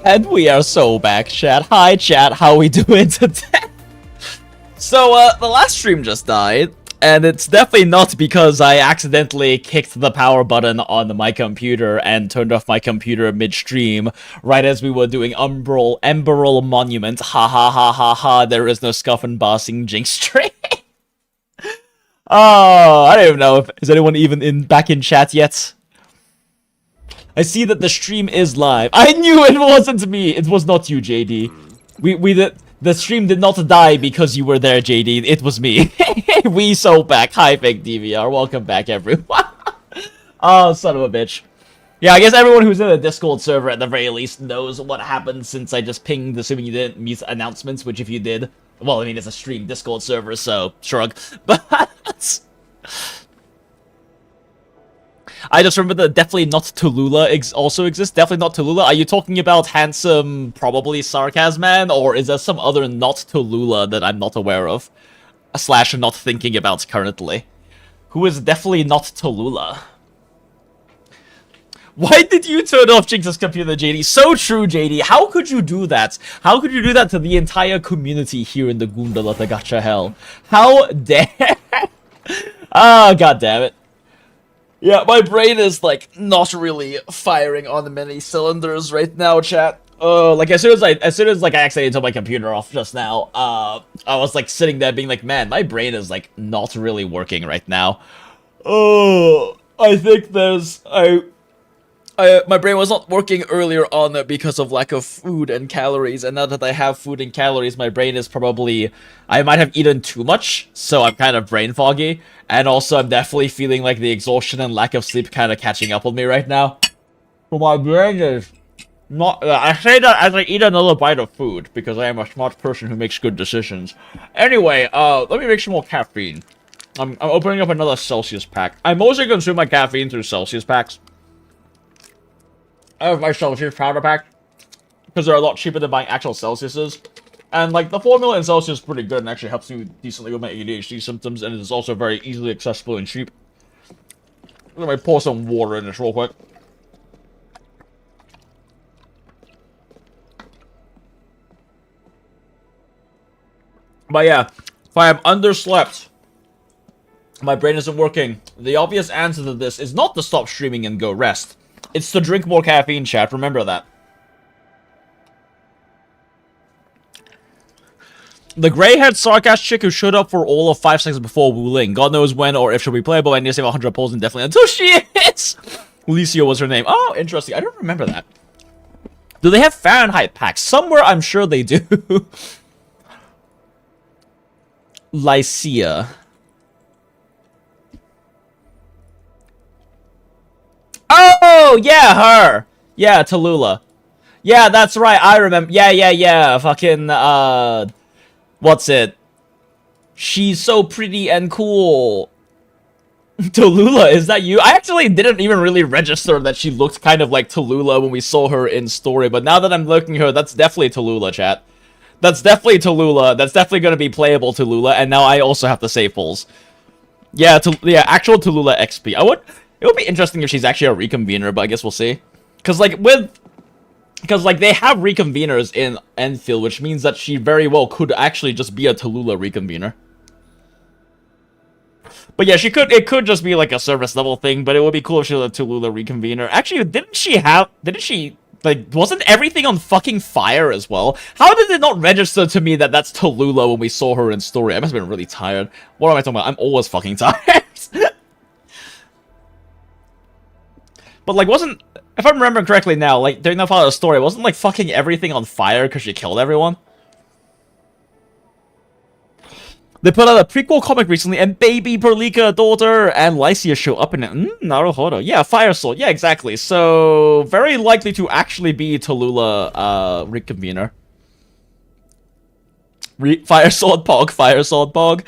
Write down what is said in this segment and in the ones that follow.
And we are so back, chat. Hi, chat. How we doing today? So, the last stream just died, and it's definitely not because I accidentally kicked the power button on my computer and turned off my computer mid-stream, right as we were doing UMBRAL Monument. Ha ha ha ha ha, there is no scuff and bossing Jinx stream. Oh, I don't even know if is anyone even back in chat yet. I see that the stream is live. I knew it wasn't me. It was not you, JD. The stream did not die because you were there, JD. It was me. We so back. Hi, fake DVR. Welcome back, everyone. Oh, son of a bitch. Yeah, I guess everyone who's in the Discord server at the very least knows what happened since I just pinged, assuming you didn't miss announcements, which if you did, well, I mean, it's a stream Discord server, so shrug. But I just remember that definitely not Tallulah also exists. Definitely not Tallulah. Are you talking about handsome, probably Sarcasm Man, or is there some other not Tallulah that I'm not aware of? / not thinking about currently. Who is definitely not Tallulah? Why did you turn off Jinx's computer, JD? So true, JD. How could you do that? How could you do that to the entire community here in the Goondola To Gacha Hell? How dare... Ah, god damn it. Yeah, my brain is, like, not really firing on many cylinders right now, chat. Like, as soon as I accidentally took my computer off just now, I was, like, sitting there being like, man, my brain is, like, not really working right now. Oh, I think there's, my brain was not working earlier on because of lack of food and calories, and now that I have food and calories, my brain is probably... I might have eaten too much, so I'm kind of brain foggy, and also I'm definitely feeling like the exhaustion and lack of sleep kind of catching up on me right now. So my brain is not... I say that as I eat another bite of food, because I am a smart person who makes good decisions. Anyway, let me make some more caffeine. I'm opening up another Celsius pack. I mostly consume my caffeine through Celsius packs. I have my Celsius powder pack, because they're a lot cheaper than buying actual Celsiuses. And, like, the formula in Celsius is pretty good and actually helps me decently with my ADHD symptoms, and it is also very easily accessible and cheap. Let me pour some water in this real quick. But yeah, if I am underslept, my brain isn't working, the obvious answer to this is not to stop streaming and go rest. It's to drink more caffeine, chat. Remember that. The grey-haired sarcastic chick who showed up for all of 5 seconds before Wu Ling. God knows when or if she'll be playable. I need to save 100 polls indefinitely until she is. Alicia was her name. Oh, interesting. I don't remember that. Do they have Fahrenheit packs? Somewhere I'm sure they do. Lycia. Oh, yeah, her. Yeah, Tallulah. Yeah, that's right. I remember. Yeah. Fucking, what's it? She's so pretty and cool. Tallulah, is that you? I actually didn't even really register that she looked kind of like Tallulah when we saw her in story, but now that I'm looking at her, that's definitely Tallulah, chat. That's definitely Tallulah. That's definitely going to be playable Tallulah, and now I also have to save polls. Yeah, actual Tallulah XP. It would be interesting if she's actually a reconvener, but I guess we'll see. Because they have reconveners in ENDFIELD, which means that she very well could actually just be a Tallulah reconvener. But yeah, it could just be like a service level thing, but it would be cool if she was a Tallulah reconvener. Actually, wasn't everything on fucking fire as well? How did it not register to me that that's Tallulah when we saw her in story? I must have been really tired. What am I talking about? I'm always fucking tired. But, like, if I'm remembering correctly now, like, during that part of the story, wasn't, like, fucking everything on fire because she killed everyone? They put out a prequel comic recently, and baby Perlika, daughter, and Lycia show up in it. Naruhodo. Yeah, Fire Sword. Yeah, exactly. So, very likely to actually be Tallulah, reconvener. Fire Sword Pog.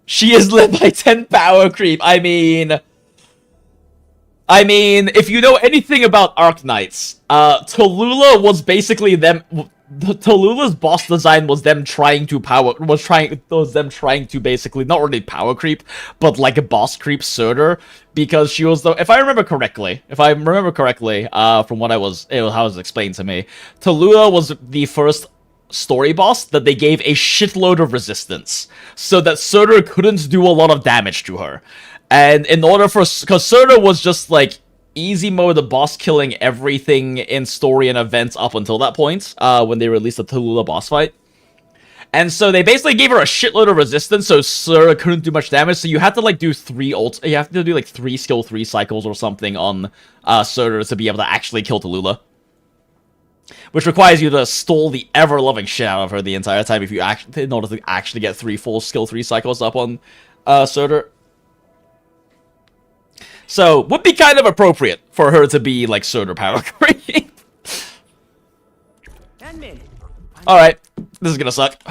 She is lit by 10 power creep. I mean, if you know anything about Arknights, Tallulah was basically them the Tallulah's boss design was them trying to basically not really power creep, but like a boss creep Surtur, because she was the, if I remember correctly, from what it was how it was explained to me, Tallulah was the first story boss that they gave a shitload of resistance, so that Surtur couldn't do a lot of damage to her. And in order for, because Surtur was just like easy mode, the boss killing everything in story and events up until that point, when they released the Tallulah boss fight. And so they basically gave her a shitload of resistance, so Surtur couldn't do much damage, so you had to like do you have to do like 3 skill 3 cycles or something on Surtur to be able to actually kill Tallulah. Which requires you to stall the ever-loving shit out of her the entire time in order to actually get 3 full skill 3 cycles up on Surtur. So, would be kind of appropriate for her to be like Surtur power creep. Alright, this is gonna suck.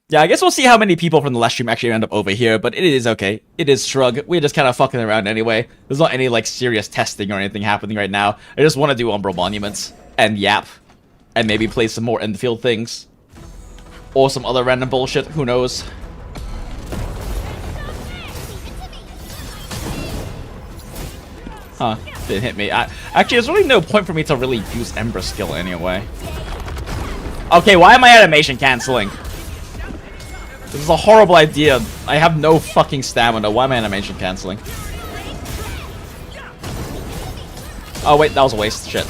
Yeah, I guess we'll see how many people from the last stream actually end up over here, but it is okay. It is Shrug. We're just kind of fucking around anyway. There's not any, like, serious testing or anything happening right now. I just want to do Umbral Monuments and yap. And maybe play some more ENDFIELD things. Or some other random bullshit. Who knows? Huh. Didn't hit me. Actually, there's really no point for me to really use Ember skill anyway. Okay, why am I animation canceling? This is a horrible idea. I have no fucking stamina. Why am I animation canceling? Oh wait, that was a waste. Shit.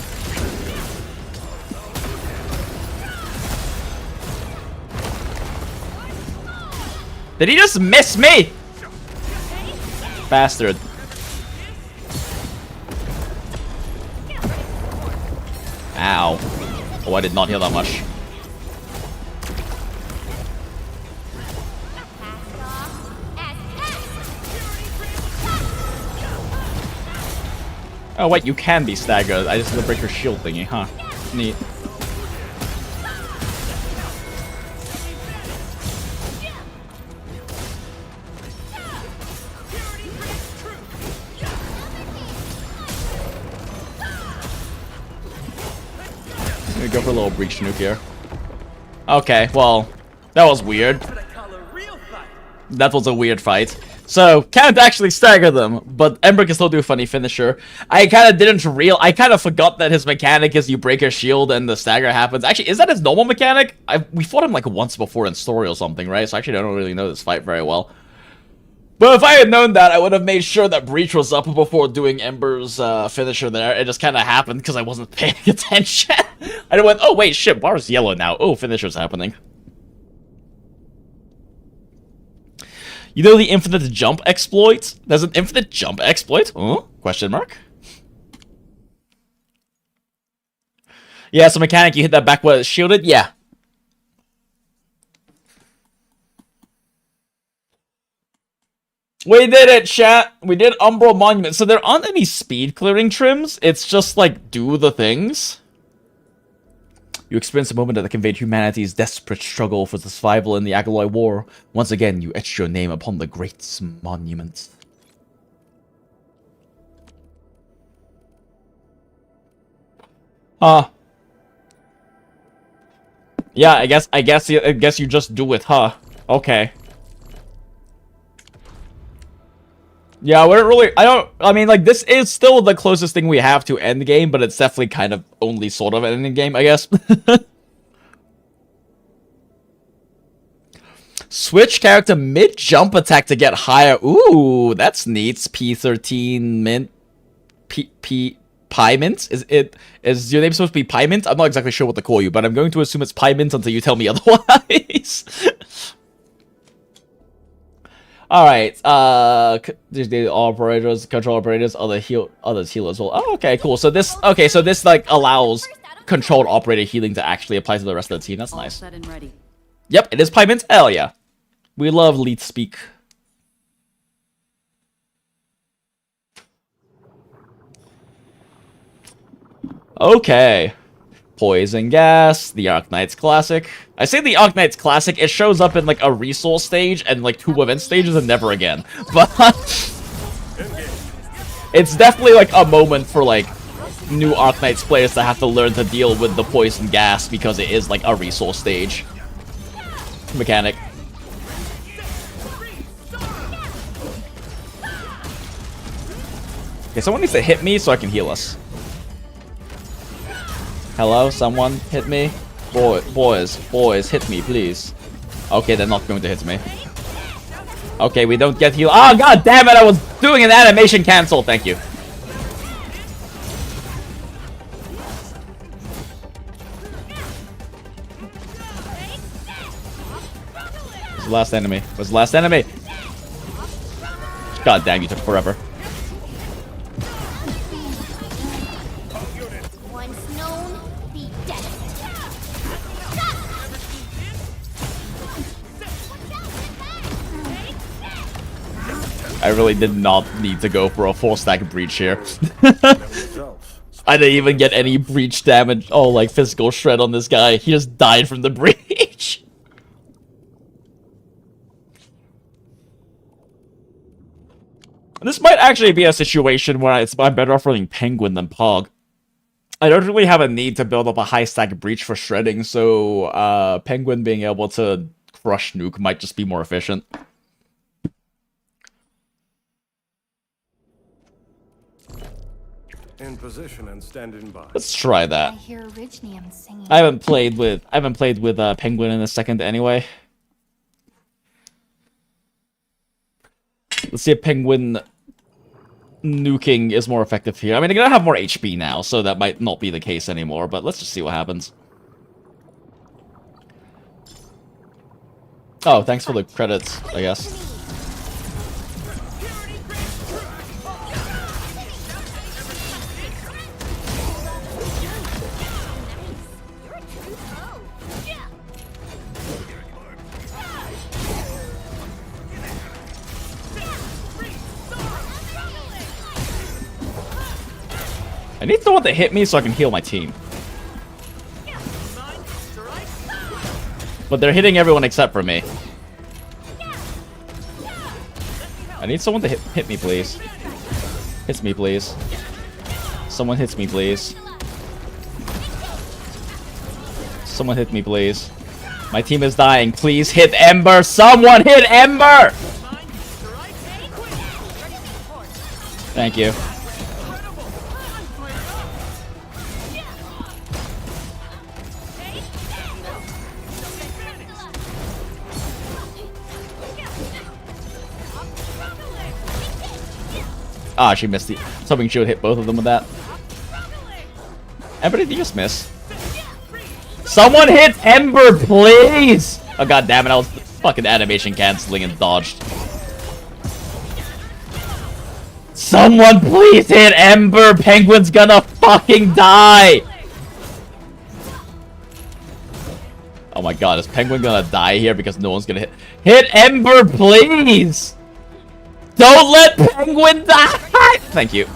Did he just miss me? Bastard. Ow. Oh, I did not heal that much. Oh wait, you can be staggered. I just gonna break your shield thingy, huh? Neat. I'm gonna go for a little breach nuke here. Okay, well, that was weird. That was a weird fight. So, can't actually stagger them, but Ember can still do a funny finisher. I kind of forgot that his mechanic is you break your shield and the stagger happens. Actually, is that his normal mechanic? We fought him like once before in story or something, right? So actually I don't really know this fight very well. But if I had known that, I would have made sure that Breach was up before doing Ember's finisher there. It just kind of happened because I wasn't paying attention. I went, oh wait, shit, bar's yellow now. Oh, finisher's happening. You know the infinite jump exploit? There's an infinite jump exploit? Huh? Question mark? Yeah, so mechanic, you hit that back where it's shielded? Yeah. We did it, chat! We did Umbral Monument. So there aren't any speed clearing trims. It's just like, do the things. You experienced a moment that conveyed humanity's desperate struggle for survival in the Agaloy War. Once again, you etched your name upon the great monument. Yeah, I guess you just do it, huh? Okay. Yeah, we're really, I mean, like, this is still the closest thing we have to endgame, but it's definitely kind of only sort of an endgame, I guess. Switch character mid-jump attack to get higher. Ooh, that's neat. P13 mint. Pie Mint? Is your name supposed to be Pie Mint? I'm not exactly sure what to call you, but I'm going to assume it's Pie Mint until you tell me otherwise. Alright, the operators, control operators, others heal as well. Oh, okay, cool. So this, like, allows controlled operator healing to actually apply to the rest of the team. That's nice. Yep, it is Pie Mint. Hell yeah. We love lead speak. Okay. Poison Gas, the Arknights Classic. I say the Arknights Classic, it shows up in like a resource stage and like 2 event stages and never again. But it's definitely like a moment for like new Arknights players that have to learn to deal with the poison gas because it is like a resource stage mechanic. Okay, someone needs to hit me so I can heal us. Hello, someone hit me? Boys, hit me, please. Okay, they're not going to hit me. Okay, we don't get healed. Oh, god damn it, I was doing an animation cancel. Thank you. Where's the last enemy? Where's the last enemy? God damn, you took forever. I really did not need to go for a 4-stack breach here. I didn't even get any breach damage. Oh, like physical shred on this guy. He just died from the breach. This might actually be a situation where I'm better off running Penguin than Pog. I don't really have a need to build up a high stack breach for shredding, so Penguin being able to crush nuke might just be more efficient. In position and standing by. Let's try that. I hear Orignium singing. I haven't played with Penguin in a second anyway. Let's see if Penguin nuking is more effective here. I mean, they're gonna have more HP now, so that might not be the case anymore, but let's just see what happens. Oh, thanks for the credits, I guess. I need someone to hit me so I can heal my team. But they're hitting everyone except for me. I need someone to hit me, please. Hits me, please. Someone hits me, please. Someone hit me, please. My team is dying. Please hit Ember. Someone hit Ember! Thank you. Ah, she missed the... Something she would hit both of them with that. Ember, did you just miss? Someone hit Ember, please! Oh, god damn it, I was fucking animation canceling and dodged. Someone please hit Ember! Penguin's gonna fucking die! Oh my god, is Penguin gonna die here because no one's gonna hit... Hit Ember, please! Don't let Penguin die! Thank you.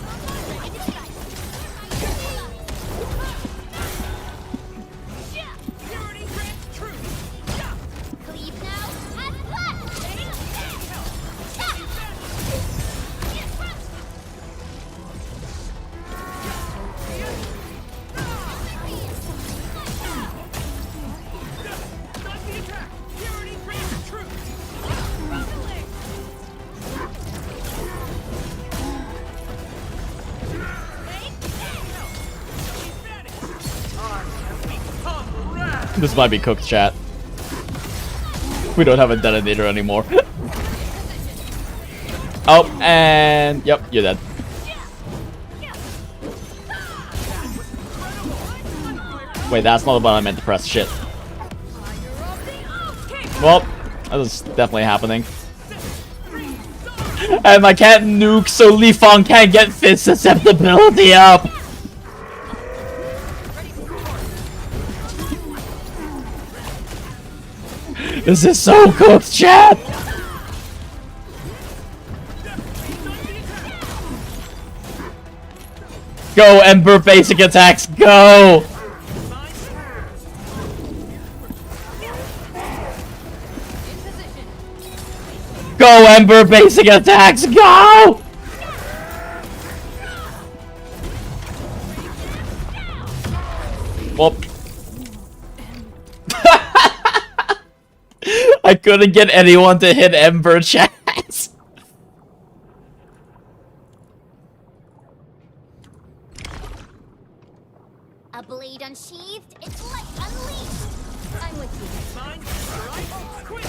This might be cooked, chat. We don't have a detonator anymore. Oh, and... Yep, you're dead. Wait, that's not the button I meant to press. Shit. Well, that is definitely happening. And I can't nuke, so Li Fang can't get Fizz susceptibility up! This is so cooked, chat! Go, Ember basic attacks, go! Go, Ember basic attacks, go! I couldn't get anyone to hit Ember, chat. A blade unsheathed, its light unleashed. I'm with you. Mine, right? Quick!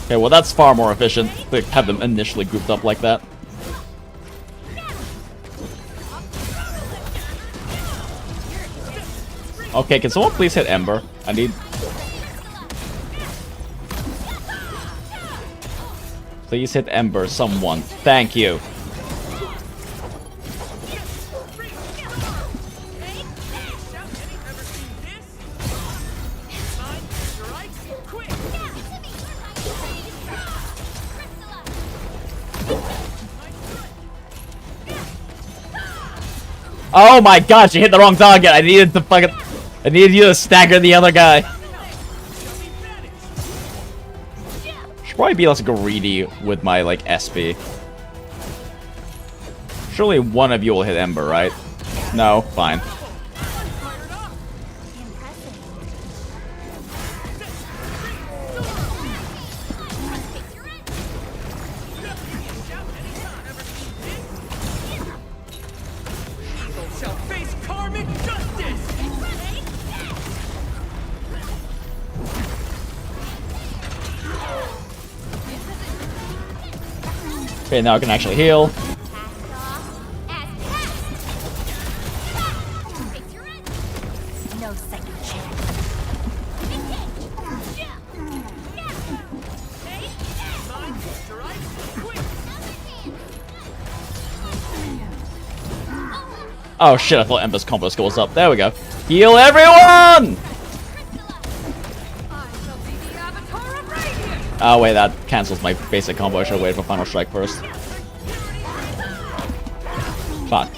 Okay, well that's far more efficient to have them initially grouped up like that. Okay, can someone please hit Ember? I need... Please hit Ember, someone. Thank you. Oh my gosh, you hit the wrong target. I needed you to stagger the other guy. Should probably be less greedy with my, like, SP. Surely one of you will hit Ember, right? No? Fine. Okay, now I can actually heal. Oh shit, I thought Ember's combo skill was up. There we go. Heal everyone! Oh wait, that cancels my basic combo. I should have waited for Final Strike first. Fuck.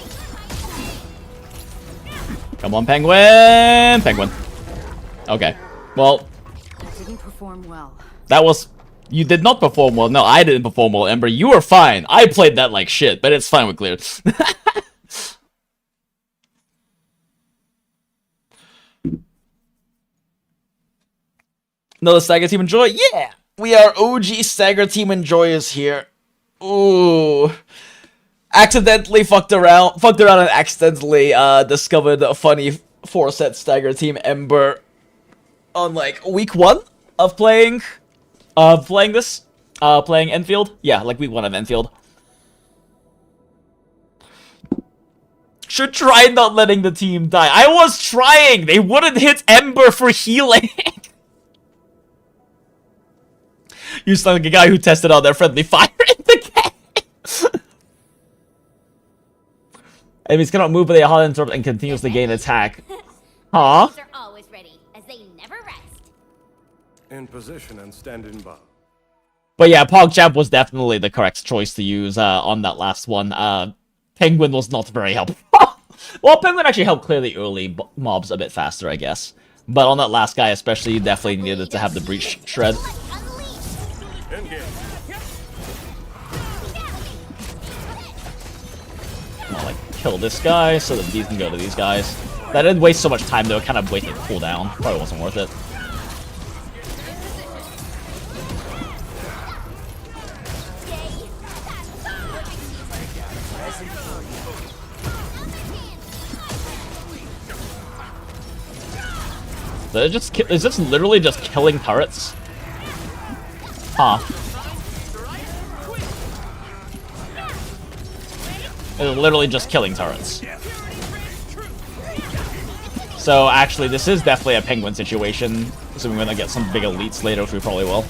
Come on, Penguin! Penguin. Okay. Well... I didn't perform well. That was... You did not perform well. No, I didn't perform well, Ember. You were fine. I played that like shit, but it's fine with clear. Another Stagger Team Enjoy? Yeah! We are OG Stagger Team Enjoyers here. Ooh. Accidentally fucked around and accidentally discovered a funny 4-set Stagger Team Ember on like week 1 of playing this. Playing Enfield. Yeah, like week 1 of Enfield. Should try not letting the team die. I was trying! They wouldn't hit Ember for healing! You sound like a guy who tested out their friendly fire in the game! Enemies cannot move, but they hold interrupt and continuously gain attack. Huh? Are always ready, as they never rest. In position and standing by. But yeah, PogChamp was definitely the correct choice to use on that last one. Penguin was not very helpful. Well, Penguin actually helped clear the early mobs a bit faster, I guess. But on that last guy especially, you definitely needed to have the Breach Shred. I'll, like, kill this guy so that these can go to these guys. That didn't waste so much time though, it kind of wasted cooldown. Probably wasn't worth it. Is this literally just killing turrets? Huh. It's literally just killing turrets. So actually, this is definitely a Penguin situation. Assuming we're gonna get some big elites later, which we probably will.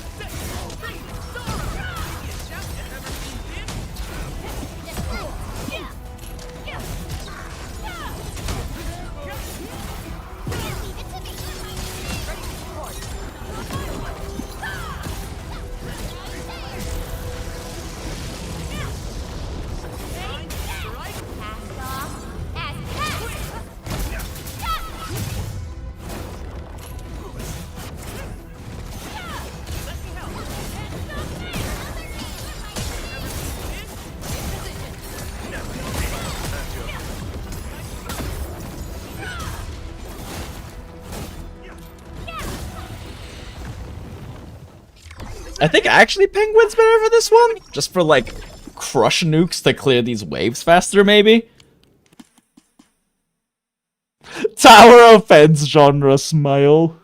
I think actually Penguin's better for this one. Just for, like, crush nukes to clear these waves faster, maybe? Tower offense genre smile.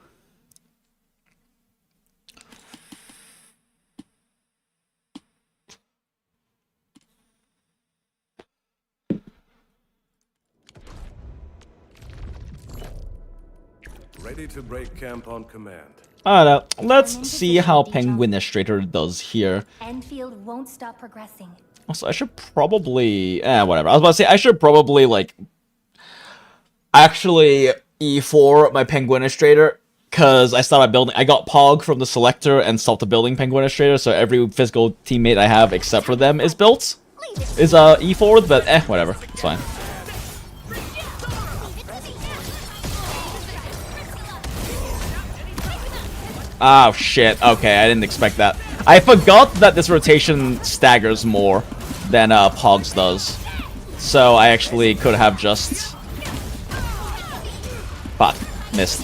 Ready to break camp on command. I don't know. Let's see how Penguinistrator does here. Enfield won't stop progressing. Also, I should probably... whatever. I was about to say, I should probably, like... actually E4 my Penguinistrator, because I started building... I got Pog from the Selector and stopped the building Penguinistrator, so every physical teammate I have except for them is built. Is E4, but whatever. It's fine. Oh, shit. Okay, I didn't expect that. I forgot that this rotation staggers more than Pogs does. So I actually could have just... Fuck. Missed.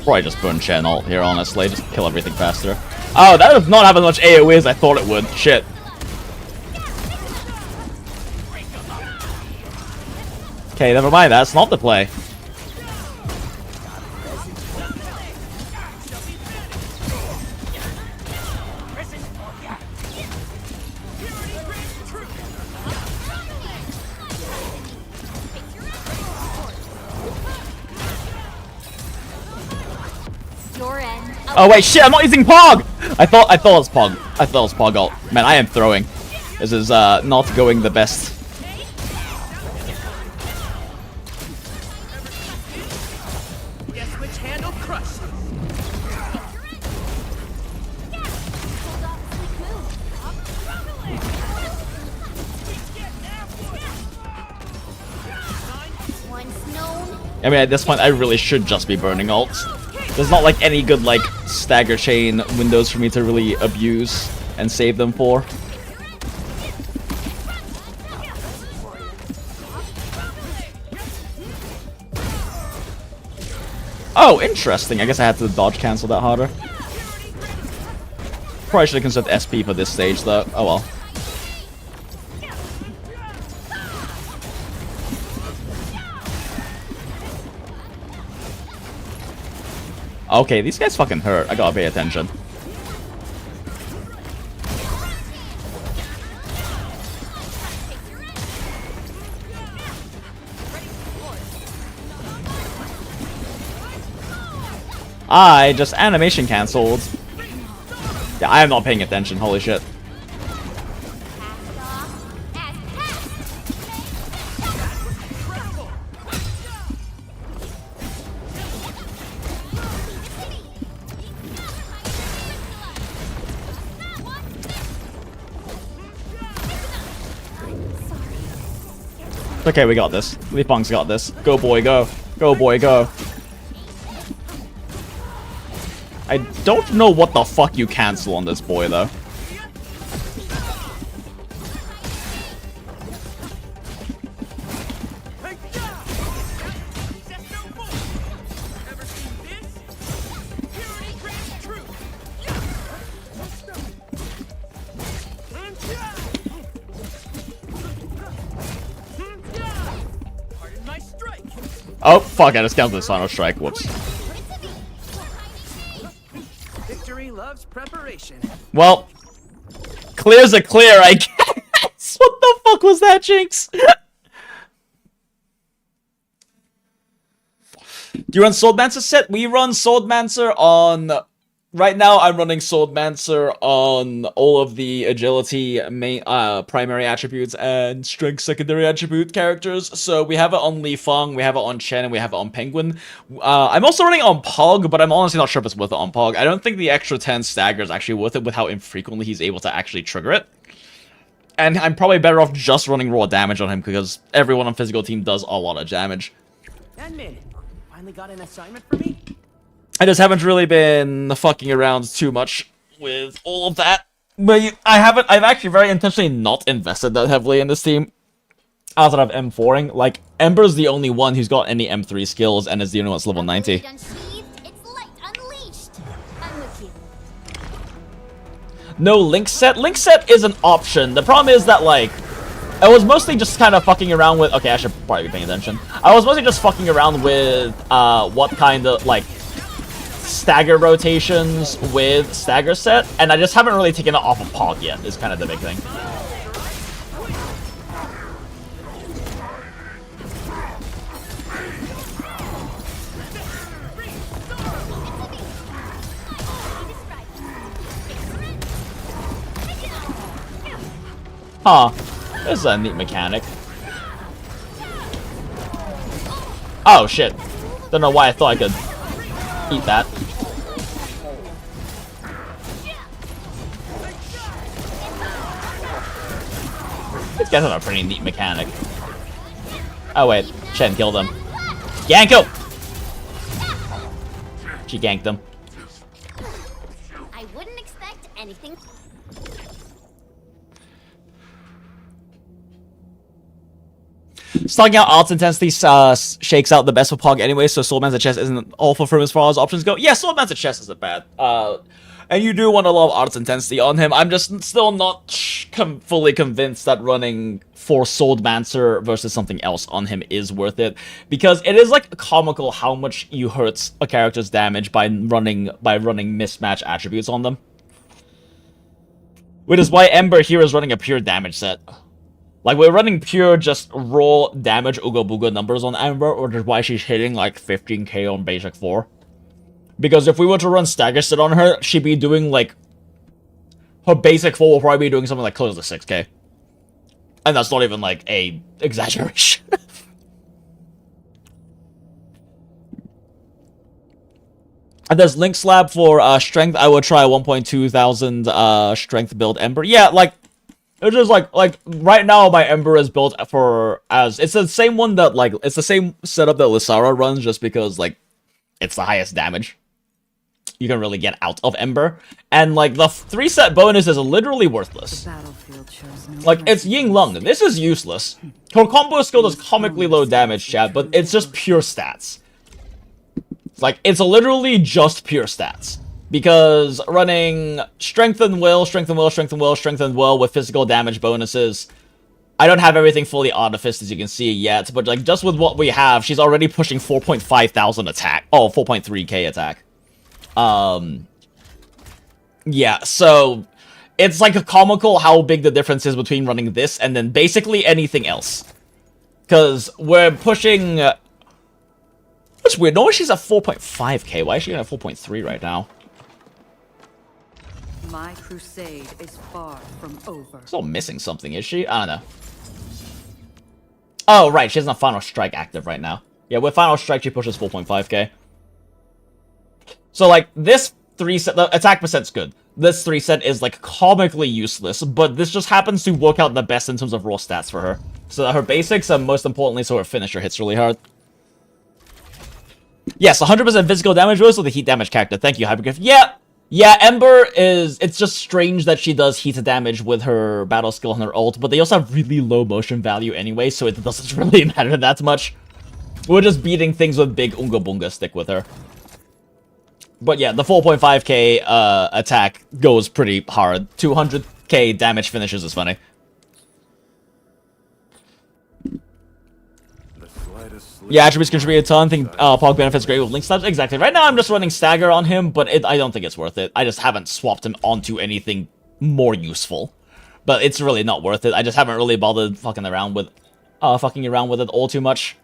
Probably just burn Chen ult here, honestly. Just kill everything faster. Oh, that does not have as much AoE as I thought it would. Shit. Okay, never mind. That's not the play. Oh wait, shit! I'm not using Pog. I thought it was Pog. I thought it was Pog ult. Man, I am throwing. This is not going the best. Guess which handle crushed. I mean, at this point, I really should just be burning ults. There's not like any good like stagger chain windows for me to really abuse and save them for. Oh, interesting. I guess I had to dodge cancel that harder. Probably should have considered SP for this stage though. Oh well. Okay, these guys fucking hurt. I gotta pay attention. I just animation cancelled. Yeah, I am not paying attention. Holy shit. Okay, we got this. Li Feng's got this. Go boy, go. Go boy, go. I don't know what the fuck you cancel on this boy, though. Oh, fuck, I just counted the Sino Strike. Whoops. Victory loves preparation. Well, clear's a clear, I guess. What the fuck was that, Jinx? Do you run Swordmancer set? We run Swordmancer on Right now, I'm running Swordmancer on all of the agility main primary attributes and strength secondary attribute characters. So we have it on Li Feng, we have it on Chen, and we have it on Penguin. I'm also running on Pog, but I'm honestly not sure if it's worth it on Pog. I don't think the extra 10 stagger is actually worth it with how infrequently he's able to actually trigger it. And I'm probably better off just running raw damage on him because everyone on physical team does a lot of damage. 10 minutes. Finally got an assignment for me? I just haven't really been fucking around too much with all of that. But I've actually very intentionally not invested that heavily in this team. Outside of M4ing. Like, Ember's the only one who's got any M3 skills and is the only one that's level 90. It's light unleashed. I'm with you. No link set. Link set is an option. The problem is that, like, I was mostly just kind of fucking around with... Okay, I should probably be paying attention. I was mostly just fucking around with what kind of, like, stagger rotations with stagger set, and I just haven't really taken it off of Pog yet, is kind of the big thing. Huh. This is a neat mechanic. Oh, shit. Don't know why I thought I could eat that. This guy's a pretty neat mechanic. Oh, wait. Chen killed him. Gank him! She ganked him. I wouldn't expect anything. Stocking out arts intensity shakes out the best for Pog anyway, so Swordmancer Chess isn't awful for him as far as options go. Yeah, Swordmancer Chess isn't bad. And you do want a lot of arts intensity on him. I'm just still not fully convinced that running for Swordmancer versus something else on him is worth it. Because it is, like, comical how much you hurt a character's damage by running mismatch attributes on them. Which is why Ember here is running a pure damage set. Like, we're running pure, just raw damage Ooga Booga numbers on Ember, which is why she's hitting, like, 15k on basic 4. Because if we were to run stagger set on her, she'd be doing, like... Her basic 4 will probably be doing something like close to 6k. And that's not even, like, a exaggeration. And there's Link Slab for strength. I would try 1,200 strength build Ember. Yeah, like... It's just like right now my Ember is built for it's the same one that it's the same setup that Lysara runs, just because like it's the highest damage you can really get out of Ember, and like the 3-set bonus is literally worthless. Battlefield shows no Like it's Ying Lung. This is useless. Her combo skill does comically low damage, chat, but it's just pure stats. Like it's literally just pure stats. Because running Strength and Will, Strength and Will, Strength and Will, Strength and Will with physical damage bonuses. I don't have everything fully artificed, as you can see, yet. But, like, just with what we have, she's already pushing 4,500 attack. Oh, 4.3k attack. Yeah, so... It's, like, a comical how big the difference is between running this and then basically anything else. Because we're pushing... That's weird. No, she's at 4.5k. Why is she at 4.3 right now? My crusade is far from over. Still missing something, is she? I don't know. Oh, right. She has a Final Strike active right now. Yeah, with Final Strike, she pushes 4.5k. So, like, this 3-set... The attack percent's good. This 3-set is, like, comically useless, but this just happens to work out the best in terms of raw stats for her. So that her basics, and most importantly, so her finisher hits really hard. Yes, 100% physical damage boost with a heat damage character. Thank you, Hypergriff. Yeah, Ember is... It's just strange that she does heat damage with her battle skill and her ult, but they also have really low motion value anyway, so it doesn't really matter that much. We're just beating things with big Oonga Boonga stick with her. But yeah, the 4.5k attack goes pretty hard. 200k damage finishes is funny. Yeah, attributes contribute a ton. I think Pog benefits great with link stabs. Exactly. Right now, I'm just running stagger on him, but I don't think it's worth it. I just haven't swapped him onto anything more useful. But it's really not worth it. I just haven't really bothered fucking around with it all too much.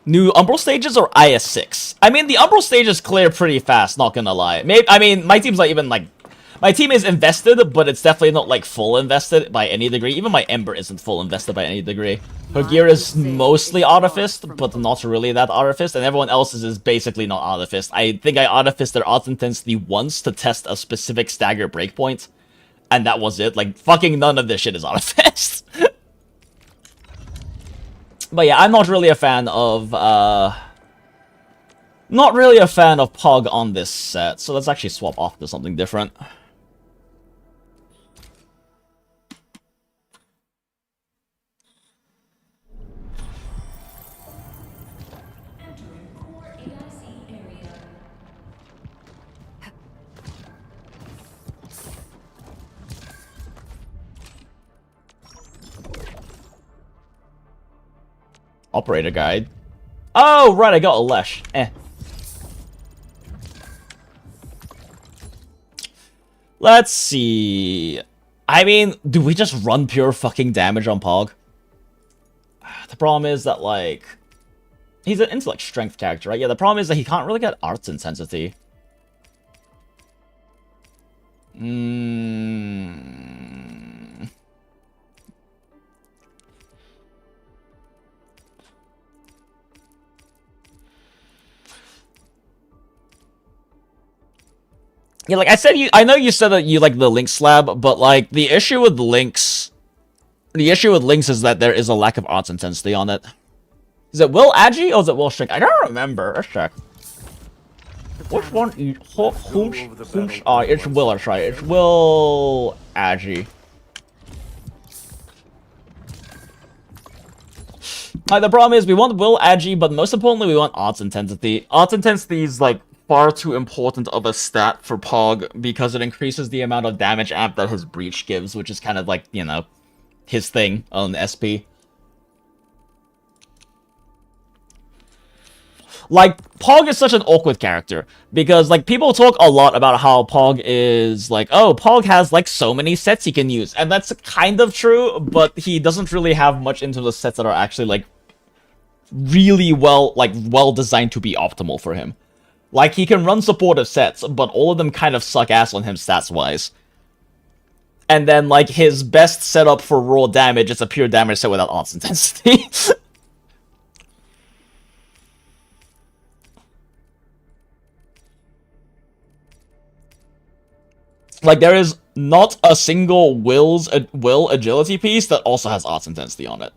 New Umbral stages or IS6? I mean, the Umbral stages clear pretty fast, not gonna lie. Maybe, I mean, my team's not even, like... My team is invested, but it's definitely not, like, full invested by any degree. Even my Ember isn't full invested by any degree. Her gear is mostly Artificed, but not really that Artificed, and everyone else's is basically not Artificed. I think I Artificed their Art Intensity once to test a specific stagger breakpoint, and that was it. Like, fucking none of this shit is Artificed. But yeah, I'm not really a fan of, not really a fan of Pog on this set, so let's actually swap off to something different. Operator guide. Oh, right, I got a Lesh. Let's see. I mean, do we just run pure fucking damage on Pog? The problem is that, like... He's an intellect strength character, right? Yeah, the problem is that he can't really get arts intensity. Yeah, like I said, I know you said that you like the Link slab, but like the issue with Links is that there is a lack of arts intensity on it. Is it Will Agi or is it Will Shrink? I don't remember. Let's check. Which one is it's Will, that's right. It's Will Agi. The problem is we want Will Agi, but most importantly we want arts intensity. Arts intensity is like far too important of a stat for Pog because it increases the amount of damage amp that his breach gives, which is kind of like, you know, his thing on SP. Like, Pog is such an awkward character, because, like, people talk a lot about how Pog is, like, oh, Pog has, like, so many sets he can use, and that's kind of true, but he doesn't really have much into the sets that are actually, like, really well designed to be optimal for him. Like, he can run supportive sets, but all of them kind of suck ass on him stats-wise. And then, like, his best setup for raw damage is a pure damage set without arts intensity. Like, there is not a single will agility piece that also has arts intensity on it.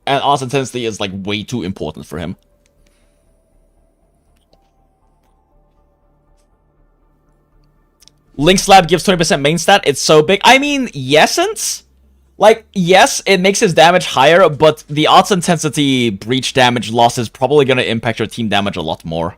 And arts intensity is, like, way too important for him. Link Slab gives 20% main stat. It's so big. I mean, yesence? Like, yes, it makes his damage higher, but the arts intensity breach damage loss is probably going to impact your team damage a lot more.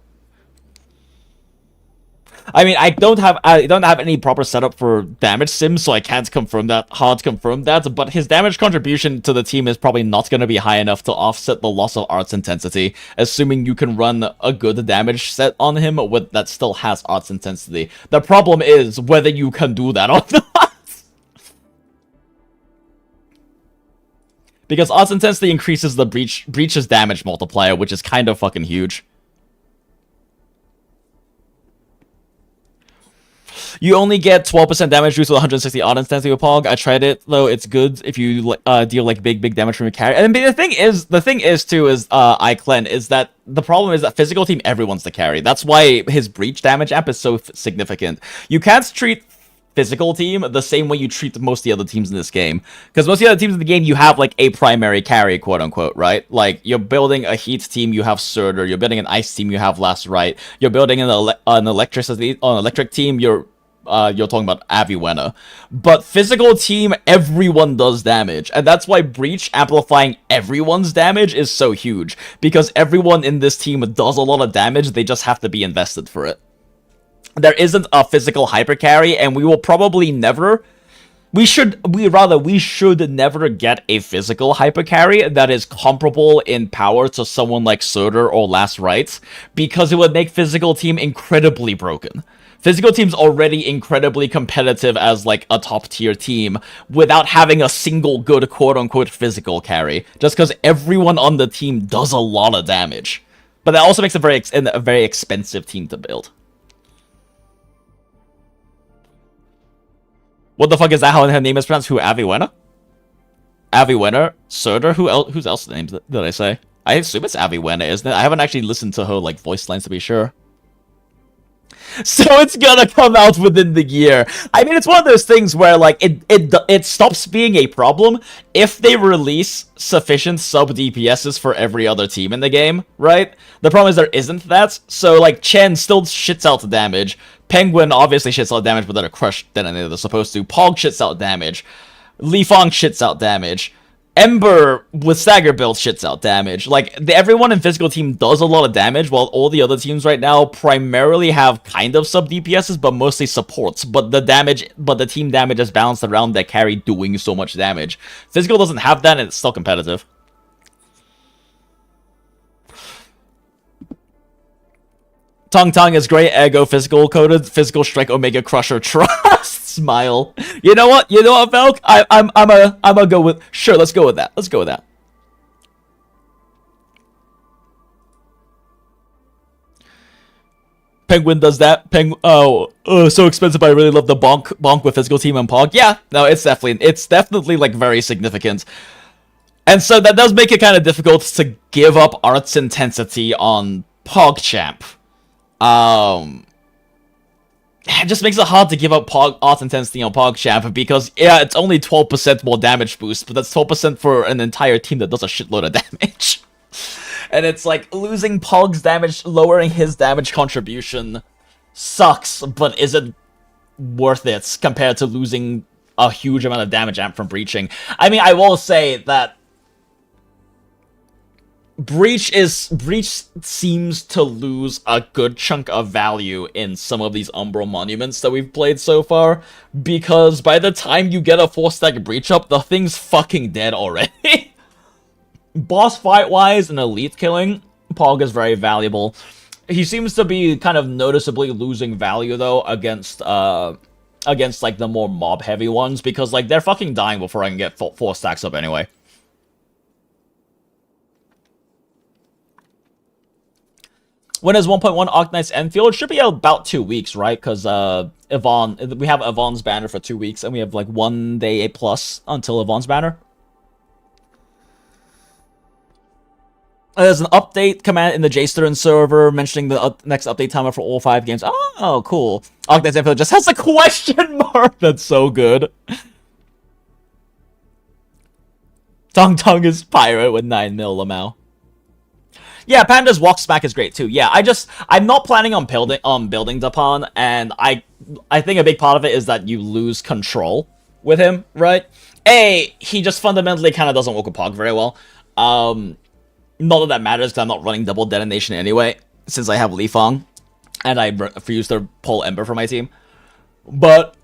I mean, I don't have any proper setup for damage sims, so I can't confirm that, hard confirm that, but his damage contribution to the team is probably not going to be high enough to offset the loss of arts intensity, assuming you can run a good damage set on him that still has arts intensity. The problem is whether you can do that or not. Because arts intensity increases the breach's damage multiplier, which is kind of fucking huge. You only get 12% damage due to 160 art intensity with Pog. I tried it though; it's good if you deal like big damage from your carry. And the thing is Arknights is that the problem is that physical team everyone's the carry. That's why his breach damage amp is so significant. You can't treat physical team the same way you treat most of the other teams in this game, because most of the other teams in the game you have like a primary carry, quote unquote, right? Like you're building a heat team, you have Surtur. You're building an ice team, you have Last Right. You're building an electric team, you're talking about Aviwenna. But physical team, everyone does damage. And that's why Breach amplifying everyone's damage is so huge. Because everyone in this team does a lot of damage, they just have to be invested for it. There isn't a physical hyper carry, and we will probably never... We should never get a physical hyper carry that is comparable in power to someone like Surtur or Last Rites, because it would make physical team incredibly broken. Physical team's already incredibly competitive as, like, a top-tier team without having a single good quote-unquote physical carry, just because everyone on the team does a lot of damage. But that also makes it a very expensive team to build. What the fuck is that? How her name is pronounced? Who? Aviwenna? Aviwenna? Surtur? Who's else names did I say? I assume it's Aviwenna, isn't it? I haven't actually listened to her like voice lines to be sure. So it's gonna come out within the year. I mean, it's one of those things where like it stops being a problem if they release sufficient sub DPSs for every other team in the game, right? The problem is there isn't that. So like Chen still shits out the damage. Penguin obviously shits out damage, but they're crushed than they're supposed to. Pog shits out damage. Li Fang shits out damage. Ember with stagger build shits out damage. Like, everyone in physical team does a lot of damage, while all the other teams right now primarily have kind of sub DPSs, but mostly supports. But the team damage is balanced around their carry doing so much damage. Physical doesn't have that, and it's still competitive. Tongue is great, ego physical coded, physical strike omega crusher trust. Smile. You know what, Valk? I'm a go with, sure, let's go with that. Penguin does that. So expensive, but I really love the bonk with physical team and Pog. Yeah, no, it's definitely like very significant. And so that does make it kind of difficult to give up arts intensity on PogChamp. It just makes it hard to give up art intensity on PogChamp because, yeah, it's only 12% more damage boost, but that's 12% for an entire team that does a shitload of damage. And it's like, losing Pog's damage, lowering his damage contribution sucks, but is it worth it compared to losing a huge amount of damage amp from breaching? I mean, I will say that Breach seems to lose a good chunk of value in some of these Umbral monuments that we've played so far, because by the time you get a 4-stack Breach up, the thing's fucking dead already. Boss fight-wise and elite killing, Pog is very valuable. He seems to be kind of noticeably losing value, though, against like the more mob-heavy ones, because like they're fucking dying before I can get 4 stacks up anyway. When is 1.1 Arknights ENDFIELD? It should be about 2 weeks, right? Because we have Yvonne's banner for 2 weeks, and we have like 1 day plus until Yvonne's banner. There's an update command in the JStern server mentioning the next update timer for all 5 games. Oh, cool. Arknights ENDFIELD just has a question mark. That's so good. Tongue is pirate with 9 mil Lamau. Yeah, Panda's walk smack is great too. Yeah, I'm not planning on building Dapan, and I think a big part of it is that you lose control with him, right? He just fundamentally kind of doesn't work with Pog very well. Not that matters because I'm not running double detonation anyway, since I have Li Fang, and I refuse to pull Ember for my team. But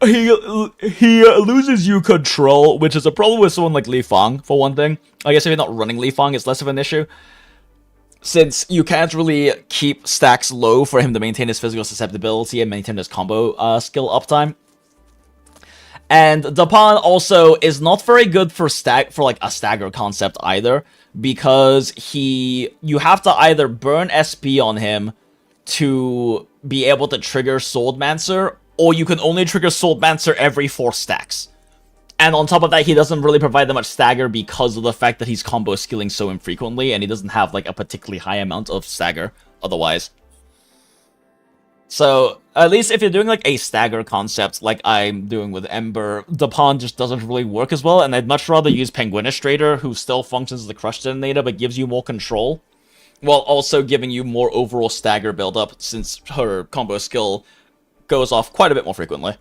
he loses you control, which is a problem with someone like Li Fang, for one thing. I guess if you're not running Li Fang, it's less of an issue, since you can't really keep stacks low for him to maintain his physical susceptibility and maintain his combo skill uptime. And Dapan also is not very good for like a stagger concept either, because you have to either burn SP on him to be able to trigger Swordmancer, or you can only trigger Swordmancer every 4 stacks. And on top of that, he doesn't really provide that much stagger because of the fact that he's combo skilling so infrequently, and he doesn't have like a particularly high amount of stagger otherwise. So, at least if you're doing like a stagger concept like I'm doing with Ember, Dapan just doesn't really work as well, and I'd much rather use Penguinistrator, who still functions as a crush detonator but gives you more control, while also giving you more overall stagger buildup, since her combo skill goes off quite a bit more frequently.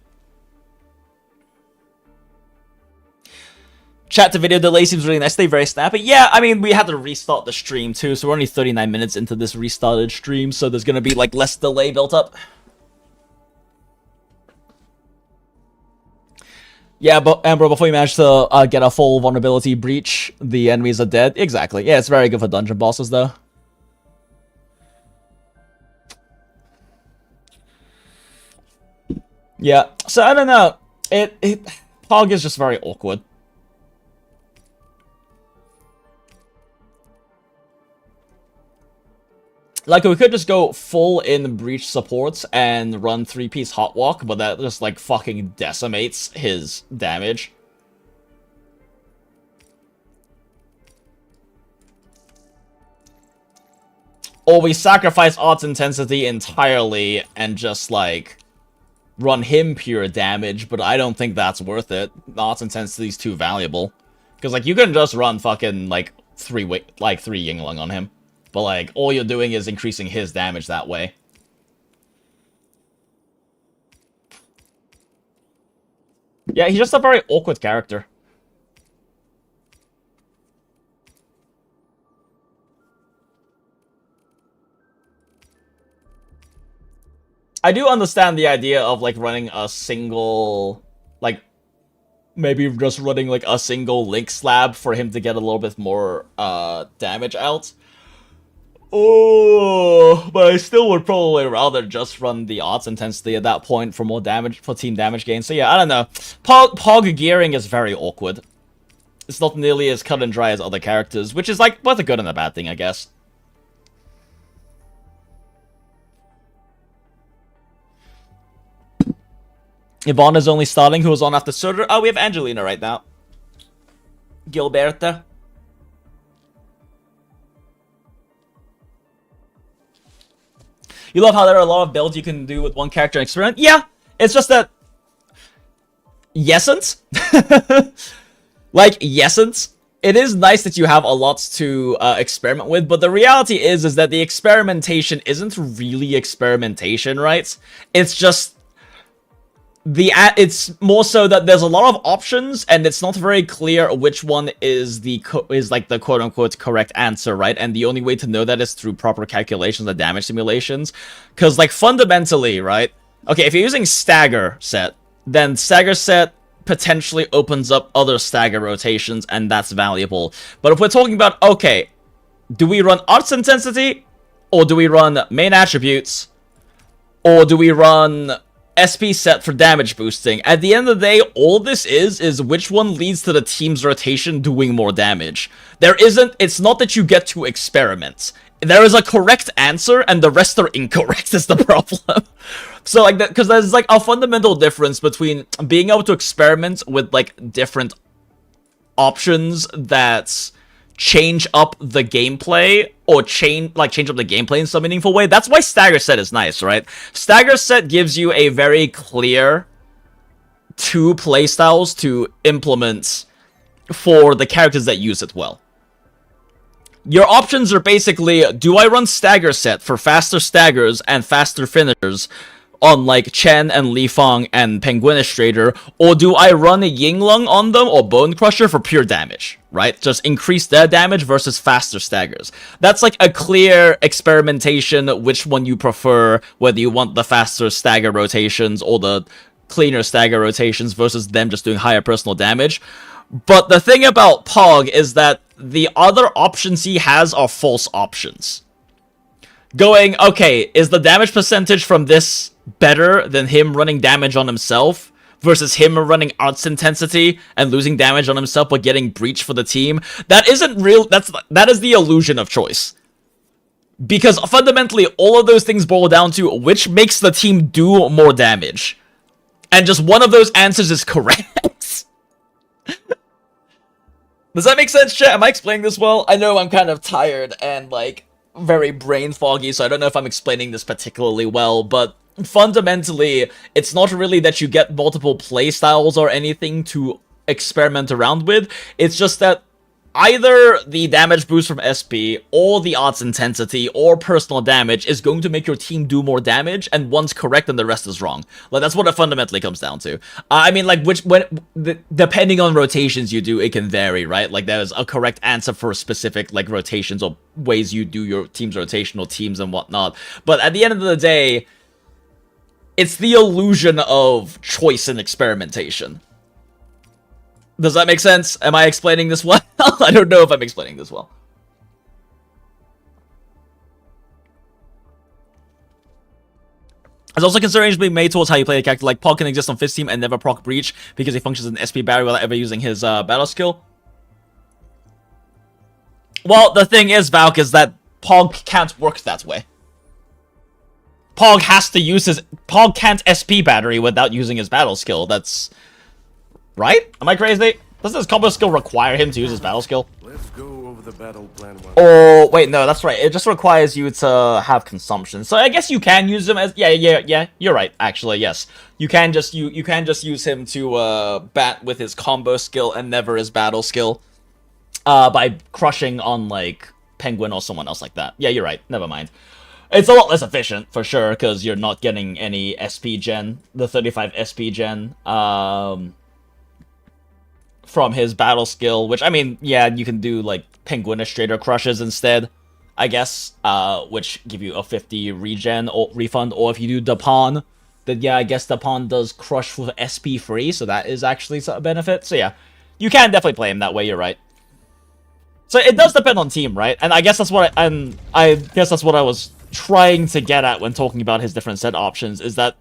Chat to video delay seems really nice. Stay very snappy. Yeah, I mean, we had to restart the stream too, so we're only 39 minutes into this restarted stream, so there's gonna be like less delay built up. Yeah, but Amber, before you manage to get a full vulnerability breach, the enemies are dead. Exactly. Yeah, it's very good for dungeon bosses though. Yeah, so I don't know. Pog is just very awkward. Like, we could just go full in breach supports and run 3-piece hot walk, but that just, like, fucking decimates his damage. Or we sacrifice odds intensity entirely and just, like, run him pure damage, but I don't think that's worth it. Odds intensity is too valuable. Because, like, you can just run fucking, like, 3 Yingling on him. But, like, all you're doing is increasing his damage that way. Yeah, he's just a very awkward character. I do understand the idea of, like, running a single, like, maybe just running, like, a single Link slab for him to get a little bit more, damage out. Oh, but I still would probably rather just run the odds intensity at that point for more damage, for team damage gain. So yeah, I don't know. Pog gearing is very awkward. It's not nearly as cut and dry as other characters, which is, like, both a good and a bad thing, I guess. Yvonne is only starting, who was on after Surtur. Oh, we have Angelina right now. Gilberta. You love how there are a lot of builds you can do with one character and experiment? Yeah, it's just that... Yesence? Like, Yesence? It is nice that you have a lot to experiment with, but the reality is that the experimentation isn't really experimentation, right? It's just... it's more so that there's a lot of options, and it's not very clear which one is the quote-unquote correct answer, right? And the only way to know that is through proper calculations and damage simulations. Because, like, fundamentally, right? Okay, if you're using Stagger Set, then Stagger Set potentially opens up other Stagger rotations, and that's valuable. But if we're talking about, okay, do we run Arts Intensity? Or do we run Main Attributes? Or do we run... SP set for damage boosting? At the end of the day, all this is which one leads to the team's rotation doing more damage. It's not that you get to experiment. There is a correct answer, and the rest are incorrect is the problem. So, like, that, because there's, like, a fundamental difference between being able to experiment with, like, different options that change up the gameplay, or change up the gameplay in some meaningful way. That's why Stagger Set is nice, right? Stagger Set gives you a very clear 2 playstyles to implement for the characters that use it well. Your options are basically, do I run Stagger Set for faster staggers and faster finishers on, like, Chen and Li Fang and Penguinistrator, or do I run a Yinglung on them or Bone Crusher for pure damage, right? Just increase their damage versus faster staggers. That's, like, a clear experimentation which one you prefer, whether you want the faster stagger rotations or the cleaner stagger rotations versus them just doing higher personal damage. But the thing about Pog is that the other options he has are false options. Going, okay, is the damage percentage from this better than him running damage on himself versus him running Arts Intensity and losing damage on himself but getting breach for the team? That isn't real. That is the illusion of choice. Because fundamentally, all of those things boil down to which makes the team do more damage. And just one of those answers is correct. Does that make sense, chat? Am I explaining this well? I know I'm kind of tired and, like, very brain foggy, so I don't know if I'm explaining this particularly well, but fundamentally, it's not really that you get multiple playstyles or anything to experiment around with. It's just that either the damage boost from SP, or the odds intensity, or personal damage is going to make your team do more damage, and one's correct and the rest is wrong. Like, that's what it fundamentally comes down to. I mean, like, depending on rotations you do, it can vary, right? Like, there's a correct answer for specific, like, rotations or ways you do your team's rotational teams and whatnot. But at the end of the day, it's the illusion of choice and experimentation. Does that make sense? Am I explaining this well? I don't know if I'm explaining this well. There's also considerations being made towards how you play a character. Like, Pog can exist on 5th team and never proc Breach because he functions as an SP barrier without ever using his battle skill. Well, the thing is, Valk, is that Pog can't work that way. Pog has to use his... Pog can't SP battery without using his battle skill. That's... Right? Am I crazy? Doesn't his combo skill require him to use his battle skill? Let's go over the battle plan once. Oh, wait, no, that's right. It just requires you to have consumption. So I guess you can use him as... Yeah, you're right, actually, yes. You can just use him to bat with his combo skill and never his battle skill. By crushing on, like, Penguin or someone else like that. Yeah, you're right. Never mind. It's a lot less efficient, for sure, because you're not getting any SP gen, the 35 SP gen, from his battle skill, which, I mean, yeah, you can do, like, Penguinistrator crushes instead, I guess, which give you a 50 regen or refund, or if you do Dapon, then yeah, I guess Dapon does crush with SP free, so that is actually a benefit. So yeah, you can definitely play him that way, you're right. So it does depend on team, right? And I guess that's what I guess that's what I was trying to get at when talking about his different set options, is that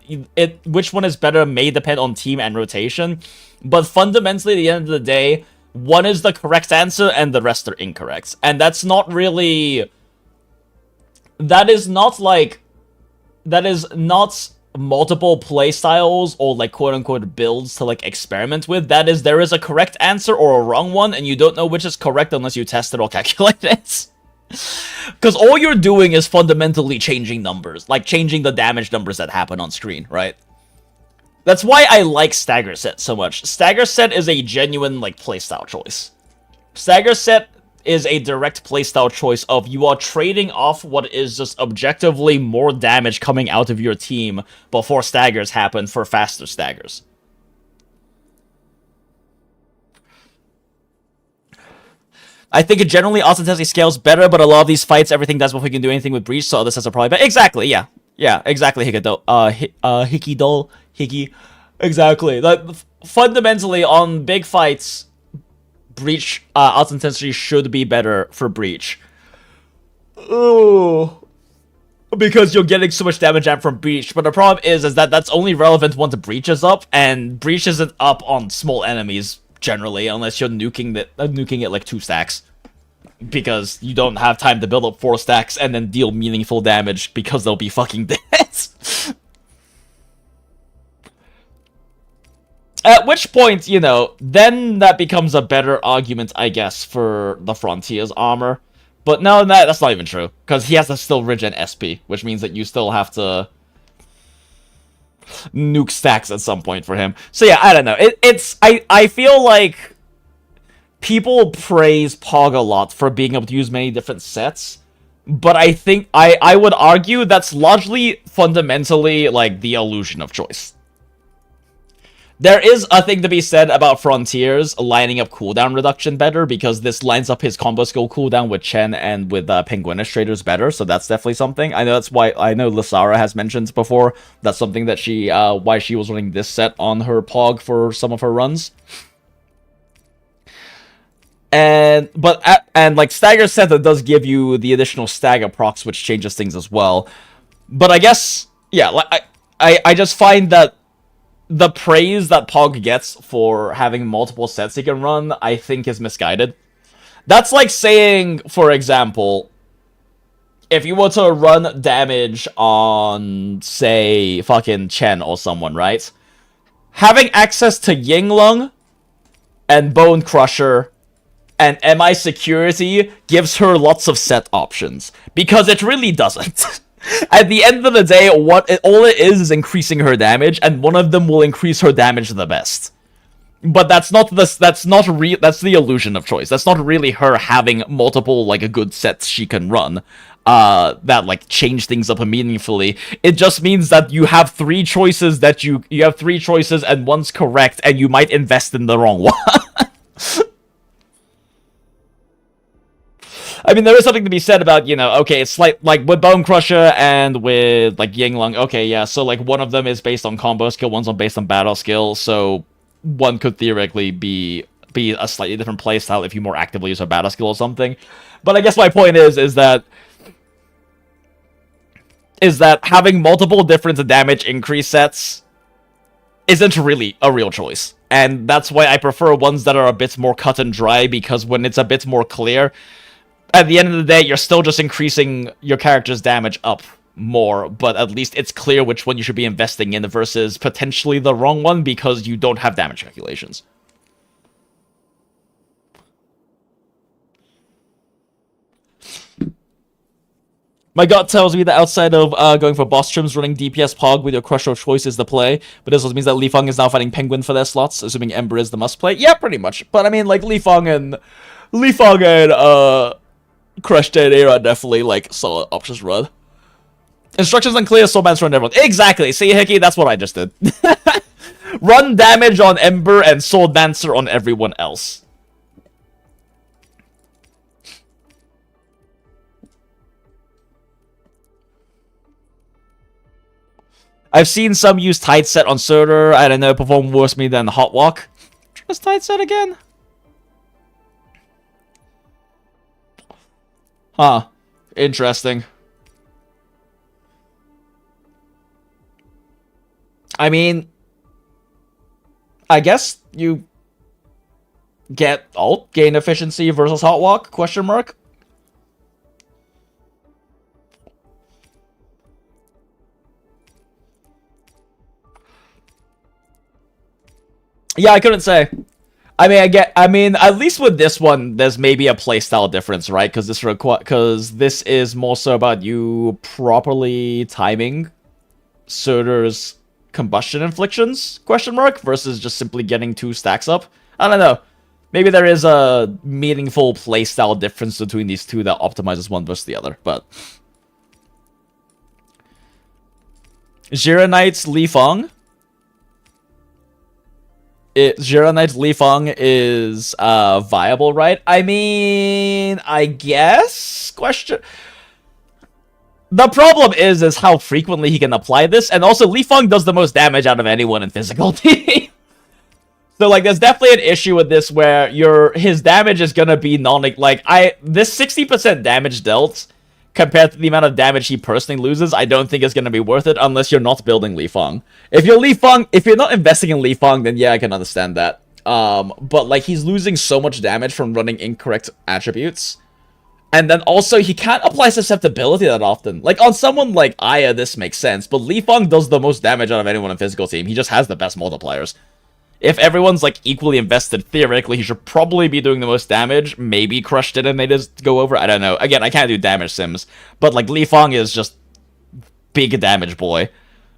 which one is better may depend on team and rotation, but fundamentally at the end of the day, one is the correct answer and the rest are incorrect. And that's not really... That is not multiple playstyles or like quote-unquote builds to like experiment with. That is, there is a correct answer or a wrong one, and you don't know which is correct unless you test it or calculate it. Because all you're doing is fundamentally changing numbers, like changing the damage numbers that happen on screen, right? That's why I like Stagger Set so much. Stagger Set is a genuine, like, playstyle choice. Stagger Set is a direct playstyle choice of you are trading off what is just objectively more damage coming out of your team before staggers happen for faster staggers. I think it generally authenticity scales better, but a lot of these fights, everything does before we can do anything with Breach, so this has a probably better. Exactly, yeah. Yeah, exactly, Hickey. Exactly. Like, fundamentally, on big fights, Breach authenticity should be better for Breach. Oh, because you're getting so much damage out from Breach. But the problem is that that's only relevant once Breach is up, and Breach isn't up on small enemies generally, unless you're nuking it like 2 stacks. Because you don't have time to build up 4 stacks and then deal meaningful damage because they'll be fucking dead. At which point, you know, then that becomes a better argument, I guess, for the Frontier's armor. But no, that's not even true, because he has to still regen SP, which means that you still have to nuke stacks at some point for him. So yeah, I don't know. I feel like people praise Pog a lot for being able to use many different sets, but I think I would argue that's largely fundamentally like the illusion of choice. There is a thing to be said about Frontiers lining up cooldown reduction better, because this lines up his combo skill cooldown with Chen and with Penguinistrators better, so that's definitely something. I know that's why, I know Lysara has mentioned before, that's something that she, why she was running this set on her Pog for some of her runs. And like Stagger Set, that does give you the additional stagger procs, which changes things as well. But I guess, yeah, like I just find that the praise that Pog gets for having multiple sets he can run, I think is misguided. That's like saying, for example, if you were to run damage on, say, fucking Chen or someone, right? Having access to Yinglong and Bone Crusher and MI Security gives her lots of set options, because it really doesn't. At the end of the day, all it is increasing her damage, and one of them will increase her damage the best. But that's the illusion of choice. That's not really her having multiple like good sets she can run that like change things up meaningfully. It just means that you have 3 choices that you have 3 choices and one's correct, and you might invest in the wrong one. I mean, there is something to be said about, you know, okay, it's like with Bone Crusher and with, like, Yinglong, okay, yeah, so, like, one of them is based on combo skill, one's based on battle skill, so one could theoretically be a slightly different playstyle if you more actively use a battle skill or something. But I guess my point is that having multiple different damage increase sets isn't really a real choice. And that's why I prefer ones that are a bit more cut and dry, because when it's a bit more clear, at the end of the day, you're still just increasing your character's damage up more, but at least it's clear which one you should be investing in versus potentially the wrong one because you don't have damage calculations. My gut tells me that outside of going for boss trims, running DPS Pog with your Crusher of choice is the play. But this also means that Li Feng is now fighting Penguin for their slots, assuming Ember is the must play. Yeah, pretty much. But I mean, like, Li Feng and Crush Dead Air are definitely, like, solid options run. Instructions unclear, Soulmancer on everyone. Exactly. See, Hickey, that's what I just did. Run damage on Ember and Soulmancer on everyone else. I've seen some use Tide Set on Surtur. I don't know, perform worse me than Hot Walk. Trust Tide Set again? Huh. Interesting. I mean, I guess you get ult, gain efficiency versus Hot Walk, question mark? Yeah, I couldn't say. I mean, at least with this one, there's maybe a playstyle difference, right? Because this is more so about you properly timing Surtur's combustion inflictions, question mark, versus just simply getting 2 stacks up. I don't know. Maybe there is a meaningful playstyle difference between these two that optimizes one versus the other, but... Arknights Li Feng. Arknights Li Feng is viable, right? I mean, I guess? Question. The problem is how frequently he can apply this, and also Li Feng does the most damage out of anyone in physical team. So, like, there's definitely an issue with this where his damage is gonna be this 60% damage dealt compared to the amount of damage he personally loses, I don't think is gonna be worth it unless you're not building Li Feng. If you're not investing in Li Feng, then yeah, I can understand that. But, like, he's losing so much damage from running incorrect attributes. And then also, he can't apply susceptibility that often. Like, on someone like Aya, this makes sense, but Li Feng does the most damage out of anyone in physical team. He just has the best multipliers. If everyone's, like, equally invested, theoretically, he should probably be doing the most damage. Maybe Crushed It and they just go over. I don't know. Again, I can't do damage sims. But, like, Li Feng is just big damage boy.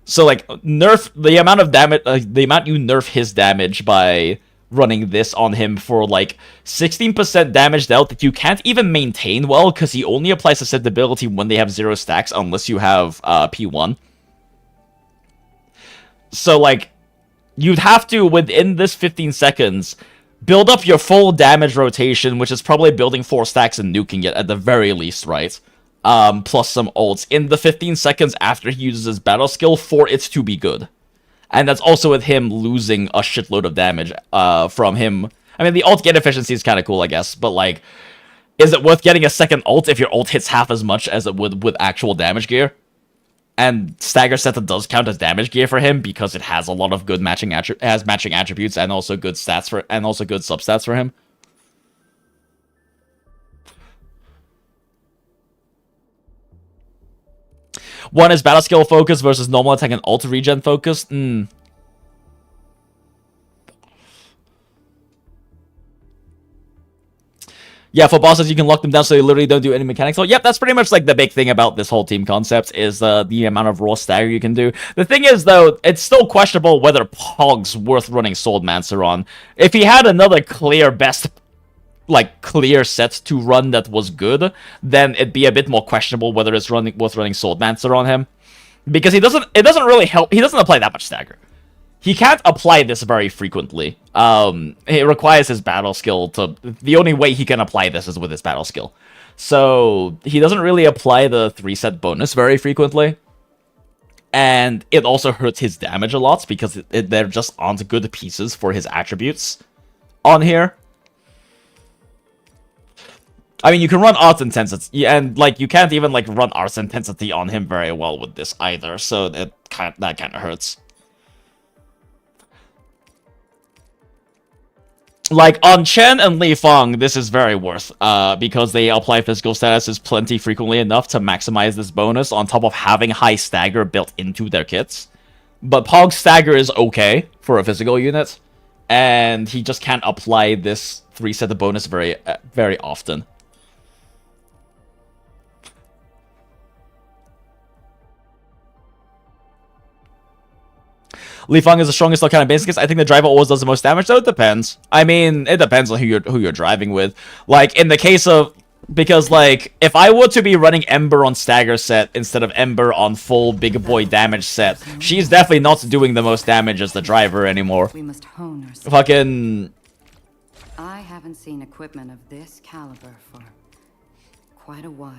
So, like, nerf the amount of damage, the amount you nerf his damage by running this on him for, like, 16% damage dealt that you can't even maintain well because he only applies susceptibility when they have 0 stacks unless you have P1. So, like, you'd have to, within this 15 seconds, build up your full damage rotation, which is probably building 4 stacks and nuking it at the very least, right? Plus some ults in the 15 seconds after he uses his battle skill for it to be good. And that's also with him losing a shitload of damage from him. I mean, the ult get efficiency is kind of cool, I guess, but, like, is it worth getting a second ult if your ult hits half as much as it would with actual damage gear? And Stagger Setter does count as damage gear for him because it has a lot of good matching attributes and also good stats and also good substats for him. One is battle skill focus versus normal attack and ult regen focus. Yeah, for bosses, you can lock them down so they literally don't do any mechanics. So, yep, that's pretty much, like, the big thing about this whole team concept is the amount of raw stagger you can do. The thing is, though, it's still questionable whether Pog's worth running Swordmancer on. If he had another clear set to run that was good, then it'd be a bit more questionable whether it's worth running Swordmancer on him. Because it doesn't really help. He doesn't apply that much stagger. He can't apply this very frequently. It requires his battle skill to... The only way he can apply this is with his battle skill. So, he doesn't really apply the 3-set bonus very frequently. And it also hurts his damage a lot because there just aren't good pieces for his attributes on here. I mean, you can run Arts Intensity, and, like, you can't even, like, run Arts Intensity on him very well with this either, so that kind of hurts. Like, on Chen and Li Feng, this is very worth, because they apply physical statuses plenty frequently enough to maximize this bonus on top of having high stagger built into their kits. But Pog's stagger is okay for a physical unit, and he just can't apply this 3-set bonus very often. Li Feng is the strongest kind of basics. I think the driver always does the most damage, though it depends. I mean, it depends on who you're driving with. Like, in the case of... Because, like, if I were to be running Ember on stagger set instead of Ember on full big boy damage set, she's definitely not doing the most damage as the driver anymore. We must hone our skills. Fucking... I haven't seen equipment of this caliber for quite a while.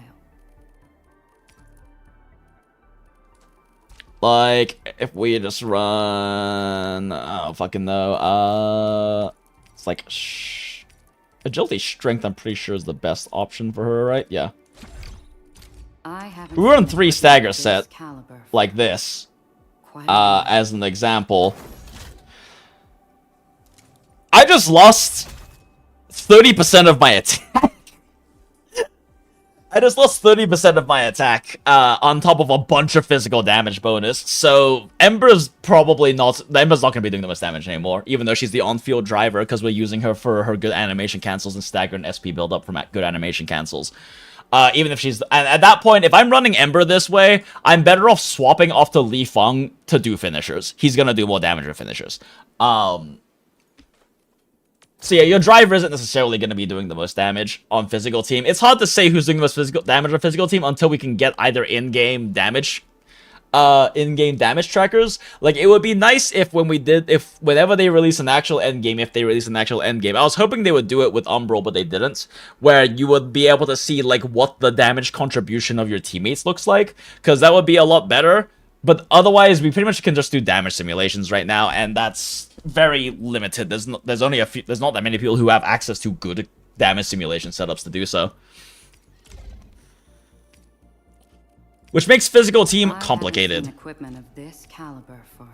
Like, if we just run... I don't fucking know. It's like... Agility Strength, I'm pretty sure, is the best option for her, right? Yeah. We run 3 stagger set, like this, as an example. I just lost 30% of my attack. I just lost 30% of my attack, on top of a bunch of physical damage bonus. So, Ember's not going to be doing the most damage anymore, even though she's the on-field driver, because we're using her for her good animation cancels and stagger and SP build-up from good animation cancels. Even if she's... And at that point, if I'm running Ember this way, I'm better off swapping off to Li Feng to do finishers. He's going to do more damage with finishers. So yeah, your driver isn't necessarily going to be doing the most damage on physical team. It's hard to say who's doing the most physical damage on physical team until we can get either in-game damage trackers. Like, it would be nice if whenever they release an actual end game, I was hoping they would do it with UMBRAL, but they didn't, where you would be able to see, like, what the damage contribution of your teammates looks like, because that would be a lot better. But otherwise, we pretty much can just do damage simulations right now, and that's very limited. There's not that many people who have access to good damage simulation setups to do so. Which makes physical team complicated. Equipment of this caliber for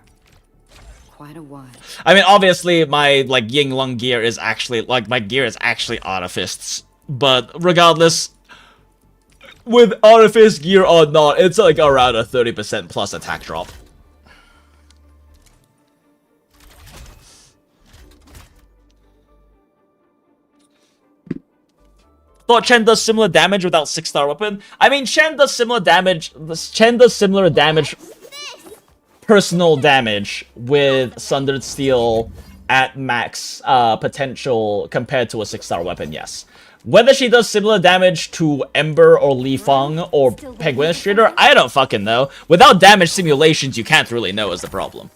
quite a while. I mean, obviously, my like Ying Lung gear is actually my gear is actually Artifice, but regardless, with Artifice gear or not, it's like around a 30% plus attack drop. Thought Chen does similar damage without 6-star weapon. I mean, Chen does similar damage. Chen does similar damage, personal damage, with Sundered Steel at max potential compared to a 6-star weapon. Yes. Whether she does similar damage to Ember or Li Feng or Penguin Illustrator, I don't fucking know. Without damage simulations, you can't really know is the problem.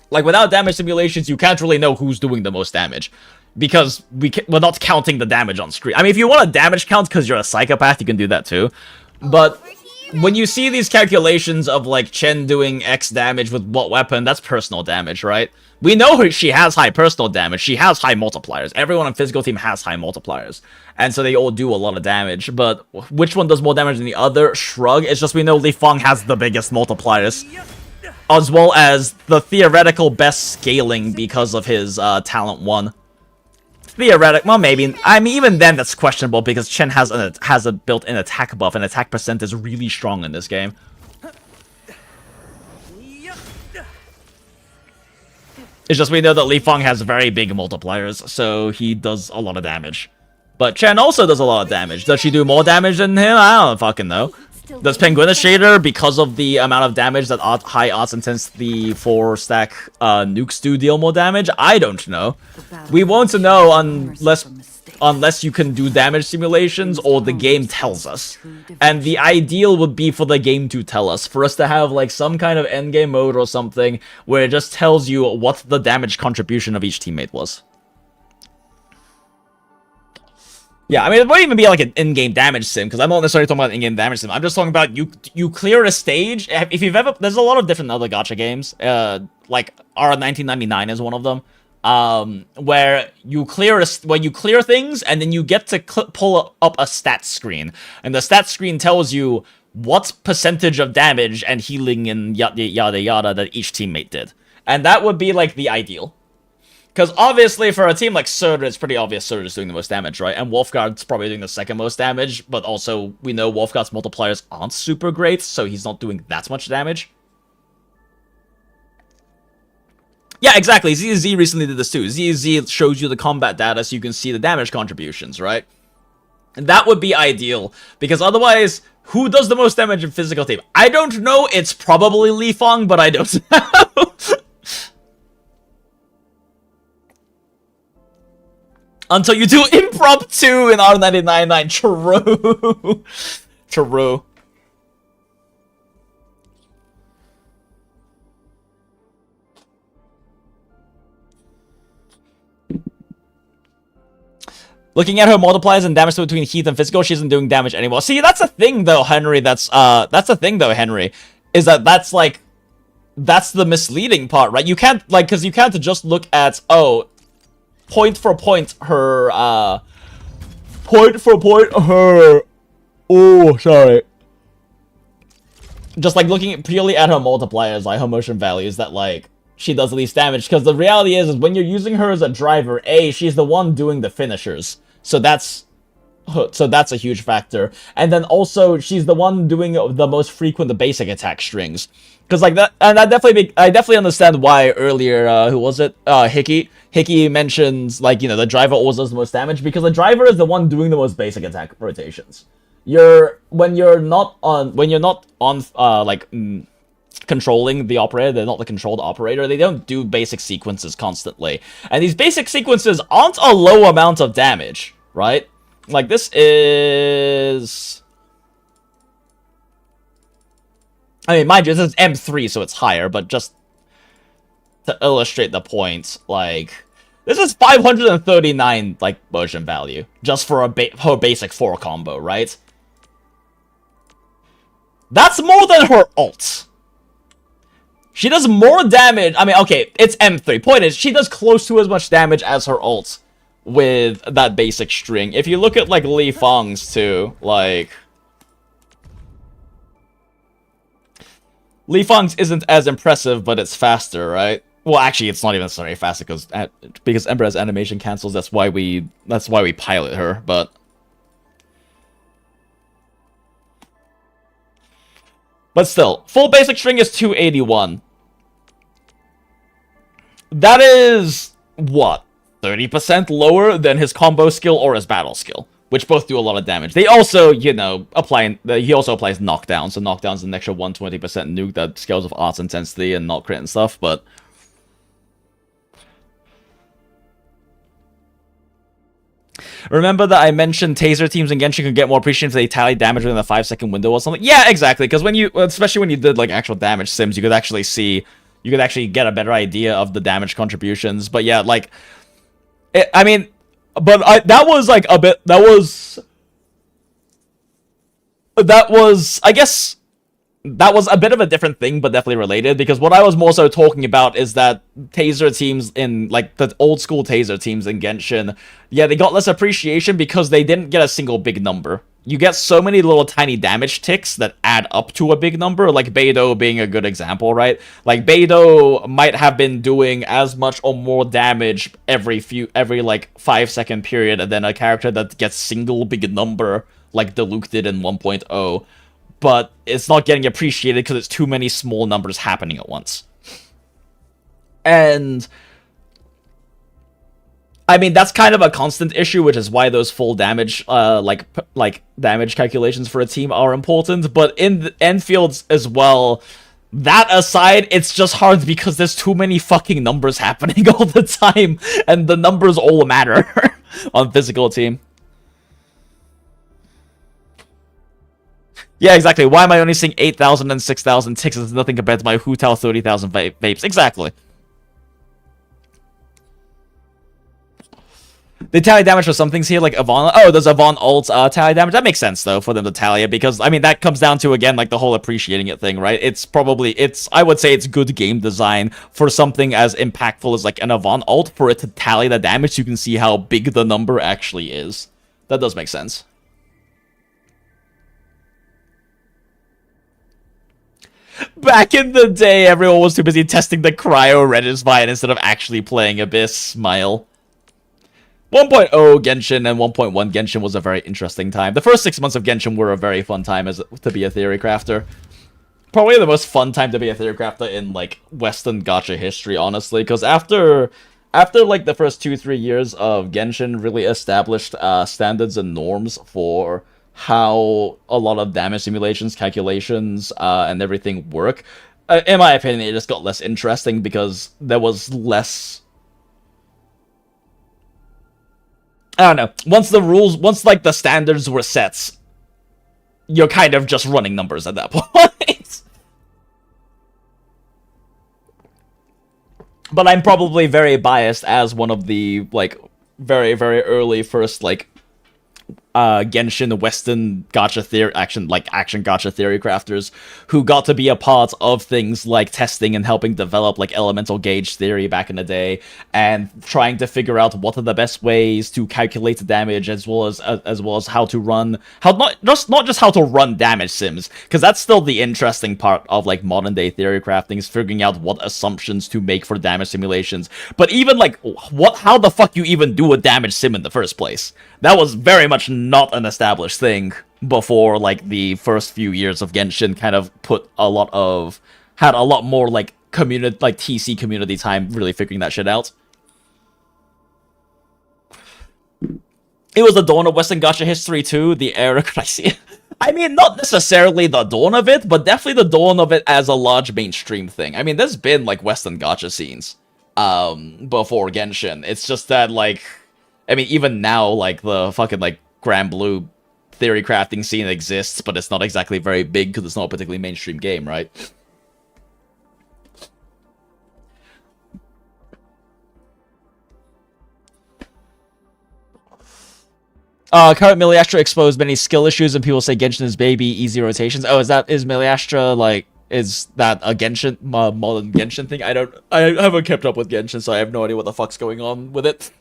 Like, without damage simulations, you can't really know who's doing the most damage. Because we're not counting the damage on screen. I mean, if you want a damage count because you're a psychopath, you can do that too. But when you see these calculations of, like, Chen doing X damage with what weapon, that's personal damage, right? We know she has high personal damage. She has high multipliers. Everyone on physical team has high multipliers. And so they all do a lot of damage. But which one does more damage than the other? Shrug. It's just we know Li Feng has the biggest multipliers. As well as the theoretical best scaling because of his talent 1. Well, maybe. I mean, even then, that's questionable because Chen has a built-in attack buff, and attack percent is really strong in this game. It's just we know that Li Feng has very big multipliers, so he does a lot of damage. But Chen also does a lot of damage. Does she do more damage than him? I don't fucking know. Does Penguin Illustrator, because of the amount of damage that high odds intensity 4-stack nukes do, deal more damage? I don't know. We won't know unless you can do damage simulations or the game tells us. And the ideal would be for the game to tell us. For us to have like some kind of endgame mode or something where it just tells you what the damage contribution of each teammate was. Yeah, I mean, it wouldn't even be like an in-game damage sim, because I'm not necessarily talking about in-game damage sim. I'm just talking about you clear a stage. If you've ever... There's a lot of different other gacha games, like R1999 is one of them, where you clear things, and then you get to pull up a stat screen. And the stat screen tells you what percentage of damage and healing and yada yada yada that each teammate did. And that would be, like, the ideal. Because obviously for a team like Surtur, it's pretty obvious Surtur's doing the most damage, right? And Wolfguard's probably doing the second most damage, but also we know Wolfguard's multipliers aren't super great, so he's not doing that much damage. Yeah, exactly. ZZ recently did this too. ZZ shows you the combat data so you can see the damage contributions, right? And that would be ideal, because otherwise, who does the most damage in physical team? I don't know. It's probably Li Fang, but I don't know. Until you do impromptu in R99.9. True. True. Looking at her multipliers and damage between heat and physical, she isn't doing damage anymore. See, that's a thing though, Henry. That's the thing though, Henry. Is that's like, that's the misleading part, right? You can't, like, because you can't just look at, oh, point for point, her, oh, sorry. Just, like, looking purely at her multipliers, like, her motion values, that, like, she does the least damage. Because the reality is when you're using her as a driver, A, she's the one doing the finishers. So that's a huge factor. And then also, she's the one doing the most frequent basic attack strings. Because, like, that, and I definitely understand why earlier, who was it? Hickey mentions, like, you know, the driver always does the most damage, because the driver is the one doing the most basic attack rotations. When you're not on, controlling the operator, they're not the controlled operator, they don't do basic sequences constantly. And these basic sequences aren't a low amount of damage, right? Like, this is... I mean, mind you, this is M3, so it's higher, but just to illustrate the point, like, this is 539, like, motion value, just for her basic 4 combo, right? That's more than her ult. She does more damage. I mean, okay, it's M3. Point is, she does close to as much damage as her ult with that basic string. If you look at, like, Li Fang's, too, like... Li Fang's isn't as impressive, but it's faster, right? Well, actually, it's not even necessarily faster, because Ember has animation cancels, that's why we pilot her, but... But still, full basic string is 281. That is, what, 30% lower than his combo skill or his battle skill, which both do a lot of damage. They also, you know, he also applies knockdown, so knockdown's an extra 120% nuke that scales with arts intensity and not crit and stuff, but... Remember that I mentioned taser teams and Genshin could get more appreciation if they tally damage within a 5-second window or something? Yeah, exactly, because when you, especially when you did, like, actual damage sims, you could actually see, you could actually get a better idea of the damage contributions, but yeah, like, I mean, but that was, like, a bit, that was, I guess, that was a bit of a different thing, but definitely related, because what I was more so talking about is that taser teams in, like, the old school taser teams in Genshin, yeah, they got less appreciation because they didn't get a single big number. You get so many little tiny damage ticks that add up to a big number, like Beidou being a good example, right? Like, Beidou might have been doing as much or more damage every like, 5-second period than a character that gets single big number, like Diluc did in 1.0. But it's not getting appreciated because it's too many small numbers happening at once. And I mean, that's kind of a constant issue, which is why those full damage, like damage calculations for a team are important. But in the ENDFIELDs as well, that aside, it's just hard because there's too many fucking numbers happening all the time, and the numbers all matter on physical team. Yeah, exactly. Why am I only seeing 8,000 and 6,000 ticks? It's nothing compared to my Hu Tao 30,000 vapes. Exactly. They tally damage for some things here, like Avant. Oh, does Avant ult tally damage? That makes sense, though, for them to tally it, because, I mean, that comes down to, again, like, the whole appreciating it thing, right? I would say it's good game design for something as impactful as, like, an Avant ult, for it to tally the damage so you can see how big the number actually is. That does make sense. Back in the day, everyone was too busy testing the cryo Regisvine instead of actually playing Abyss. Smile. 1.0 Genshin and 1.1 Genshin was a very interesting time. The first 6 months of Genshin were a very fun time to be a theory crafter. Probably the most fun time to be a theory crafter in, like, Western gacha history, honestly, because after like the first 2-3 years of Genshin really established standards and norms for how a lot of damage simulations, calculations, and everything work. In my opinion, it just got less interesting because there was less... I don't know. Once like the standards were set, you're kind of just running numbers at that point. But I'm probably very biased as one of the, like, very, very early first, like, Genshin Western gacha theory, action gacha theory crafters who got to be a part of things like testing and helping develop like elemental gauge theory back in the day, and trying to figure out what are the best ways to calculate the damage as well as how to run not just how to run damage sims, because that's still the interesting part of like modern day theory crafting, is figuring out what assumptions to make for damage simulations. But even like how the fuck you even do a damage sim in the first place? That was very much not an established thing before, like, the first few years of Genshin kind of had a lot more, like, TC community time really figuring that shit out. It was the dawn of Western gacha history, too, the era crisis. I mean, not necessarily the dawn of it, but definitely the dawn of it as a large mainstream thing. I mean, there's been, like, Western gacha scenes, before Genshin. It's just that, like... I mean, even now, like, the fucking, like, Grand Blue theory crafting scene exists, but it's not exactly very big because it's not a particularly mainstream game, right? Current Miliastra exposed many skill issues, and people say Genshin is baby, easy rotations. Oh, is Miliastra, like, is that a Genshin, modern Genshin thing? I haven't kept up with Genshin, so I have no idea what the fuck's going on with it.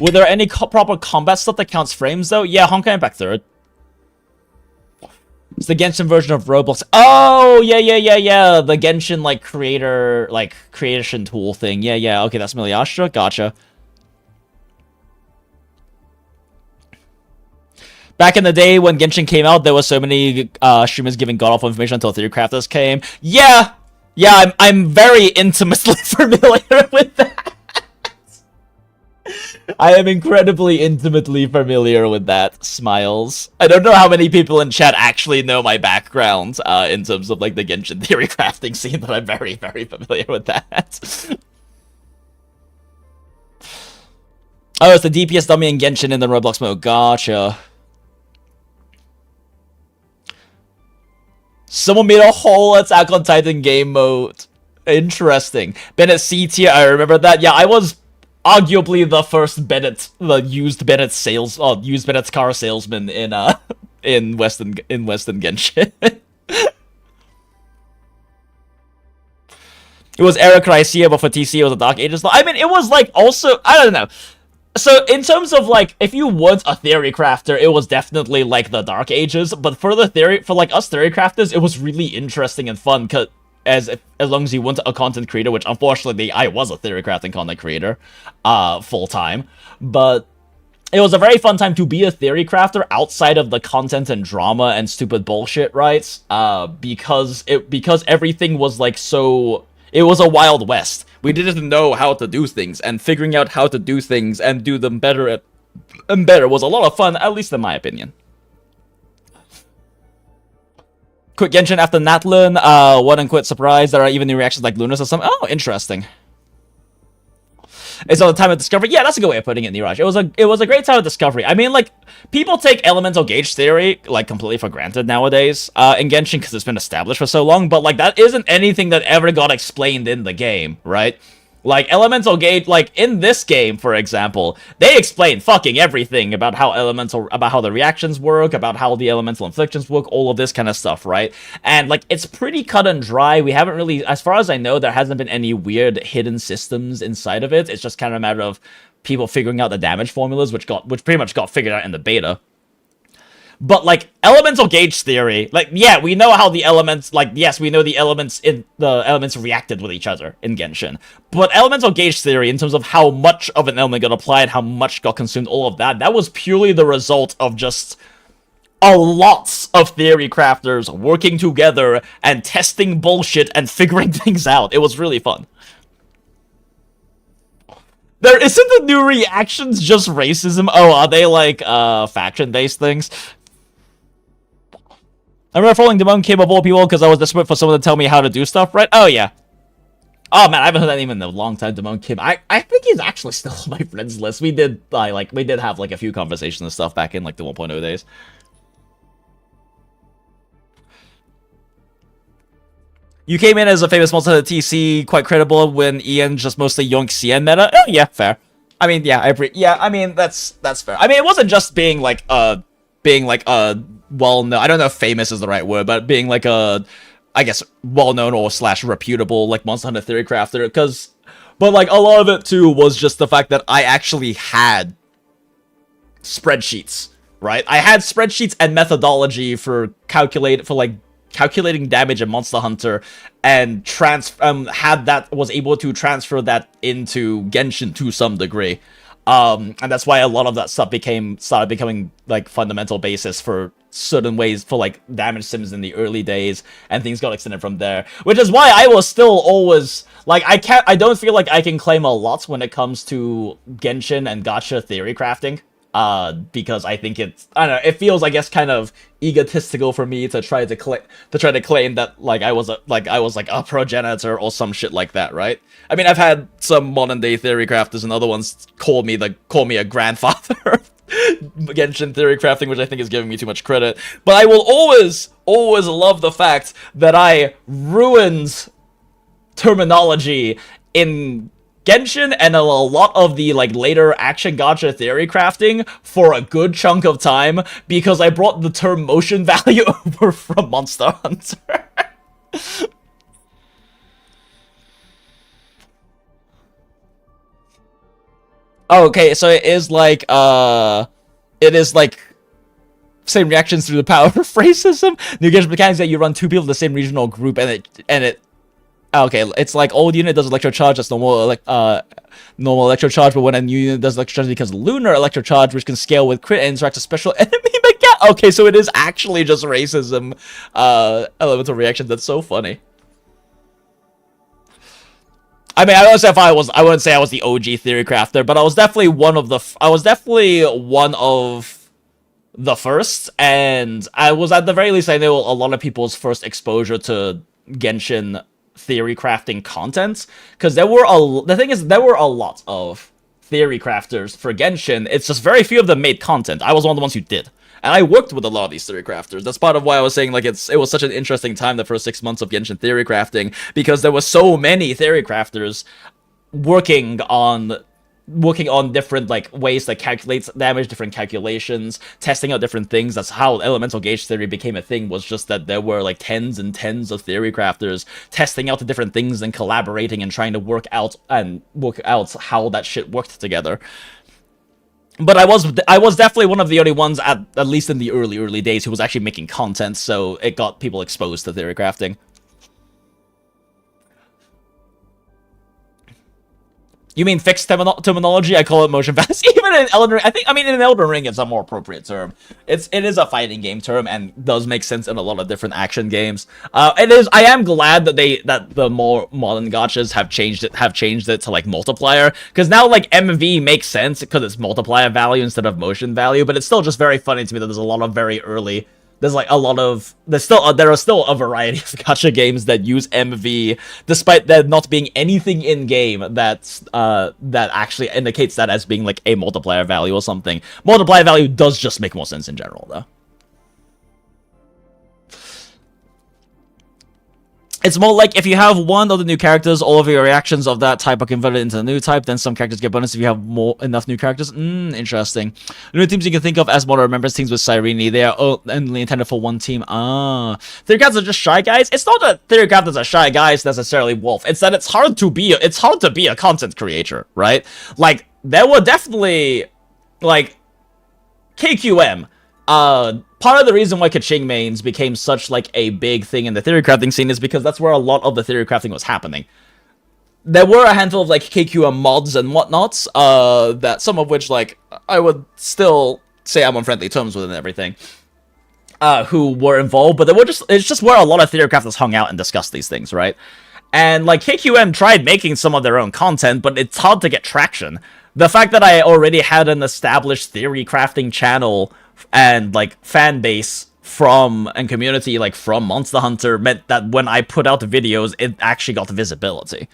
Were there any proper combat stuff that counts frames, though? Yeah, Honkai Impact 3rd. It's the Genshin version of Roblox. Oh, yeah. The Genshin, like, creation tool thing. Yeah. Okay, that's Miliastra. Gotcha. Back in the day when Genshin came out, there was so many streamers giving god-awful information until theory crafters came. Yeah, I'm very intimately familiar with that. I am incredibly intimately familiar with that. Smiles. I don't know how many people in chat actually know my background in terms of like the Genshin theory crafting scene, but I'm very, very familiar with that. Oh, it's the DPS dummy in Genshin in the Roblox mode. Gotcha. Someone made a whole Attack on Titan game mode. Interesting. Bennett C tier, I remember that. Yeah, I was arguably the first used Bennett's car salesman in Western Genshin. It was Era Chrysia, but for TC it was a Dark Ages. I mean, it was like also, I don't know. So, in terms of, like, if you weren't a theory crafter, it was definitely, like, the Dark Ages, but for us theory crafters, it was really interesting and fun, as long as you weren't a content creator, which, unfortunately, I was a theory crafting content creator, full-time, but it was a very fun time to be a theory crafter outside of the content and drama and stupid bullshit, right? Because everything was, like, so... It was a Wild West. We didn't know how to do things, and figuring out how to do things and do them better was a lot of fun, at least in my opinion. Quit Genshin after Natlin, one and quit surprise. There are even new reactions like Lunas or something. Oh, interesting. It's all the time of discovery. Yeah, that's a good way of putting it, Niraj. It was a great time of discovery. I mean, like, people take elemental gauge theory, like, completely for granted nowadays, in Genshin, because it's been established for so long, but, like, that isn't anything that ever got explained in the game, right? Like, elemental gauge, like, in this game, for example, they explain fucking everything about how the reactions work, about how the elemental inflictions work, all of this kind of stuff, right? And, like, it's pretty cut and dry. We haven't really, as far as I know, there hasn't been any weird hidden systems inside of it. It's just kind of a matter of people figuring out the damage formulas, which pretty much got figured out in the beta. But, like, elemental gauge theory, like, yeah, we know how the elements, like, yes, we know the elements reacted with each other in Genshin. But elemental gauge theory, in terms of how much of an element got applied, how much got consumed, all of that, that was purely the result of just a lot of theory crafters working together and testing bullshit and figuring things out. It was really fun. There isn't the new reactions just racism? Oh, are they, like, faction-based things? I remember following Demon Kim of all people because I was desperate for someone to tell me how to do stuff, right? Oh, yeah. Oh, man, I haven't heard that name in a long time, Demon Kim. I think he's actually still on my friends list. We did, we did have, like, a few conversations and stuff back in, like, the 1.0 days. You came in as a famous monster at TC, quite credible when Ian just mostly yoink CN meta. Oh, yeah, fair. I mean, yeah, I mean, that's fair. I mean, it wasn't just being, like, well-known, I don't know if famous is the right word, but being like a, I guess, well-known or / reputable, like, Monster Hunter theory crafter, but, like, a lot of it, too, was just the fact that I actually had spreadsheets, right? I had spreadsheets and methodology for calculating damage in Monster Hunter, and was able to transfer that into Genshin to some degree. And that's why a lot of that stuff started becoming, like, fundamental basis for certain ways for, like, damage sims in the early days, and things got extended from there. Which is why I was still always, like, I don't feel like I can claim a lot when it comes to Genshin and gacha theory crafting. Because I think I don't know, it feels, I guess, kind of egotistical for me to try to claim that, like, I was a progenitor or some shit like that, right? I mean, I've had some modern day theory crafters and other ones call me a grandfather of Genshin theory crafting, which I think is giving me too much credit. But I will always love the fact that I ruined terminology in Genshin and a lot of the, like, later action gacha theory crafting for a good chunk of time because I brought the term motion value over from Monster Hunter. Okay, so it is like same reactions through the power of racism. New Genshin mechanics that you run two people in the same regional group and it okay, it's like old unit does electro charge, that's normal electro charge, but when a new unit does electro charge, it becomes lunar electro charge, which can scale with crit and interact with special enemy mechanics. Okay, so it is actually just racism elemental reaction. That's so funny. I mean, I wouldn't say I was the OG theory crafter, but I was definitely one of the first, and I was, at the very least, I know a lot of people's first exposure to Genshin theory crafting content, because there were a lot of theory crafters for Genshin. It's just very few of them made content. I was one of the ones who did, and I worked with a lot of these theory crafters. That's part of why I was saying, like, it was such an interesting time the first 6 months of Genshin theory crafting, because there were so many theory crafters working on different, like, ways to calculate damage, different calculations, testing out different things. That's how elemental gauge theory became a thing, was just that there were, like, tens and tens of theory crafters testing out the different things and collaborating and trying to work out how that shit worked together. But I was definitely one of the only ones, at least in the early days, who was actually making content, so it got people exposed to theory crafting. You mean fixed terminology? I call it motion fast. Even in Elden Ring, in Elden Ring, it's a more appropriate term. It is a fighting game term and does make sense in a lot of different action games. I am glad that the more modern gachas have changed it to, like, multiplier, because now, like, MV makes sense because it's multiplier value instead of motion value. But it's still just very funny to me that there's a lot of very early. There are still a variety of gacha games that use MV, despite there not being anything in game that actually indicates that as being, like, a multiplier value or something. Multiplier value does just make more sense in general, though. It's more like if you have one of the new characters, all of your reactions of that type are converted into the new type, then some characters get bonus if you have enough new characters. Interesting. The new teams you can think of as modern members, teams with Cyrene, they are only intended for one team. Theory crafters are just shy guys? It's not that theory crafters are shy guys necessarily, Wolf. It's that it's hard to be a content creator, right? Like, there were definitely, like, KQM, part of the reason why Kaching mains became such like a big thing in the theory crafting scene is because that's where a lot of the theory crafting was happening. There were a handful of like KQM mods and whatnots, that some of which like I would still say I'm on friendly terms with and everything, who were involved, but it's just where a lot of theory crafters hung out and discussed these things, right? And like KQM tried making some of their own content, but it's hard to get traction. The fact that I already had an established theory crafting channel and like fan base from and community like from Monster Hunter meant that when I put out the videos, it actually got visibility.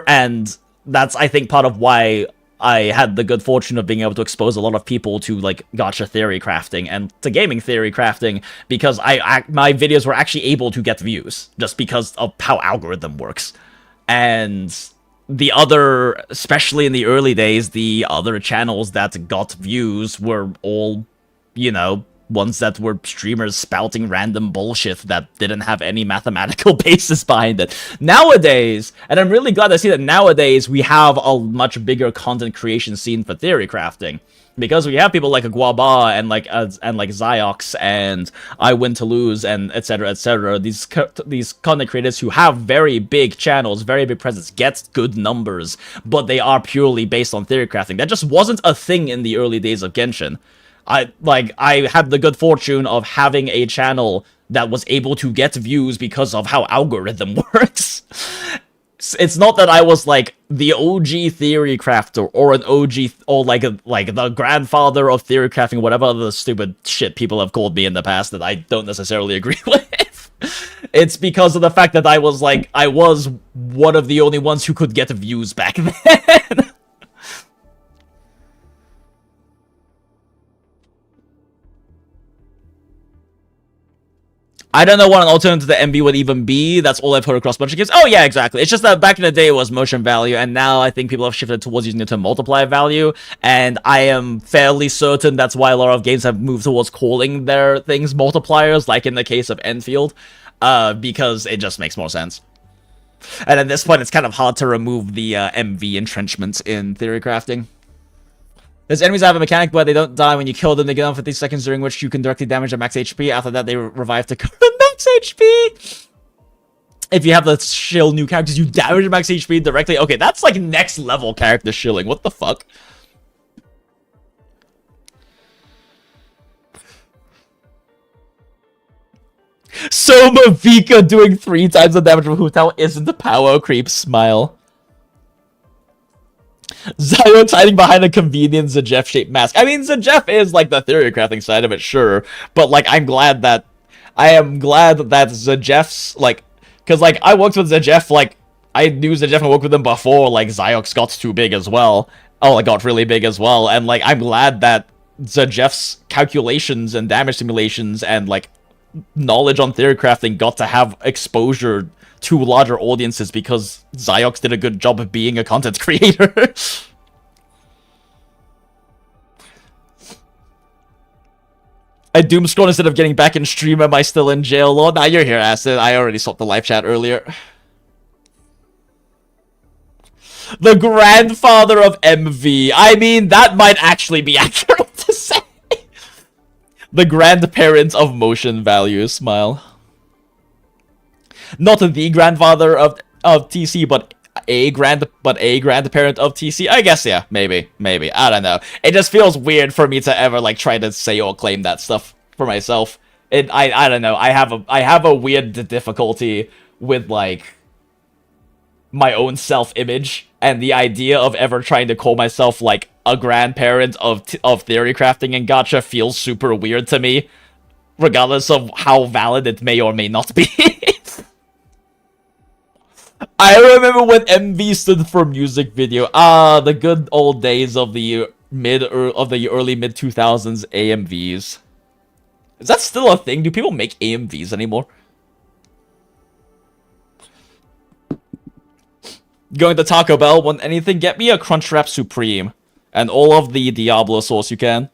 And that's, I think, part of why I had the good fortune of being able to expose a lot of people to like gacha theory crafting and to gaming theory crafting, because my videos were actually able to get views just because of how algorithm works. And the other, especially in the early days, the other channels that got views were all, you know, ones that were streamers spouting random bullshit that didn't have any mathematical basis behind it. Nowadays, and I'm really glad to see that nowadays we have a much bigger content creation scene for theory crafting, because we have people like Guaba and like Ziox and I Win to Lose and etc. These content creators who have very big channels, very big presence, get good numbers, but they are purely based on theory crafting. That just wasn't a thing in the early days of Genshin. I had the good fortune of having a channel that was able to get views because of how algorithm works. It's not that I was like the OG theory crafter or an OG or like the grandfather of theory crafting, whatever other stupid shit people have called me in the past that I don't necessarily agree with. It's because of the fact that I was one of the only ones who could get views back then. I don't know what an alternative to the MB would even be. That's all I've heard across a bunch of games. Oh, yeah, exactly. It's just that back in the day it was motion value, and now I think people have shifted towards using it to multiply value, and I am fairly certain that's why a lot of games have moved towards calling their things multipliers, like in the case of ENDFIELD, because it just makes more sense. And at this point, it's kind of hard to remove the MV entrenchments in theory crafting. There's enemies that have a mechanic where they don't die when you kill them. They get on for 50 seconds, during which you can directly damage their max HP. After that, they revive to cover max HP. If you have the shill new characters, you damage max HP directly. Okay, that's like next level character shilling. What the fuck? Soma Vika doing 3 times the damage of Hu Tao isn't the power creep. Smile. Zion's hiding behind a convenient Zajef-shaped mask. I mean, Zajef is, like, the theory crafting side of it, sure. But, like, I am glad that Zajef's, like... Because, like, I worked with Zajef, like... I knew Zajef and worked with him before, like, Ziox got too big as well. Oh, it got really big as well. And, like, I'm glad that Zajef's calculations and damage simulations and, like, knowledge on theory crafting got to have exposure to larger audiences because Ziox did a good job of being a content creator. I doomscroll instead of getting back in stream. Am I still in jail? Lord, nah, you're here, Acid. I already swapped the live chat earlier. The grandfather of MV. I mean, that might actually be accurate to say. The grandparent of motion value. Smile. Not the grandfather of TC, but a grandparent of TC. I guess, yeah, maybe. I don't know. It just feels weird for me to ever like try to say or claim that stuff for myself. I don't know. I have a weird difficulty with like my own self-image, and the idea of ever trying to call myself like a grandparent of theory crafting and gacha feels super weird to me, regardless of how valid it may or may not be. I remember when MV stood for music video. The good old days of the early mid 2000s AMVs. Is that still a thing? Do people make AMVs anymore? Going to Taco Bell, want anything? Get me a Crunchwrap Supreme and all of the Diablo sauce you can.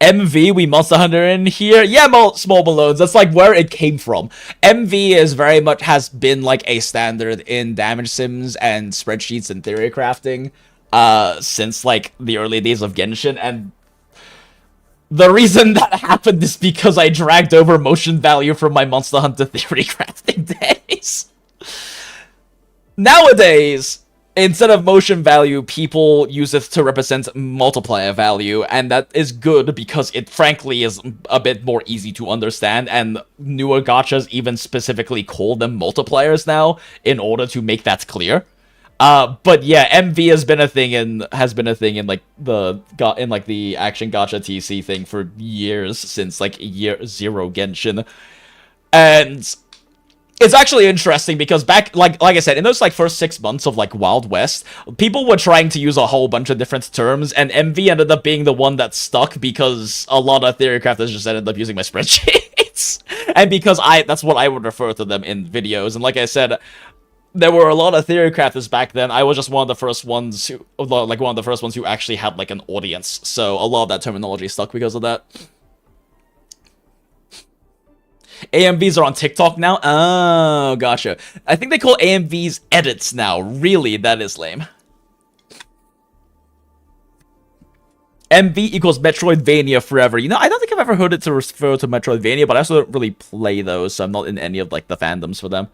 MV, we Monster Hunter in here. Yeah, Small Malones, that's like where it came from. MV is very much has been like a standard in damage sims and spreadsheets and theory crafting since like the early days of Genshin, and The reason that happened is because I dragged over motion value from my Monster Hunter Theory crafting days. Nowadays, instead of motion value, people use it to represent multiplier value, and that is good because it frankly is a bit more easy to understand, and newer gachas even specifically call them multipliers now in order to make that clear. But yeah, MV has been a thing in like the action gacha TC thing for years, since like year 0 Genshin. And it's actually interesting because back, like I said, in those like first 6 months of like Wild West, people were trying to use a whole bunch of different terms, and MV ended up being the one that stuck because a lot of theory crafters just ended up using my spreadsheets. And because that's what I would refer to them in videos. And like I said, there were a lot of theory crafters back then. I was just one of the first ones who actually had like an audience. So a lot of that terminology stuck because of that. AMVs are on TikTok now? Oh, gotcha. I think they call AMVs edits now. Really, that is lame. MV equals Metroidvania forever. You know, I don't think I've ever heard it to refer to Metroidvania, but I also don't really play those, so I'm not in any of like the fandoms for them.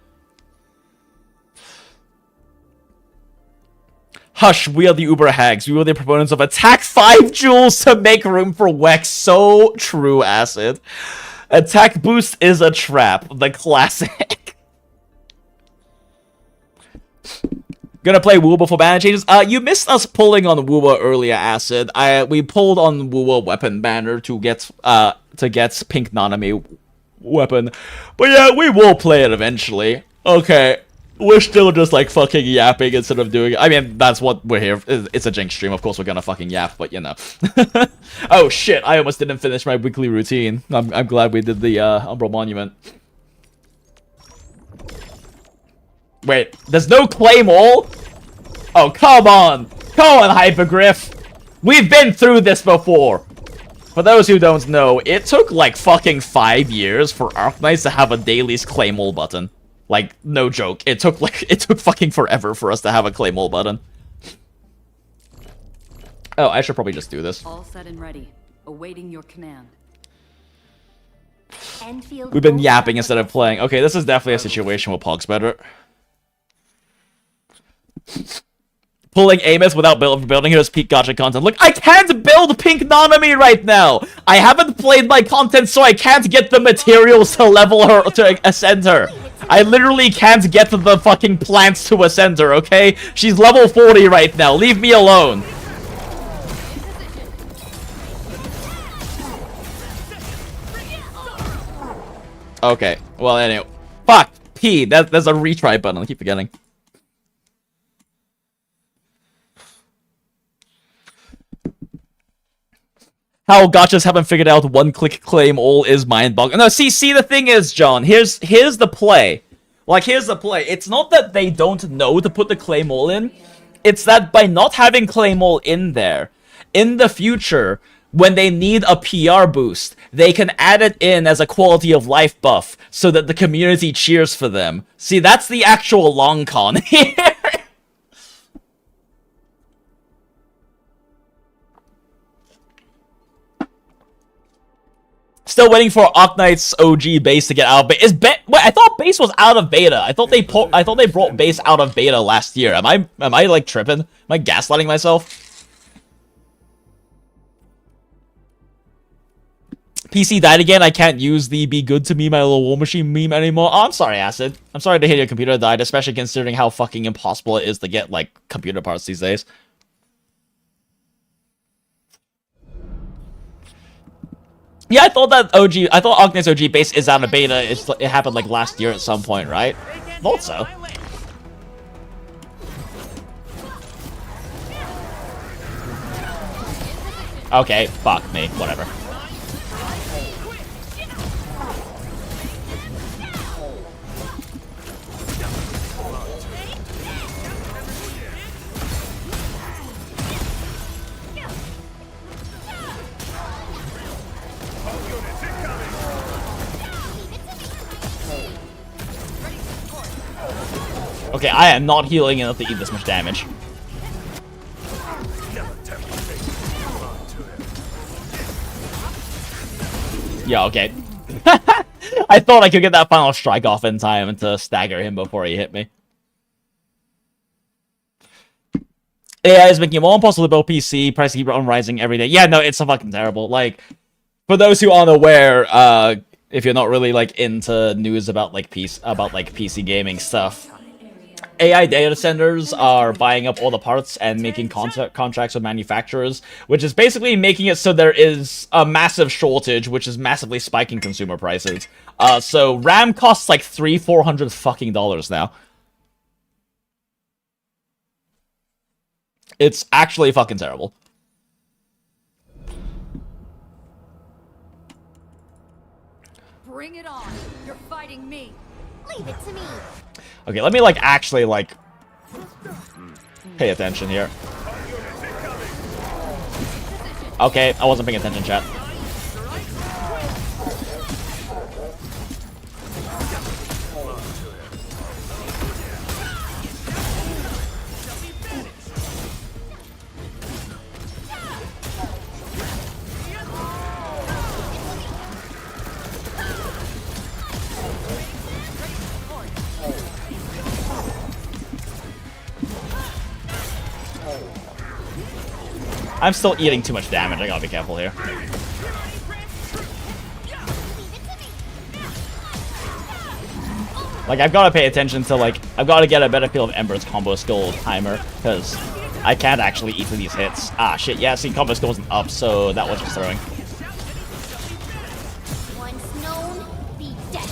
Hush, we are the Uber hags. We were the proponents of attack 5 jewels to make room for Wex. So true, Acid. Attack boost is a trap. The classic. Gonna play Woowa for banner changes. You missed us pulling on Woowa earlier, Acid. We pulled on Woowa weapon banner to get Pink Nanami weapon. But yeah, we will play it eventually. Okay. We're still just, like, fucking yapping instead of doing it. I mean, that's what we're here. It's a Jinx stream. Of course we're gonna fucking yap, but, you know. Oh, shit. I almost didn't finish my weekly routine. I'm glad we did the, Umbral Monument. Wait, there's no Claymore? Oh, come on. Come on, Hypergriff. We've been through this before. For those who don't know, it took, like, fucking 5 years for Arknights to have a Daily's Claymore button. Like, no joke. It took fucking forever for us to have a Claymore button. Oh, I should probably just do this. All set and ready. Awaiting your command. Enfield We've been yapping instead of playing. Okay, this is definitely a situation where Pog's better. Pulling Amos without building his peak gacha content. Look, I can't build Pink Nanami right now! I haven't played my content, so I can't get the materials to level her, to ascend her. I literally can't get the fucking plants to ascend her, okay? She's level 40 right now. Leave me alone. Okay, well, anyway. Fuck! P, there's a retry button. I keep forgetting. How gachas haven't figured out one-click claim all is mind-boggling. No, see, the thing is, John, here's the play. Like, here's the play. It's not that they don't know to put the claim all in. It's that by not having claim all in there, in the future, when they need a PR boost, they can add it in as a quality of life buff so that the community cheers for them. See, that's the actual long con here. Still waiting for Arknights OG base to get out of beta. Wait, I thought base was out of beta. I thought they brought base out of beta last year. Am I like tripping? Am I gaslighting myself? PC died again. I can't use the "be good to me, my little war machine" meme anymore. Oh, I'm sorry, Acid. I'm sorry to hear your computer died, especially considering how fucking impossible it is to get like computer parts these days. Yeah, I thought Arknights OG base is out of beta. It happened like last year at some point, right? Thought so. Okay, fuck me, whatever. Okay, I am not healing enough to eat this much damage. Yeah, okay. I thought I could get that final strike off in time to stagger him before he hit me. AI is making it more impossible to build PC, price keep on rising every day. Yeah, no, it's so fucking terrible. Like, for those who aren't aware, if you're not really, like, into news about, like, PC gaming stuff, AI data centers are buying up all the parts and making contracts with manufacturers, which is basically making it so there is a massive shortage, which is massively spiking consumer prices. So RAM costs like $300-400 fucking dollars now. It's actually fucking terrible. Bring it on. You're fighting me. Leave it to me. Okay, let me, like, actually, like, pay attention here. Okay, I wasn't paying attention, chat. I'm still eating too much damage. I gotta be careful here. Like, I've gotta pay attention to, like, I've gotta get a better feel of Ember's combo skill timer, because I can't actually eat through these hits. Ah, shit, yeah, see, combo skill wasn't up, so that was just throwing. Once known, be dead.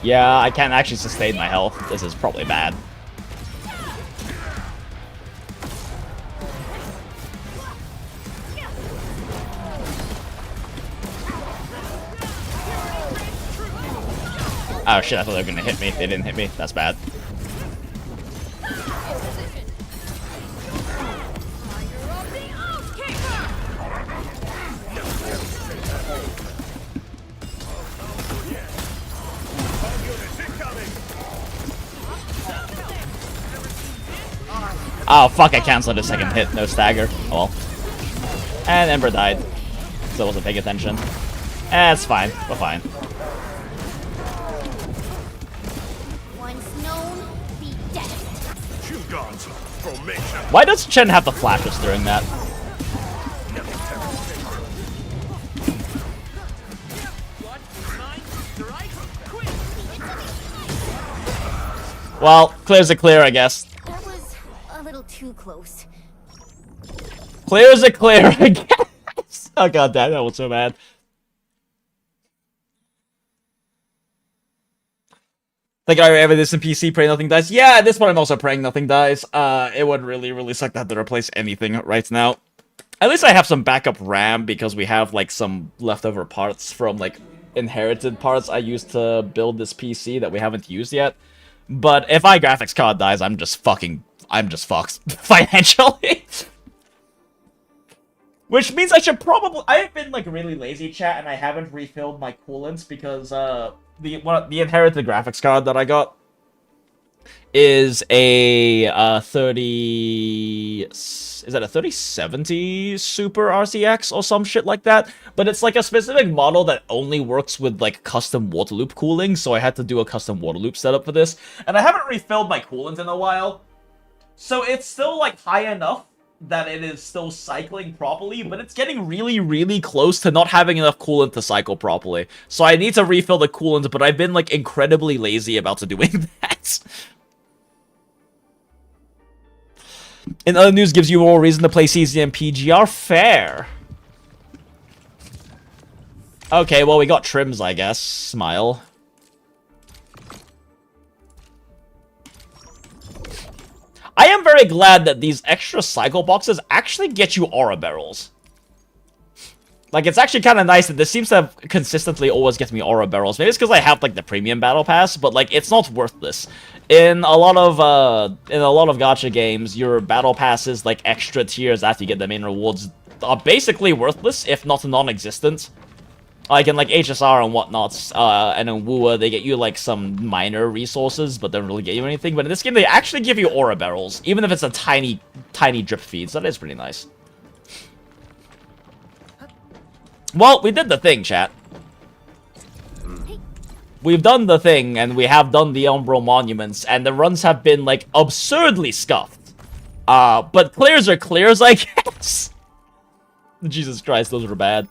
Yeah, I can't actually sustain my health. This is probably bad. Oh shit, I thought they were gonna hit me. They didn't hit me. That's bad. Oh fuck, I cancelled a second hit. No stagger. Oh well. And Ember died. Still wasn't paying attention. It's fine. We're fine. Once known, be dead. Why does Chen have the flashes during that? Well, clear's a clear, I guess. That was a little too close. Clear's a clear, I guess. Oh god damn, that was so bad. Like, I ever this in PC, pray nothing dies. Yeah, at this point I'm also praying nothing dies. It would really suck to have to replace anything right now. At least I have some backup RAM because we have, like, some leftover parts from, like, inherited parts I used to build this PC that we haven't used yet. But if my graphics card dies, I'm just fucked financially. Which means I should probably... I've been, like, really lazy, chat, and I haven't refilled my coolants because, the inherited graphics card that I got is a 30... Is that a 3070 Super RCX or some shit like that? But it's like a specific model that only works with like custom water loop cooling, so I had to do a custom water loop setup for this. And I haven't refilled my coolant in a while, so it's still like high enough that it is still cycling properly, but it's getting really close to not having enough coolant to cycle properly. So I need to refill the coolant, but I've been like incredibly lazy about doing that. In other news, gives you more reason to play CZM PGR. Fair. Okay, well, we got trims, I guess. Smile. I am very glad that these extra cycle boxes actually get you aura barrels. Like, it's actually kind of nice that this seems to have consistently always gets me aura barrels. Maybe it's because I have, like, the premium battle pass, but, like, it's not worthless. In a lot of gacha games, your battle passes, like, extra tiers after you get the main rewards are basically worthless, if not non-existent. Like in like HSR and whatnot, and in WUA, they get you like some minor resources, but don't really get you anything. But in this game, they actually give you aura barrels, even if it's a tiny, tiny drip feed. So that is pretty nice. Well, we did the thing, chat. We've done the thing, and we have done the UMBRAL monuments, and the runs have been like absurdly scuffed. But clears are clears, I guess. Jesus Christ, those were bad.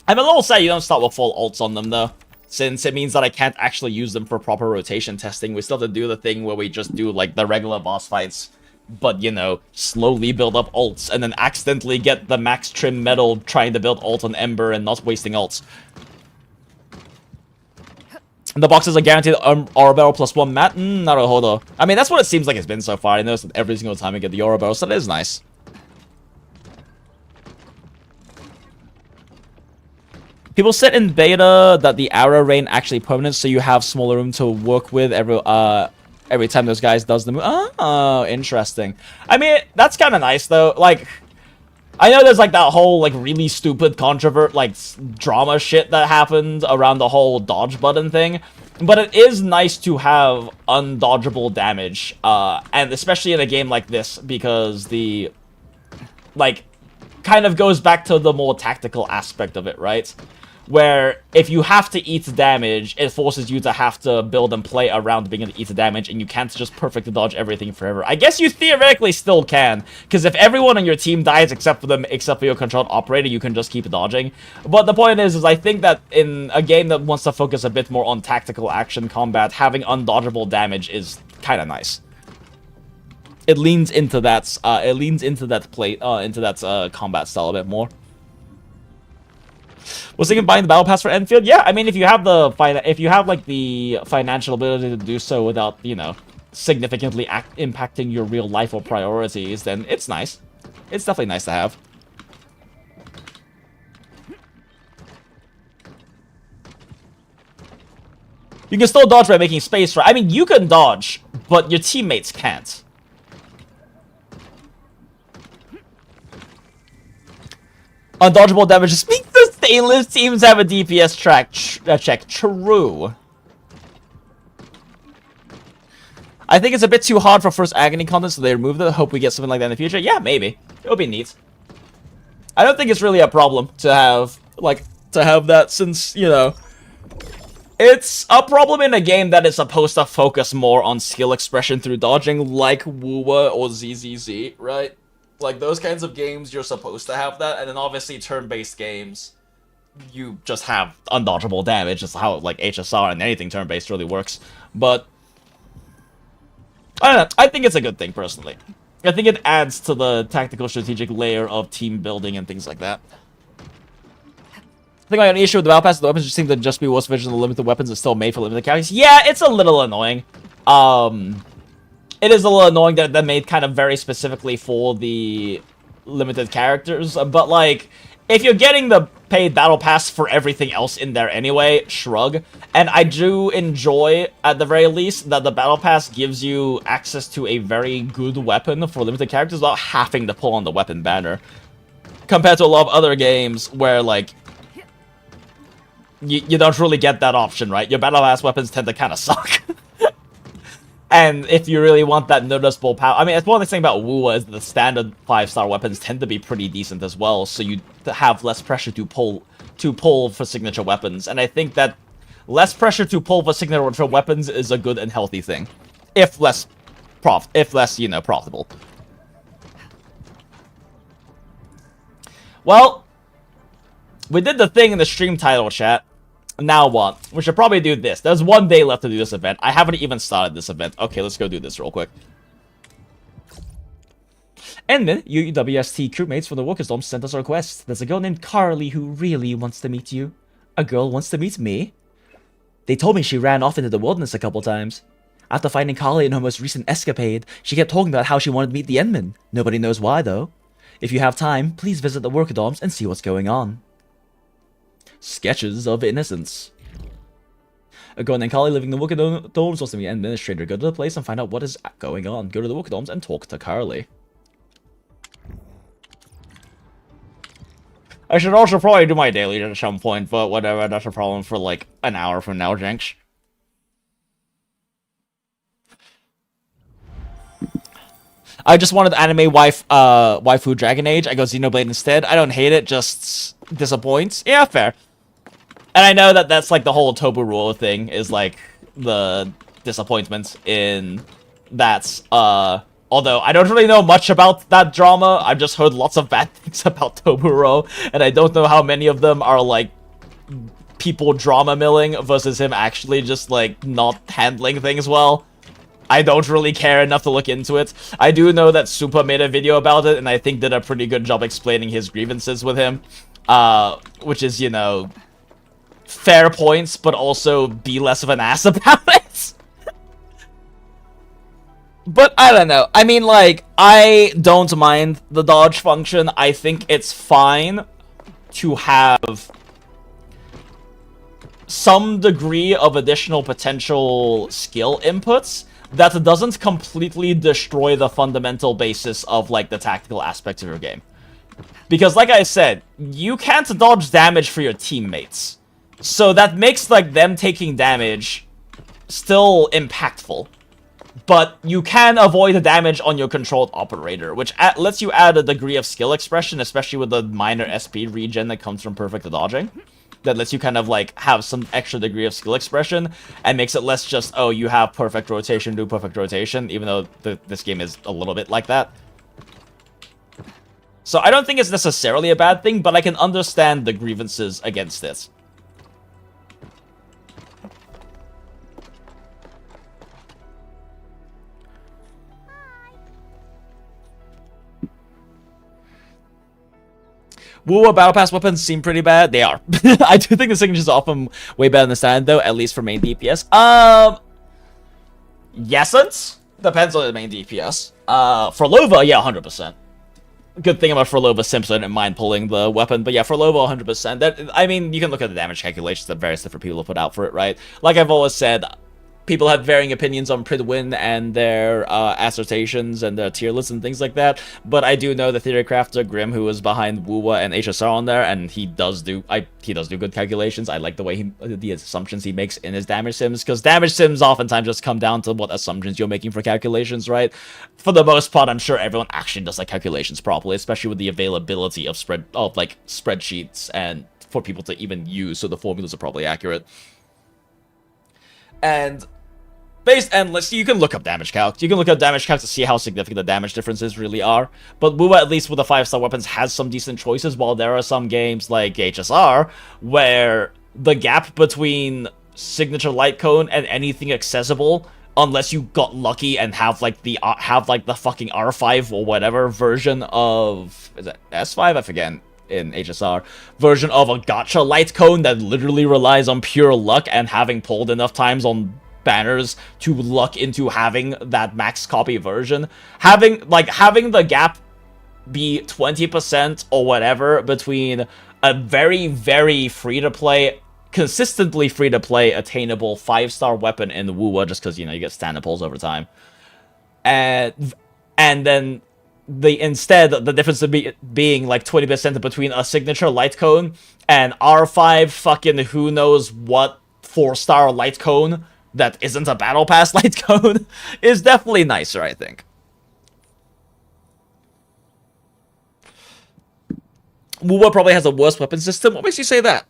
I'm a little sad you don't start with full ults on them, though, since it means that I can't actually use them for proper rotation testing. We still have to do the thing where we just do, like, the regular boss fights, but, you know, slowly build up ults, and then accidentally get the max trim medal trying to build ult on Ember and not wasting ults. The boxes are guaranteed aura barrel plus 1 mat? Naruhodo. I mean, that's what it seems like it's been so far. I noticed that every single time I get the aura barrel, so that is nice. People said in beta that the arrow rain actually permanent, so you have smaller room to work with every time those guys does the move. Oh, interesting. I mean, that's kind of nice though. Like, I know there's like that whole like really stupid drama shit that happened around the whole dodge button thing, but it is nice to have undodgeable damage, and especially in a game like this because the kind of goes back to the more tactical aspect of it, right? Where if you have to eat damage, it forces you to have to build and play around being able to eat the damage, and you can't just perfectly dodge everything forever. I guess you theoretically still can, because if everyone on your team dies except for your controlled operator, you can just keep dodging. But the point is I think that in a game that wants to focus a bit more on tactical action combat, having undodgeable damage is kind of nice. It leans into that. Combat style a bit more. Was thinking buying the battle pass for ENDFIELD? Yeah, I mean, if you have the financial ability to do so without, you know, significantly impacting your real life or priorities, then it's nice. It's definitely nice to have. You can still dodge by making space for. I mean, you can dodge, but your teammates can't. Undodgeable damage just means the stainless teams have a DPS check. True. I think it's a bit too hard for first agony content, so they removed it. I hope we get something like that in the future. Yeah, maybe. It would be neat. I don't think it's really a problem to have that, since, you know, it's a problem in a game that is supposed to focus more on skill expression through dodging, like WUA or ZZZ, right? Like, those kinds of games, you're supposed to have that, and then obviously turn-based games, you just have undodgeable damage. It's how, like, HSR and anything turn-based really works. But, I don't know, I think it's a good thing, personally. I think it adds to the tactical strategic layer of team building and things like that. I think I got an issue with the battle pass. The weapons just seem to just be worse version of the limited weapons that's still made for limited characters. Yeah, it's a little annoying. It is a little annoying that they're made kind of very specifically for the limited characters, but, like, if you're getting the paid battle pass for everything else in there anyway, shrug. And I do enjoy, at the very least, that the battle pass gives you access to a very good weapon for limited characters without having to pull on the weapon banner. Compared to a lot of other games where, like, you don't really get that option, right? Your battle pass weapons tend to kind of suck. And if you really want that noticeable power, I mean, it's one of the things about WUA is that the standard 5-star weapons tend to be pretty decent as well, so you have less pressure to pull for signature weapons. And I think that less pressure to pull for signature weapons is a good and healthy thing, if less, you know, profitable. Well, we did the thing in the stream title, chat. Now what? We should probably do this. There's 1 day left to do this event. I haven't even started this event. Okay, let's go do this real quick. And then, UWST crewmates from the Workers' Dome sent us a request. There's a girl named Carly who really wants to meet you. A girl wants to meet me. They told me she ran off into the wilderness a couple times. After finding Carly in her most recent escapade, she kept talking about how she wanted to meet the Endmen. Nobody knows why, though. If you have time, please visit the Worker Domes and see what's going on. Sketches of Innocence. A girl named Carly living in the Worker Domes wants to meet an administrator. Go to the place and find out what is going on. Go to the Worker Domes and talk to Carly. I should also probably do my daily at some point, but whatever, that's a problem for like an hour from now, Jinx. I just wanted anime waifu Dragon Age. I go Xenoblade instead. I don't hate it, just disappoints. Yeah, fair. And I know that that's like the whole Tobu rule thing, is like the disappointment in that. Although I don't really know much about that drama, I've just heard lots of bad things about Toburo, and I don't know how many of them are like people drama milling versus him actually just like not handling things well. I don't really care enough to look into it. I do know that Super made a video about it, and I think did a pretty good job explaining his grievances with him. Which is, you know, fair points, but also be less of an ass about it. But I don't know. I mean, like, I don't mind the dodge function. I think it's fine to have some degree of additional potential skill inputs that doesn't completely destroy the fundamental basis of, like, the tactical aspects of your game. Because, like I said, you can't dodge damage for your teammates. So that makes, like, them taking damage still impactful. But you can avoid the damage on your controlled operator, which lets you add a degree of skill expression, especially with the minor SP regen that comes from perfect dodging. That lets you kind of, like, have some extra degree of skill expression, and makes it less just, oh, you have perfect rotation, do perfect rotation, even though this game is a little bit like that. So I don't think it's necessarily a bad thing, but I can understand the grievances against it. Woo, Battle Pass weapons seem pretty bad. They are. I do think the signatures are often way better than the standard, though, at least for main DPS. Yesence? Depends on the main DPS. For Lova, yeah, 100%. Good thing about Frolova, Simpson, I didn't mind pulling the weapon, but yeah, Frolova, 100%. That, I mean, you can look at the damage calculations that various different people have put out for it, right? Like I've always said, people have varying opinions on Pridwin and their assertions and their tier lists and things like that, but I do know the theory crafter Grim, who is behind Wuwa and HSR on there, and he does do good calculations. I like the way the assumptions he makes in his damage sims, because damage sims oftentimes just come down to what assumptions you're making for calculations, right? For the most part, I'm sure everyone actually does like calculations properly, especially with the availability of spreadsheets and for people to even use, so the formulas are probably accurate. And you can look up damage calc. You can look up damage calc to see how significant the damage differences really are. But Wuwa, at least with the 5-star weapons, has some decent choices, while there are some games like HSR where the gap between signature light cone and anything accessible, unless you got lucky and have like the fucking R5 or whatever version of, is it S5? I forget. In HSR, version of a gacha light cone that literally relies on pure luck and having pulled enough times on banners to luck into having that max copy version. Having the gap be 20% or whatever between a very, very free-to-play, consistently free-to-play attainable 5-star weapon in Wuwa, just because, you know, you get standard pulls over time. And then the difference being like 20% between a signature light cone and R5 fucking who knows what 4-star light cone that isn't a battle pass light cone is definitely nicer, I think. Wuwa probably has a worse weapon system. What makes you say that?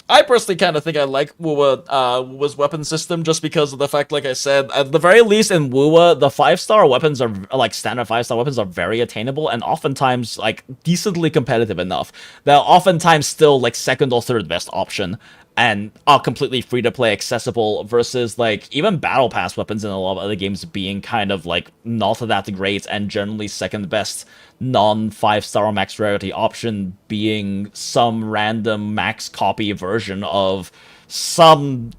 I personally kind of think I like Wuwa's weapon system just because of the fact, like I said, at the very least in Wuwa, the 5-star weapons are, like, standard 5-star weapons are very attainable and oftentimes, like, decently competitive enough. They're oftentimes still, like, second or third best option and are completely free-to-play accessible versus, like, even Battle Pass weapons in a lot of other games being kind of, like, not that great and generally second best non-5-star max rarity option being some random max copy version of some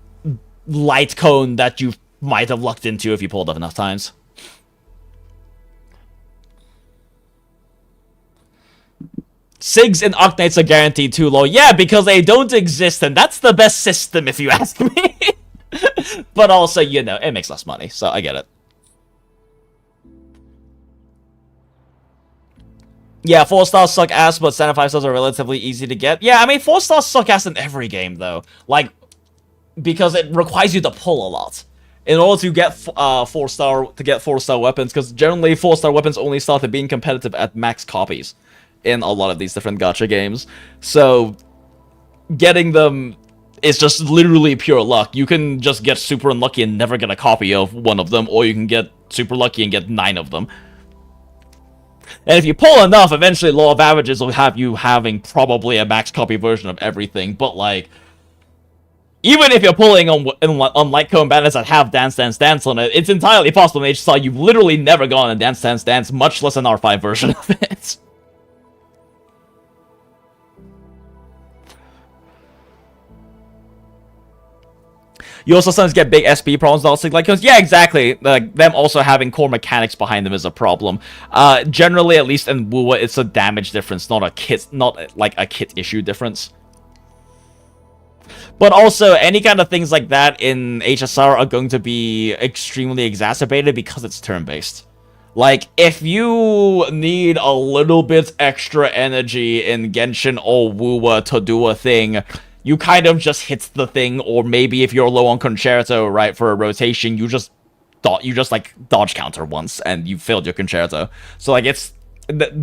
light cone that you might have lucked into if you pulled up enough times. SIGs and Arknights are guaranteed too low. Yeah, because they don't exist, and that's the best system if you ask me. But also, you know, it makes less money, so I get it. Yeah, 4 stars suck ass, but standard 5 stars are relatively easy to get. Yeah, I mean, 4 stars suck ass in every game, though. Like, because it requires you to pull a lot in order to get 4-star weapons, because generally 4-star weapons only started being competitive at max copies in a lot of these different gacha games. So getting them is just literally pure luck. You can just get super unlucky and never get a copy of one of them, or you can get super lucky and get 9 of them. And if you pull enough, eventually law of averages will have you having probably a max copy version of everything, but like, even if you're pulling on Light Cone banners that have Dance Dance Dance on it, it's entirely possible in HSR you've literally never gone a Dance Dance Dance, much less an R5 version of it. You also sometimes get big SP problems, also, like, because, yeah, exactly, like, them also having core mechanics behind them is a problem. Generally, at least in Wuwa, it's a damage difference, not like a kit issue difference. But also, any kind of things like that in HSR are going to be extremely exacerbated because it's turn-based. Like, if you need a little bit extra energy in Genshin or Wuwa to do a thing, you kind of just hit the thing, or maybe if you're low on Concerto, right, for a rotation, you just like dodge counter once and you failed your Concerto. So like it's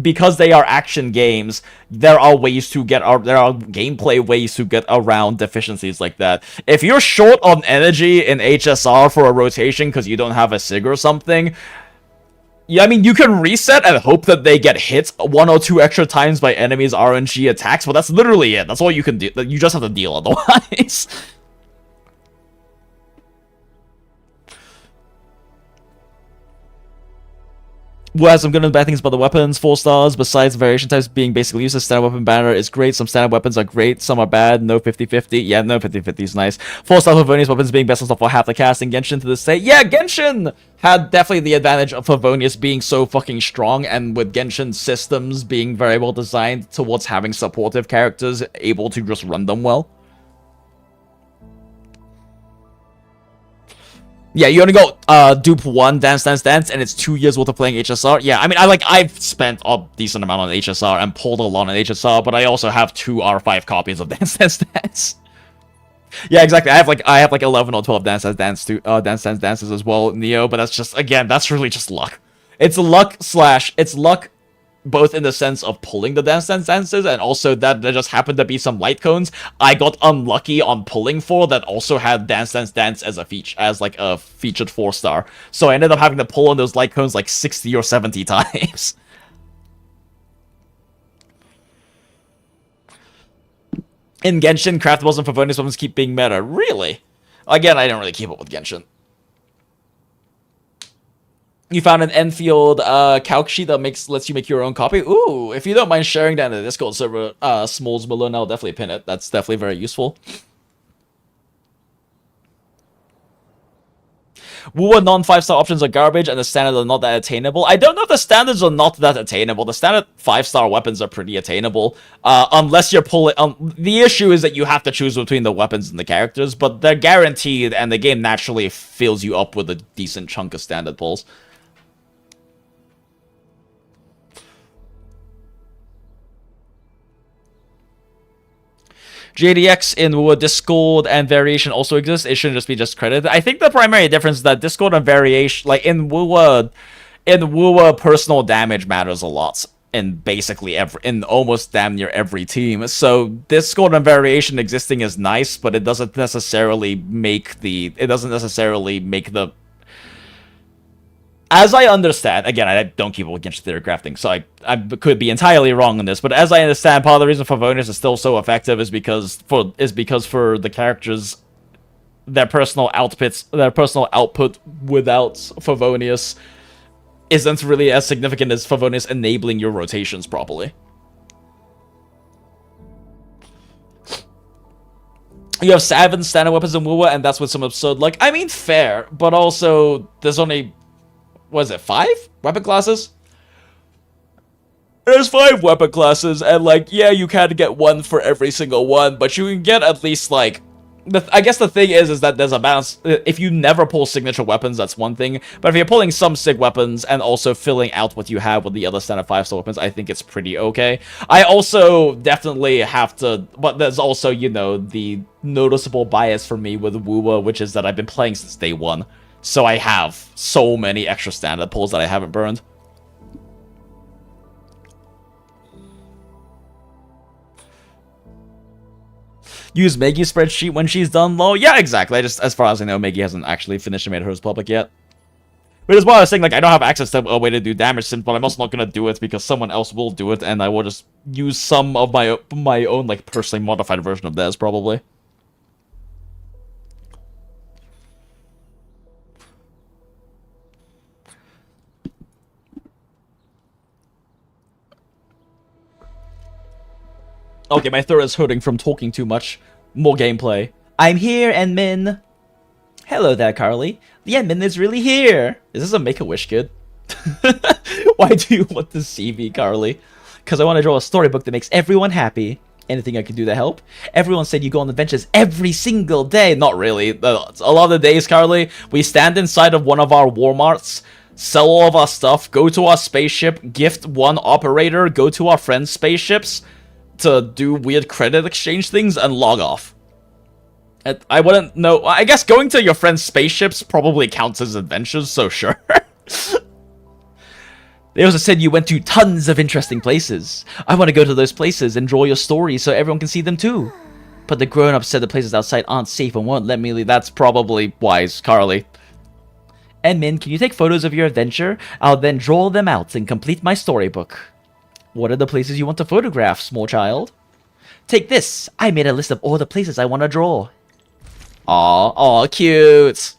because they are action games, there are gameplay ways to get around deficiencies like that. If you're short on energy in HSR for a rotation because you don't have a SIG or something, yeah, I mean, you can reset and hope that they get hit 1 or 2 extra times by enemies' RNG attacks, but that's literally it. That's all you can do. You just have to deal otherwise. Wu has some good and bad things about the weapons. 4 stars, besides variation types being basically useless. Standard weapon banner is great. Some standard weapons are great. Some are bad. No 50-50. Yeah, no 50-50 is nice. 4-star Favonius weapons being best on stuff for half the cast in Genshin to this day. Yeah, Genshin had definitely the advantage of Favonius being so fucking strong, and with Genshin's systems being very well designed towards having supportive characters able to just run them well. Yeah, you only go dupe 1 Dance Dance Dance, and it's 2 years worth of playing HSR. Yeah, I mean, I've spent a decent amount on HSR and pulled a lot on HSR, but I also have 2 R5 copies of Dance Dance Dance. Yeah, exactly. I have like 11 or 12 Dance Dance Dances as well, Neo. But that's just, again, that's really just luck. It's luck both in the sense of pulling the Dance Dance Dances, and also that there just happened to be some light cones I got unlucky on pulling for that also had Dance Dance Dance as a featured 4-star. So I ended up having to pull on those light cones like 60 or 70 times. In Genshin, craftables and Favonius weapons keep being meta. Really? Again, I don't really keep up with Genshin. You found an ENDFIELD calc sheet that lets you make your own copy. Ooh, if you don't mind sharing that in the Discord server, Smalls below, I'll definitely pin it. That's definitely very useful. Wuwa non-5-star options are garbage, and the standards are not that attainable. I don't know if the standards are not that attainable. The standard 5-star weapons are pretty attainable, unless you're pulling... the issue is that you have to choose between the weapons and the characters, but they're guaranteed, and the game naturally fills you up with a decent chunk of standard pulls. JDX in Wuwa Discord and Variation also exists. It shouldn't just be credited. I think the primary difference is that Discord and Variation, like in Wuwa, personal damage matters a lot in basically in almost damn near every team. So Discord and Variation existing is nice, but it doesn't necessarily make the as I understand, again, I don't keep up with Genshin Theory Crafting, so I could be entirely wrong on this, but as I understand, part of the reason Favonius is still so effective is because for the characters, their personal output without Favonius isn't really as significant as Favonius enabling your rotations properly. You have 7 standard weapons in Wuwa, and that's with some absurd luck. I mean, fair, but also there's only... was it 5 weapon classes? There's 5 weapon classes, and like, yeah, you can't get 1 for every single one, but you can get at least like I guess the thing is that there's a balance. If you never pull signature weapons, that's one thing. But if you're pulling some sig weapons and also filling out what you have with the other standard 5-star weapons, I think it's pretty okay. I also definitely have to... But there's also, you know, the noticeable bias for me with Wuwa, which is that I've been playing since day one. So I have so many extra standard pulls that I haven't burned. Use Maggie's spreadsheet when she's done, lol. Yeah, exactly. Just as far as I know, Maggie hasn't actually finished and made hers public yet. But as well, I was saying, like, I don't have access to a way to do damage sims, but I'm also not gonna do it because someone else will do it, and I will just use some of my own, like, personally modified version of theirs, probably. Okay, my throat is hurting from talking too much. More gameplay. I'm here, Enmin. Hello there, Carly. The Enmin is really here. Is this a Make-A-Wish kid? Why do you want to see me, Carly? Because I want to draw a storybook that makes everyone happy. Anything I can do to help? Everyone said you go on adventures every single day. Not really. A lot of the days, Carly, we stand inside of one of our Walmarts, sell all of our stuff, go to our spaceship, gift one operator, go to our friends' spaceships, to do weird credit exchange things and log off. I wouldn't know. I guess going to your friend's spaceships probably counts as adventures, so sure. They also said you went to tons of interesting places. I want to go to those places and draw your stories so everyone can see them too. But the grown-ups said the places outside aren't safe and won't let me leave. That's probably wise, Carly. Enmin, can you take photos of your adventure? I'll then draw them out and complete my storybook. What are the places you want to photograph, small child? Take this. I made a list of all the places I want to draw. Aw, cute.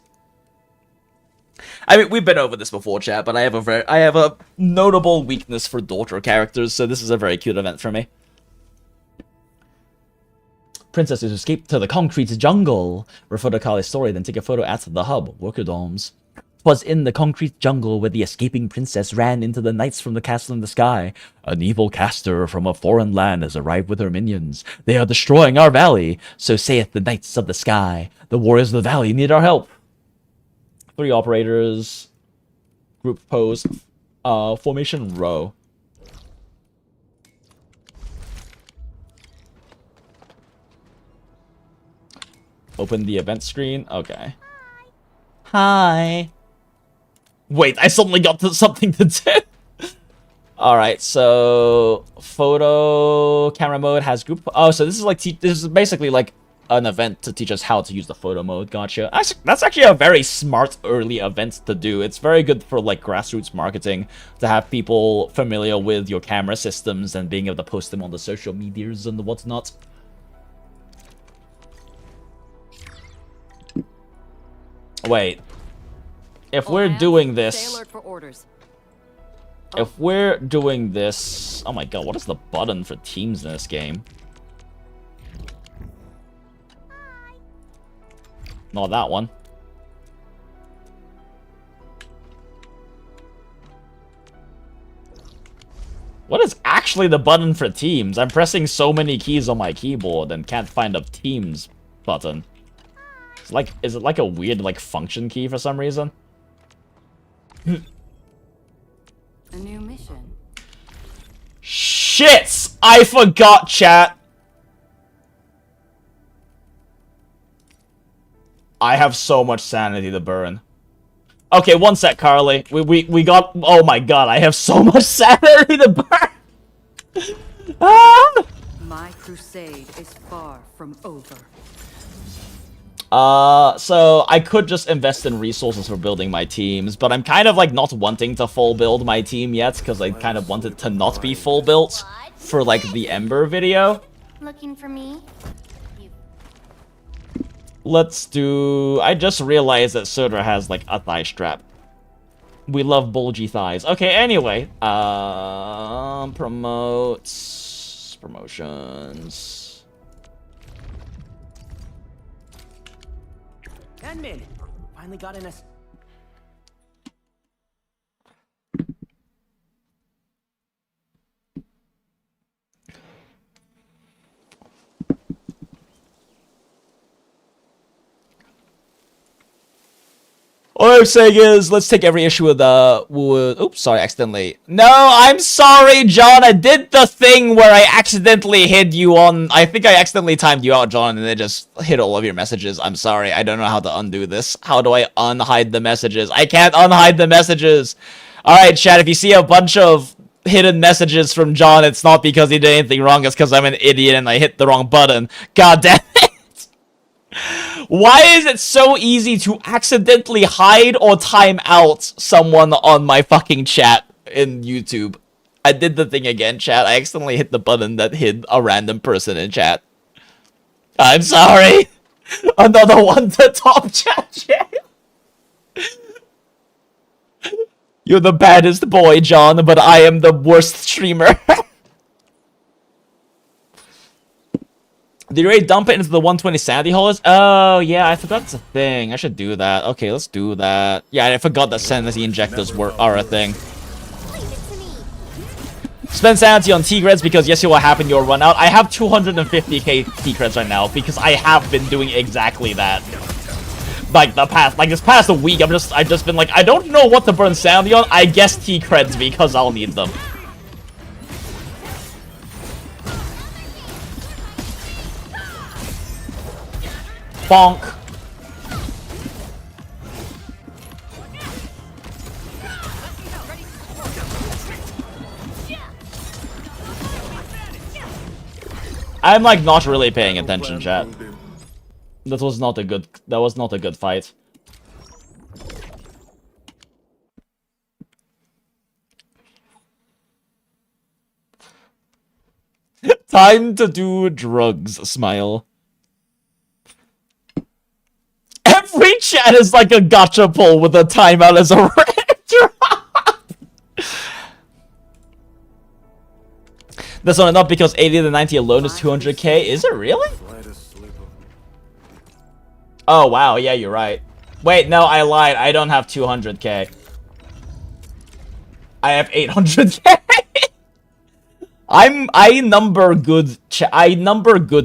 I mean, we've been over this before, chat, but I have a notable weakness for daughter characters, so this is a very cute event for me. Princesses escape to the concrete jungle. Refer to Kali's story, then take a photo at the hub. Worker dorms. 'Twas in the concrete jungle where the escaping princess ran into the knights from the castle in the sky. An evil caster from a foreign land has arrived with her minions. They are destroying our valley, so saith the knights of the sky. The warriors of the valley need our help. 3 operators. Group pose. Formation row. Open the event screen. Okay. Hi. Wait, I suddenly got to something to do. Alright, so photo camera mode has group. Oh, so this is like this is basically like an event to teach us how to use the photo mode. Gotcha. Actually, that's actually a very smart early event to do. It's very good for like grassroots marketing to have people familiar with your camera systems and being able to post them on the social medias and whatnot. Wait. If we're doing this... If we're doing this... Oh my god, what is the button for teams in this game? Not that one. What is actually the button for teams? I'm pressing so many keys on my keyboard and can't find a teams button. It's like, is it like a weird like function key for some reason? A new mission. Shit! I forgot, chat. I have so much sanity to burn. Okay, one sec, Carly. We got... Oh my god, I have so much sanity to burn! Ah! My crusade is far from over. So I could just invest in resources for building my teams, but I'm kind of like not wanting to full build my team yet, because I kind of want it to not be full built for like the Ember video. Looking for me? Let's do... I just realized that Soda has, like, a thigh strap. We love bulgy thighs. Okay, anyway. Promotes... Promotions... Admin! Finally got in a... All I'm saying is, let's take every issue with oops, sorry, accidentally. No, I'm sorry, John. I did the thing where I accidentally hid you on. I think I accidentally timed you out, John, and it just hid all of your messages. I'm sorry. I don't know how to undo this. How do I unhide the messages? I can't unhide the messages. All right, chat. If you see a bunch of hidden messages from John, it's not because he did anything wrong. It's because I'm an idiot and I hit the wrong button. God damn it. Why is it so easy to accidentally hide or time out someone on my fucking chat in YouTube? I did the thing again, chat. I accidentally hit the button that hid a random person in chat. I'm sorry. Another one to top chat. You're the baddest boy, John, but I am the worst streamer. Did you already dump it into the 120 sanity holders? Oh, yeah, I forgot it's a thing. I should do that. Okay, let's do that. Yeah, I forgot that sanity injectors are a thing. Spend sanity on T-creds because yes, it will happen, you'll run out. I have 250k T-creds right now because I have been doing exactly that. Like this past week, I've just been like, I don't know what to burn sanity on. I guess T-creds because I'll need them. Bonk. I'm like not really paying attention, chat. That was not a good fight. Time to do drugs, smile. Every chat is like a gacha pull with a timeout as a red drop. That's not enough because 80 to 90 alone is 200k. Is it really? Oh, wow. Yeah, you're right. Wait, no, I lied. I don't have 200k. I have 800k. I number good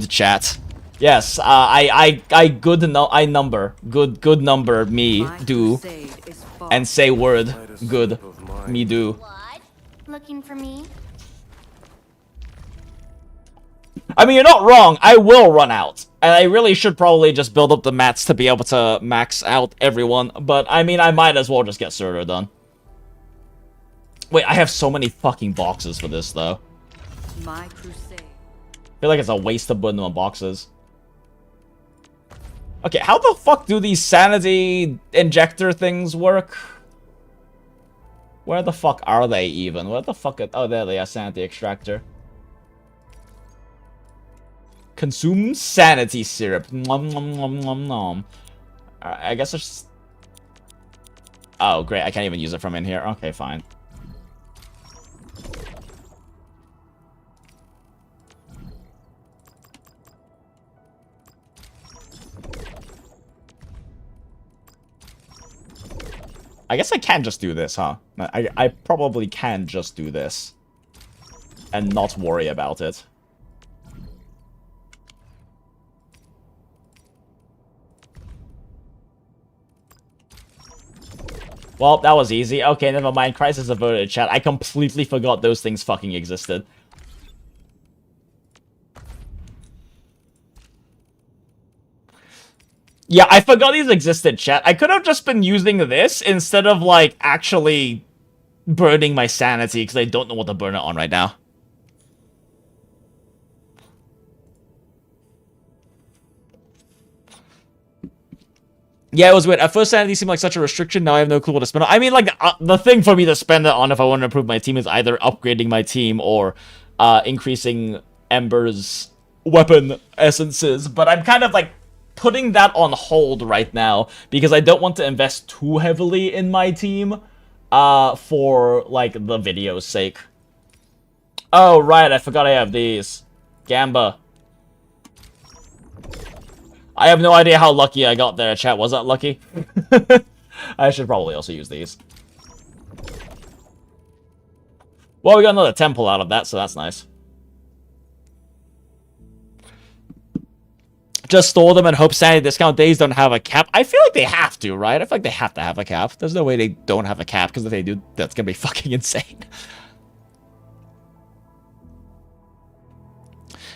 chat. Yes, I number good number me do and say word good me do. What? Looking for me? I mean, you're not wrong. I will run out. And I really should probably just build up the mats to be able to max out everyone. But, I mean, I might as well just get Surtur done. Wait, I have so many fucking boxes for this, though. My crusade. I feel like it's a waste to put them in boxes. Okay, how the fuck do these sanity injector things work? Where the fuck are they, even? Where the fuck... Oh, there they are, sanity extractor. Consume sanity syrup. Nom, nom, nom, nom, nom. I guess there's... Oh, great. I can't even use it from in here. Okay, fine. I guess I can just do this, huh? I probably can just do this. And not worry about it. Well, that was easy. Okay, never mind. Crisis averted, chat. I completely forgot those things fucking existed. Yeah, I forgot these existed, chat. I could have just been using this instead of, like, actually burning my sanity, because I don't know what to burn it on right now. Yeah, it was weird. At first, sanity seemed like such a restriction. Now I have no clue what to spend it on. I mean, like, the thing for me to spend it on if I want to improve my team is either upgrading my team or increasing Ember's weapon essences. But I'm kind of, like, putting that on hold right now because I don't want to invest too heavily in my team for, like, the video's sake. Oh, right. I forgot I have these. Gamba. I have no idea how lucky I got there, chat. Was that lucky? I should probably also use these. Well, we got another temple out of that, so that's nice. just store them and hope sanity discount days don't have a cap. I feel like they have to, right? I feel like they have to have a cap. There's no way they don't have a cap, because if they do, that's gonna be fucking insane.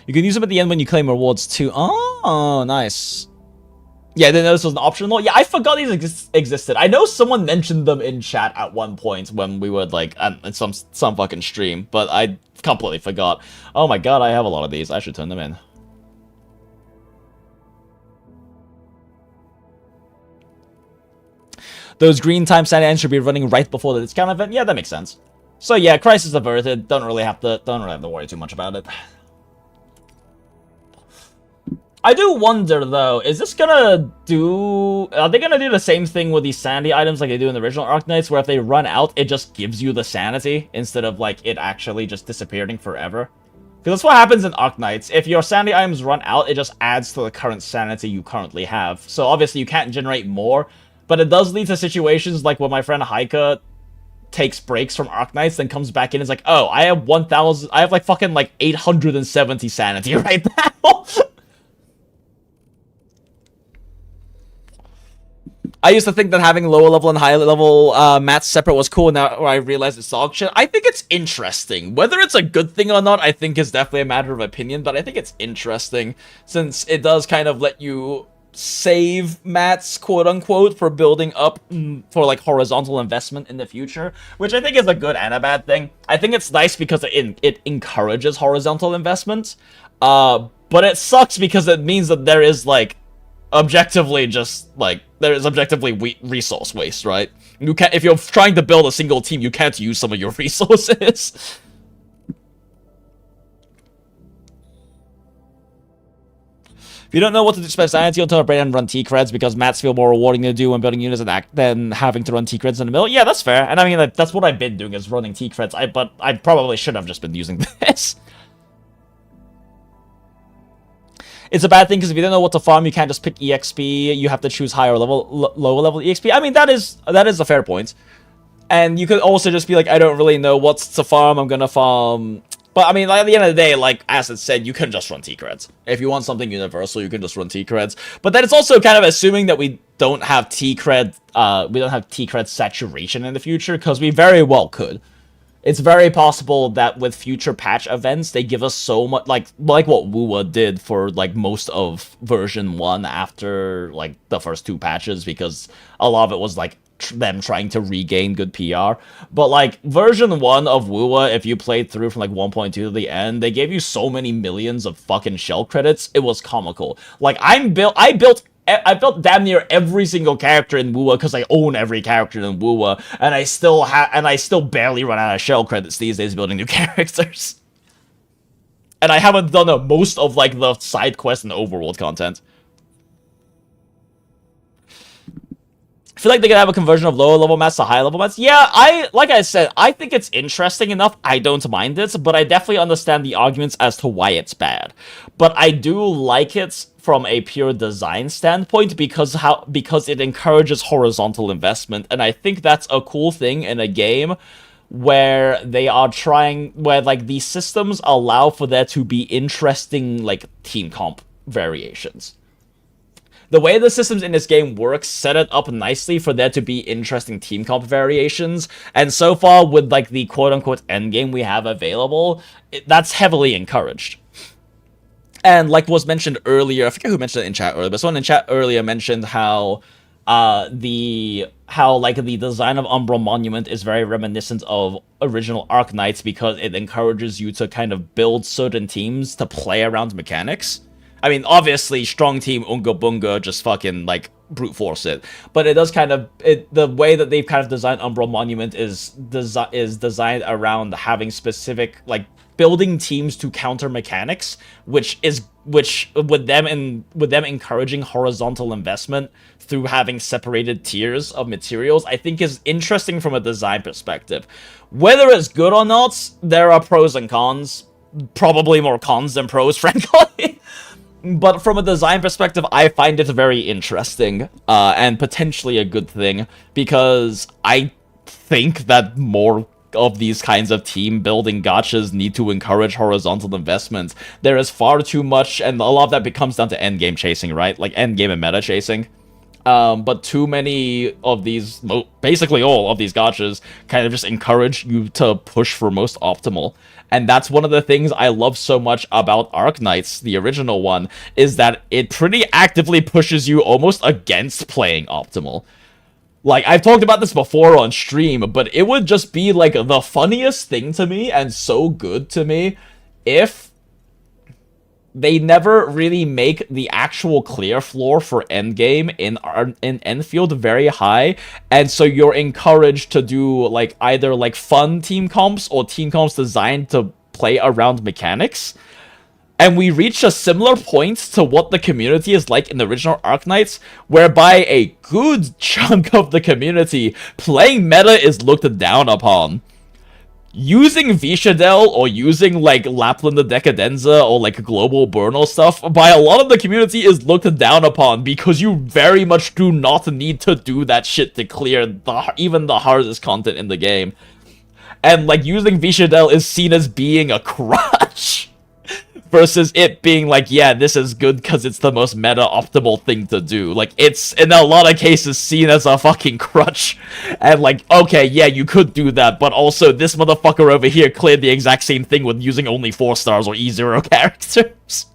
You can use them at the end when you claim rewards too. Oh, nice. Yeah, I didn't know this was an optional. Yeah, I forgot these existed. I know someone mentioned them in chat at one point when we were like in some fucking stream, but I completely forgot. Oh my god, I have a lot of these. I should turn them in. Those green time sanity ends should be running right before the discount event. Yeah, that makes sense. So yeah, crisis averted. Don't really have to worry too much about it. I do wonder though, is this gonna do... Are they gonna do the same thing with these sanity items like they do in the original Arknights, where if they run out, it just gives you the sanity, instead of like it actually just disappearing forever? Because that's what happens in Arknights. If your sanity items run out, it just adds to the current sanity you currently have. So obviously you can't generate more, but it does lead to situations like when my friend Heike takes breaks from Arknights, then comes back in and is like, oh, I have 1,000... I have like fucking like 870 sanity right now. I used to think that having lower level and higher level mats separate was cool, now I realize it's dog shit. I think it's interesting. Whether it's a good thing or not, I think is definitely a matter of opinion, but I think it's interesting, since it does kind of let you save mats, quote-unquote, for building up for, like, horizontal investment in the future, which I think is a good and a bad thing. I think it's nice because it encourages horizontal investment, but it sucks because it means that there is, like, objectively just, like, there is objectively resource waste, right? You can't, if you're trying to build a single team, you can't use some of your resources. If you don't know what to expect sanity, you'll turn a brain and run T-creds, because mats feel more rewarding to do when building units than having to run T-creds in the middle. Yeah, that's fair. And I mean, like, that's what I've been doing, is running T-creds. But I probably should have just been using this. It's a bad thing, because if you don't know what to farm, you can't just pick EXP. You have to choose higher level, lower level EXP. I mean, that is a fair point. And you could also just be like, I don't really know what's to farm. I'm gonna farm... But, I mean, like, at the end of the day, like, as it said, you can just run T-creds. If you want something universal, you can just run T-creds. But then it's also kind of assuming that we don't have T-cred saturation in the future, because we very well could. It's very possible that with future patch events, they give us so much, like what Wuwa did for, like, most of version 1 after, like, the first 2 patches, because a lot of it was, like, them trying to regain good PR. But, like, version 1 of Wuwa, if you played through from, like, 1.2 to the end, they gave you so many millions of fucking shell credits, it was comical. Like, I built damn near every single character in Wuwa, because I own every character in Wuwa, and I still barely run out of shell credits these days building new characters. And I haven't done most of, like, the side quest and overworld content. I feel like they could have a conversion of lower level mats to higher level mats. Yeah, like I said, I think it's interesting enough. I don't mind it, but I definitely understand the arguments as to why it's bad. But I do like it from a pure design standpoint, because it encourages horizontal investment, and I think that's a cool thing in a game where like these systems allow for there to be interesting, like, team comp variations. The way the systems in this game work set it up nicely for there to be interesting team comp variations, and so far with, like, the quote-unquote endgame we have available, that's heavily encouraged. And like was mentioned earlier, I forget who mentioned it in chat earlier, but someone in chat earlier mentioned how the design of Umbral Monument is very reminiscent of original Arknights, because it encourages you to kind of build certain teams to play around mechanics. I mean, obviously, strong team Unga Bunga just fucking, like, brute force it. But it does kind of... the way that they've kind of designed Umbral Monument is designed around having specific, like, building teams to counter mechanics, which with them encouraging horizontal investment through having separated tiers of materials, I think is interesting from a design perspective. Whether it's good or not, there are pros and cons. Probably more cons than pros, frankly. But from a design perspective, I find it very interesting, and potentially a good thing, because I think that more of these kinds of team building gachas need to encourage horizontal investment. There is far too much, and a lot of that becomes down to endgame chasing, right? Like endgame and meta chasing. But too many of these, basically all of these gachas, kind of just encourage you to push for most optimal. And that's one of the things I love so much about Arknights, the original one, is that it pretty actively pushes you almost against playing optimal. Like, I've talked about this before on stream, but it would just be, like, the funniest thing to me, and so good to me, if they never really make the actual clear floor for endgame in ENDFIELD very high, and so you're encouraged to do, like, either, like, fun team comps, or team comps designed to play around mechanics. And we reach a similar point to what the community is like in the original Arknights, whereby a good chunk of the community playing meta is looked down upon. Using Vishadel or using, like, Lapland the Decadenza or, like, Global Burnal stuff by a lot of the community is looked down upon because you very much do not need to do that shit to clear even the hardest content in the game. And, like, using Vishadel is seen as being a crutch. Versus it being like, yeah, this is good because it's the most meta-optimal thing to do. Like, it's, in a lot of cases, seen as a fucking crutch. And like, okay, yeah, you could do that, but also this motherfucker over here cleared the exact same thing with using only 4 stars or E0 characters.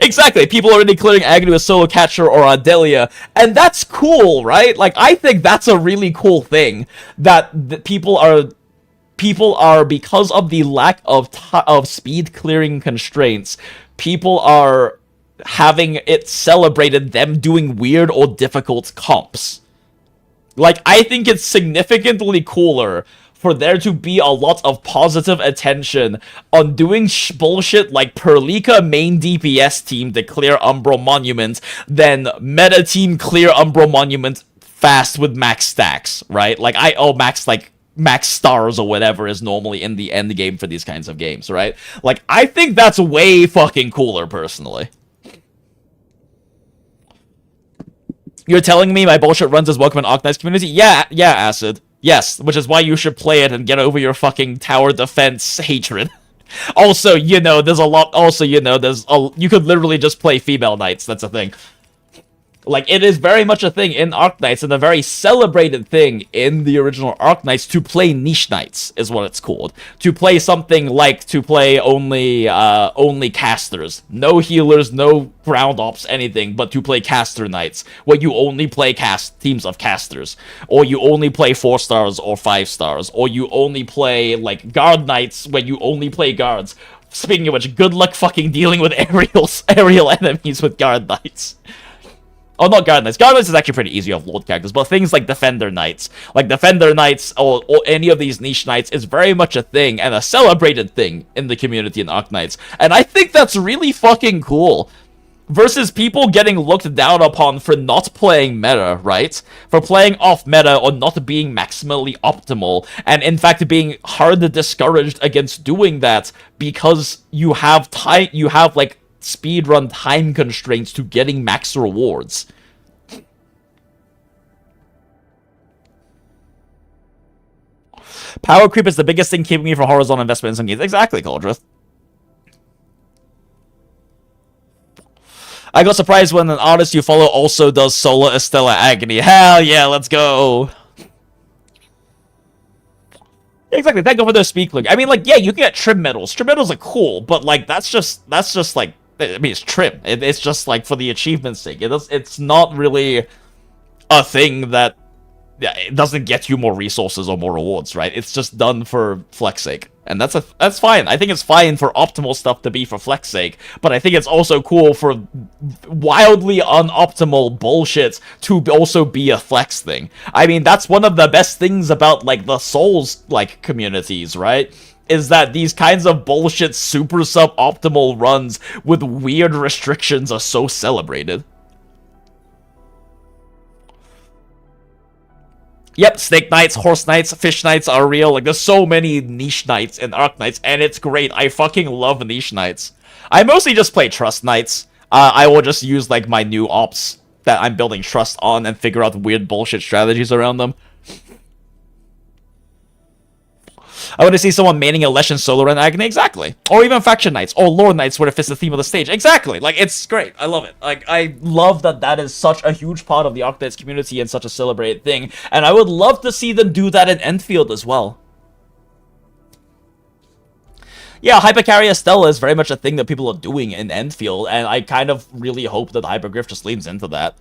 Exactly, people are already clearing Agony with Solo Catcher or Adelia, and that's cool, right? Like, I think that's a really cool thing, that people are, because of the lack of speed clearing constraints, people are having it celebrated them doing weird or difficult comps. Like, I think it's significantly cooler for there to be a lot of positive attention on doing bullshit like Perlika main DPS team to clear Umbral Monument than meta team clear Umbral Monument fast with max stacks, right? Like, max stars or whatever is normally in the end game for these kinds of games, right? Like, I think that's way fucking cooler, personally. You're telling me my bullshit runs as welcome in Arknights community? Yeah, Acid. Yes, which is why you should play it and get over your fucking tower defense hatred. Also, you know, you could literally just play female knights, that's a thing. Like, it is very much a thing in Arknights, and a very celebrated thing in the original Arknights to play niche knights, is what it's called. To play something like, to play only casters. No healers, no ground ops, anything, but to play caster knights, where you only play teams of casters. Or you only play 4 stars or 5 stars. Or you only play, like, guard knights, where you only play guards. Speaking of which, good luck fucking dealing with aerial enemies with guard knights. Oh, not Guard Knights. Guard Knights is actually pretty easy off Lord characters, but things like Defender Knights, or any of these niche knights is very much a thing, and a celebrated thing in the community in Arknights. And I think that's really fucking cool. Versus people getting looked down upon for not playing meta, right? For playing off meta or not being maximally optimal, and in fact being hard discouraged against doing that because you have like, speedrun time constraints to getting max rewards. Power creep is the biggest thing keeping me from horizontal investment in some games. Exactly, Coldrith. I got surprised when an artist you follow also does Solar Estella Agony. Hell yeah, let's go. Exactly, thank you for the speak look. I mean, like, yeah, you can get trim medals. Trim medals are cool, but, like, that's just like, I mean, it's trim. It's just, like, for the achievement's sake. It's not really a thing that, yeah, it doesn't get you more resources or more rewards, right? It's just done for flex sake. And that's fine. I think it's fine for optimal stuff to be for flex sake, but I think it's also cool for wildly unoptimal bullshit to also be a flex thing. I mean, that's one of the best things about, like, the Souls, like, communities, right? Is that these kinds of bullshit super suboptimal runs with weird restrictions are so celebrated. Yep, Snake Knights, Horse Knights, Fish Knights are real. Like, there's so many niche knights in Arknights, and it's great. I fucking love niche knights. I mostly just play Trust Knights. I will just use, like, my new ops that I'm building Trust on and figure out weird bullshit strategies around them. I want to see someone maining a Leshen solo run Agony, exactly. Or even Faction Knights, or Lord Knights, where it fits the theme of the stage, exactly. Like, it's great, I love it. Like, I love that that is such a huge part of the Arknights community and such a celebrated thing, and I would love to see them do that in ENDFIELD as well. Yeah, Hypercarrier Stella is very much a thing that people are doing in ENDFIELD, and I kind of really hope that Hypergriff just leans into that.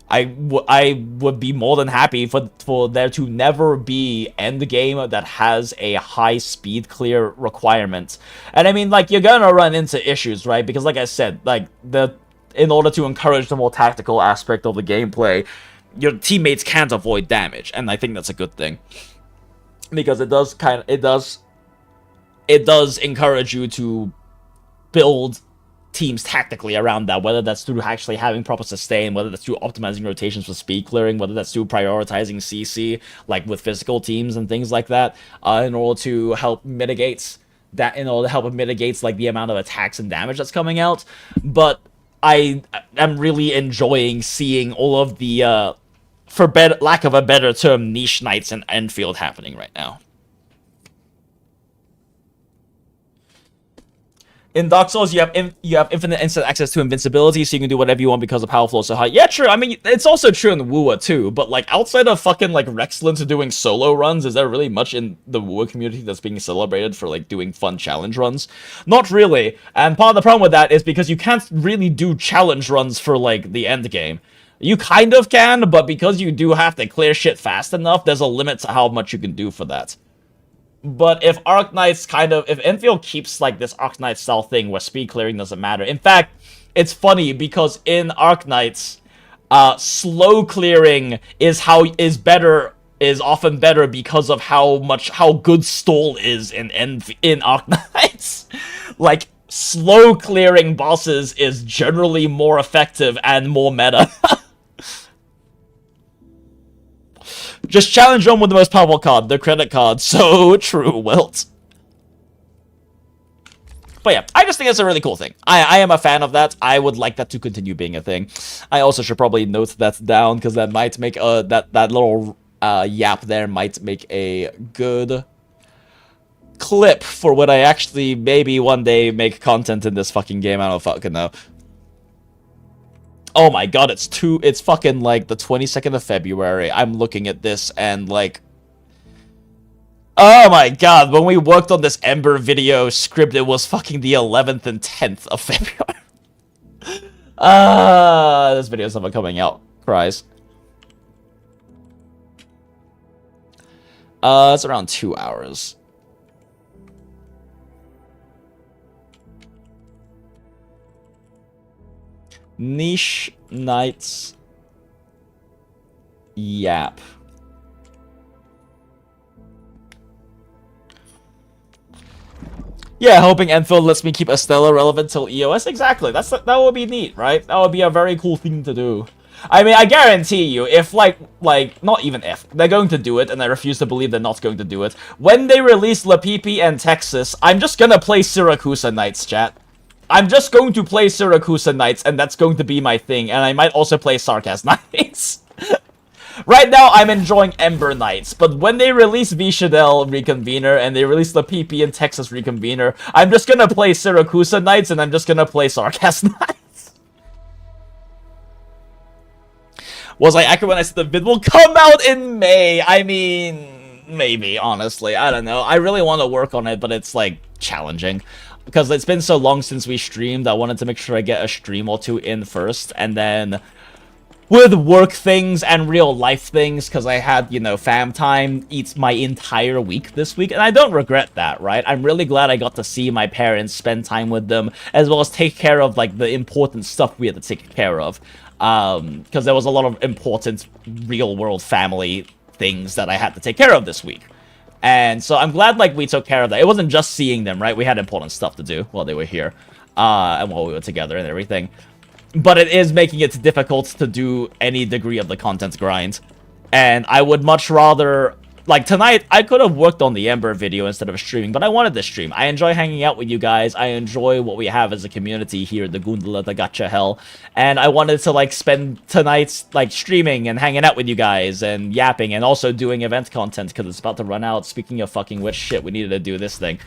I would be more than happy for there to never be endgame that has a high speed clear requirement. And I mean, like, you're gonna run into issues, right? Because like I said, like, in order to encourage the more tactical aspect of the gameplay, your teammates can't avoid damage, and I think that's a good thing. Because it does encourage you to build teams tactically around that, whether that's through actually having proper sustain, whether that's through optimizing rotations for speed clearing, whether that's through prioritizing CC, like with physical teams and things like that, in order to help mitigate that, like the amount of attacks and damage that's coming out. But I am really enjoying seeing all of the, for lack of a better term, niche knights in ENDFIELD happening right now. In Dark Souls, you have infinite instant access to invincibility, so you can do whatever you want because the power flow is so high. Yeah, true. I mean, it's also true in WoA too. But like outside of fucking like Rexlins doing solo runs, is there really much in the WoA community that's being celebrated for like doing fun challenge runs? Not really. And part of the problem with that is because you can't really do challenge runs for like the end game. You kind of can, but because you do have to clear shit fast enough, there's a limit to how much you can do for that. But if Arknights if ENDFIELD keeps like this Arknights style thing where speed clearing doesn't matter. In fact, it's funny because in Arknights, slow clearing is often better because of how good stall is in Arknights. Like, slow clearing bosses is generally more effective and more meta. Just challenge them with the most powerful card, the credit card. So true, Wilt. But yeah, I just think it's a really cool thing. I am a fan of that. I would like that to continue being a thing. I also should probably note that down, because that might make that little yap there might make a good clip for when I actually maybe one day make content in this fucking game. I don't fucking know. Oh my god, it's fucking like the 22nd of February. I'm looking at this and like, oh my god, when we worked on this Ember video script, it was fucking the 11th and 10th of February. This video's never coming out. Cries. It's around 2 hours. Niche Knights Yap. Yeah, hoping ENDFIELD lets me keep Estella relevant till EOS. Exactly. That would be neat, right? That would be a very cool thing to do. I mean, I guarantee you, if like not even if they're going to do it, and I refuse to believe they're not going to do it. When they release Lapipi and Texas, I'm just gonna play Syracuse Knights, chat. I'm just going to play Syracuse Knights, and that's going to be my thing, and I might also play Sarkaz Knights. Right now, I'm enjoying Ember Knights, but when they release Vishadel Reconvener, and they release the PP and Texas Reconvener, I'm just gonna play Syracuse Knights, and I'm just gonna play Sarkaz Knights. Was I accurate when I said the vid will come out in May? I mean, maybe, honestly. I don't know. I really want to work on it, but it's, like, challenging. Because it's been so long since we streamed, I wanted to make sure I get a stream or two in first, and then with work things and real life things, because I had, you know, fam time eats my entire week this week, and I don't regret that, right? I'm really glad I got to see my parents, spend time with them, as well as take care of, like, the important stuff we had to take care of. Because there was a lot of important real-world family things that I had to take care of this week. And so I'm glad, like, we took care of that. It wasn't just seeing them, right? We had important stuff to do while they were here. And while we were together and everything. But it is making it difficult to do any degree of the content grind. And I would much rather like, tonight, I could have worked on the Ember video instead of streaming, but I wanted to stream. I enjoy hanging out with you guys. I enjoy what we have as a community here at the Goondola To Gacha Hell. And I wanted to, like, spend tonight's, like, streaming and hanging out with you guys and yapping and also doing event content because it's about to run out. Speaking of fucking which, shit, we needed to do this thing.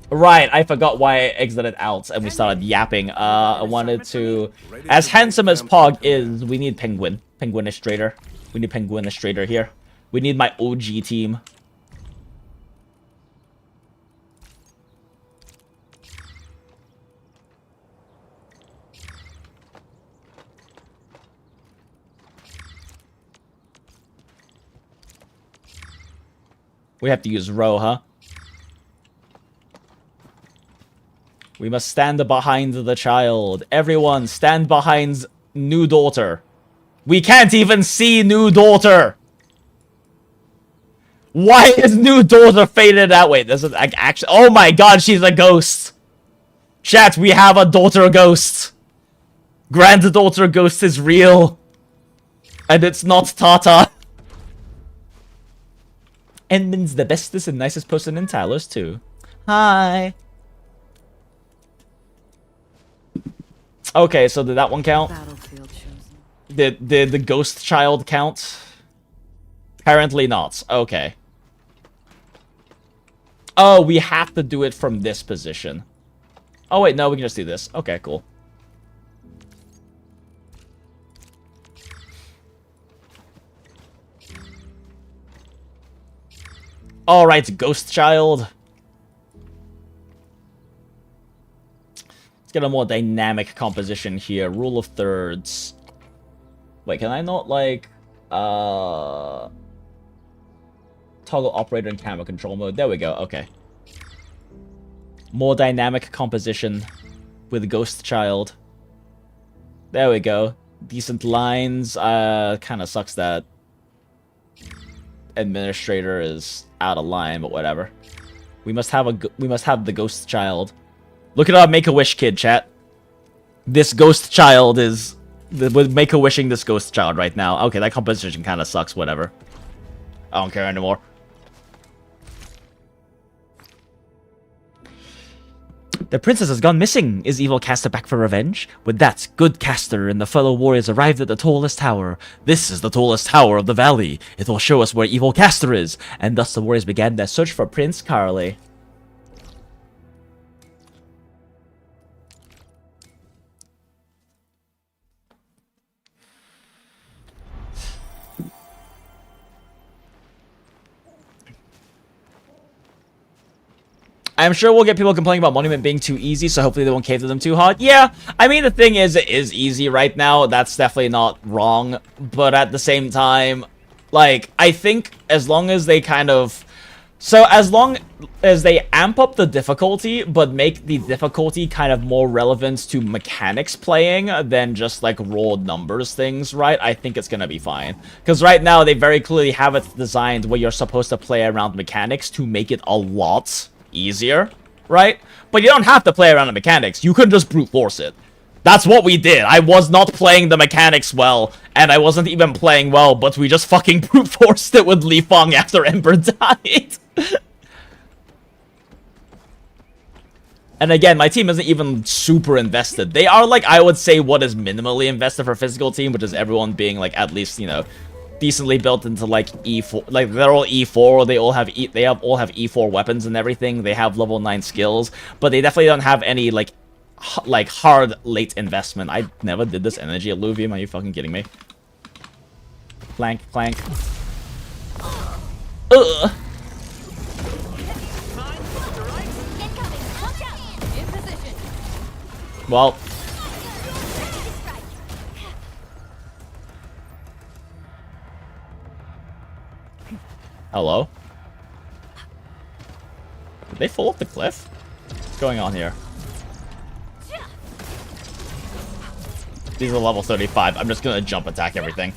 Right, I forgot why I exited out and we started yapping. I wanted to... As handsome as Pog is, we need Penguin. Penguinistrator. We need Penguinistrator here. We need my OG team. We have to use Ro, huh? We must stand behind the child. Everyone, stand behind new daughter. We can't even see new daughter. Why is new daughter faded out? Wait, this is like actually. Oh my god, she's a ghost. Chat, we have a daughter ghost. Granddaughter ghost is real. And it's not Tata. Edmund's the bestest and nicest person in Talos too. Hi. Okay, so did that one count? Battlefield chosen. Did the ghost child count? Apparently not. Okay. Oh, we have to do it from this position. Oh wait, no, we can just do this. Okay, cool. Alright, ghost child. Let's get a more dynamic composition here. Rule of thirds. Wait, can I not, like, toggle operator and camera control mode? There we go, okay. More dynamic composition with Ghost Child. There we go. Decent lines. Kind of sucks that Administrator is out of line, but whatever. We must have the Ghost Child. Look at our Make-A-Wish kid, chat. This Ghost Child is... We're Make-A-Wishing this Ghost Child right now. Okay, that composition kind of sucks, whatever. I don't care anymore. The princess has gone missing. Is evil caster back for revenge? With that, good caster and the fellow warriors arrived at the tallest tower. This is the tallest tower of the valley. It will show us where evil caster is. And thus the warriors began their search for Prince Carly. I'm sure we'll get people complaining about Monument being too easy, so hopefully they won't cave to them too hard. Yeah, I mean, the thing is, it is easy right now. That's definitely not wrong. But at the same time, like, I think as long as they kind of... So as long as they amp up the difficulty, but make the difficulty kind of more relevant to mechanics playing than just, like, raw numbers things, right? I think it's gonna be fine. Because right now, they very clearly have it designed where you're supposed to play around mechanics to make it a lot easier, right? But you don't have to play around the mechanics. You could just brute force it. That's what we did. I was not playing the mechanics well, and I wasn't even playing well, but we just fucking brute forced it with Li Feng after Ember died. And again, my team isn't even super invested. They are, like, I would say what is minimally invested for a physical team, which is everyone being, like, at least, you know, decently built into, like, E4, like, they're all E4, they all have E4 weapons and everything, they have level 9 skills, but they definitely don't have any, like hard late investment. I never did this energy alluvium, are you fucking kidding me? Clank, clank. Ugh. Well... Hello? Did they fall off the cliff? What's going on here? These are level 35. I'm just gonna jump attack everything.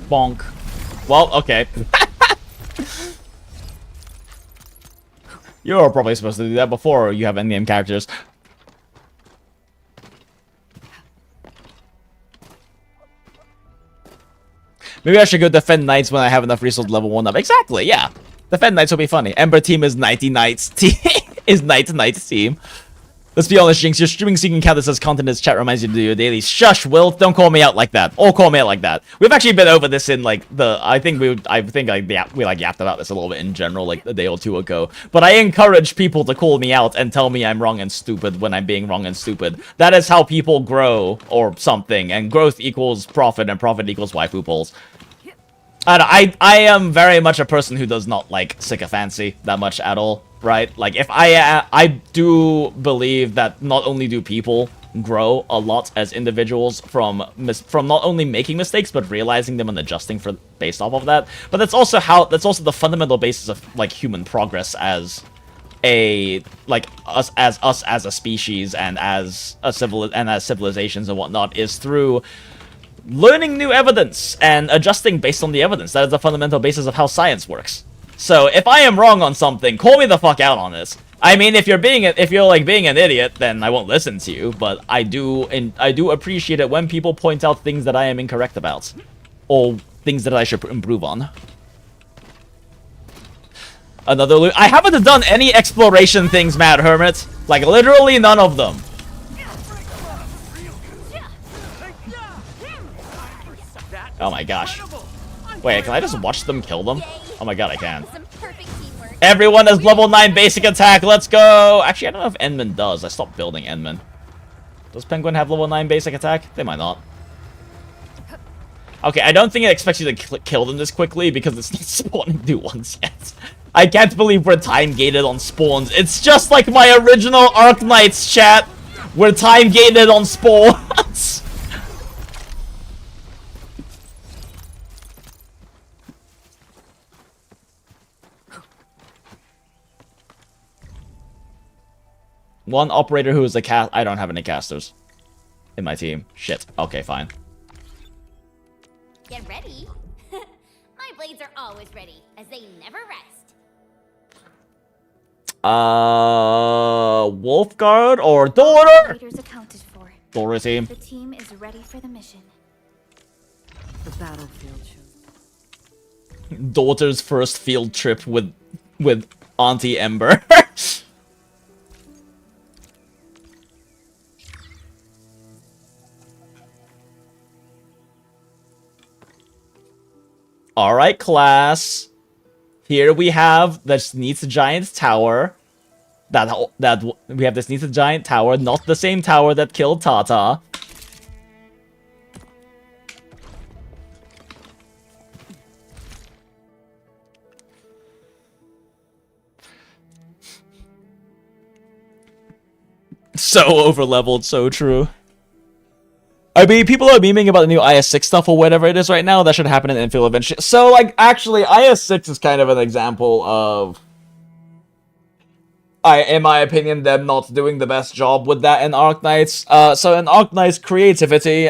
Bonk. Well, okay. You were probably supposed to do that before you have endgame characters. Maybe I should go defend Knights when I have enough resources level 1 up. Exactly, yeah. Defend Knights will be funny. Ember team is 90 Knights team. Is Knights team. Let's be honest, Jinx. Your streaming seeking count that says content in this chat reminds you to do your daily. Shush, Will. Don't call me out like that. Or call me out like that. We've actually been over this in like the. I think we yapped about this a little bit in general like a day or two ago. But I encourage people to call me out and tell me I'm wrong and stupid when I'm being wrong and stupid. That is how people grow or something. And growth equals profit, and profit equals waifu pulls. I am very much a person who does not like sycophancy that much at all, right? Like, if I do believe that not only do people grow a lot as individuals from not only making mistakes but realizing them and adjusting based off of that, but that's also the fundamental basis of like human progress as us as a species and as civilizations and whatnot, is through learning new evidence and adjusting based on the evidence. That is the fundamental basis of how science works. So if I am wrong on something, call me the fuck out on this. I mean, if you're being an idiot, then I won't listen to you. But I do appreciate it when people point out things that I am incorrect about, or things that I should improve on. Another loot. I haven't done any exploration things, Mad Hermit. Like literally none of them. Oh my gosh. Wait, can I just watch them kill them? Oh my god, I can. Everyone has level 9 basic attack, let's go! Actually, I don't know if Endman does. I stopped building Endman. Does Penguin have level 9 basic attack? They might not. Okay, I don't think it expects you to kill them this quickly because it's not spawning new ones yet. I can't believe we're time-gated on spawns. It's just like my original Arknights chat. We're time-gated on spawns. One operator who is a cast. I don't have any casters in my team. Shit. Okay, fine. Get ready. My blades are always ready, as they never rest. Wolfguard or Daughter? Raiders accounted for. Daughter team. The team is ready for the mission. The battlefield show. Daughter's first field trip with Auntie Ember. Alright, class. Here we have this needs a giant tower. We have this needs a giant tower, not the same tower that killed Tata. So overleveled, so true. I mean, people are memeing about the new IS-6 stuff or whatever it is right now. That should happen in ENDFIELD eventually. So, like, actually, IS-6 is kind of an example of, in my opinion, them not doing the best job with that in Arknights. So in Arknights, creativity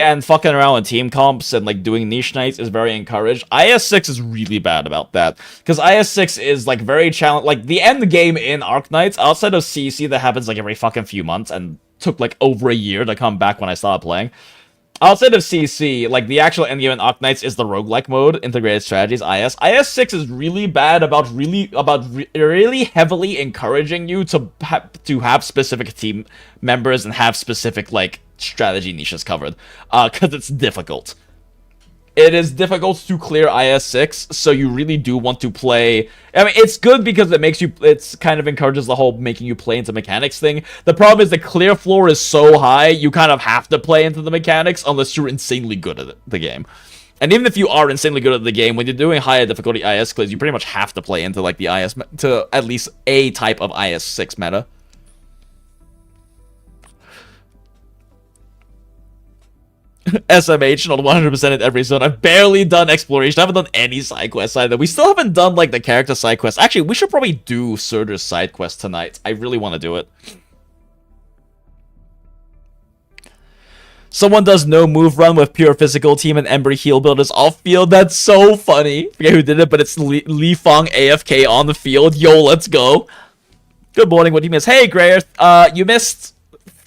and fucking around with team comps and, like, doing niche nights is very encouraged. IS-6 is really bad about that. Because IS-6 is, like, very challenging. Like, the end game in Arknights, outside of CC that happens, like, every fucking few months and took like over a year to come back when I started playing. Outside of CC, like the actual endgame in Arknights is the roguelike mode, integrated strategies, IS. IS-6 is really bad about really heavily encouraging you to have specific team members and have specific like strategy niches covered, because it's difficult. It is difficult to clear IS-6, so you really do want to play. I mean, it's good because it's kind of encourages the whole making you play into mechanics thing. The problem is the clear floor is so high, you kind of have to play into the mechanics unless you're insanely good at the game. And even if you are insanely good at the game, when you're doing higher difficulty IS clears, you pretty much have to play into like the IS, to at least a type of IS-6 meta. SMH, not 100% in every zone. I've barely done exploration. I haven't done any side quests either. We still haven't done, like, the character side quests. Actually, we should probably do Surtur's side quest tonight. I really want to do it. Someone does no move run with pure physical team and Ember heal builders off field. That's so funny. Forget who did it, but it's Li Fong AFK on the field. Yo, let's go. Good morning. What do you miss? Hey, Graerth. You missed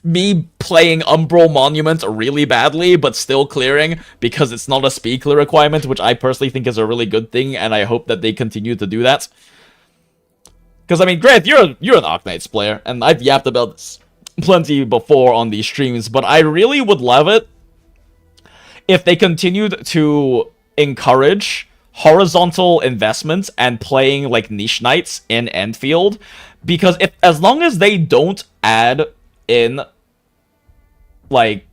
me playing Umbral Monument really badly, but still clearing because it's not a speed clear requirement, which I personally think is a really good thing, and I hope that they continue to do that. Because, I mean, Graerth, you're an Arknights player, and I've yapped about this plenty before on these streams, but I really would love it if they continued to encourage horizontal investments and playing, like, niche knights in ENDFIELD, because as long as they don't add in, like,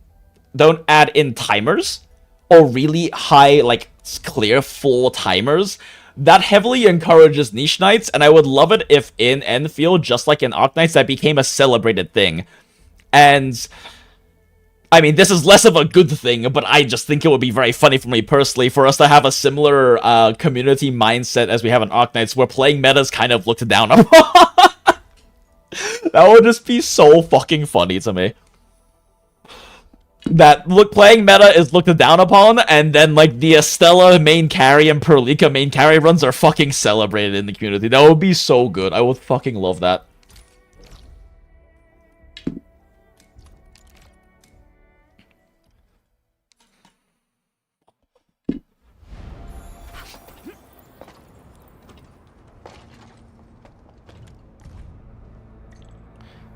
timers, or really high, like, clear full timers, that heavily encourages niche knights, and I would love it if in ENDFIELD, just like in Arknights, that became a celebrated thing. And I mean, this is less of a good thing, but I just think it would be very funny for me personally for us to have a similar community mindset as we have in Arknights, where playing metas kind of looked down upon. That would just be so fucking funny to me. That playing meta is looked down upon, and then like the Estella main carry and Perlika main carry runs are fucking celebrated in the community. That would be so good. I would fucking love that.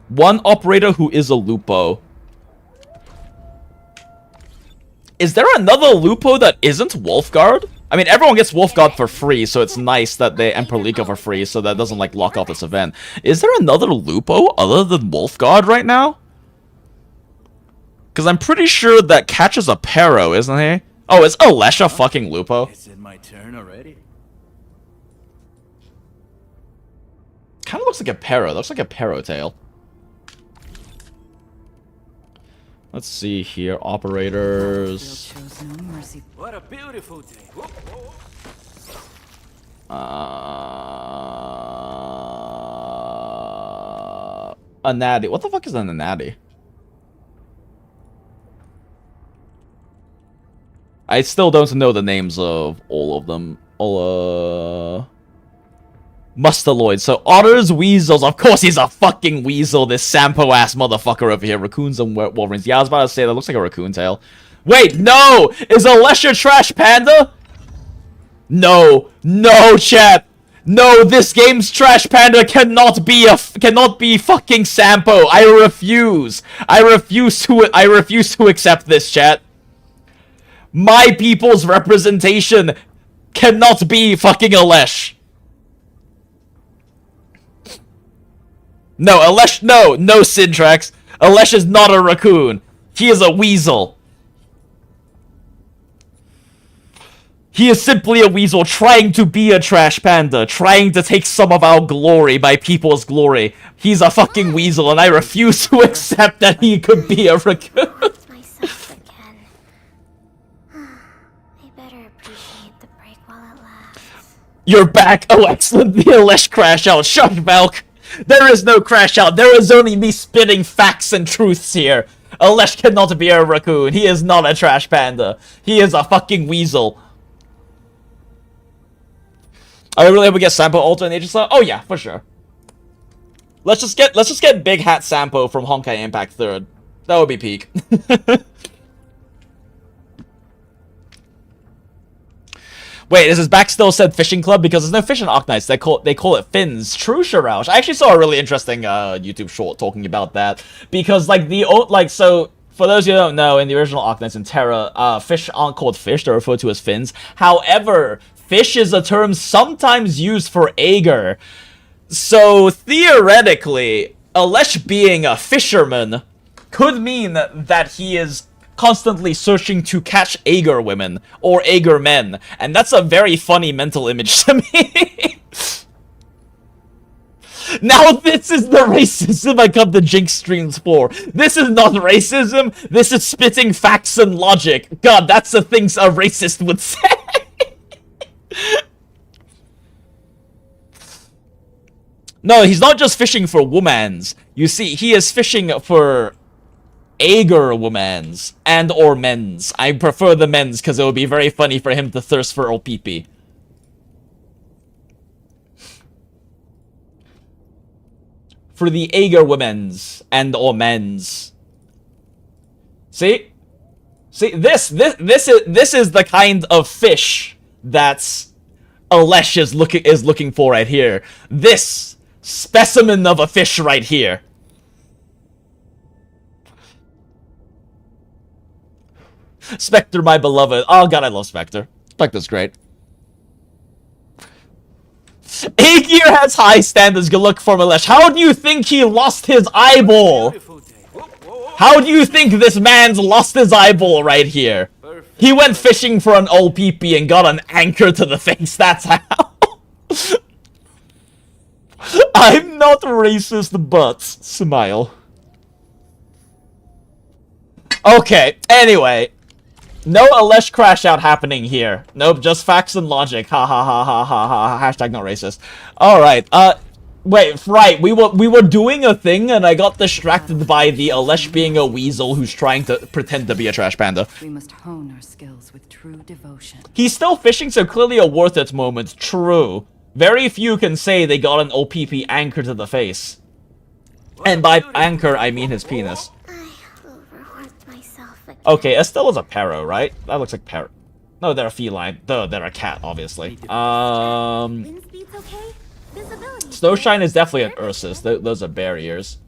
One operator who is a Lupo. Is there another Lupo that isn't Wolfguard? I mean, everyone gets Wolfguard for free, so it's nice that they and Perlika for free, so that doesn't, like, lock off this event. Is there another Lupo other than Wolfguard right now? Because I'm pretty sure that catches a Pero, isn't he? Oh, is Alesha fucking Lupo? Is it my turn already? Kind of looks like a Pero. Looks like a Pero tail. Let's see here, operators. What a beautiful day. A natty. What the fuck is a natty? I still don't know the names of all of them. Mustaloid. So, otters, weasels. Of course he's a fucking weasel, this Sampo-ass motherfucker over here. Raccoons and wolverines. Yeah, I was about to say, that looks like a raccoon tail. Wait, no! Is Alesha Trash Panda? No. No, chat. No, this game's Trash Panda cannot be fucking Sampo. I refuse. I refuse to accept this, chat. My people's representation cannot be fucking Alesh. No, Alesh, no Syntrax. Alesh is not a raccoon. He is a weasel. He is simply a weasel trying to be a Trash Panda, trying to take some of our glory, my people's glory. He's a fucking weasel, and I refuse to accept that he could be a raccoon. Myself again. I better appreciate the break while it lasts. You're back. Oh, excellent. The Alesh crash out. Shush, Valk. There is no crash out. There is only me spitting facts and truths here. Alesh cannot be a raccoon. He is not a Trash Panda. He is a fucking weasel. Are we really able to get Sampo Ultra and Agent Slayer? Oh yeah, for sure. Let's just get Big Hat Sampo from Honkai Impact 3rd. That would be peak. Wait, is his back still said Fishing Club? Because there's no fish in Arknights. They call it fins. True, Shiraush. I actually saw a really interesting YouTube short talking about that. Because so for those who don't know, in the original Arknights and Terra, fish aren't called fish. They're referred to as fins. However, fish is a term sometimes used for Aegir. So theoretically, Alesh being a fisherman could mean that he is constantly searching to catch Aegir women or Aegir men, and that's a very funny mental image to me. Now this is the racism I come to Jinx streams for. This is not racism, this is spitting facts and logic. God, that's the things a racist would say. No, he's not just fishing for womans. You see, he is fishing for Aegir womans and or men's. I prefer the men's because it would be very funny for him to thirst for OPP. For the Aegir women's and or men's. See? See, this is the kind of fish that's Alesh is looking for right here. This specimen of a fish right here. Spectre, my beloved. Oh god, I love Spectre. Spectre's great. Aegir has high standards. Good luck for Alesh. How do you think he lost his eyeball? Beautiful day. How do you think this man's lost his eyeball right here? He went fishing for an OPP and got an anchor to the face. That's how. I'm not racist, but smile. Okay, anyway. No Alesh crash out happening here. Nope, just facts and logic. Ha ha ha ha ha ha. Hashtag not racist. Alright, wait, right, we were doing a thing and I got distracted by the Alesh being a weasel who's trying to pretend to be a trash panda. We must hone our skills with true devotion. He's still fishing, so clearly a worth it moment. True. Very few can say they got an OPP anchor to the face. And by anchor, I mean his penis. I overworked myself again. Okay, Estella's a parrot, right? That looks like parrot. No, they're a feline. Duh, they're a cat, obviously. Wind speed's okay? Visibility. Snowshine is definitely an Ursus. Those are barriers.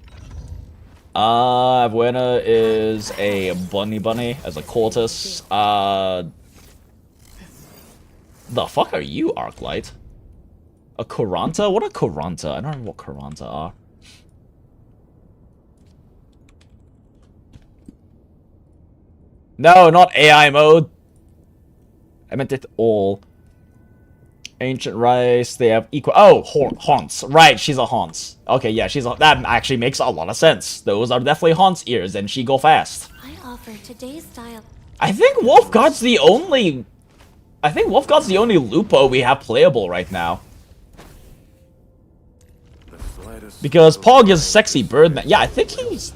Abuena is a bunny as a Cortus. The fuck are you, Arklight? A Kuranta? What are Kuranta? I don't know what Kuranta are. No, not AI mode. I meant it all. Ancient rice, they have equal. Oh, haunts. Right, she's a haunts. Okay, yeah, she's a. That actually makes a lot of sense. Those are definitely haunts ears, and she go fast. I offer today's style. I think Wolfguard's the only. I think Wolfguard's the only Lupo we have playable right now. Because Pog is sexy bird. Yeah, I think he's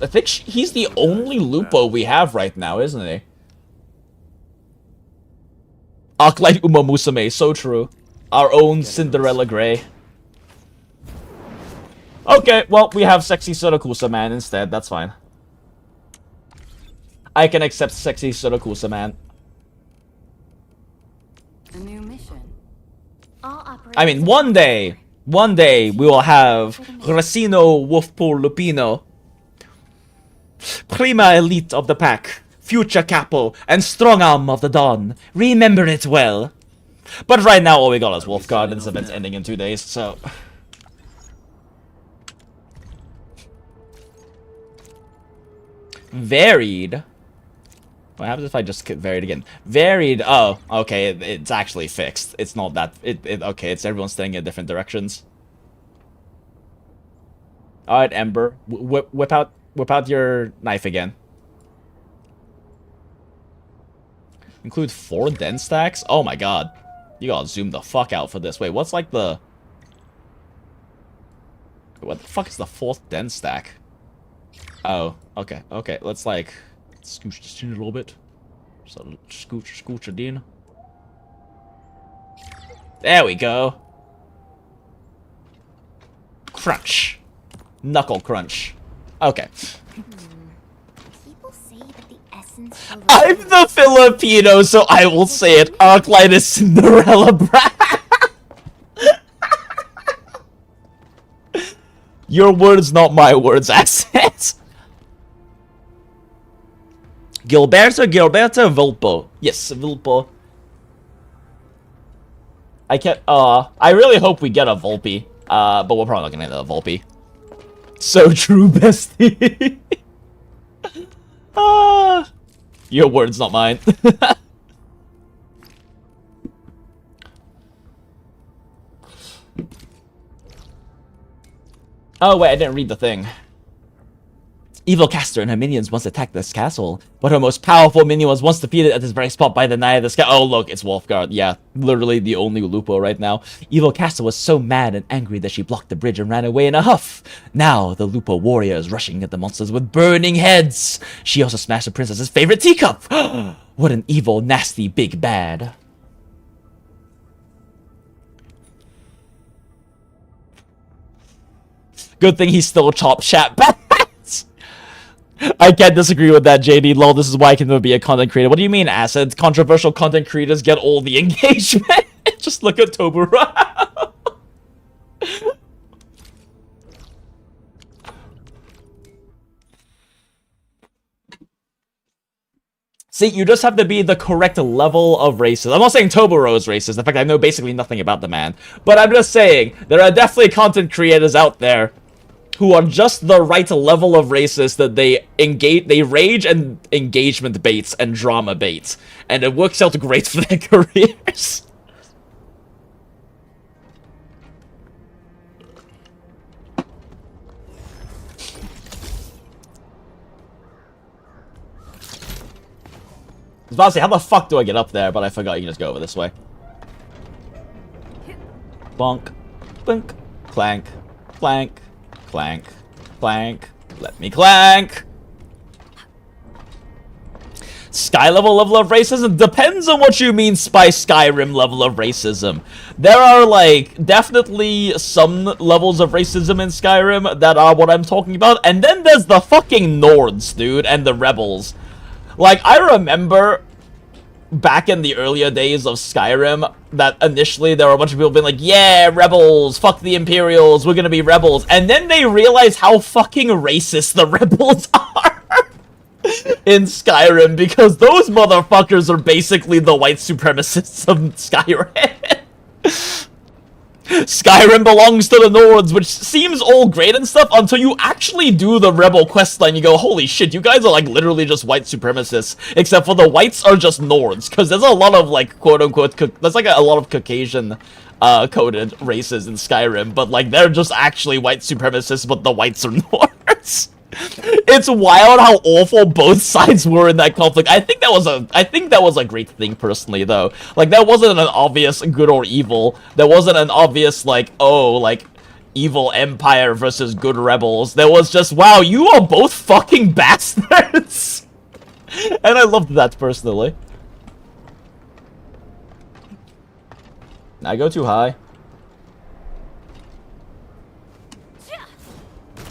the only Lupo we have right now, isn't he? Arklight Uma Musume, so true. Our own Cinderella Grey. Okay, well, we have sexy Surakusa man instead, that's fine. I can accept sexy Surakusa man. A new mission. All operators. I mean, one day we will have Racino Wolfpool Lupino. Prima elite of the pack, future capo, and strong arm of the dawn. Remember it well. But right now all we got is Wolfguard, and this event's ending in 2 days, so... Varied. What happens if I just get varied again? Varied. Oh, okay. It's actually fixed. It's not that. Okay. It's everyone staying in different directions. All right, Ember. Whip out your knife again. Include 4 den stacks. Oh my god. You gotta zoom the fuck out for this. Wait, what's like the? What the fuck is the 4th den stack? Oh, okay, okay. Let's like scooch this in a little bit. So scooch it in. There we go. Crunch, knuckle crunch. Okay. People say that the essence of I'm the Filipino, so I will say it. Arklight is Cinderella brat. Your words, not my words, assets. Gilberto Vulpo. Yes, Vulpo. I really hope we get a Volpe. But we're probably not gonna get a Volpe. So true, bestie. Your words, not mine. Oh wait, I didn't read the thing. Evil Caster and her minions once attacked this castle, but her most powerful minion was once defeated at this very spot by the Knight of the Sky. Oh look, it's Wolfguard. Yeah, literally the only Lupo right now. Evil Caster was so mad and angry that she blocked the bridge and ran away in a huff. Now the Lupo warrior is rushing at the monsters with burning heads. She also smashed the princess's favorite teacup. What an evil, nasty, big bad. Good thing he's still chop chat bats. I can't disagree with that, JD. Lol, this is why I can never be a content creator. What do you mean, acid? Controversial content creators get all the engagement. Just look at Tobura. See, you just have to be the correct level of racist. I'm not saying Toburo is racist. In fact, I know basically nothing about the man. But I'm just saying, there are definitely content creators out there who are just the right level of racist that they rage and engagement baits and drama baits. And it works out great for their careers. I was about to say, how the fuck do I get up there? But I forgot you can just go over this way. Bonk. Blink. Clank. Clank. Clank. Clank. Let me clank. Sky level of racism? Depends on what you mean by Skyrim level of racism. There are, like, definitely some levels of racism in Skyrim that are what I'm talking about. And then there's the fucking Nords, dude, and the rebels. Like, I remember back in the earlier days of Skyrim that initially there were a bunch of people being like, yeah, rebels, fuck the Imperials, we're gonna be rebels. And then they realized how fucking racist the rebels are in Skyrim, because those motherfuckers are basically the white supremacists of Skyrim. Skyrim belongs to the Nords, which seems all great and stuff until you actually do the rebel questline. You go, holy shit, you guys are like literally just white supremacists, except for the whites are just Nords, because there's a lot of like quote-unquote, there's like a lot of Caucasian coded races in Skyrim, but like they're just actually white supremacists, but the whites are Nords. It's wild how awful both sides were in that conflict. I think that was a great thing personally, though. Like, that wasn't an obvious good or evil. There wasn't an obvious, like, oh, like, evil empire versus good rebels. There was just, wow, you are both fucking bastards. And I loved that personally. I go too high.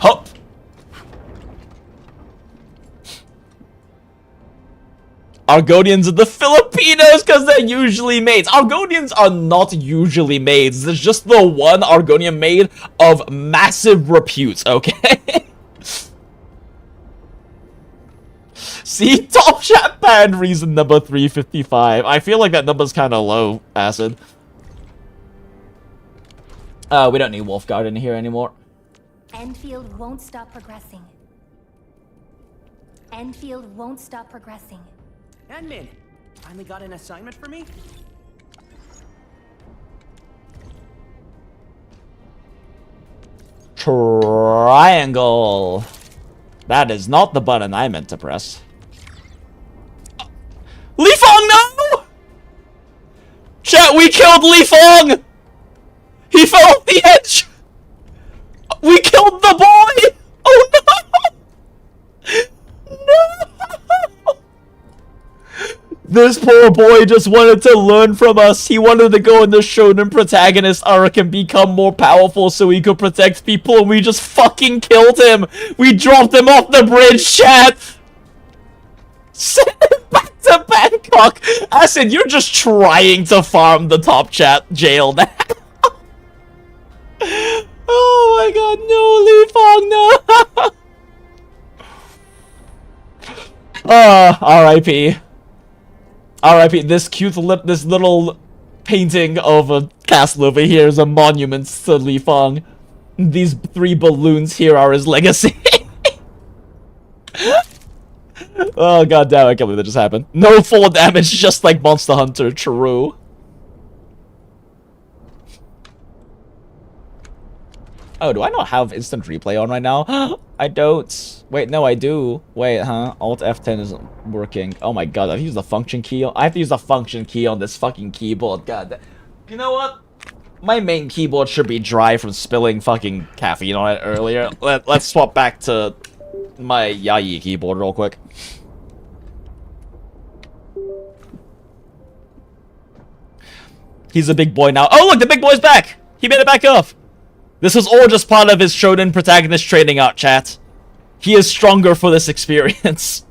Hop. Argonians are the Filipinos because they're usually maids. Argonians are not usually maids. There's just the one Argonian maid of massive repute, okay? See, top chat band reason number 355. I feel like that number's kind of low, Acid. We don't need Wolfguard in here anymore. Enfield won't stop progressing. Enfield won't stop progressing. Admin, finally got an assignment for me? Triangle. That is not the button I meant to press. Li Fong, no! Chat, we killed Li Fong! He fell off the edge! We killed the boy! Oh no! No! This poor boy just wanted to learn from us. He wanted to go in the shonen protagonist arc and become more powerful so he could protect people, and we just fucking killed him. We dropped him off the bridge, chat. Send him back to Bangkok. Acid, you're just trying to farm the top chat jail now. Oh my god, no, Li Fong, no. R.I.P. R.I.P. This this little painting of a castle over here is a monument to Li Fong. These 3 balloons here are his legacy. Oh god damn, I can't believe that just happened. No full damage, just like Monster Hunter, true. Oh, do I not have instant replay on right now? I don't. Wait, no, I do. Wait, huh? Alt F10 isn't working. Oh my god, I've used the function key. I have to use the function key on this fucking keyboard. God. You know what? My main keyboard should be dry from spilling fucking caffeine on it earlier. Let's swap back to my Yayi keyboard real quick. He's a big boy now. Oh, look, the big boy's back! He made it back up! This was all just part of his shonen protagonist training arc, chat. He is stronger for this experience.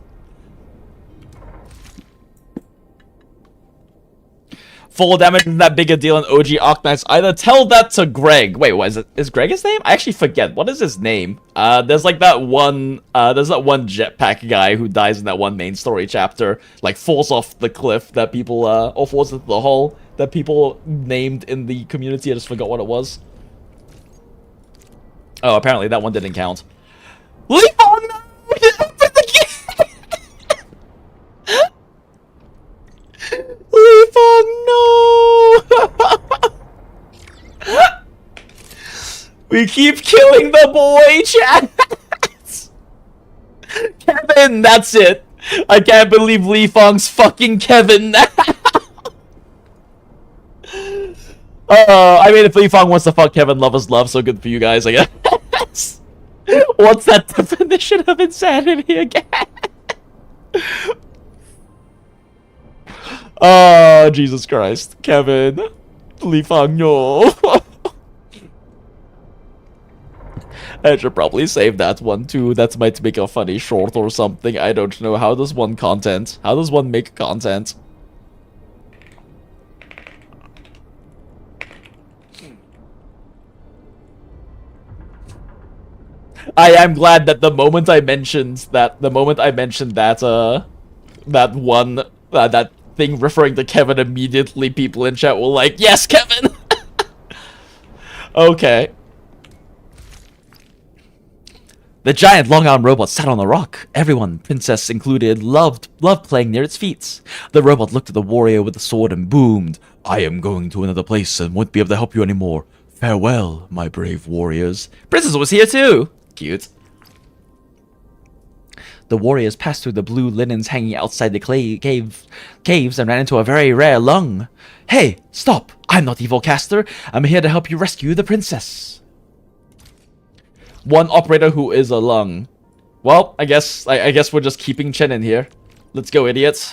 Full damage isn't that big a deal in OG Arknights either. Tell that to Greg. Wait, what is it? Is Greg his name? I actually forget. What is his name? There's like that one, there's that one jetpack guy who dies in that one main story chapter. Like, falls off the cliff that people, or falls into the hole that people named in the community. I just forgot what it was. Oh, apparently that one didn't count. Leon, no! You opened the game! Leon, no! We keep killing the boy, chat! Kevin, that's it! I can't believe Lee Fong's fucking Kevin now! I mean, if Lee Fong wants to fuck Kevin, love is love, so good for you guys, I guess. What's that definition of insanity again? Oh, Jesus Christ. Kevin. Lee Fong, no. I should probably save that one too. That might make a funny short or something. I don't know. How does one make content? I am glad that the moment I mentioned that that thing referring to Kevin, immediately people in chat were like, yes, Kevin. Okay. The giant long-armed robot sat on a rock. Everyone, princess included, loved playing near its feet. The robot looked at the warrior with the sword and boomed, "I am going to another place and won't be able to help you anymore. Farewell, my brave warriors." Princess was here too. Cute. The warriors passed through the blue linens hanging outside the caves and ran into a very rare lung. "Hey, stop! I'm not Evil Caster. I'm here to help you rescue the princess." One operator who is a lung. Well, I guess we're just keeping Chen in here. Let's go, idiots.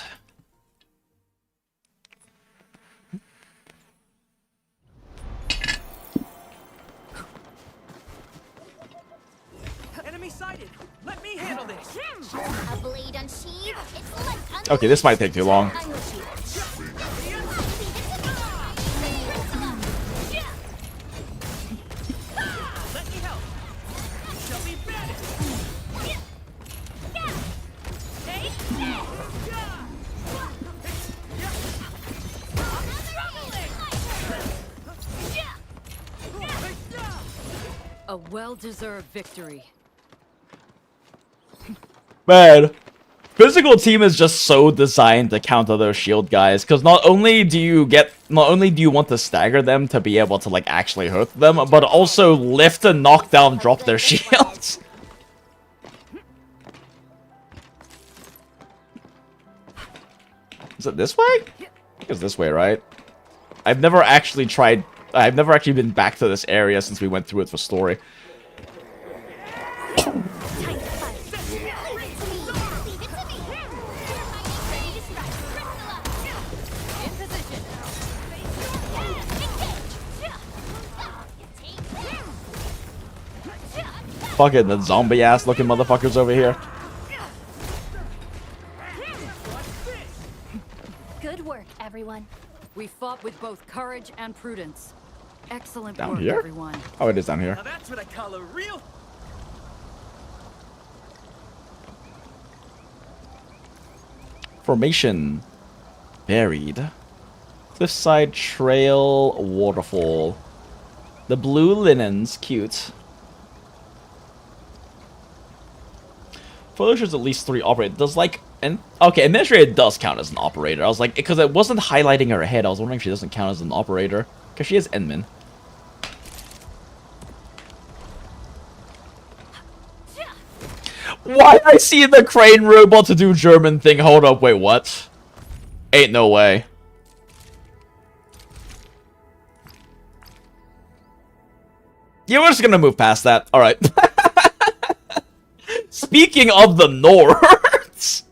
Enemy sighted. Let me handle this. A blade unsheathed. It's like Okay, this might take too long. I'm with you. Let me help. Shall we bat it? A well-deserved victory. Man, physical team is just so designed to counter those shield guys, because not only do you want to stagger them to be able to like actually hurt them, but also lift and knock down, drop their shields. Is it this way? I think it's this way, right? I've never actually been back to this area since we went through it for story. Fucking the zombie ass looking motherfuckers over here. Good work, everyone. We fought with both courage and prudence. Excellent Down work, here? everyone. Oh, it is down here. Now that's what I call a real. Formation. Buried. Cliffside trail, waterfall. The blue linens, cute. Photo shows at least 3 operators. Does like okay, administrator does count as an operator. I was like, because it wasn't highlighting her head. I was wondering if she doesn't count as an operator, because she is admin. Why I see the crane robot to do German thing? Hold up, wait, what? Ain't no way. Yeah, we're just gonna move past that. All right. Speaking of the Nords,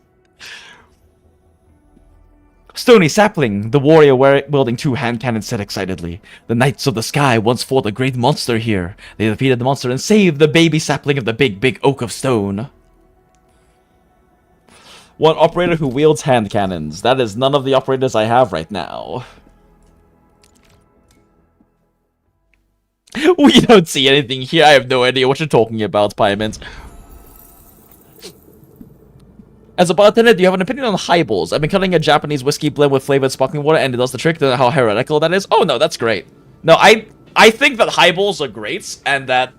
Stony Sapling, the warrior wielding 2 hand cannons, said excitedly, "The Knights of the Sky once fought a great monster here. They defeated the monster and saved the baby sapling of the big oak of stone." One operator who wields hand cannons. That is none of the operators I have right now. We don't see anything here. I have no idea what you're talking about, Pyamint. As a bartender, do you have an opinion on highballs? I've been cutting a Japanese whiskey blend with flavored sparkling water, and it does the trick. Don't know how heretical that is. Oh no, that's great. No, I think that highballs are great, and that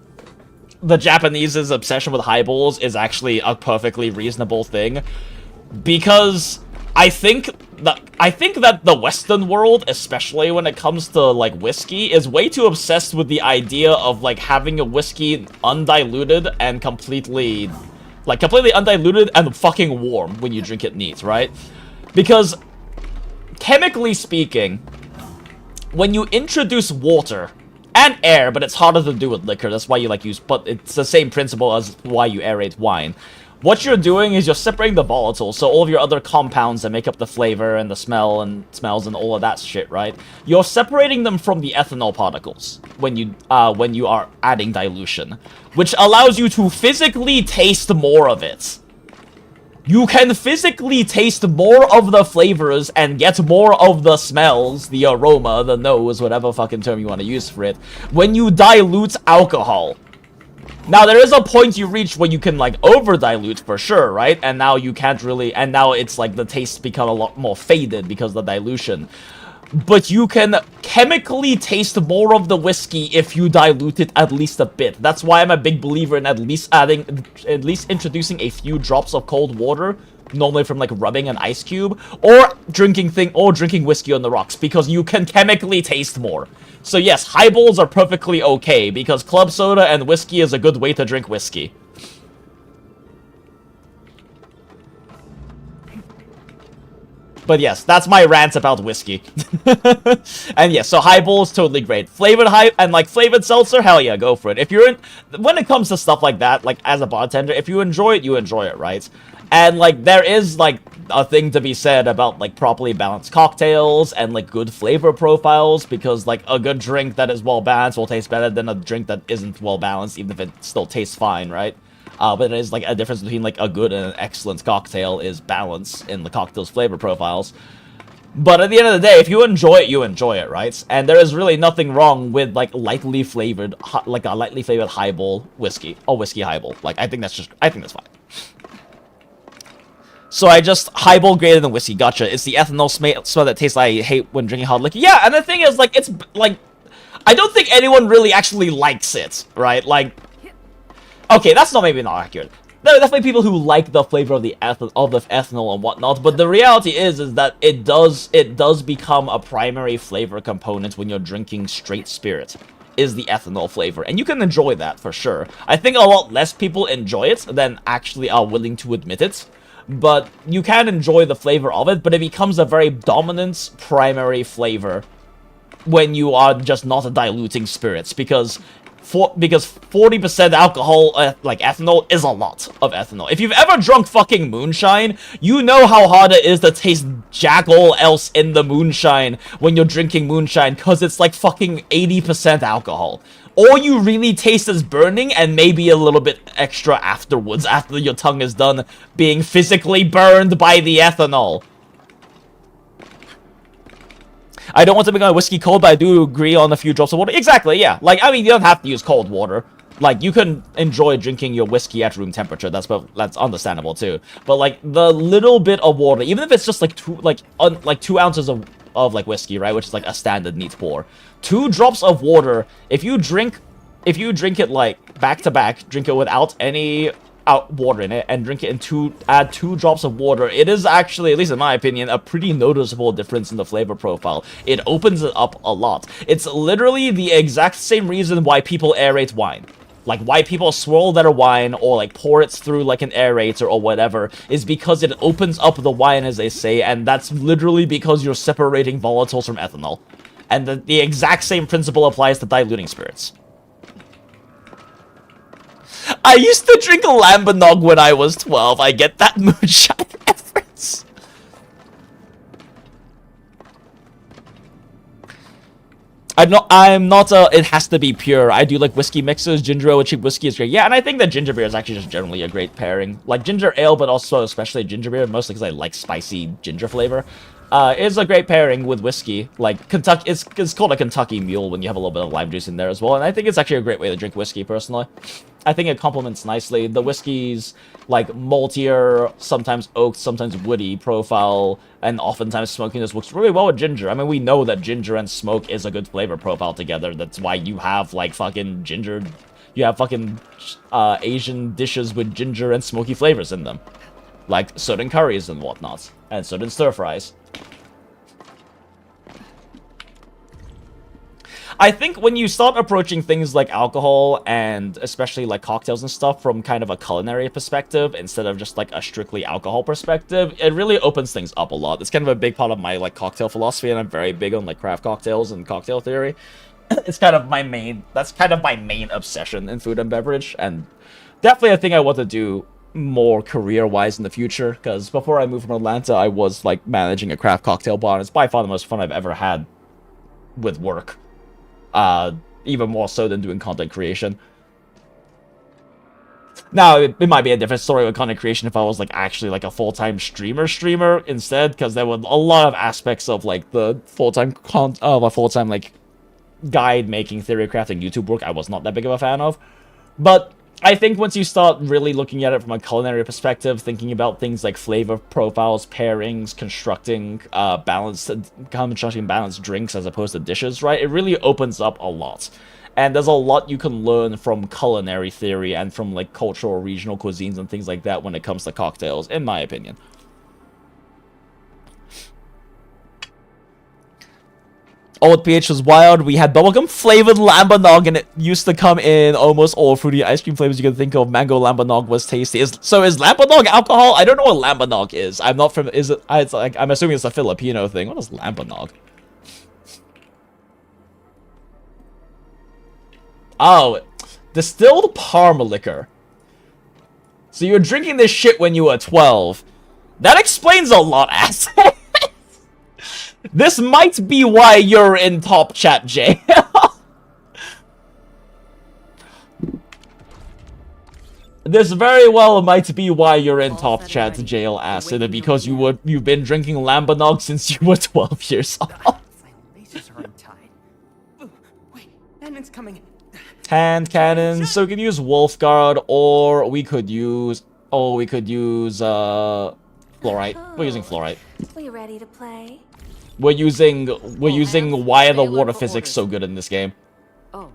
the Japanese's obsession with highballs is actually a perfectly reasonable thing, because I think that the Western world, especially when it comes to like whiskey, is way too obsessed with the idea of like having a whiskey undiluted and completely undiluted and fucking warm when you drink it neat, right? Because chemically speaking, when you introduce water and air, but it's harder to do with liquor, that's why you like use, but it's the same principle as why you aerate wine. What you're doing is you're separating the volatiles, so all of your other compounds that make up the flavor and the smell and smells and all of that shit, right? You're separating them from the ethanol particles when you are adding dilution, which allows you to physically taste more of it. You can physically taste more of the flavors and get more of the smells, the aroma, the nose, whatever fucking term you want to use for it, when you dilute alcohol. Now, there is a point you reach where you can, like, over-dilute for sure, right? And now you can't really... And now it's, like, the tastes become a lot more faded because of the dilution. But you can chemically taste more of the whiskey if you dilute it at least a bit. That's why I'm a big believer in at least introducing a few drops of cold water, normally from, like, rubbing an ice cube, or drinking whiskey on the rocks, because you can chemically taste more. So yes, highballs are perfectly okay, because club soda and whiskey is a good way to drink whiskey. But yes, that's my rant about whiskey. And yes, so highballs, totally great. Flavored flavored seltzer, hell yeah, go for it. If you're when it comes to stuff like that, like as a bartender, if you enjoy it, right? And like there is like a thing to be said about like properly balanced cocktails and like good flavor profiles, because like a good drink that is well balanced will taste better than a drink that isn't well balanced, even if it still tastes fine, right? But it is like a difference between like a good and an excellent cocktail is balance in the cocktail's flavor profiles. But at the end of the day, if you enjoy it, right? And there is really nothing wrong with like a lightly flavored highball whiskey or whiskey highball. Like I think that's fine. So I just highball greater than whiskey. Gotcha. It's the ethanol smell that tastes like I hate when drinking hard liquor. Yeah, and the thing is, like, it's like I don't think anyone really actually likes it, right? Like, okay, that's maybe not accurate. There are definitely people who like the flavor of the ethanol and whatnot, but the reality is that it does become a primary flavor component when you're drinking straight spirit. Is the ethanol flavor, and you can enjoy that for sure. I think a lot less people enjoy it than actually are willing to admit it. But you can enjoy the flavor of it, but it becomes a very dominant primary flavor when you are just not diluting spirits, because 40% alcohol, like ethanol, is a lot of ethanol. If you've ever drunk fucking moonshine, you know how hard it is to taste jack all else in the moonshine when you're drinking moonshine, because it's like fucking 80% alcohol. All you really taste is burning and maybe a little bit extra afterwards, after your tongue is done being physically burned by the ethanol. I don't want to make my whiskey cold, but I do agree on a few drops of water. Exactly, yeah. Like, I mean, you don't have to use cold water. Like, you can enjoy drinking your whiskey at room temperature. That's understandable, too. But, like, the little bit of water, even if it's just, like, 2 ounces of like, whiskey, right? Which is, like, a standard neat pour. 2 drops of water, if you drink it, like, back-to-back, drink it without any water in it, and drink it add 2 drops of water, it is actually, at least in my opinion, a pretty noticeable difference in the flavor profile. It opens it up a lot. It's literally the exact same reason why people aerate wine. Like, why people swirl their wine or, like, pour it through, like, an aerator or whatever, is because it opens up the wine, as they say, and that's literally because you're separating volatiles from ethanol. And the exact same principle applies to diluting spirits. I used to drink Lambanog when I was 12. I get that moonshine reference. I'm not it has to be pure. I do like whiskey mixes. Ginger ale with cheap whiskey is great. Yeah, and I think that ginger beer is actually just generally a great pairing. Like ginger ale, but also especially ginger beer, mostly because I like spicy ginger flavor. Is a great pairing with whiskey. Like Kentucky, it's called a Kentucky Mule when you have a little bit of lime juice in there as well. And I think it's actually a great way to drink whiskey personally. I think it complements nicely. The whiskey's like maltier, sometimes oaked, sometimes woody profile, and oftentimes smokiness works really well with ginger. I mean, we know that ginger and smoke is a good flavor profile together. That's why you have like fucking ginger, you have fucking Asian dishes with ginger and smoky flavors in them, like certain curries and whatnot, and certain stir fries. I think when you start approaching things like alcohol and especially like cocktails and stuff from kind of a culinary perspective instead of just like a strictly alcohol perspective, it really opens things up a lot. It's kind of a big part of my like cocktail philosophy, and I'm very big on like craft cocktails and cocktail theory. It's kind of my main, that's kind of my main obsession in food and beverage, and definitely a thing I want to do more career-wise in the future, because before I moved from Atlanta, I was like managing a craft cocktail bar, and it's by far the most fun I've ever had with work. Even more so than doing content creation. Now, it might be a different story with content creation if I was, like, actually, like, a full-time streamer instead, because there were a lot of aspects of, like, the full-time, like, guide-making, theory crafting YouTube work I was not that big of a fan of. But I think once you start really looking at it from a culinary perspective, thinking about things like flavor profiles, pairings, constructing balanced drinks as opposed to dishes, right? It really opens up a lot. And there's a lot you can learn from culinary theory and from like cultural regional cuisines and things like that when it comes to cocktails, in my opinion. Old PH was wild. We had bubblegum flavored lambanog, and it used to come in almost all fruity ice cream flavors you can think of. Mango lambanog was tasty. So is lambanog alcohol? I don't know what lambanog is. I'm not from. Is it? It's like I'm assuming it's a Filipino thing. What is lambanog? Oh, distilled Parma liquor. So you were drinking this shit when you were 12. That explains a lot, ass. This might be why you're in top chat, Jay. This very well might be why you're in top chat, jail acid, because you've been drinking lambanog since you were 12 years old. My laces are untied. Wait, Edmund's coming. Hand cannons. So we could use Wolf Guard, or we could use fluorite. We're using fluorite. We ready to play? We're using why are the water physics so good in this game? Oh.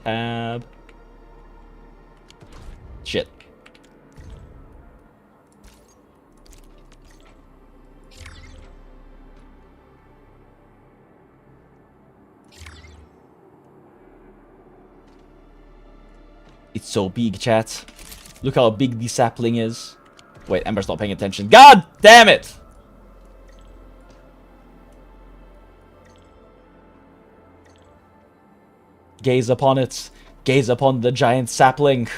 Tab. Shit. It's so big, chat. Look how big the sapling is. Wait, Ember's not paying attention. God damn it! Gaze upon it. Gaze upon the giant sapling.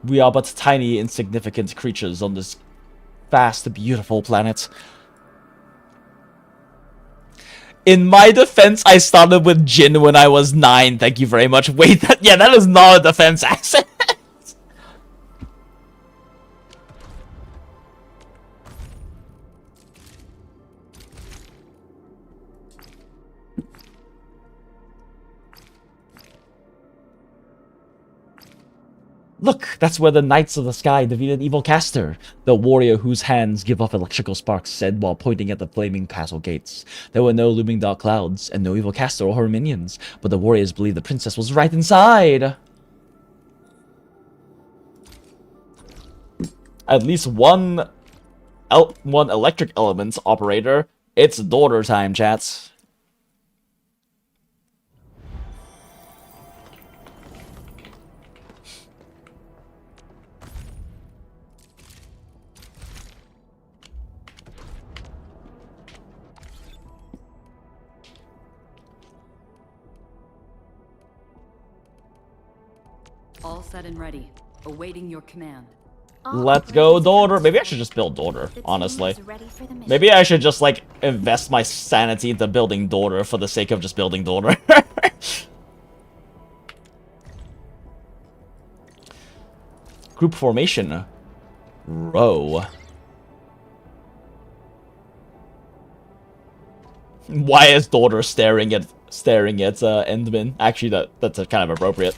We are but tiny, insignificant creatures on this vast, beautiful planet. In my defense, I started with Jin when I was 9. Thank you very much. Wait, that is not a defense accent. Look, that's where the Knights of the Sky defeated Evil Caster, the warrior whose hands give off electrical sparks, said while pointing at the flaming castle gates. There were no looming dark clouds, and no Evil Caster or her minions, but the warriors believed the princess was right inside. At least one electric element operator. It's daughter time, chats. All set and ready. Awaiting your command. Let's go, daughter. Maybe I should just build daughter, honestly. Maybe I should just, like, invest my sanity into building daughter for the sake of just building daughter. Group formation. Row. Why is daughter staring at Endman? Actually, that's kind of appropriate.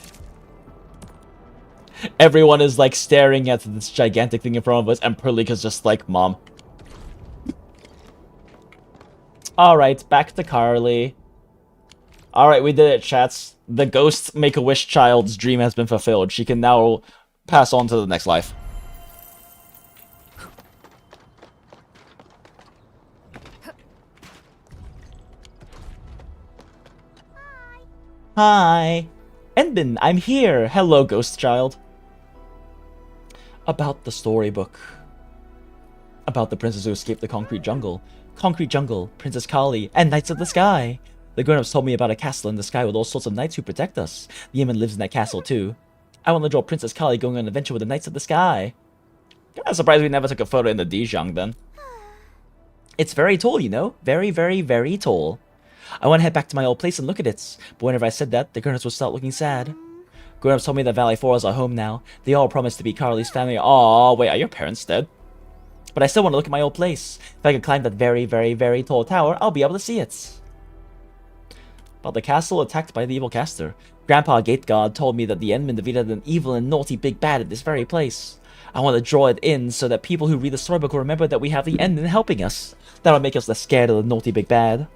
Everyone is like staring at this gigantic thing in front of us, and Perlika's just like, Mom. Alright, back to Carly. Alright, we did it, chats. The ghost Make-A-Wish child's dream has been fulfilled. She can now pass on to the next life. Hi. Endman, I'm here. Hello, ghost child. About the storybook. About the princess who escaped the concrete jungle. Concrete jungle, Princess Kali, and Knights of the Sky. The grown-ups told me about a castle in the sky with all sorts of knights who protect us. The Yemen lives in that castle too. I want to draw Princess Kali going on an adventure with the Knights of the Sky. I'm surprised we never took a photo in the Dijiang then. It's very tall, you know. Very, very, very tall. I want to head back to my old place and look at it. But whenever I said that, the grown-ups would start looking sad. Grown-ups told me that Valley 4 is our home now. They all promised to be Carly's family. Aww, wait, are your parents dead? But I still want to look at my old place. If I could climb that very, very, very tall tower, I'll be able to see it. About the castle attacked by the evil caster. Grandpa Gate God told me that the Endman defeated an evil and naughty big bad at this very place. I want to draw it in so that people who read the storybook will remember that we have the Endman helping us. That'll make us less scared of the naughty big bad.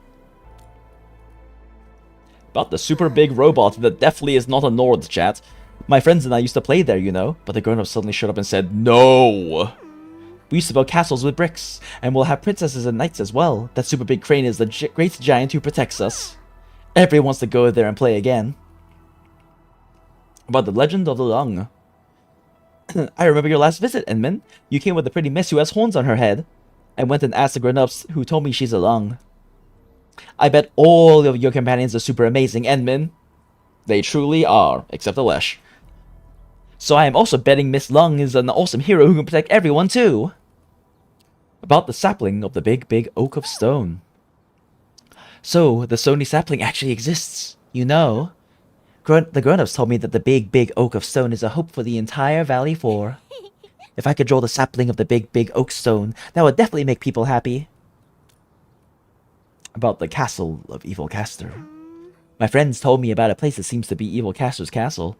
About the super big robot that definitely is not a Nord, chat. My friends and I used to play there, you know, but the grown-ups suddenly showed up and said, no! We used to build castles with bricks, and we'll have princesses and knights as well. That super big crane is the great giant who protects us. Everyone wants to go there and play again. About the legend of the lung. I remember your last visit, Endman. You came with a pretty miss who has horns on her head. I went and asked the grown-ups who told me she's a lung. I bet all of your companions are super amazing, Endman. They truly are, except Alesh. So I am also betting Miss Lung is an awesome hero who can protect everyone too. About the sapling of the big, big oak of stone. So, the stony sapling actually exists, you know. The grown-ups told me that the big, big oak of stone is a hope for the entire Valley 4. If I could draw the sapling of the big, big oak stone, that would definitely make people happy. About the castle of Evil Caster. My friends told me about a place that seems to be Evil Caster's castle.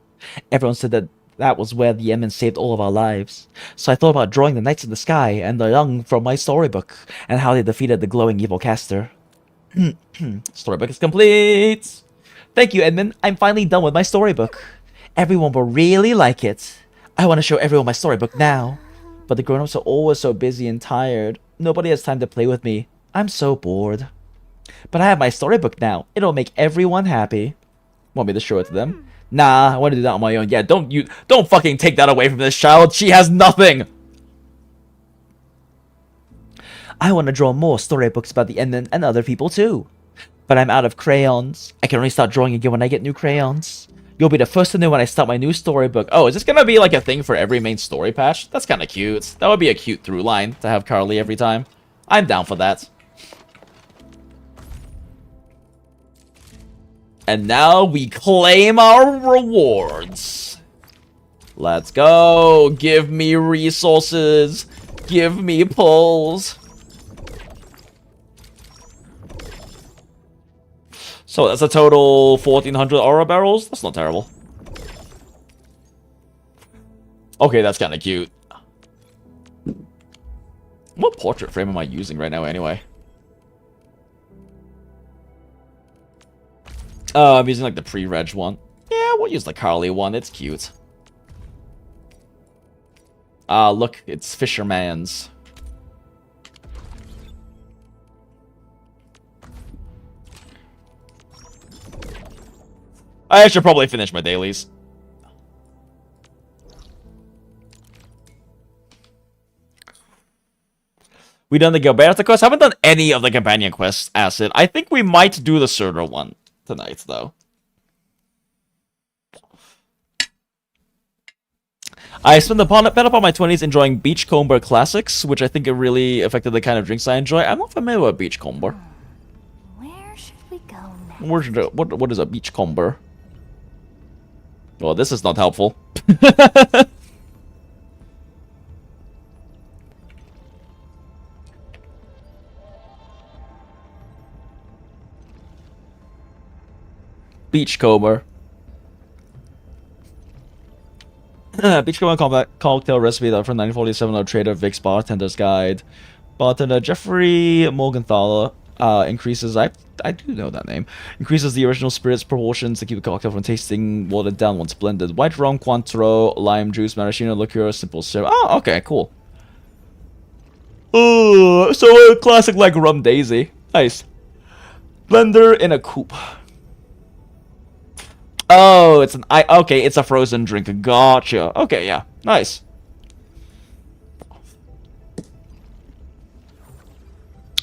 Everyone said that that was where the Yemen saved all of our lives. So I thought about drawing the Knights of the Sky and the Young from my storybook, and how they defeated the glowing Evil Caster. Storybook is complete! Thank you, Edmund. I'm finally done with my storybook. Everyone will really like it. I want to show everyone my storybook now. But the grown-ups are always so busy and tired. Nobody has time to play with me. I'm so bored. But I have my storybook now. It'll make everyone happy. Want me to show it to them? Nah, I want to do that on my own. Yeah, don't fucking take that away from this child. She has nothing. I want to draw more storybooks about the Endman and other people too. But I'm out of crayons. I can only start drawing again when I get new crayons. You'll be the first to know when I start my new storybook. Oh, is this gonna be like a thing for every main story patch? That's kind of cute. That would be a cute through line to have Carly every time. I'm down for that. And now we claim our rewards. Let's go. Give me resources. Give me pulls. So that's a total 1,400 aura barrels? That's not terrible. Okay, that's kind of cute. What portrait frame am I using right now anyway? Oh, I'm using like the pre-reg one. Yeah, we'll use the Carly one. It's cute. Ah, look, it's Fisherman's. I should probably finish my dailies. We done the Gilberta quest? Haven't done any of the companion quests, Acid. I think we might do the Surtur one tonight, though. I spent the better part of my 20s enjoying Beachcomber classics, which I think it really affected the kind of drinks I enjoy. I'm not familiar with Beachcomber. Where should we go next? What is a Beachcomber? Well, this is not helpful. Beachcomber. Beachcomber cocktail recipe that from 1947 of Trader Vic's Bartender's Guide. Bartender Jeffrey Morgenthaler increases, I do know that name, increases the original spirit's proportions to keep the cocktail from tasting watered down once blended. White rum, Cointreau, lime juice, maraschino liqueur, simple syrup. Oh, okay, cool. So a classic like Rum Daisy. Nice. Blender in a coupe. Oh, it's an okay, it's a frozen drink. Gotcha. Okay, yeah. Nice.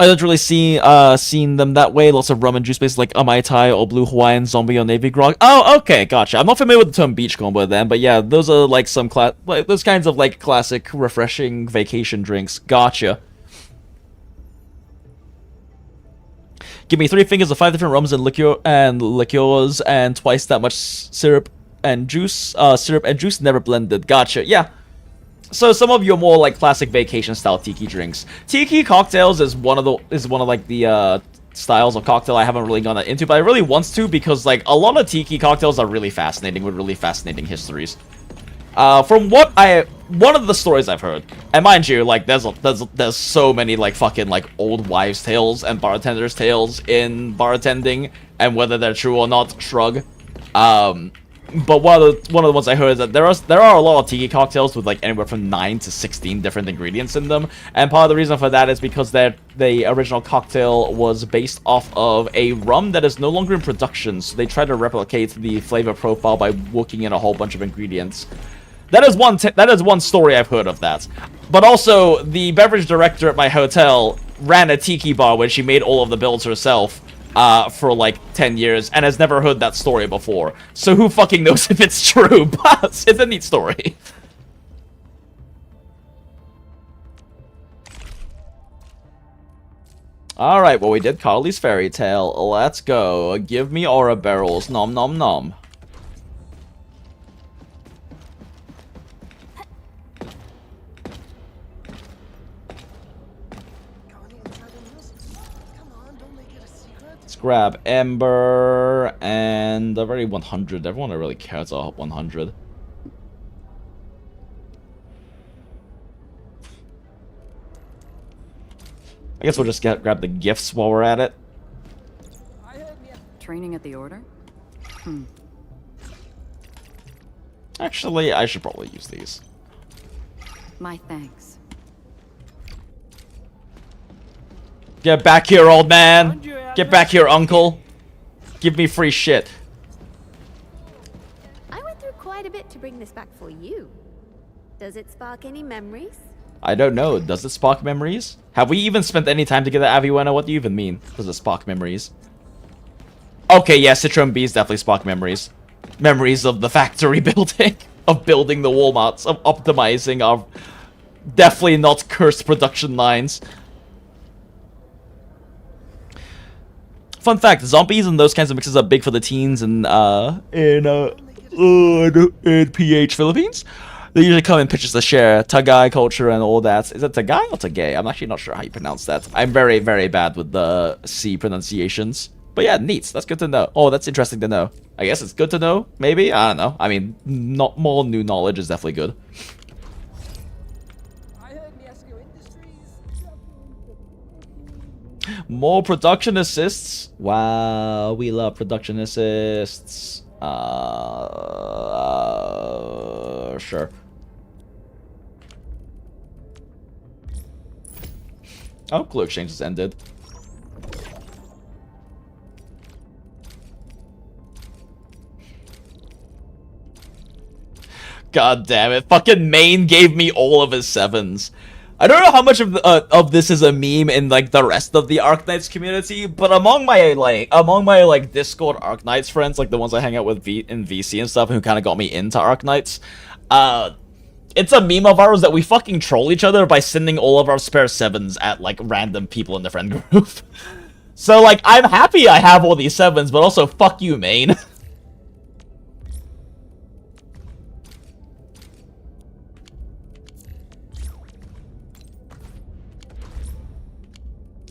I don't really seen them that way. Lots of rum and juice based like Mai Tai or Blue Hawaiian, Zombie or Navy Grog. Oh, okay, gotcha. I'm not familiar with the term Beachcomber then, but yeah, those are like some those kinds of like classic refreshing vacation drinks. Gotcha. Give me 3 fingers of 5 different rums and liqueurs and twice that much syrup and juice. Syrup and juice never blended. Gotcha. Yeah. So some of your more like classic vacation style tiki drinks. Tiki cocktails is one of like the styles of cocktail I haven't really gone that into, but I really want to because like a lot of tiki cocktails are really fascinating with really fascinating histories. From one of the stories I've heard, and mind you, like there's so many like fucking like old wives' tales and bartenders' tales in bartending, and whether they're true or not, shrug. But one of the ones I heard is that there are a lot of tiki cocktails with like anywhere from 9 to 16 different ingredients in them, and part of the reason for that is because the original cocktail was based off of a rum that is no longer in production, so they try to replicate the flavor profile by working in a whole bunch of ingredients. That is one story I've heard of that. But also, the beverage director at my hotel ran a tiki bar when she made all of the builds herself for like 10 years and has never heard that story before. So who fucking knows if it's true, but it's a neat story. Alright, well we did Carly's Fairy Tale. Let's go. Give me aura barrels. Nom nom nom. Grab Ember and a very 100. Everyone really cares about 100. I guess we'll just grab the gifts while we're at it. Training at the order? Actually, I should probably use these. My thanks. Get back here, old man! Get back here, uncle! Give me free shit. I went through quite a bit to bring this back for you. Does it spark any memories? I don't know. Does it spark memories? Have we even spent any time together, Aviwana? What do you even mean? Does it spark memories? Okay, yeah, Citron Bees definitely spark memories. Memories of the factory building. Of building the Walmarts. Of optimizing our definitely not cursed production lines. Fun fact, zombies and those kinds of mixes are big for the teens in PH Philippines. They usually come in pitches to share. Tagay culture and all that. Is it Tagay or Tagay? I'm actually not sure how you pronounce that. I'm very, very bad with the C pronunciations. But yeah, neat. That's good to know. Oh, that's interesting to know. I guess it's good to know, maybe? I don't know. I mean, not more new knowledge is definitely good. More production assists. Wow, we love production assists. Sure. Oh, clue exchange has ended. God damn it! Fucking Maine gave me all of his 7s. I don't know how much of this is a meme in like the rest of the Arknights community, but among my Discord Arknights friends, like the ones I hang out with in VC and stuff, who kind of got me into Arknights, It's a meme of ours that we fucking troll each other by sending all of our spare 7s at, like, random people in the friend group. So, like, I'm happy I have all these 7s, but also, fuck you, main.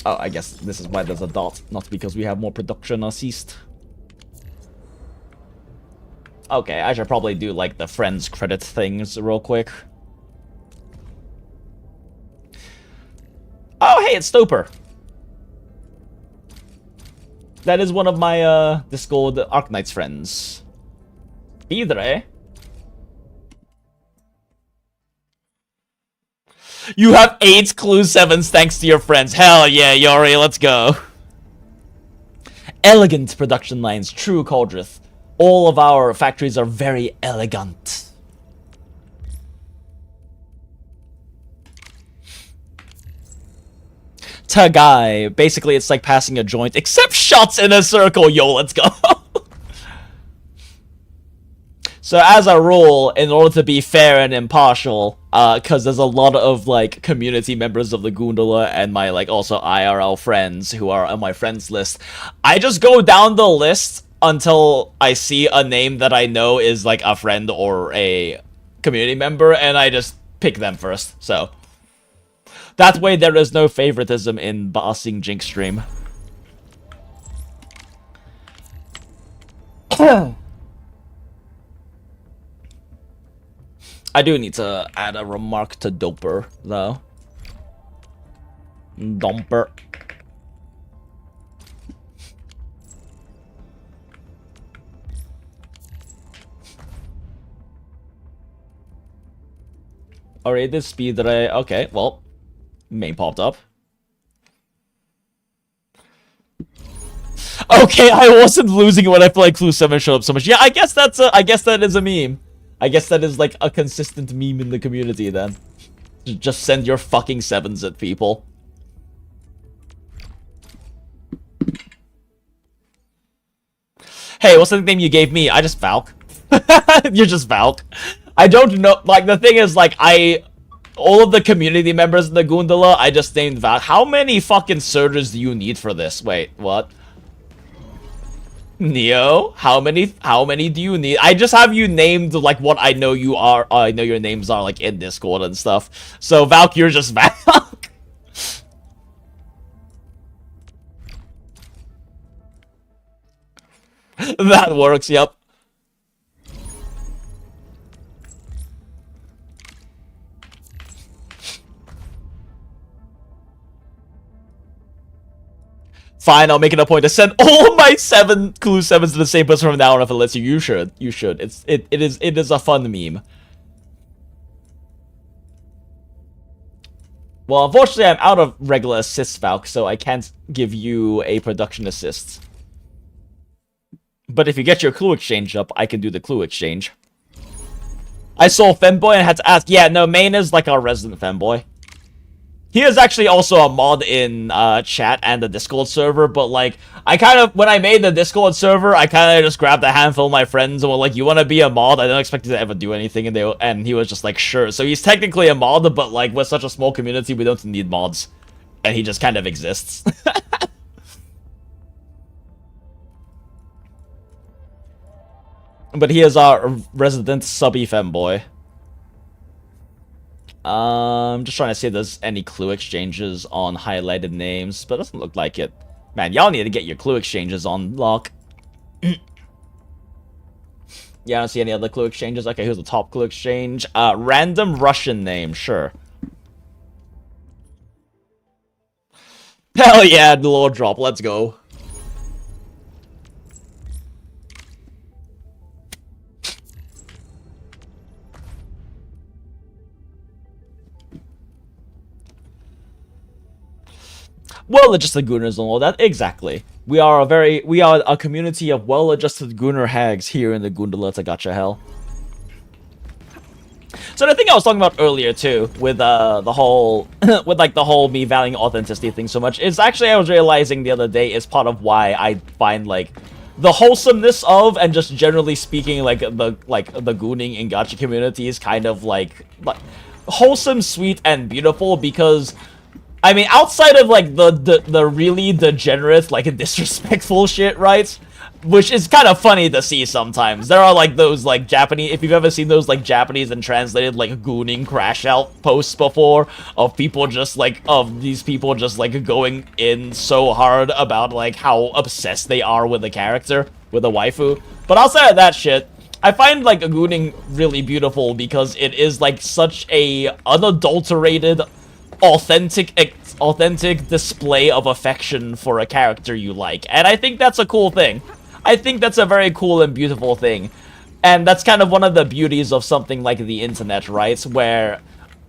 Oh, I guess this is why there's a dot, not because we have more production ceased. Okay, I should probably do, like, the friends credit things real quick. Oh, hey, it's Stoper. That is one of my, Discord Arknights friends. Idre. You have 8 Clue 7s thanks to your friends. Hell yeah, Yori, let's go. Elegant production lines, true Cauldrith. All of our factories are very elegant. Tagai. Basically, it's like passing a joint, except shots in a circle. Yo, let's go. So as a rule, in order to be fair and impartial, because there's a lot of, like, community members of the Goondola and my, like, also IRL friends who are on my friends list, I just go down the list until I see a name that I know is, like, a friend or a community member, and I just pick them first, so. That way there is no favoritism in bossing Jinx stream. I do need to add a remark to Doper, though. Domper. Alright, this speed ray. Okay, well, main popped up. Okay, I wasn't losing it when I played Clue 7 showed up so much. Yeah, I guess that's a, I guess that is a meme. I guess that is like a consistent meme in the community then. Just send your fucking 7s at people. Hey, what's the name you gave me? I just Valk. You're just Valk. I don't know, like, the thing is, like, all of the community members in the Goondola, I just named Valk. How many fucking surges do you need for this? Wait, what? Neo, how many do you need? I just have you named, like, what I know you are. I know your names are, like, in Discord and stuff. So, Valk, you're just Valk. That works, yep. Fine, I'll make it a point to send all my 7 Clue 7s to the same person from now on if it lets you. You should. You should. It is a fun meme. Well, unfortunately, I'm out of regular assists, Valk, so I can't give you a production assist. But if you get your clue exchange up, I can do the clue exchange. I saw Femboy and had to ask. Yeah, no, main is like our resident Femboy. He is actually also a mod in chat and the Discord server, but like, I kind of, when I made the Discord server, I kind of just grabbed a handful of my friends and were like, you want to be a mod? I don't expect you to ever do anything, and he was just like, sure. So he's technically a mod, but like, with such a small community, we don't need mods. And he just kind of exists. But he is our resident subby femboy. I'm just trying to see if there's any clue exchanges on highlighted names, but it doesn't look like it. Man, y'all need to get your clue exchanges on lock. Yeah, I don't see any other clue exchanges. Okay, here's the top clue exchange. Random Russian name, sure. Hell yeah, lore drop, let's go. Well-adjusted gooners and all that, exactly. We are a community of well-adjusted gooner hags here in the Goondola To Gacha Hell. So the thing I was talking about earlier too, with the whole, with the whole me valuing authenticity thing so much, is actually I was realizing the other day is part of why I find like the wholesomeness of, and just generally speaking, like the gooning and gacha community is kind of like wholesome, sweet, and beautiful, because I mean, outside of like the really degenerate, like disrespectful shit, right? Which is kind of funny to see sometimes. There are like those like Japanese, if you've ever seen those like Japanese and translated like gooning crash out posts before of people just like, of these people just like going in so hard about like how obsessed they are with the character, with the waifu. But outside of that shit, I find like gooning really beautiful because it is like such a unadulterated, authentic display of affection for a character you like. And I think that's a cool thing. I think that's a very cool and beautiful thing. And that's kind of one of the beauties of something like the internet, right? Where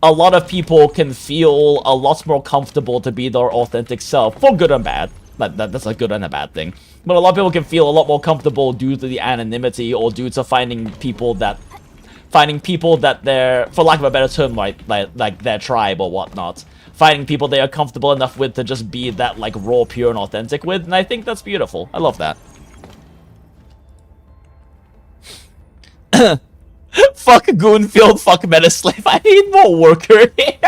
a lot of people can feel a lot more comfortable to be their authentic self, for good and bad. That's a good and a bad thing. But a lot of people can feel a lot more comfortable due to the anonymity, or due to finding people that they're, for lack of a better term, like their tribe or whatnot. Finding people they are comfortable enough with to just be that like raw, pure, and authentic with, and I think that's beautiful. I love that. Fuck Goonfield, fuck Metaslave. I need more worker here.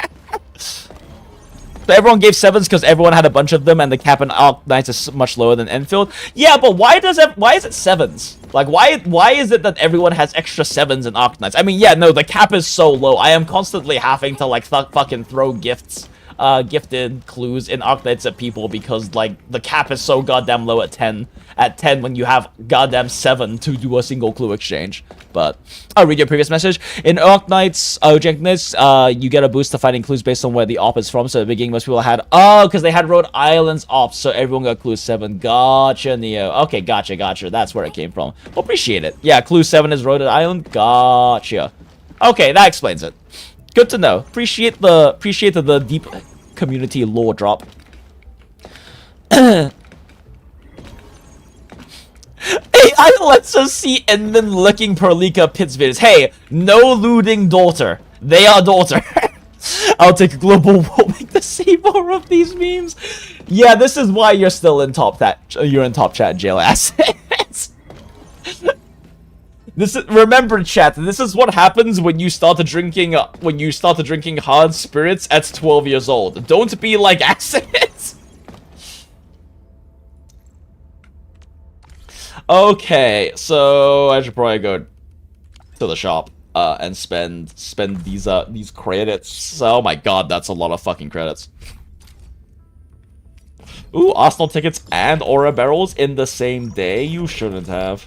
So everyone gave 7s because everyone had a bunch of them, and the cap in Arknights is much lower than ENDFIELD. Yeah, but why is it 7s? Like, why is it that everyone has extra 7s in Arknights? I mean, yeah, no, the cap is so low. I am constantly having to like fucking throw gifted clues in Arknights at people because like the cap is so goddamn low at 10 when you have goddamn 7 to do a single clue exchange. But I'll read your previous message. In Arknights, JinJinx, you get a boost to finding clues based on where the op is from. So at the beginning most people had, because they had Rhode Island's ops, so everyone got clue 7. Gotcha, Neo. Okay, gotcha. That's where it came from. Appreciate it. Yeah, clue 7 is Rhode Island. Gotcha. Okay, that explains it. Good to know. Appreciate the deep community lore drop. AI lets us see Endman licking Perlika Pit's videos. Hey, no looting daughter. They are daughter. I'll take a global warming to see more of these memes. Yeah, this is why you're still in top chat. You're in top chat, jail ass. Remember, chat. This is what happens when you start drinking. Hard spirits at 12 years old. Don't be like assets. Okay, so I should probably go to the shop and spend these credits. Oh my god, that's a lot of fucking credits. Ooh, Arsenal tickets and Aura barrels in the same day. You shouldn't have.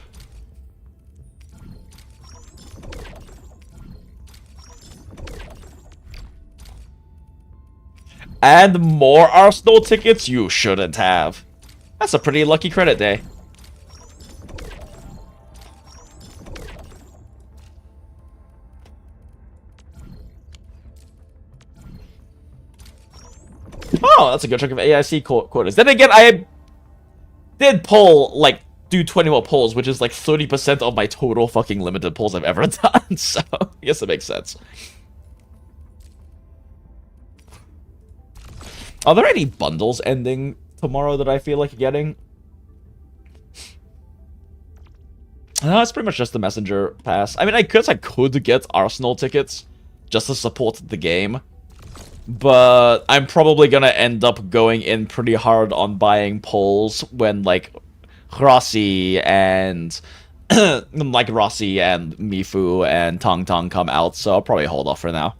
And more Arsenal tickets you shouldn't have. That's a pretty lucky credit day. Oh, that's a good chunk of AIC quotas. Then again, I did do 20 more polls, which is like 30% of my total fucking limited polls I've ever done. So, I guess it makes sense. Are there any bundles ending tomorrow that I feel like getting? No, it's pretty much just the messenger pass. I mean, I guess I could get Arsenal tickets just to support the game. But I'm probably gonna end up going in pretty hard on buying polls when, like, Rossi and... like, Rossi and Mifu and Tong Tong come out, so I'll probably hold off for now.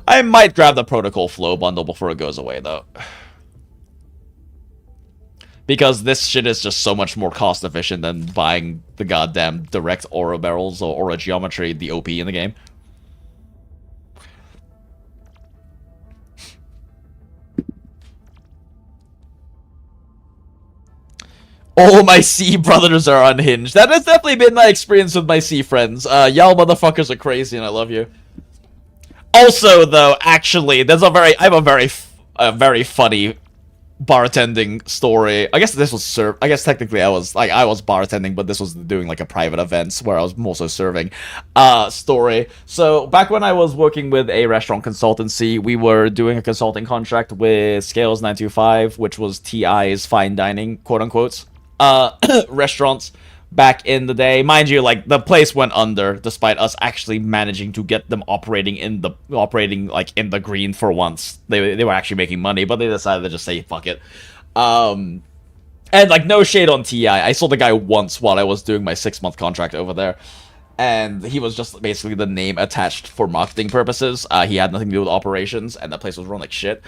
I might grab the Protocol Flow bundle before it goes away, though. Because this shit is just so much more cost efficient than buying the goddamn direct Aura barrels or Aura Geometry, the OP in the game. All my C brothers are unhinged. That has definitely been my experience with my C friends. Y'all motherfuckers are crazy and I love you. Also, though, actually, I have a very funny bartending story. I guess this was I guess technically I was bartending, but this was doing like a private event where I was more so serving story. So back when I was working with a restaurant consultancy, we were doing a consulting contract with Scales 925, which was TI's fine dining, quote unquote, restaurants back in the day. Mind you, like, the place went under despite us actually managing to get them operating like in the green for once. They were actually making money, but they decided to just say fuck it. And like, no shade on TI. I saw the guy once while I was doing my 6-month contract over there, and he was just basically the name attached for marketing purposes. He had nothing to do with operations, and that place was run like shit.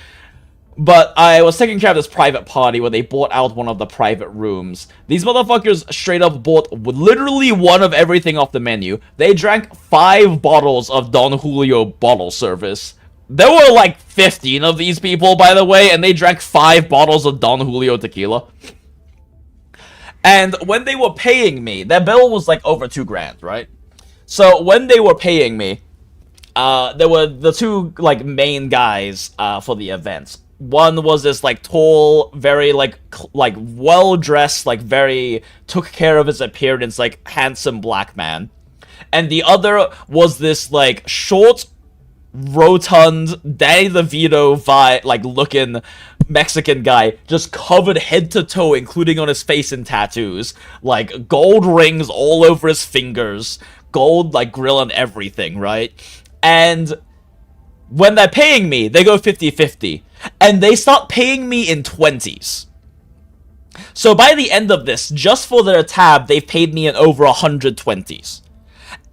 But I was taking care of this private party where they bought out one of the private rooms. These motherfuckers straight up bought literally one of everything off the menu. They drank 5 bottles of Don Julio bottle service. There were like 15 of these people, by the way, and they drank 5 bottles of Don Julio tequila. And when they were paying me, their bill was like over $2,000, right? So when they were paying me, there were the 2 like main guys for the events. One was this, like, tall, very, like well-dressed, like, very took care of his appearance, like, handsome black man. And the other was this, like, short, rotund, Danny DeVito vibe, like, looking Mexican guy, just covered head to toe, including on his face in tattoos. Like, gold rings all over his fingers, gold, like, grill and everything, right? And when they're paying me, they go 50-50. And they start paying me in 20s. So by the end of this, just for their tab, they've paid me in over 100 20s.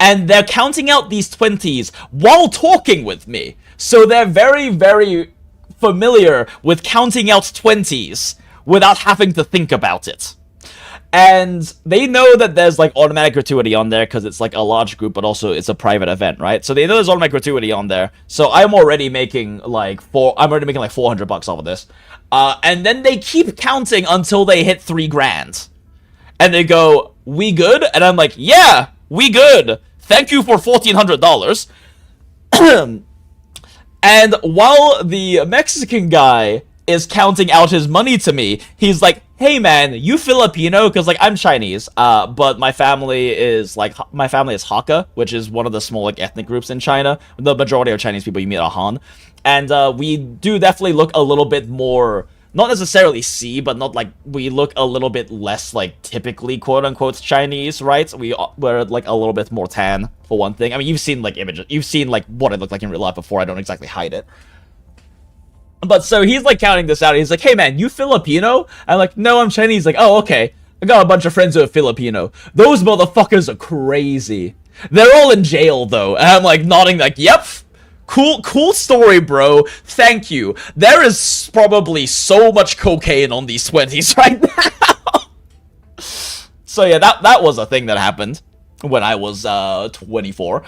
And they're counting out these 20s while talking with me. So they're very, very familiar with counting out 20s without having to think about it. And they know that there's, like, automatic gratuity on there because it's, like, a large group, but also it's a private event, right? So they know there's automatic gratuity on there. So I'm already making, like, $400 off of this. And then they keep counting until they hit $3,000. And they go, "We good?" And I'm like, "Yeah, we good. Thank you for $1,400. And while the Mexican guy is counting out his money to me, he's like, "Hey man, you Filipino?" Because, like, I'm Chinese, but my family is Hakka, which is one of the small, like, ethnic groups in China. The majority of Chinese people you meet are Han. And we do definitely look a little bit more, not necessarily but not, like, we look a little bit less, like, typically quote-unquote Chinese, right? We're, like, a little bit more tan, for one thing. I mean, you've seen, like, images, you've seen, like, what I look like in real life before. I don't exactly hide it. But so he's, like, counting this out. He's like, "Hey man, you Filipino?" I'm like, "No, I'm Chinese." He's like, "Oh, okay. I got a bunch of friends who are Filipino. Those motherfuckers are crazy. They're all in jail though." And I'm like nodding, like, "Yep. Cool story, bro. Thank you. There is probably so much cocaine on these 20s right now." So yeah, that was a thing that happened when I was 24.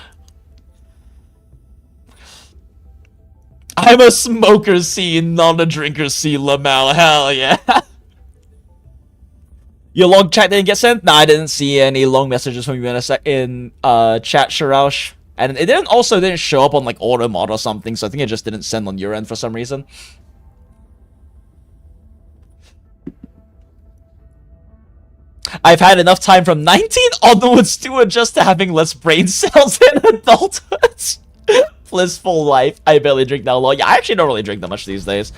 I'm a smoker C, not a drinker C, Lamel. Hell yeah. Your long chat didn't get sent? Nah, I didn't see any long messages from you in chat, Shiraush. And it didn't show up on, like, Automod or something, so I think it just didn't send on your end for some reason. I've had enough time from 19 onwards to adjust to having less brain cells in adulthood. Blissful life. I barely drink that long. Yeah, I actually don't really drink that much these days.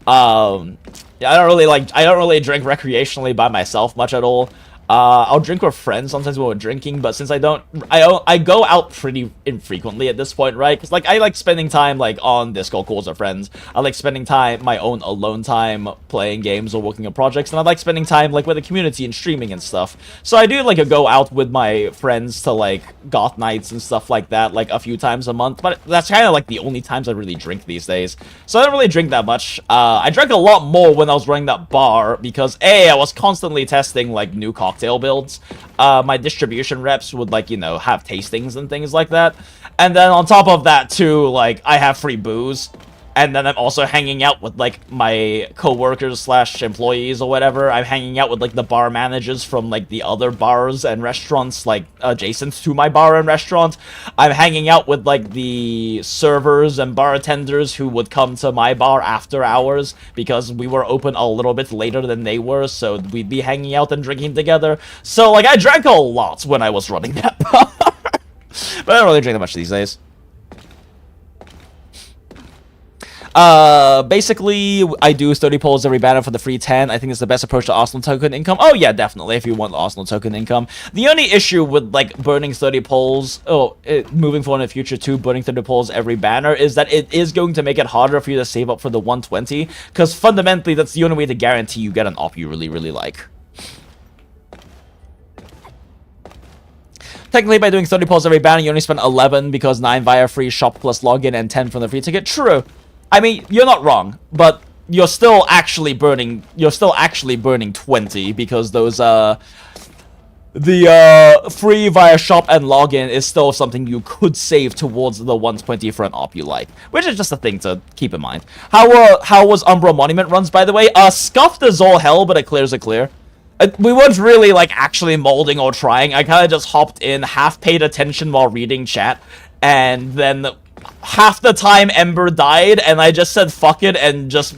Yeah, I don't really drink recreationally by myself much at all. I'll drink with friends sometimes when we're drinking, but since I go out pretty infrequently at this point, right? Because, like, I like spending time, like, on Discord calls with friends. I like spending my own alone time playing games or working on projects, and I like spending time, like, with the community and streaming and stuff. So I do, like, go out with my friends to, like, goth nights and stuff like that, like, a few times a month, but that's kind of, like, the only times I really drink these days. So I don't really drink that much. I drank a lot more when I was running that bar, because, A, I was constantly testing, like, new cocktail builds. My distribution reps would, like, you know, have tastings and things like that. And then on top of that, too, like, I have free booze. And then I'm also hanging out with, like, my co-workers slash employees or whatever. I'm hanging out with, like, the bar managers from, like, the other bars and restaurants, like, adjacent to my bar and restaurant. I'm hanging out with, like, the servers and bartenders who would come to my bar after hours because we were open a little bit later than they were, so we'd be hanging out and drinking together. So, like, I drank a lot when I was running that bar. But I don't really drink that much these days. Basically, I do 30 polls every banner for the free 10. I think it's the best approach to Arsenal token income. Oh, yeah, definitely, if you want Arsenal token income. The only issue with, like, burning 30 polls, moving forward in the future to burning 30 polls every banner, is that it is going to make it harder for you to save up for the 120, because fundamentally, that's the only way to guarantee you get an op you really, really like. Technically, by doing 30 polls every banner, you only spend 11 because 9 via free shop plus login and 10 from the free ticket. True. I mean, you're not wrong, but you're still actually burning 20 because those the free via shop and login is still something you could save towards the 120 for an op you like, which is just a thing to keep in mind. How was Umbral Monument runs, by the way? Scuffed as all hell, but it clears a clear. We weren't really, like, actually molding or trying. I kind of just hopped in, half paid attention while reading chat, and then half the time Ember died, and I just said fuck it and just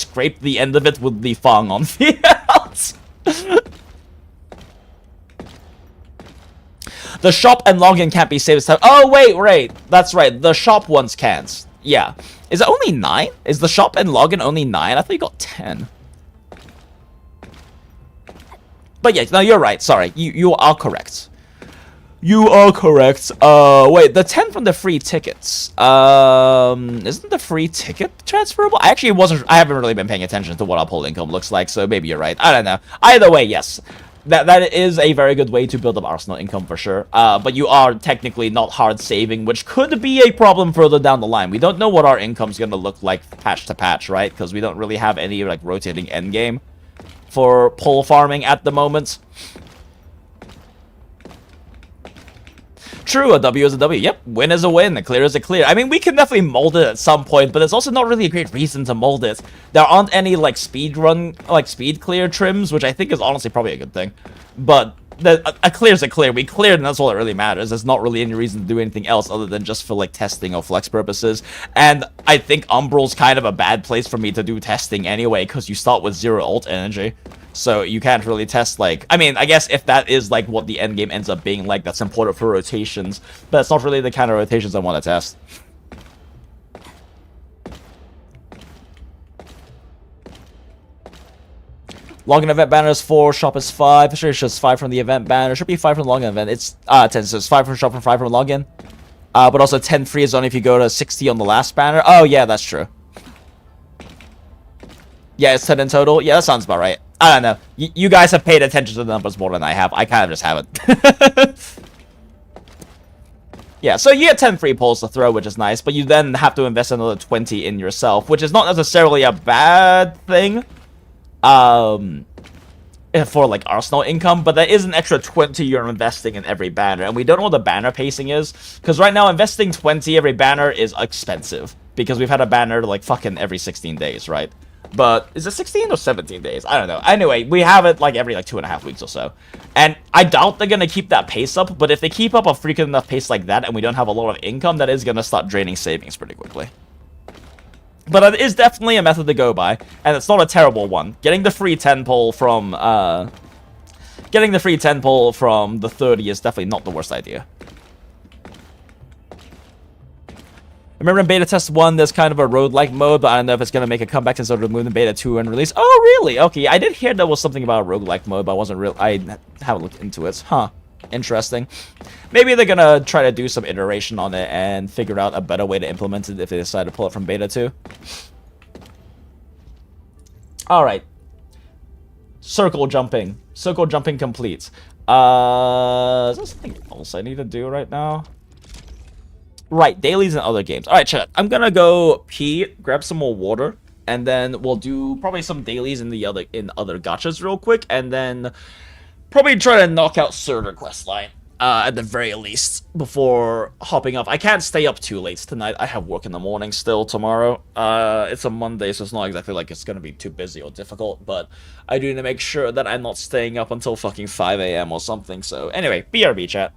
scraped the end of it with the Fang on field. The shop and login can't be saved this time. Oh, wait. That's right. The shop ones can't. Yeah. Is it only 9? Is the shop and login only 9? I thought you got 10. But yeah, no, you're right. Sorry. You are correct. You are correct. Wait, the 10 from the free tickets. Isn't the free ticket transferable? I haven't really been paying attention to what our poll income looks like, so maybe you're right. I don't know. Either way, yes. That is a very good way to build up Arsenal income for sure. But you are technically not hard saving, which could be a problem further down the line. We don't know what our income's gonna look like patch to patch, right? Because we don't really have any, like, rotating endgame for pull farming at the moment. True, a W is a W. Yep, win is a win, a clear is a clear. I mean, we can definitely mold it at some point, but there's also not really a great reason to mold it. There aren't any, like, speed clear trims, which I think is honestly probably a good thing. But a clear is a clear. We cleared, and that's all that really matters. There's not really any reason to do anything else other than just for, like, testing or flex purposes. And I think Umbral's kind of a bad place for me to do testing anyway, because you start with 0 ult energy. So you can't really test, like... I mean, I guess if that is, like, what the endgame ends up being like, that's important for rotations. But it's not really the kind of rotations I want to test. Login event banner is 4, shop is 5. Sure, it's just 5 from the event banner. Should be 5 from the login event. It's 10, so it's 5 from shop and 5 from login. But also 10 free is only if you go to 60 on the last banner. Oh, yeah, that's true. Yeah, it's 10 in total. Yeah, that sounds about right. I don't know. You guys have paid attention to the numbers more than I have. I kind of just haven't. Yeah, so you get 10 free pulls to throw, which is nice, but you then have to invest another 20 in yourself, which is not necessarily a bad thing. For, like, Arsenal income, but there is an extra 20 you're investing in every banner, and we don't know what the banner pacing is, because right now investing 20 every banner is expensive, because we've had a banner, like, fucking every 16 days, right? But is it 16 or 17 days? I don't know. Anyway, we have it, like, every, like, 2.5 weeks or so. And I doubt they're gonna keep that pace up, but if they keep up a freaking enough pace like that, and we don't have a lot of income, that is gonna start draining savings pretty quickly. But it is definitely a method to go by, and it's not a terrible one. Getting the free 10 pull from, the 30 is definitely not the worst idea. I remember in Beta Test 1, there's kind of a road-like mode, but I don't know if it's going to make a comeback since it's removed in Beta 2 and release. Oh, really? Okay, I did hear there was something about a roguelike mode, but I haven't looked into it. Huh. Interesting. Maybe they're going to try to do some iteration on it and figure out a better way to implement it if they decide to pull it from Beta 2. Alright. Circle jumping. Circle jumping complete. Is there something else I need to do right now? Right, dailies and other games. Alright, chat. I'm gonna go pee, grab some more water, and then we'll do probably some dailies in other gachas real quick, and then probably try to knock out Surtur questline. at the very least, before hopping off. I can't stay up too late tonight. I have work in the morning still tomorrow. It's a Monday, so it's not exactly like it's gonna be too busy or difficult, but I do need to make sure that I'm not staying up until fucking 5 a.m. or something. So anyway, BRB chat.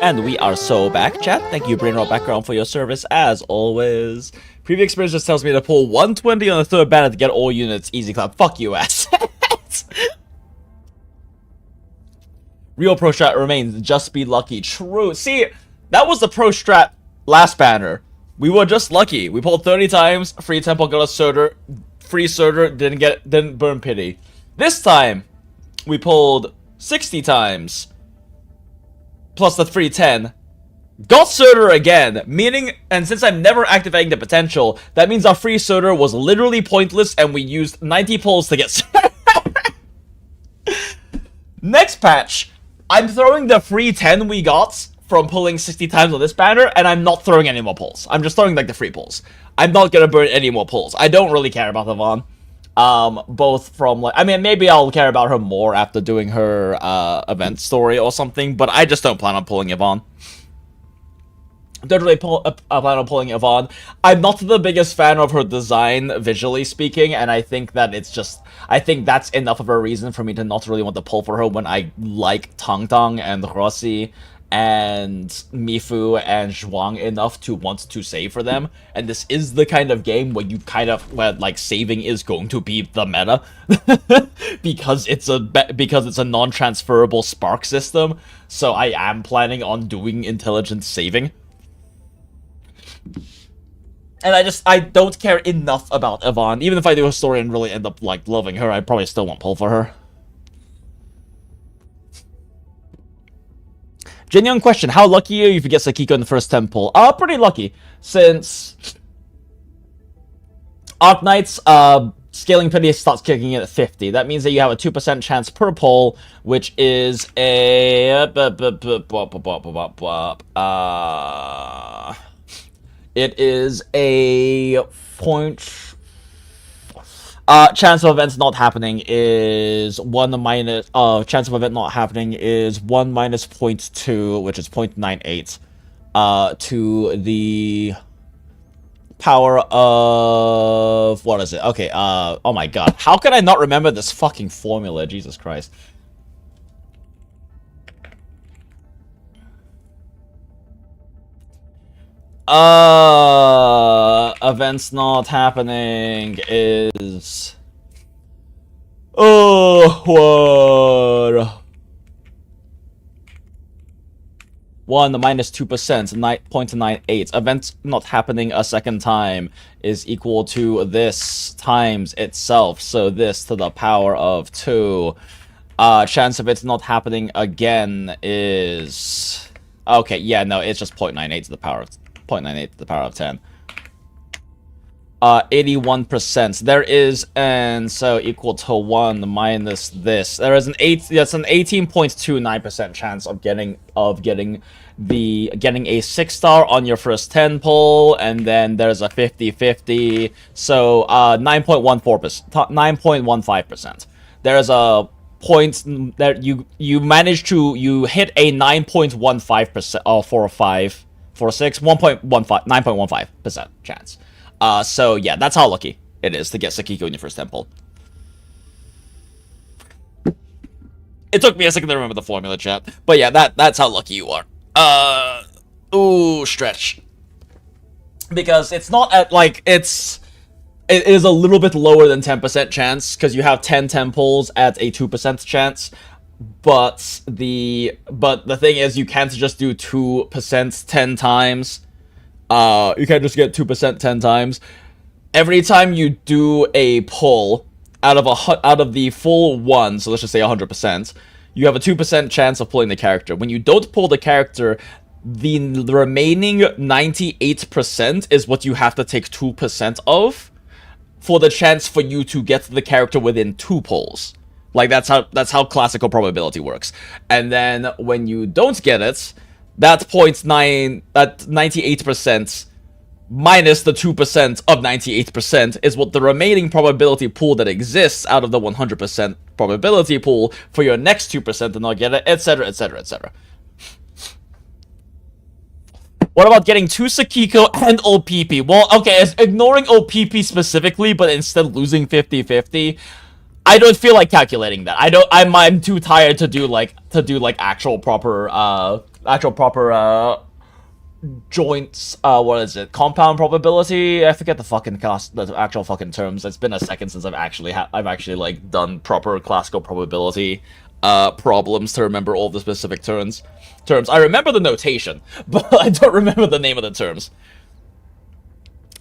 And we are so back, chat. Thank you, Brainrot Background, for your service, as always. Previous experience just tells me to pull 120 on the third banner to get all units. Easy clap. Fuck you, ass. Real pro strat remains, just be lucky. True. See, that was the pro strat last banner. We were just lucky. We pulled 30 times, free temple, got a Surtur, free Surtur, didn't burn pity. This time, we pulled 60 times, plus the free 10. Got Surtur again, meaning, and since I'm never activating the potential, that means our free Surtur was literally pointless and we used 90 pulls to get Surtur. Next patch, I'm throwing the free 10 we got from pulling 60 times on this banner, and I'm not throwing any more pulls. I'm just throwing, like, the free pulls. I'm not gonna burn any more pulls. I don't really care about Yvonne. Both from, like, I mean, maybe I'll care about her more after doing her, event story or something, but I just don't plan on pulling Yvonne. Don't really plan on pulling Yvonne. I'm not the biggest fan of her design, visually speaking, and I think that it's just... I think that's enough of a reason for me to not really want to pull for her when I like Tang Tang and Rossi and Mifu and Zhuang enough to want to save for them. And this is the kind of game where you kind of... where, like, saving is going to be the meta. because it's a non-transferable spark system. So I am planning on doing intelligent saving. And I don't care enough about Yvonne. Even if I do a story and really end up, like, loving her, I probably still won't pull for her. Genuine question, how lucky are you if you get Sakiko in the first 10 pull? Pretty lucky, since Arknights, scaling pity starts kicking in at 50. That means that you have a 2% chance per pull, which is a... it is a chance of events not happening is 1 minus... chance of event not happening is 1 minus 0.2, which is 0.98, to the power of... what is it? Okay, oh my god. How could I not remember this fucking formula? Jesus Christ. Events not happening is... what? 1 minus 2%, 0.98. Events not happening a second time is equal to this times itself. So this to the power of 2. Chance of it not happening again is... okay, yeah, no, it's just 0.98 to the power of 0.98 to the power of 10. 81%. There is an... so equal to 1 minus this. There is an 18.29% chance of getting a 6-star on your first 10 pull, and then there's a 50-50. So 9.15%. There's a point that you hit a 9.15% for a 5. For 6, 9.15% chance. So yeah, that's how lucky it is to get Sakiko in your first temple. It took me a second to remember the formula, chat. But yeah, that's how lucky you are. Ooh, stretch. Because it's not at, like, it is a little bit lower than 10% chance, because you have 10 temples at a 2% chance. But the thing is, you can't just do 2% 10 times. You can't just get 2% 10 times. Every time you do a pull out of the full 1, so let's just say 100%, you have a 2% chance of pulling the character. When you don't pull the character, the remaining 98% is what you have to take 2% of for the chance for you to get the character within 2 pulls. Like, that's how classical probability works. And then when you don't get it, that 98% minus the 2% of 98% is what the remaining probability pool that exists out of the 100% probability pool for your next 2% to not get it, etc, etc, etc. What about getting 2 Sakiko and OPP? Well, okay, ignoring OPP specifically, but instead losing 50-50... I don't feel like calculating that. I'm too tired to do like actual proper actual proper joints, what is it? Compound probability? I forget the fucking the actual fucking terms. It's been a second since I've actually like done proper classical probability problems to remember all the specific terms. I remember the notation, but I don't remember the name of the terms.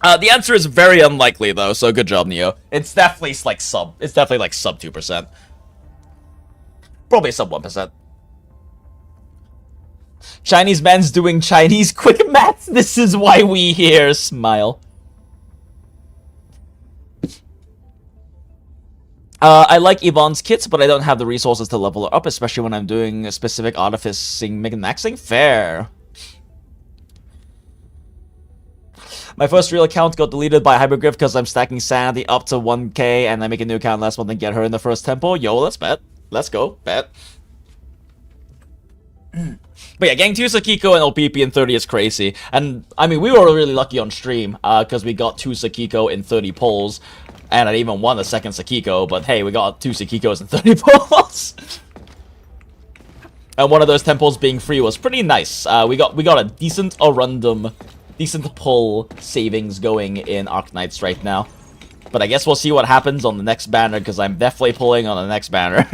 The answer is very unlikely though, so good job, Neo. It's definitely like sub 2%. Probably sub 1%. Chinese man's doing Chinese quick maths. This is why we here smile. I like Yvonne's kits, but I don't have the resources to level her up, especially when I'm doing a specific artificing, maxing. Fair. My first real account got deleted by Hypergriff because I'm stacking sanity up to 1k, and I make a new account last month and get her in the first tempo. Yo, let's bet. Let's go. Bet. But yeah, getting 2 Sakiko and LPP in 30 is crazy. And, I mean, we were really lucky on stream, because we got 2 Sakiko in 30 polls. And I even won a second Sakiko, but hey, we got 2 Sakikos in 30 polls. And one of those temples being free was pretty nice. We got a decent pull savings going in Arknights right now. But I guess we'll see what happens on the next banner, because I'm definitely pulling on the next banner.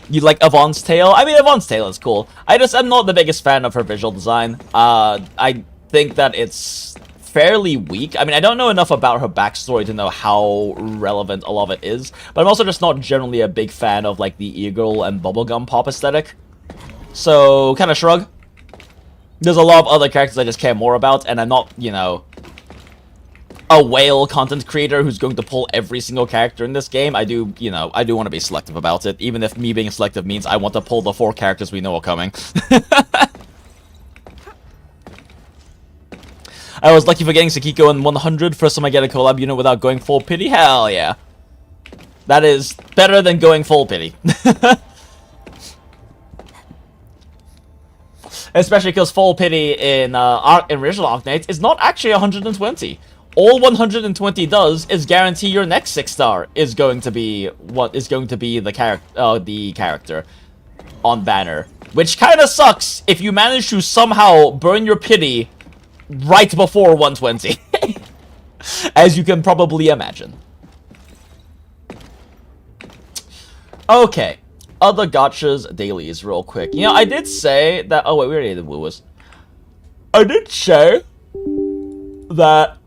You like Yvonne's Tale? I mean, Yvonne's Tale is cool. I'm not the biggest fan of her visual design. I think that it's fairly weak. I mean, I don't know enough about her backstory to know how relevant a lot of it is, but I'm also just not generally a big fan of, like, the e-girl and bubblegum pop aesthetic. So, kind of shrug. There's a lot of other characters I just care more about, and I'm not, you know, a whale content creator who's going to pull every single character in this game. I do want to be selective about it, even if me being selective means I want to pull the 4 characters we know are coming. I was lucky for getting Sakiko in 100. First time I get a collab unit without going full pity. Hell yeah. That is better than going full pity. Especially because full pity in original Arknights is not actually 120. All 120 does is guarantee your next 6-star is going to be the character on banner, which kind of sucks if you manage to somehow burn your pity right before 120, as you can probably imagine. Okay, other gachas dailies real quick. You know, I did say that. Oh wait, we already did Woowas. I did say that.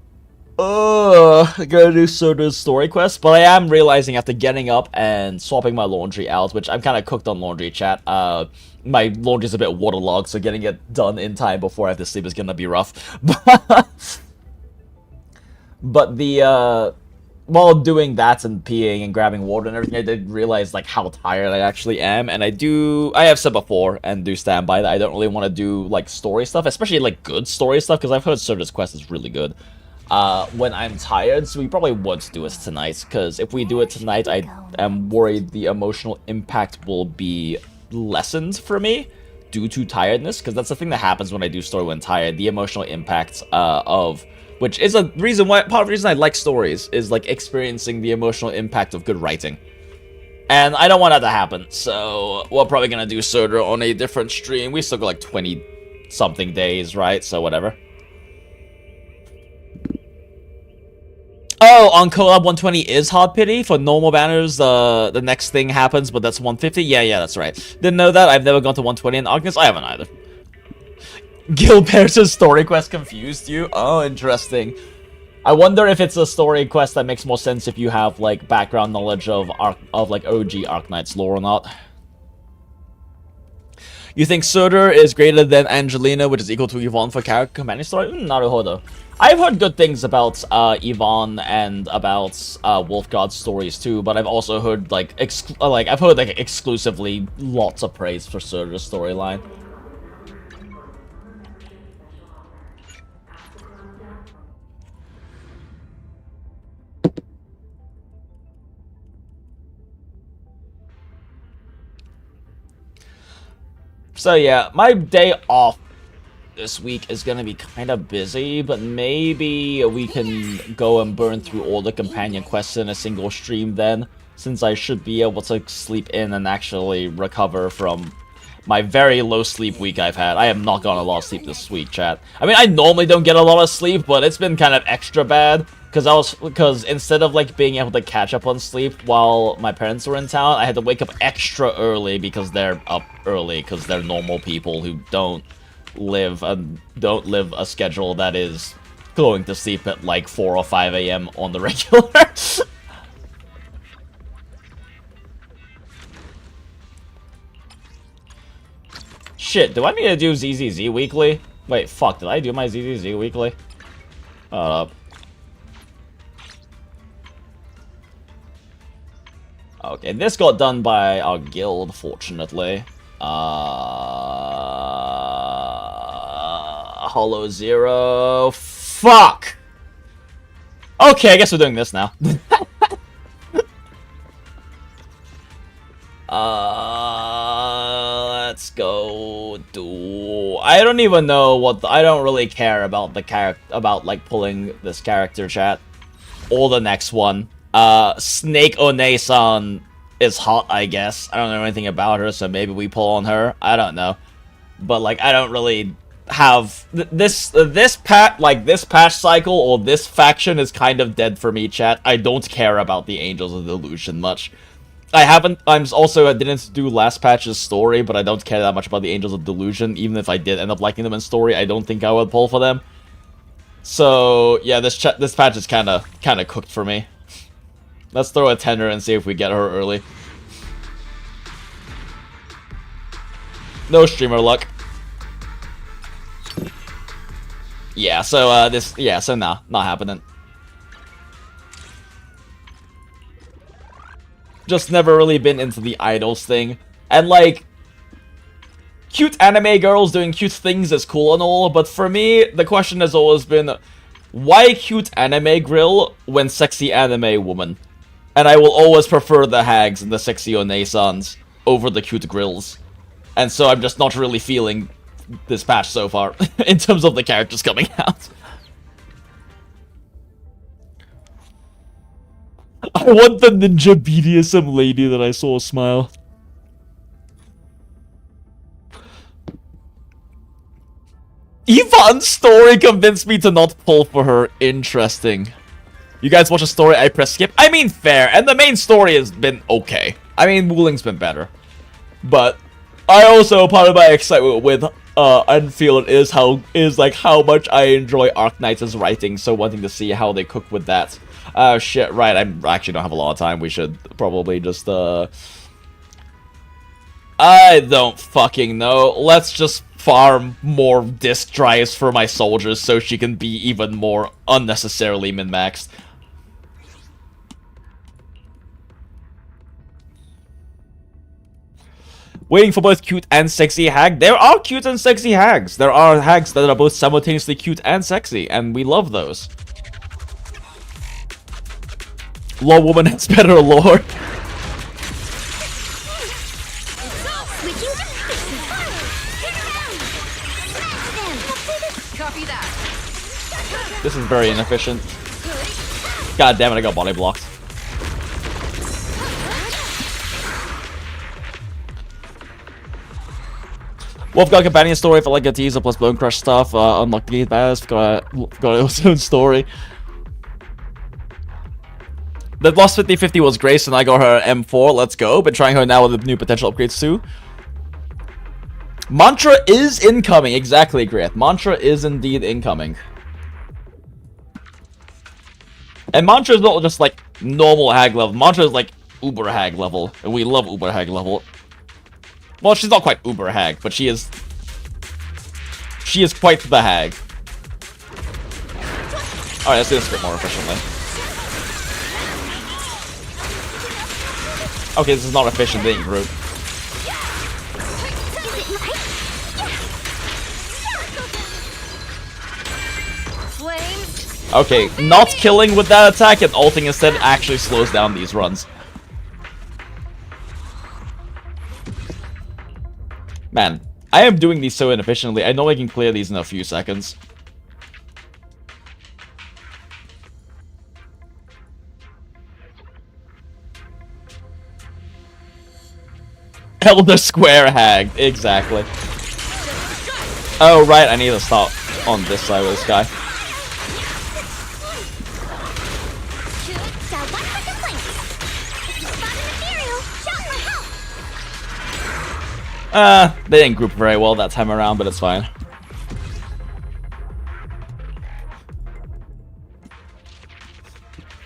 I'm gonna do Soda's story quest, but I am realizing after getting up and swapping my laundry out, which I'm kind of cooked on laundry, chat. My laundry's a bit waterlogged, so getting it done in time before I have to sleep is gonna be rough. But while doing that and peeing and grabbing water and everything, I did realize like how tired I actually am, and I have said before and do stand by that I don't really want to do like story stuff, especially like good story stuff, because I've heard Soda's quest is really good. When I'm tired, so we probably won't do it tonight, because if we do it tonight, I am worried the emotional impact will be lessened for me due to tiredness, because that's the thing that happens when I do story when tired. The emotional impact which is part of the reason I like stories, is like experiencing the emotional impact of good writing. And I don't want that to happen, so we're probably gonna do Soda on a different stream. We still got like 20-something days, right? So whatever. Oh, on collab 120 is hard pity. For normal banners, the next thing happens, but that's 150. Yeah, that's right. Didn't know that. I've never gone to 120 in Arknights. I haven't either. Gilbert's story quest confused you? Oh, interesting. I wonder if it's a story quest that makes more sense if you have like background knowledge of like OG Arknights lore or not. You think Surtur is greater than Angelina, which is equal to Yvonne for character companion story? Naruhodo. I've heard good things about Yvonne and about Wolfguard's stories too, but I've also heard like exclusively lots of praise for Surtur's storyline. So yeah, my day off this week is gonna be kind of busy, but maybe we can go and burn through all the companion quests in a single stream then, since I should be able to sleep in and actually recover from my very low sleep week I've had. I have not gotten a lot of sleep this week, chat. I mean, I normally don't get a lot of sleep, but it's been kind of extra bad, because instead of, like, being able to catch up on sleep while my parents were in town, I had to wake up extra early because they're up early, because they're normal people who don't live a schedule that is going to sleep at, like, 4 or 5 a.m. on the regular. Shit, do I need to do ZZZ weekly? Wait, fuck, did I do my ZZZ weekly? Hold up. Okay, this got done by our guild, fortunately. Hollow Zero. Fuck! Okay, I guess we're doing this now. Let's go do... I don't even know what I don't really care about the like, pulling this character, chat. Or the next one. Snake One is hot, I guess. I don't know anything about her, so maybe we pull on her. I don't know. But, like, I don't really have... This patch cycle or this faction is kind of dead for me, chat. I don't care about the Angels of Delusion much. I didn't do last patch's story, but I don't care that much about the Angels of Delusion. Even if I did end up liking them in story, I don't think I would pull for them. So, yeah, this patch is kind of cooked for me. Let's throw a tender and see if we get her early. No streamer luck. Yeah, so, nah, not happening. Just never really been into the idols thing. And, like, cute anime girls doing cute things is cool and all, but for me, the question has always been, why cute anime grill when sexy anime woman? And I will always prefer the hags and the sexy onesans over the cute grills. And so I'm just not really feeling this patch so far, in terms of the characters coming out. I want the ninja BDSM lady that I saw smile. Yvonne's story convinced me to not pull for her. Interesting. You guys watch a story, I press skip? I mean, fair, and the main story has been okay. I mean, Wooling's been better. But I also, part of my excitement with ENDFIELD is how much I enjoy Arknights' writing, so wanting to see how they cook with that. Shit, right, I actually don't have a lot of time. We should probably just, I don't fucking know. Let's just farm more disc drives for my soldiers so she can be even more unnecessarily min-maxed. Waiting for both cute and sexy hag. There are cute and sexy hags. There are hags that are both simultaneously cute and sexy, and we love those. Law woman has better lore. This is very inefficient. God damn it, I got body blocked. Wolf got companion story for like a teaser plus Bone Crush stuff. Unlocked the Gate Bass. Got its own story. The Lost 50/50 was Grace and I got her M4. Let's go. Been trying her now with the new potential upgrades too. Mantra is incoming. Exactly, Graerth. Mantra is indeed incoming. And Mantra is not just like normal hag level. Mantra is like uber hag level. And we love uber hag level. Well, she's not quite uber hag, but she is quite the hag. Alright, let's do this a bit more efficiently. Okay, this is not efficient being group. Okay, not killing with that attack and ulting instead actually slows down these runs. Man, I am doing these so inefficiently. I know I can clear these in a few seconds. Elder Square Hag, exactly. Oh, right, I need to start on this side of this guy. They didn't group very well that time around, but it's fine.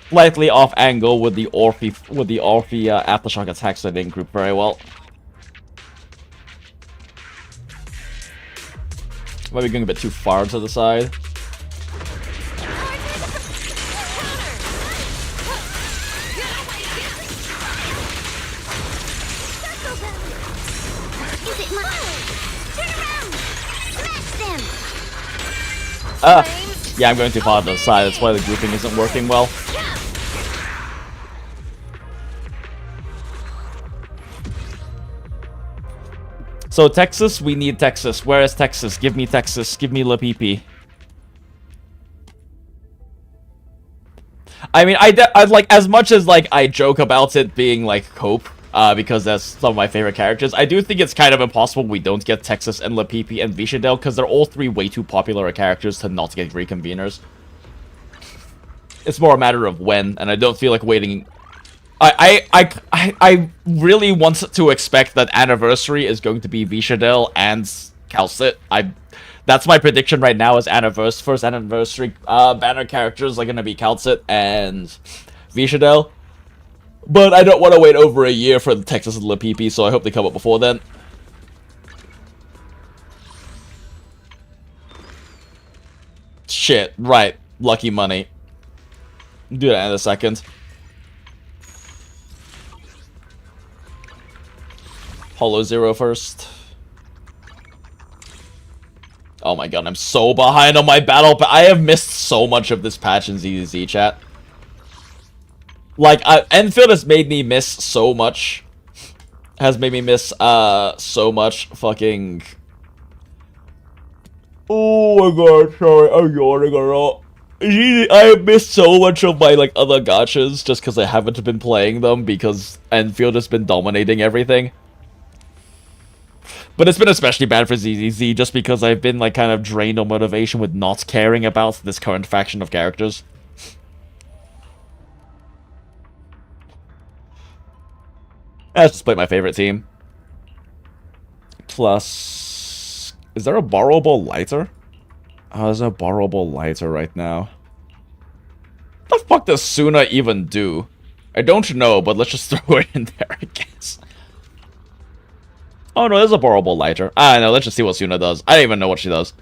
Slightly off angle with the Orphe aftershock attacks, so they didn't group very well. Maybe going a bit too far to the side. Yeah, I'm going too far to the side. That's why the grouping isn't working well. So Texas, we need Texas. Where is Texas? Give me Texas. Give me La PP. I mean, I like, as much as like I joke about it being like Cope, because that's some of my favorite characters, I do think it's kind of impossible we don't get Texas and La PP and Vishadel, because they're all three way too popular characters to not get reconveners. It's more a matter of when, and I don't feel like waiting. I really want to expect that Anniversary is going to be Vishadel and Calcit. That's my prediction right now. Is first Anniversary banner characters are going to be Calcit and Vishadel. But I don't want to wait over a year for the Texas and La PP, so I hope they come up before then. Shit, right. Lucky money. Do that in a second. Hollow Zero first. Oh my god, I'm so behind on my battle. I have missed so much of this patch in ZZZ chat. Like, Enfield has made me miss so much. Has made me miss, so much fucking... Oh my god, sorry, I'm yawning a lot. I have missed so much of my, like, other gachas just because I haven't been playing them because Enfield has been dominating everything. But it's been especially bad for ZZZ just because I've been, like, kind of drained on motivation with not caring about this current faction of characters. That's just my favorite team. Plus... Is there a borrowable lighter? Oh, there's a borrowable lighter right now. What the fuck does Suna even do? I don't know, but let's just throw it in there, I guess. Oh no, there's a borrowable lighter. I know, let's just see what Suna does. I don't even know what she does.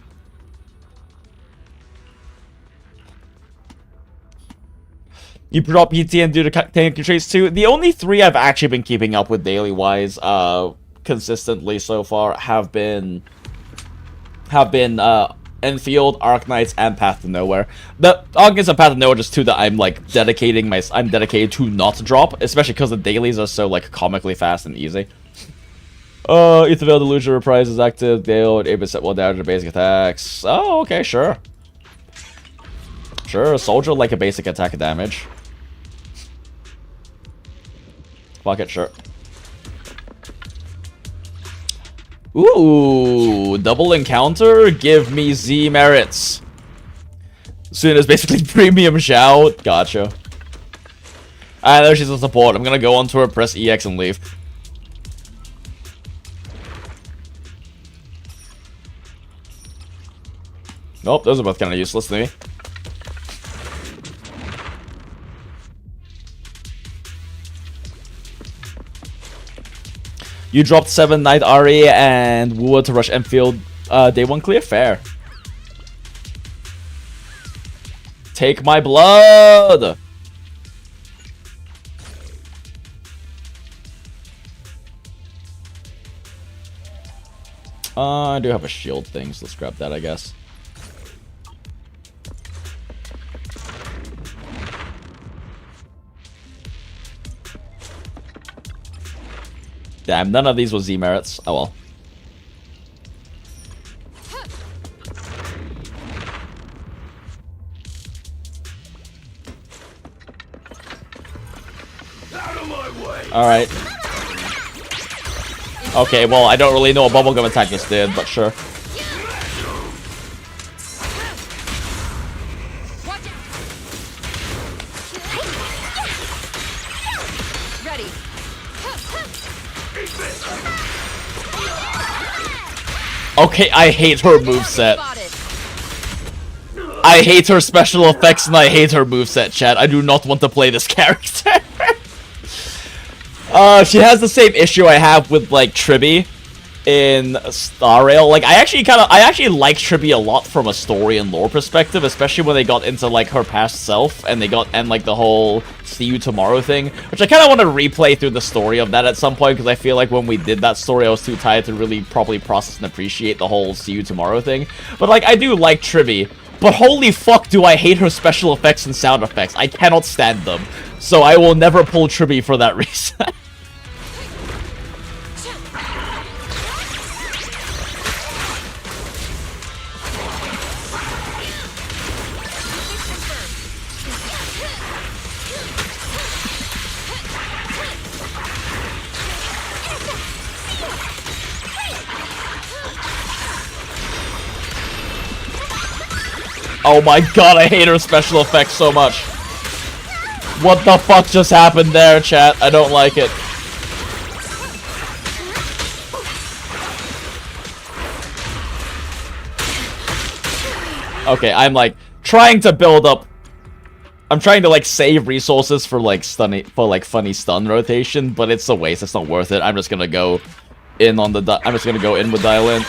You drop PT and do the tank traits too. The only three I've actually been keeping up with daily-wise, consistently so far have been Enfield, Arknights, and Path to Nowhere. The Arknights and Path to Nowhere are just two that I'm like I'm dedicated to not drop, especially because the dailies are so like comically fast and easy. Ethervale Delusion Reprise is active. Gale, 8% more damage to basic attacks. Oh, okay, sure. Sure, Soldier like a basic attack damage. Fuck it, sure. Ooh, double encounter? Give me Z merits. Soon as basically premium Xiao. Gotcha. I know she's a support. I'm gonna go onto her, press EX, and leave. Nope, those are both kind of useless to me. You dropped 7 Knight Ari and Wooer to rush Enfield. Day 1 clear? Fair. Take my blood! I do have a shield thing, so let's grab that, I guess. Damn, none of these was Z merits. Oh well. Alright. Okay, well, I don't really know what bubblegum attack just did, but sure. Ready. Okay, I hate her moveset. I hate her special effects and I hate her moveset, chat. I do not want to play this character. She has the same issue I have with, like, Tribby in Star Rail. Like, I actually like Tribby a lot from a story and lore perspective, especially when they got into, like, her past self and like, the whole see you tomorrow thing, which I kind of want to replay through the story of that at some point, because I feel like when we did that story, I was too tired to really properly process and appreciate the whole see you tomorrow thing. But, like, I do like Tribby, but holy fuck do I hate her special effects and sound effects. I cannot stand them. So I will never pull Tribby for that reason. Oh my god, I hate her special effects so much. What the fuck just happened there, chat? I don't like it. Okay, I'm like trying to build up. I'm trying to like save resources for like funny stun rotation, but it's a waste. It's not worth it. I'm just gonna go in on the. I'm just gonna go in with dial in.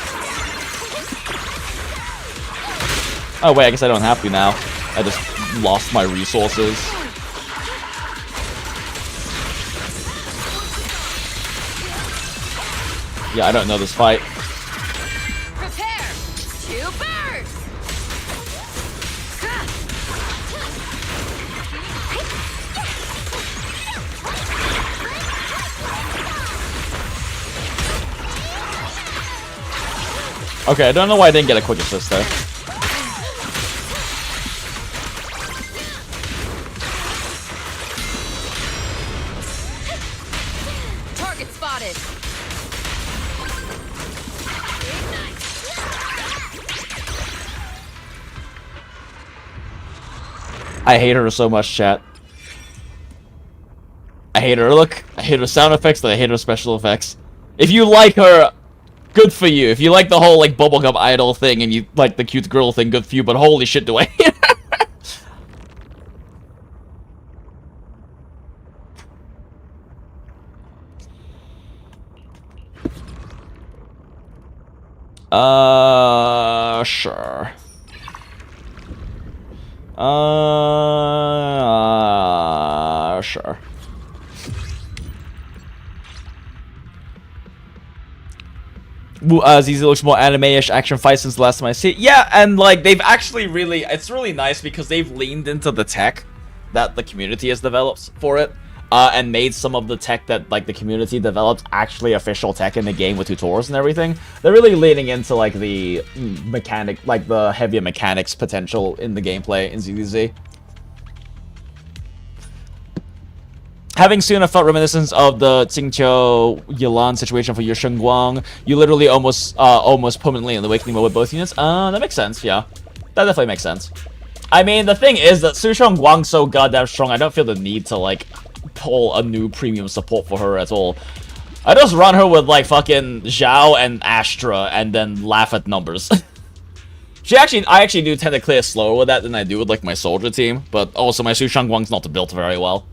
Oh wait, I guess I don't have to now. I just lost my resources. Yeah, I don't know this fight. Prepare to burn. Okay, I don't know why I didn't get a quick assist there. Target spotted. I hate her so much, chat. I hate her look, I hate her sound effects, and I hate her special effects. If you like her, good for you. If you like the whole, like, bubblegum idol thing and you like the cute girl thing, good for you, but holy shit do I hate her. Sure. Sure. ZZ looks more anime-ish action fight since the last time I see it. Yeah, and like they've actually really, it's really nice because they've leaned into the tech that the community has developed for it, and made some of the tech that like the community developed actually official tech in the game with tutorials and everything. They're really leaning into like the mechanic, like the heavier mechanics potential in the gameplay in ZZ. Having soon, I felt reminiscence of the Qingqiu Yilan situation for your Shengguang. You literally almost permanently in the awakening mode with both units. That makes sense, yeah. That definitely makes sense. I mean, the thing is that Su Shengguang's so goddamn strong, I don't feel the need to, like, pull a new premium support for her at all. I just run her with, like, fucking Zhao and Astra and then laugh at numbers. I actually do tend to clear slower with that than I do with, like, my soldier team. But also, my Su Shengguang's not built very well.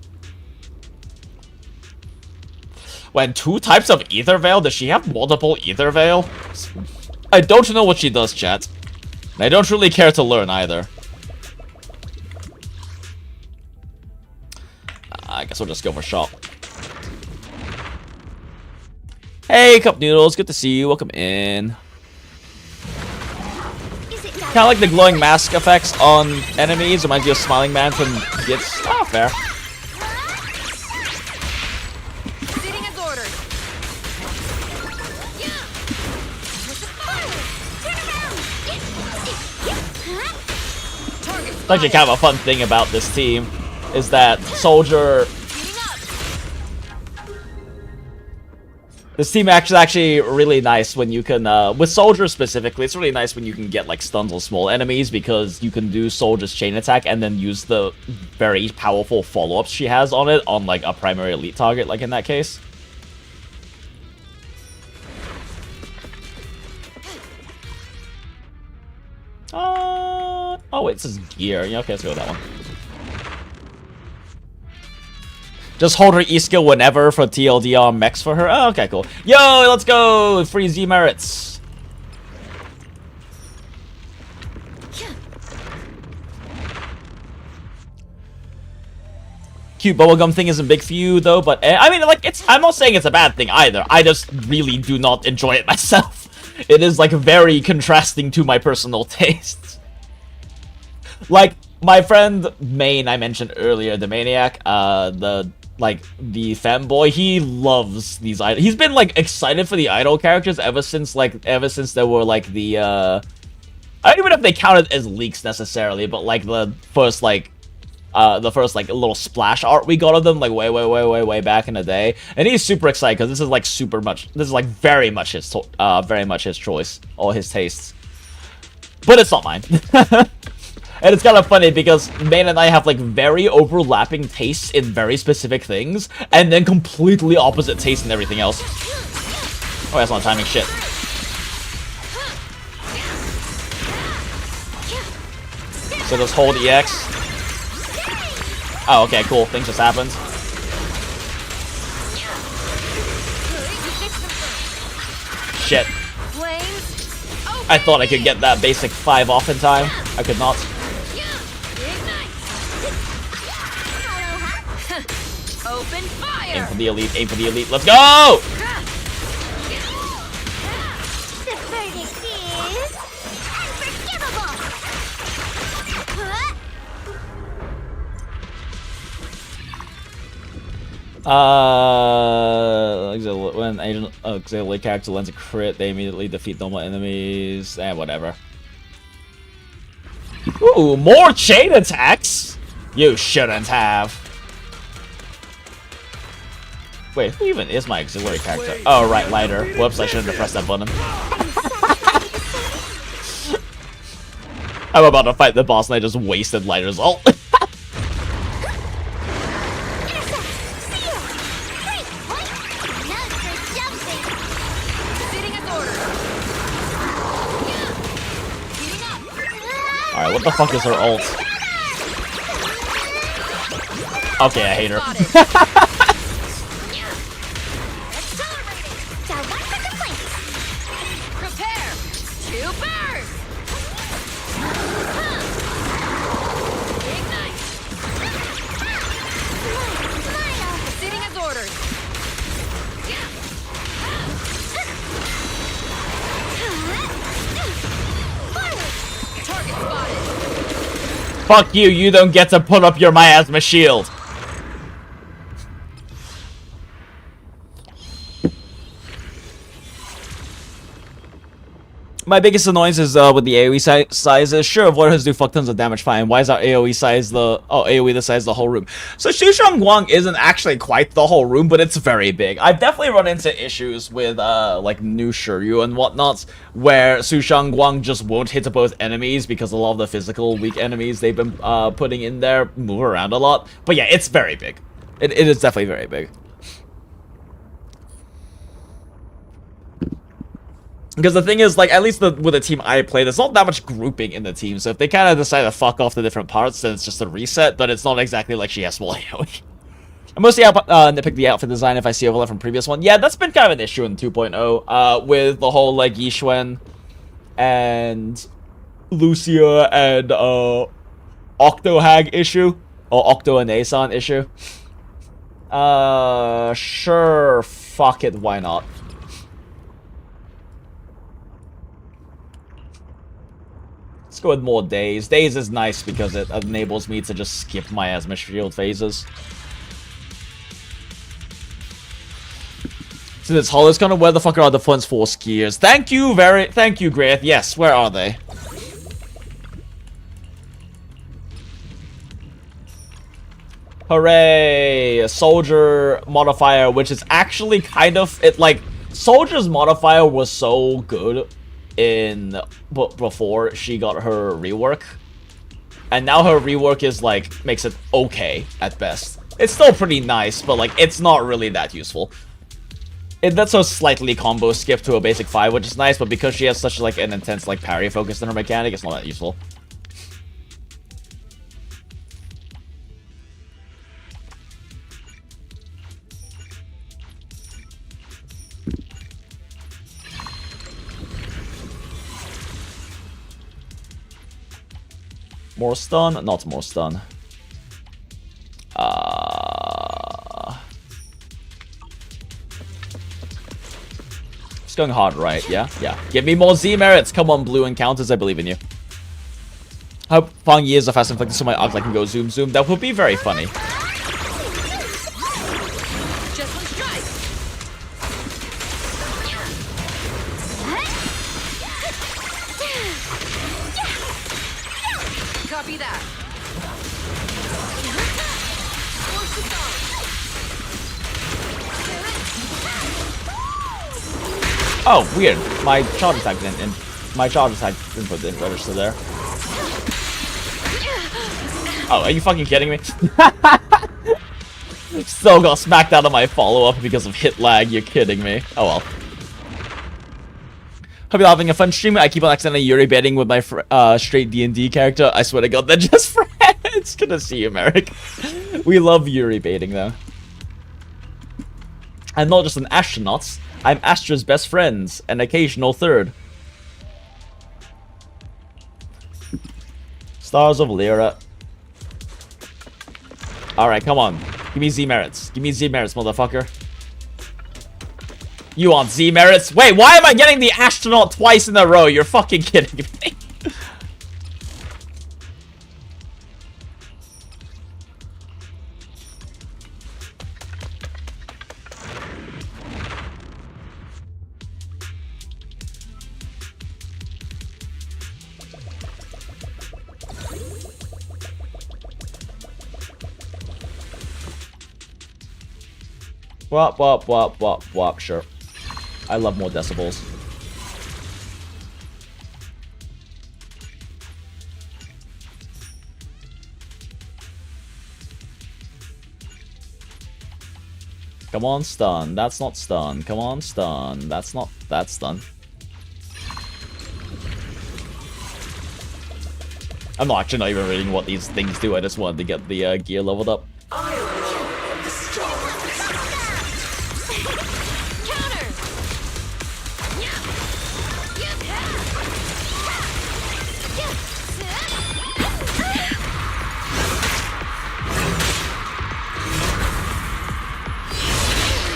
When 2 types of Ether Veil? Does she have multiple Ether Veil? I don't know what she does, chat. And I don't really care to learn either. I guess we'll just go for shop. Hey, Cup Noodles, good to see you. Welcome in. Kind of like the glowing mask effects on enemies. Reminds you of Smiling Man from Gits. Ah, fair. It's actually kind of a fun thing about this team is that Soldier This team actually really nice when you can, with soldiers specifically, it's really nice when you can get like stuns on small enemies because you can do soldier's chain attack and then use the very powerful follow-ups she has on it on like a primary elite target, like in that case. Oh, it says gear. Yeah, okay, let's go with that one. Just hold her E skill whenever for TLDR mechs for her. Oh, okay, cool. Yo, let's go! Free Z merits. Cute bubblegum thing isn't big for you, though, but I mean, like, I'm not saying it's a bad thing either. I just really do not enjoy it myself. It is, like, very contrasting to my personal tastes. Like, my friend Main, I mentioned earlier, the Maniac, the fanboy, he loves these idols. He's been, like, excited for the idol characters ever since there were, like, the, I don't even know if they counted as leaks necessarily, but, like, the first, like, little splash art we got of them, like, way back in the day. And he's super excited, because this is, like, very much his choice, or his tastes. But it's not mine. And it's kind of funny because Main and I have, like, very overlapping tastes in very specific things, and then completely opposite tastes in everything else. Oh, that's not timing shit. So just hold EX. Oh, okay, cool. Things just happened. Shit. I thought I could get that basic 5 off in time. I could not. Open fire. Aim for the elite, aim for the elite. Let's go! The verdict is unforgivable. When agent auxiliary character lands a crit, they immediately defeat normal enemies. Whatever. Ooh, more chain attacks? You shouldn't have. Wait, who even is my auxiliary character? Oh, right, Lighter. Whoops, I shouldn't have pressed that button. I'm about to fight the boss and I just wasted Lighter's ult. Alright, what the fuck is her ult? Okay, I hate her. Prepare to burn. Ignite. Proceeding as ordered. Target spotted. Fuck you, you don't get to put up your miasma shield. My biggest annoyance is with the AoE sizes. Sure, Warheads do fuck tons of damage, fine. Why is our AoE size AoE the size of the whole room? So Xushang Guang isn't actually quite the whole room, but it's very big. I've definitely run into issues with like new Shiryu and whatnots, where Xushang Guang just won't hit both enemies because a lot of the physical weak enemies they've been putting in there move around a lot. But yeah, it's very big. It is definitely very big. Because the thing is, like, at least with the team I play, there's not that much grouping in the team. So if they kind of decide to fuck off the different parts, then it's just a reset. But it's not exactly like she has small AoE. I mostly nitpick the outfit design if I see overlap from previous one. Yeah, that's been kind of an issue in 2.0. With the whole, like, Yixuan and Lucia and Octohag issue. Or Octo and Aeson issue. Sure, fuck it, why not? Let's go with more Days. Days is nice because it enables me to just skip my Miasma Shield phases. So this Hollow's kind of where the fuck are the funds for skiers? Thank you, Graerth. Yes, where are they? Hooray! A soldier modifier, which is actually kind of, Soldier's modifier was so good before she got her rework, and now her rework is like makes it okay at best. It's still pretty nice, but like it's not really that useful. It lets her slightly combo skip to a basic 5, which is nice, but because she has such like an intense like parry focus in her mechanic, it's not that useful. More stun? Not more stun. It's going hard, right? Yeah? Yeah. Give me more Z merits! Come on, blue encounters, I believe in you. Hope Fang years of fast inflicted so my arcs I can go zoom zoom. That would be very funny. Just one strike. Copy that. Oh, weird. My charge attack didn't put the register there. Oh, are you fucking kidding me? Still got smacked out of my follow-up because of hit lag. You're kidding me. Oh well. Hope you're having a fun stream. I keep on accidentally Yuri baiting with my straight D&D character. I swear to God, they're just friends. Good to see you, Merrick. We love Yuri baiting, though. I'm not just an astronaut. I'm Astra's best friends, an occasional third. Stars of Lyra. Alright, come on. Give me Z merits. Give me Z merits, motherfucker. You want Z merits? Wait, why am I getting the astronaut twice in a row? You're fucking kidding me. Wop, wop, wop, wop, wop, sure. I love more decibels. Come on, stun. That's not stun. Come on, stun. That's stun. I'm not actually not even reading what these things do. I just wanted to get the gear leveled up.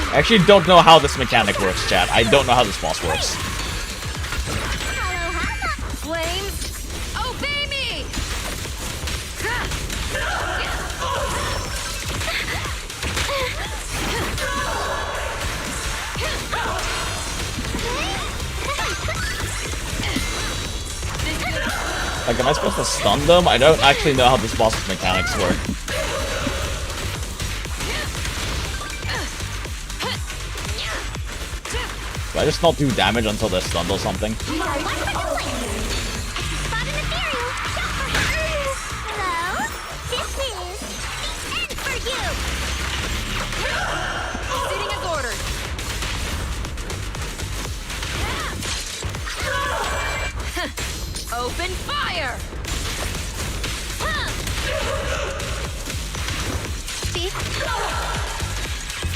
I actually don't know how this mechanic works, chat. I don't know how this boss works. Flames, obey me! Like, am I supposed to stun them? I don't actually know how this boss's mechanics work. Do I just not do damage until they're stunned or something? Open fire!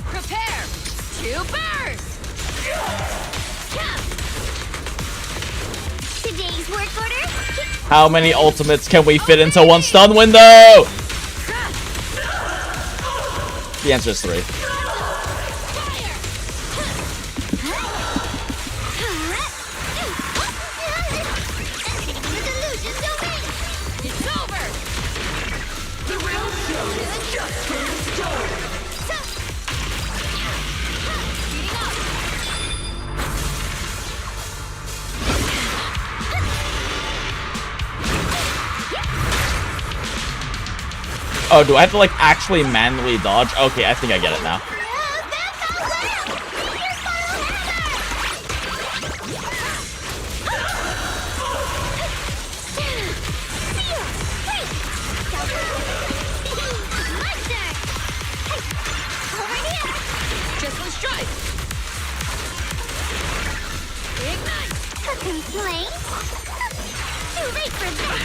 Prepare to burst! Today's work order? How many ultimates can we fit into one stun window? The answer is 3. Oh, do I have to, like, actually manually dodge? Okay, I think I get it now. strike. Ignite. A complaint? Too late for that!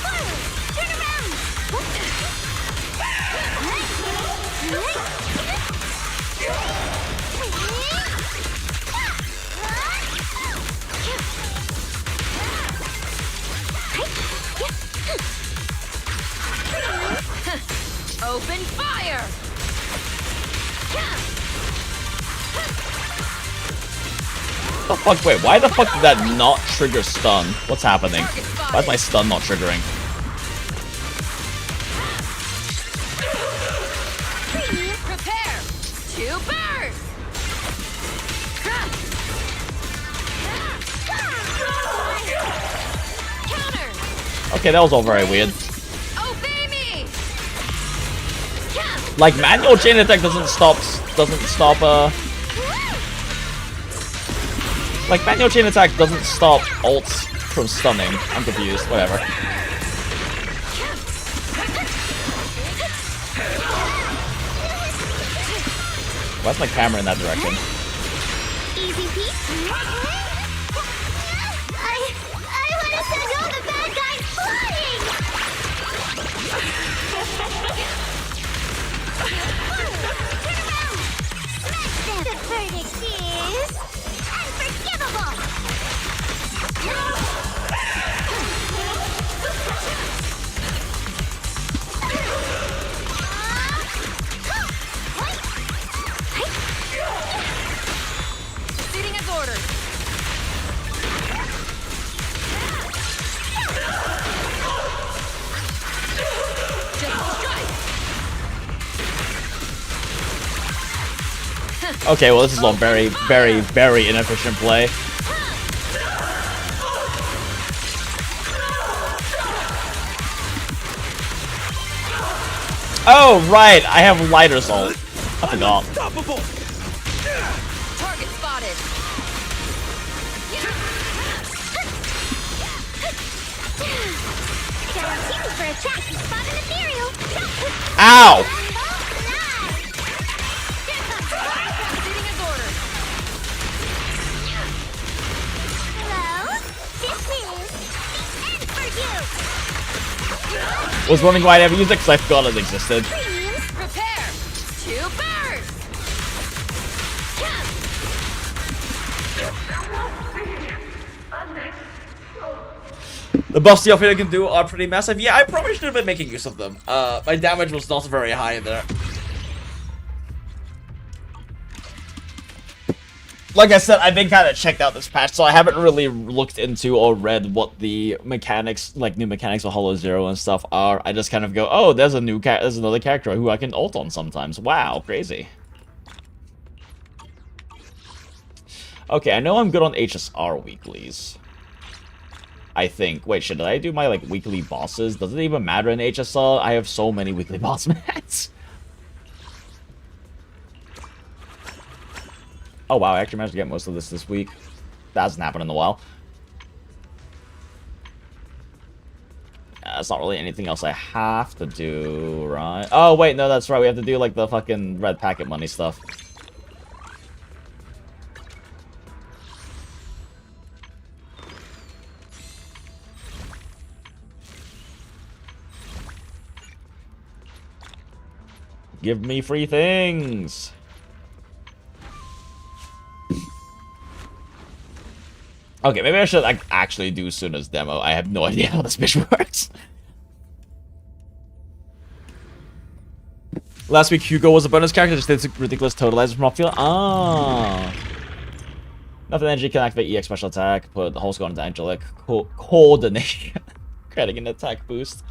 Forward! Turn around! Open fire. The fuck? Wait, why the fuck did that not trigger stun? What's happening? Why is my stun not triggering? Prepare to burn. Counter. Okay, that was all very weird. Obey me. Like, manual chain attack doesn't stop, like, manual chain attack doesn't stop ults from stunning. I'm confused, whatever. Why's my camera in that direction? Easy peasy. I want to send all the bad guys flying! Turn around! Smash them! The verdict is... unforgivable! Proceeding as ordered. Just strike. Okay, well, this is all very, very, very inefficient play. Oh, right, I have Lighter's ult. I forgot. Target spotted. Guaranteed for attack to spot an ethereal! Ow! Proceeding as ordered. Hello? This is the end for you! Was wondering why I never used it because I forgot it existed. Prepare to burn. The buffs the Operator can do are pretty massive. Yeah, I probably should have been making use of them. My damage was not very high there. Like I said, I've been kind of checked out this patch, so I haven't really looked into or read what the mechanics, like new mechanics of Hollow Zero and stuff are. I just kind of go, oh, there's another character who I can ult on sometimes. Wow, crazy. Okay, I know I'm good on HSR weeklies. I think. Wait, should I do my, like, weekly bosses? Does it even matter in HSR? I have so many weekly boss mats. Oh, wow, I actually managed to get most of this week. That hasn't happened in a while. That's not really anything else I have to do, right? Oh, wait, no, that's right. We have to do, like, the fucking red packet money stuff. Give me free things! Okay, maybe I should like actually do Suna's demo. I have no idea how this bitch works. Last week, Hugo was a bonus character, just did ridiculous totalizer from off field. Ah. Nothing energy can activate EX special attack, put the whole squad into angelic coordination, creating an attack boost.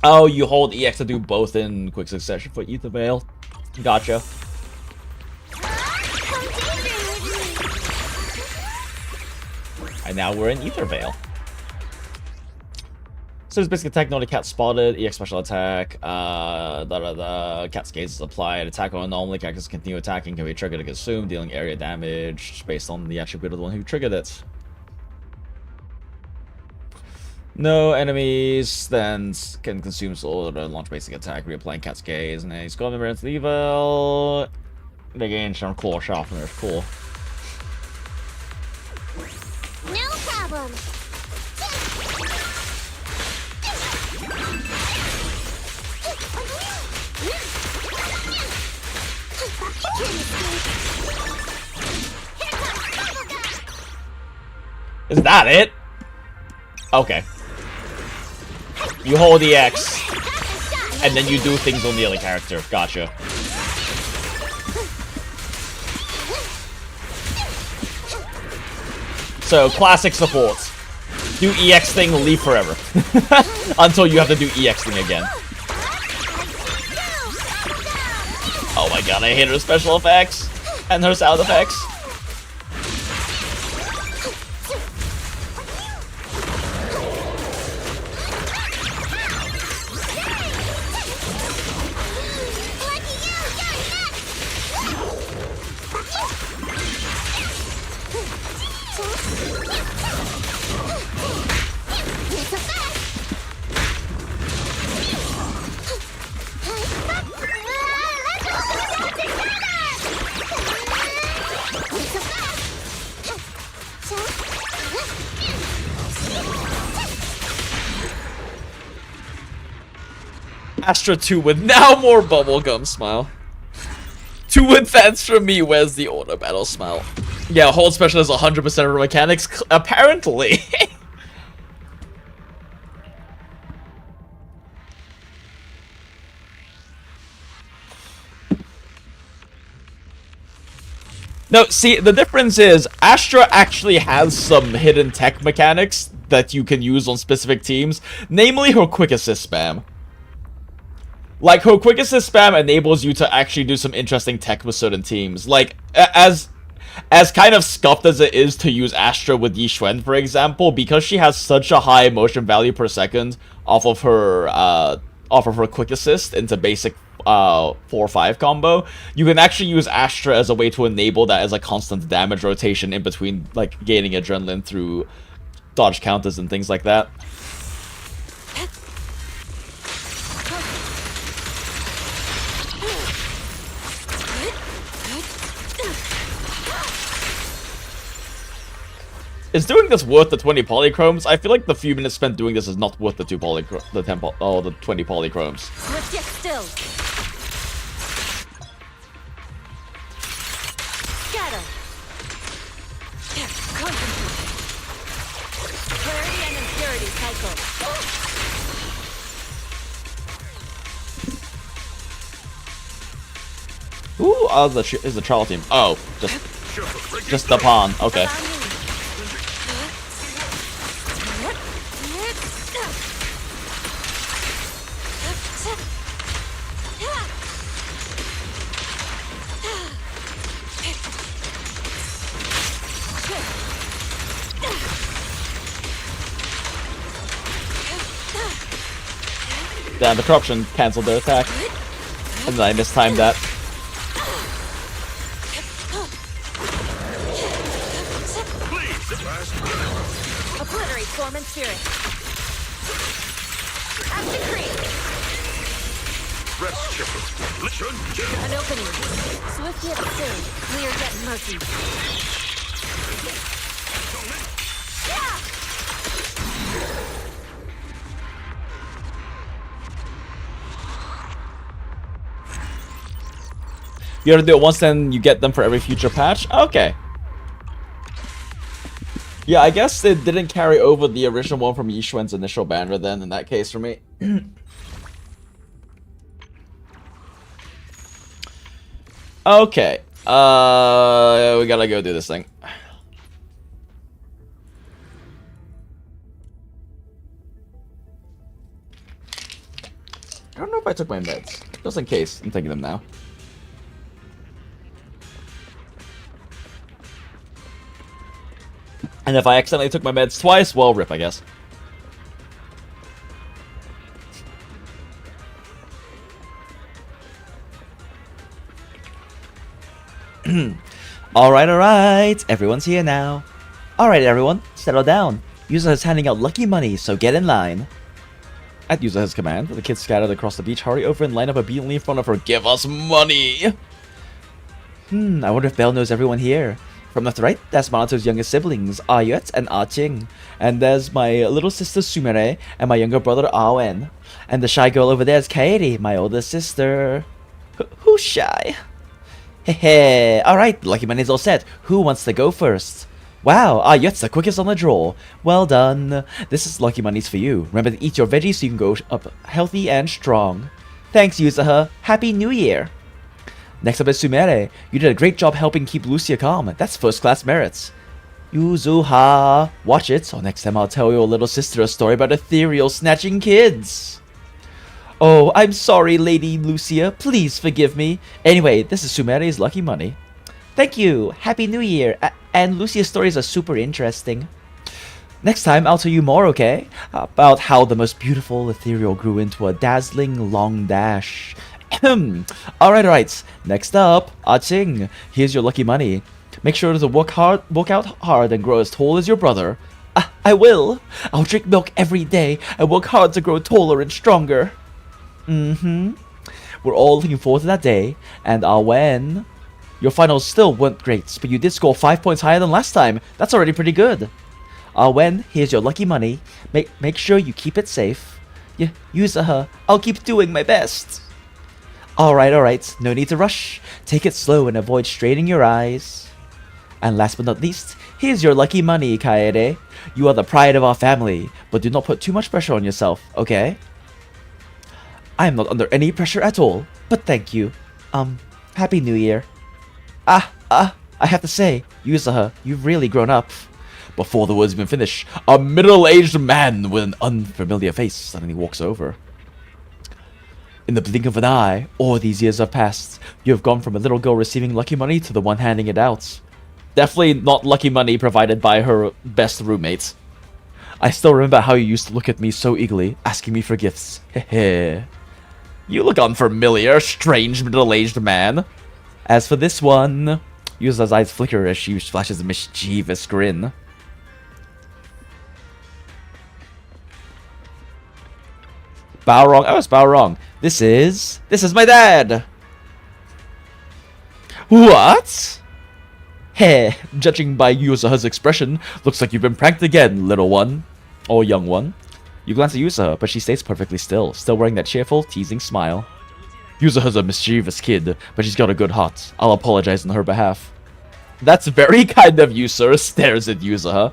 Oh, you hold EX to do both in quick succession for Ether Veil. Gotcha. And now we're in Ether Veil. So it's basically attack not a cat spotted, EX special attack, cat's gaze is applied, attack on normally, characters continue attacking, can be triggered to consume, dealing area damage based on the attribute of the one who triggered it. No enemies then can consume soul or launch basic attack. Reapplying Cat's Gaze and he's got member evil. They gain some claw sharpeners. Cool. No problem. Is that it? Okay. You hold the X, and then you do things on the other character. Gotcha. So, classic support. Do EX thing, leave forever. Until you have to do EX thing again. Oh my god, I hate her special effects. And her sound effects. Astra 2 with now more bubblegum smile. 2 advance from me, where's the auto battle smile? Yeah, hold special is 100% of her mechanics, apparently. No, see, the difference is Astra actually has some hidden tech mechanics that you can use on specific teams, namely her quick assist spam. Like, her quick assist spam enables you to actually do some interesting tech with certain teams. Like, as kind of scuffed as it is to use Astra with Yi Xuan, for example, because she has such a high motion value per second off of her quick assist into basic 4-5 combo, you can actually use Astra as a way to enable that as a constant damage rotation in between, like, gaining adrenaline through dodge counters and things like that. Is doing this worth the 20 polychromes? I feel like the few minutes spent doing this is not worth the 20 polychromes. Let's get still. Scatter. Concentrate. Clarity and impurity cycle. Ooh, is the trial team. Oh, just the pawn. Okay. Damn, the corruption cancelled their attack. And then I mistimed that. Obliterate form and spirit. Action creep. Rest shepard. Listen. An opening. Swift yet still. Clear yet murky. You gotta do it once, then you get them for every future patch? Okay. Yeah, I guess it didn't carry over the original one from Yi Xuan's initial banner then, in that case, for me. Okay. We gotta go do this thing. I don't know if I took my meds. Just in case, I'm taking them now. And if I accidentally took my meds twice, well, rip, I guess. Alright, everyone's here now. Alright, everyone, settle down. Yuzaha's handing out lucky money, so get in line. At Yuzaha's command, the kids scattered across the beach hurry over and line up obediently in front of her. Give us money! I wonder if Belle knows everyone here. From left to right, that's Monato's youngest siblings, Ayut and Ah-Ching. And there's my little sister Sumire and my younger brother Ah-Wen. And the shy girl over there is Kairi, my older sister. Who's shy? Hehe, alright, lucky money's all set. Who wants to go first? Wow, Ayut's the quickest on the draw. Well done. This is lucky money's for you. Remember to eat your veggies so you can go up healthy and strong. Thanks, Yuzaha. Happy New Year. Next up is Sumire. You did a great job helping keep Lucia calm. That's first-class merits. Yuzuha. Watch it, or next time I'll tell your little sister a story about ethereal snatching kids. Oh, I'm sorry, Lady Lucia. Please forgive me. Anyway, this is Sumire's lucky money. Thank you. Happy New Year. And Lucia's stories are super interesting. Next time, I'll tell you more, okay? About how the most beautiful ethereal grew into a dazzling long dash. Alright. Next up, Ah-Ching. Here's your lucky money. Make sure to work out hard and grow as tall as your brother. I will. I'll drink milk every day and work hard to grow taller and stronger. We're all looking forward to that day. And Ah-Wen, your finals still weren't great, but you did score 5 points higher than last time. That's already pretty good. Ah-Wen, here's your lucky money. Make sure you keep it safe. Yuzaha, I'll keep doing my best. Alright. No need to rush. Take it slow and avoid straining your eyes. And last but not least, here's your lucky money, Kaede. You are the pride of our family, but do not put too much pressure on yourself, okay? I am not under any pressure at all, but thank you. Happy New Year. I have to say, Yuzaha, you've really grown up. Before the words even finish, a middle-aged man with an unfamiliar face suddenly walks over. In the blink of an eye, all these years have passed. You have gone from a little girl receiving lucky money to the one handing it out. Definitely not lucky money provided by her best roommate. I still remember how you used to look at me so eagerly, asking me for gifts. Hehe. You look unfamiliar, strange middle-aged man. As for this one, Yuza's eyes flicker as she flashes a mischievous grin. Balrog. Oh, it's Balrog. This is my dad. What? Heh, judging by Yuzaha's expression, looks like you've been pranked again, little one. Or young one. You glance at Yuzaha, but she stays perfectly still wearing that cheerful, teasing smile. Yuzaha's a mischievous kid, but she's got a good heart. I'll apologize on her behalf. That's very kind of you, sir, stares at Yuzaha.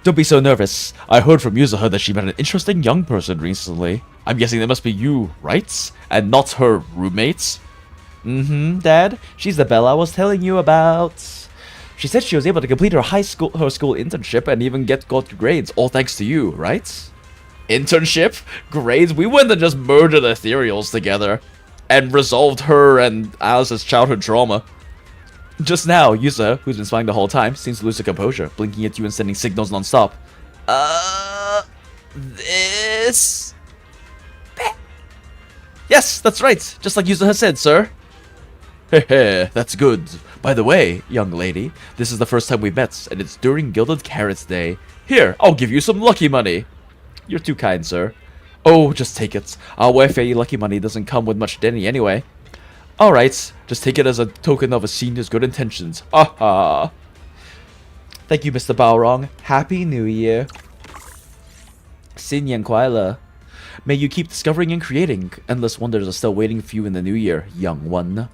Don't be so nervous. I heard from Yuzaha that she met an interesting young person recently. I'm guessing that must be you, right? And not her roommates? Dad. She's the Belle I was telling you about. She said she was able to complete her school internship and even get good grades, all thanks to you, right? Internship? Grades? We wouldn't have just murdered ethereals together and resolved her and Alice's childhood trauma. Just now, Yuza, who's been smiling the whole time, seems to lose her composure, blinking at you and sending signals non-stop. This... Yes, that's right, just like Yuza has said, sir. Hehe, that's good. By the way, young lady, this is the first time we've met, and it's during Gilded Carrots Day. Here, I'll give you some lucky money. You're too kind, sir. Oh, just take it. Our Wi-Fi lucky money doesn't come with much Denny anyway. Alright, just take it as a token of a senior's good intentions. Aha! Thank you, Mr. Balrog. Happy New Year. Xin Yan Kuaila. May you keep discovering and creating. Endless wonders are still waiting for you in the new year, young one.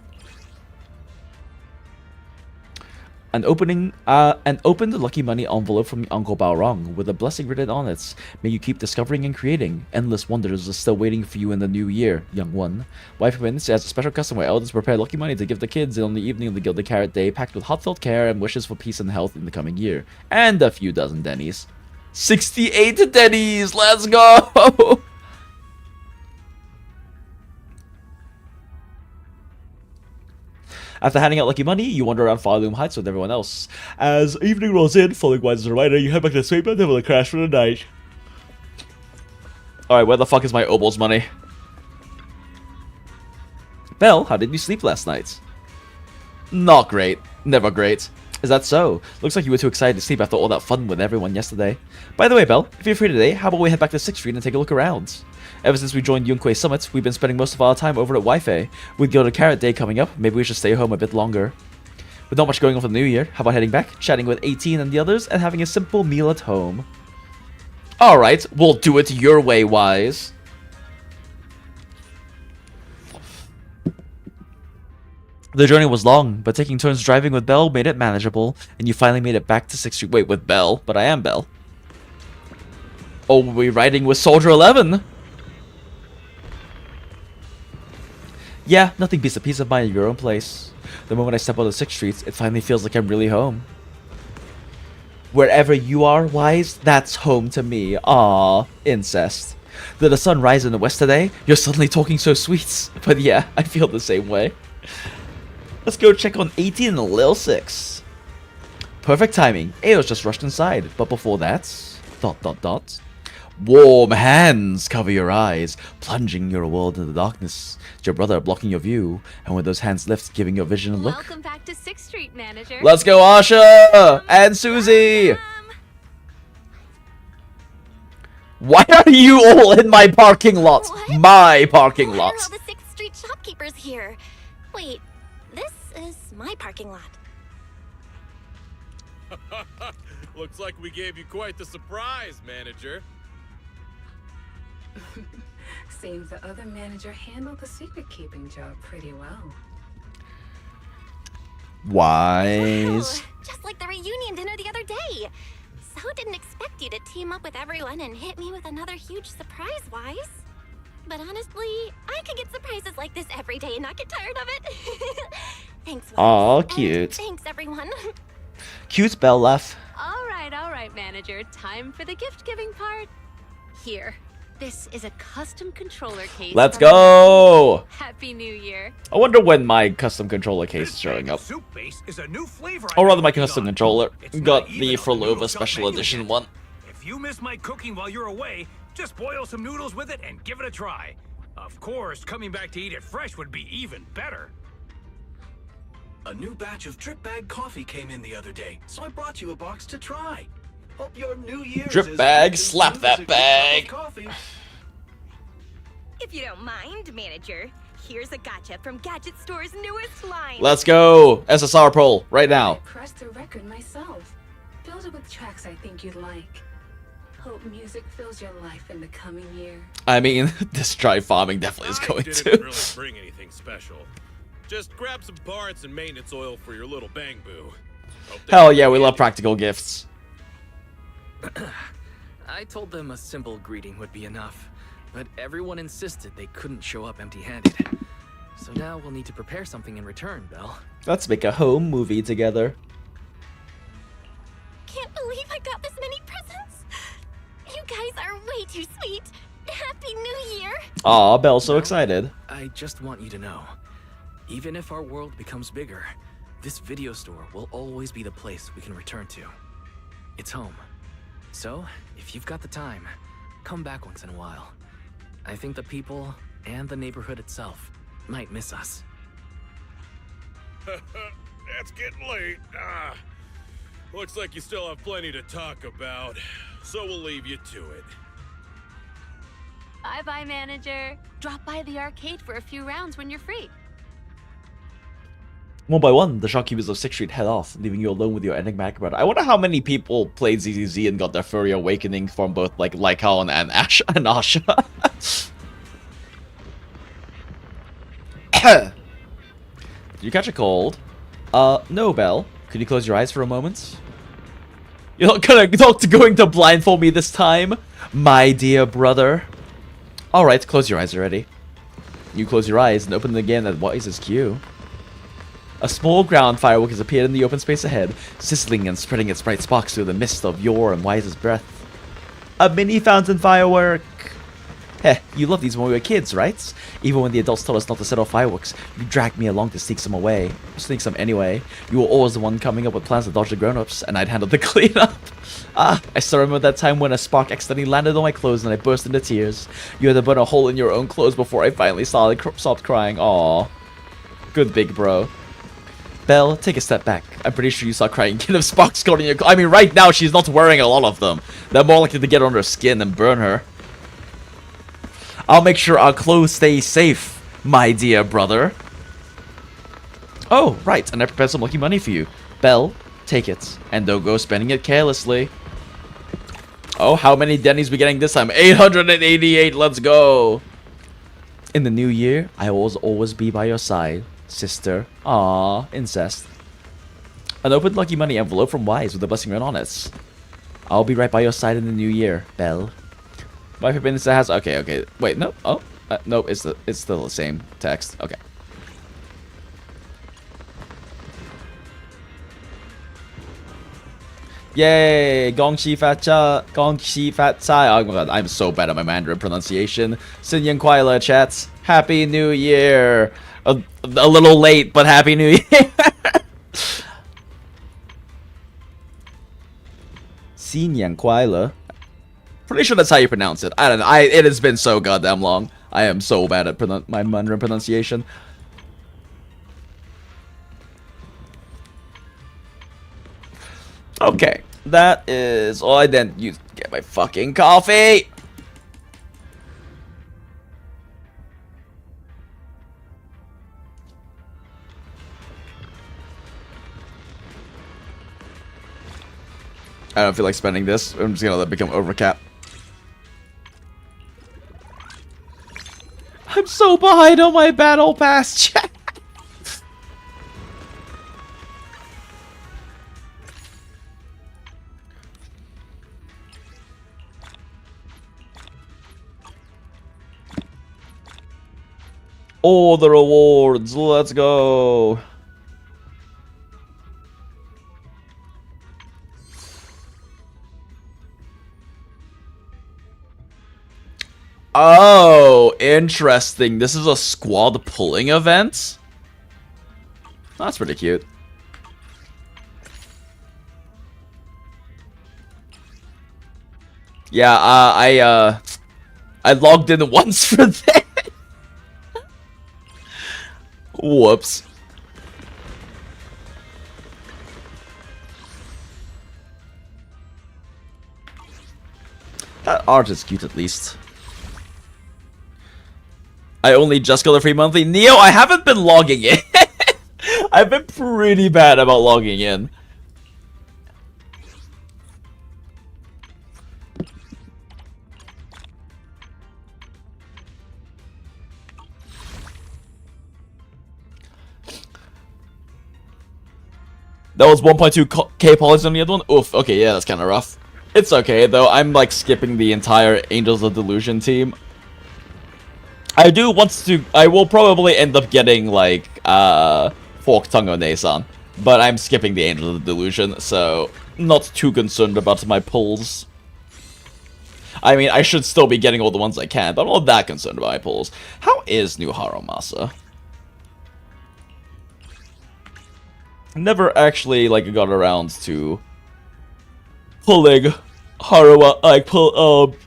And open the lucky money envelope from Uncle Balrog with a blessing written on it. May you keep discovering and creating. Endless wonders are still waiting for you in the new year, young one. Wife Wins has a special custom where elders prepare lucky money to give the kids on the evening of the Gilded Carrot Day, packed with heartfelt care and wishes for peace and health in the coming year. And a few dozen Denny's. 68 Denny's! Let's go! After handing out lucky money, you wander around Farloom Heights with everyone else. As evening rolls in, following Wise's reminder, you head back to the sweeper and have a crash for the night. Alright, where the fuck is my Obol's money? Belle, how did you sleep last night? Not great. Never great. Is that so? Looks like you were too excited to sleep after all that fun with everyone yesterday. By the way, Belle, if you're free today, how about we head back to 6th Street and take a look around? Ever since we joined Yunque Summit, we've been spending most of our time over at Wi-Fi. With Yoda Carrot Day coming up, maybe we should stay home a bit longer. With not much going on for the new year, how about heading back, chatting with 18 and the others, and having a simple meal at home? Alright, we'll do it your way, Wise. The journey was long, but taking turns driving with Belle made it manageable, and you finally made it back to 6th Street. Wait, with Belle? But I am Belle. Oh, we're riding with Soldier 11! Yeah, nothing beats a peace of mind in your own place. The moment I step out of 6th Street, it finally feels like I'm really home. Wherever you are, Wise, that's home to me. Aww, incest. Did the sun rise in the west today? You're suddenly talking so sweet. But yeah, I feel the same way. Let's go check on 18 and Lil 6. Perfect timing. Ao's just rushed inside. But before that... ... Warm hands cover your eyes, plunging your world into the darkness. It's your brother blocking your view, and with those hands lifted, giving your vision a look. Welcome back to 6th Street, Manager. Let's go, Asha! And Susie! Why are you all in my parking lot? What? My parking lot. Why are all the 6th Street shopkeepers here? Wait, this is my parking lot. Looks like we gave you quite the surprise, manager. Seems the other manager handled the secret-keeping job pretty well. Wise. Wow, just like the reunion dinner the other day. So didn't expect you to team up with everyone and hit me with another huge surprise, Wise. But honestly, I could get surprises like this every day and not get tired of it. Thanks, Wise. Aw, And cute. thanks, everyone. Cute Belle laugh. All right, Manager. Time for the gift-giving part. Here. This is a custom controller case. Let's from- go! Happy New Year. I wonder when my custom controller case is showing up. Soup base is a new flavor. Or I've rather, my been custom working on. controller. It's Got not even the on Frolova noodle shop special menu edition yet. one. If you miss my cooking while you're away, just boil some noodles with it and give it a try. Of course, coming back to eat it fresh would be even better. A new batch of drip bag coffee came in the other day, so I brought you a box to try. Hope your New Year's Drip is bag, as slap smooth that as a good cup of bag. coffee. If you don't mind, Manager, here's a gotcha from Gadget Store's newest line. Let's go! SSR poll, right I now. pressed the record myself. Filled it with tracks I think you'd like. Hope music fills your life in the coming year. I mean, this dry farming definitely is I going didn't to. really bring anything special. Just grab some parts and maintenance oil for your little bang boo. Hope they Hell yeah, we handy. love practical gifts. I told them a simple greeting would be enough, but everyone insisted they couldn't show up empty-handed. So now we'll need to prepare something in return, Belle. Let's make a home movie together. Can't believe I got this many presents. You guys are way too sweet. Happy New Year. Aw, Belle's so excited. I just want you to know, even if our world becomes bigger, this video store will always be the place we can return to. It's home. So, if you've got the time, come back once in a while. I think the people and the neighborhood itself might miss us. It's getting late. Looks like you still have plenty to talk about, so we'll leave you to it. Bye-bye, Manager. Drop by the arcade for a few rounds when you're free. One by one, the shopkeepers of 6th Street head off, leaving you alone with your enigmatic brother. I wonder how many people played ZZZ and got their furry awakening from both like Lycaon and Ash and Asha. Did you catch a cold? No, Belle. Could you close your eyes for a moment? You're not going to blindfold me this time, my dear brother. Alright, close your eyes already. You close your eyes and open them again at Wise's cue. A small ground firework has appeared in the open space ahead, sizzling and spreading its bright sparks through the mist of your and Wise's breath. A mini fountain firework! Heh, you loved these when we were kids, right? Even when the adults told us not to set off fireworks, you dragged me along to sneak some away. Sneak some anyway. You were always the one coming up with plans to dodge the grown-ups, and I'd handle the cleanup. I still remember that time when a spark accidentally landed on my clothes and I burst into tears. You had to burn a hole in your own clothes before I finally stopped crying. Aww. Good big bro. Belle, take a step back. I'm pretty sure you saw crying kid of sparks going in your I mean, right now, she's not wearing a lot of them. They're more likely to get on her skin and burn her. I'll make sure our clothes stay safe, my dear brother. Oh, right, and I prepared some lucky money for you. Belle, take it, and don't go spending it carelessly. Oh, how many Denny's we getting this time? 888, let's go! In the new year, I will always be by your side, sister. Aww, incest. An open lucky money envelope from Wise with a blessing written on it. I'll be right by your side in the new year, Belle. My favorite Insta has... Okay. Wait, no. Oh, no, it's still the same text. Okay. Yay! Gongxi Fat Cha, Gongxi Fat Cai. Oh my god, I'm so bad at my Mandarin pronunciation. Xin Yan Kuai Le, chat. Happy New Year! A little late, but Happy New Year! Xin Yan Kuai Le. Pretty sure that's how you pronounce it. I don't know. It has been so goddamn long. I am so bad at my Mandarin pronunciation. Okay, that is all I didn't use to get my fucking coffee. I don't feel like spending this. I'm just gonna let it become overcap. I'm so behind on my battle pass chat. All the rewards, let's go. Oh, interesting. This is a squad pulling event? That's pretty cute. Yeah, I logged in once for that. Whoops. That art is cute at least. I only just got a free monthly. Neo, I haven't been logging in. I've been pretty bad about logging in. That was 1.2k polys on the other one? Oof, okay, yeah, that's kind of rough. It's okay, though. I'm, like, skipping the entire Angels of Delusion team. I do want to... I will probably end up getting, like, Fork Tongue Onesan. But I'm skipping the Angels of Delusion, so... Not too concerned about my pulls. I mean, I should still be getting all the ones I can, but I'm not that concerned about my pulls. How is New Harumasa? Never actually, like, got around to pulling Haruma, like,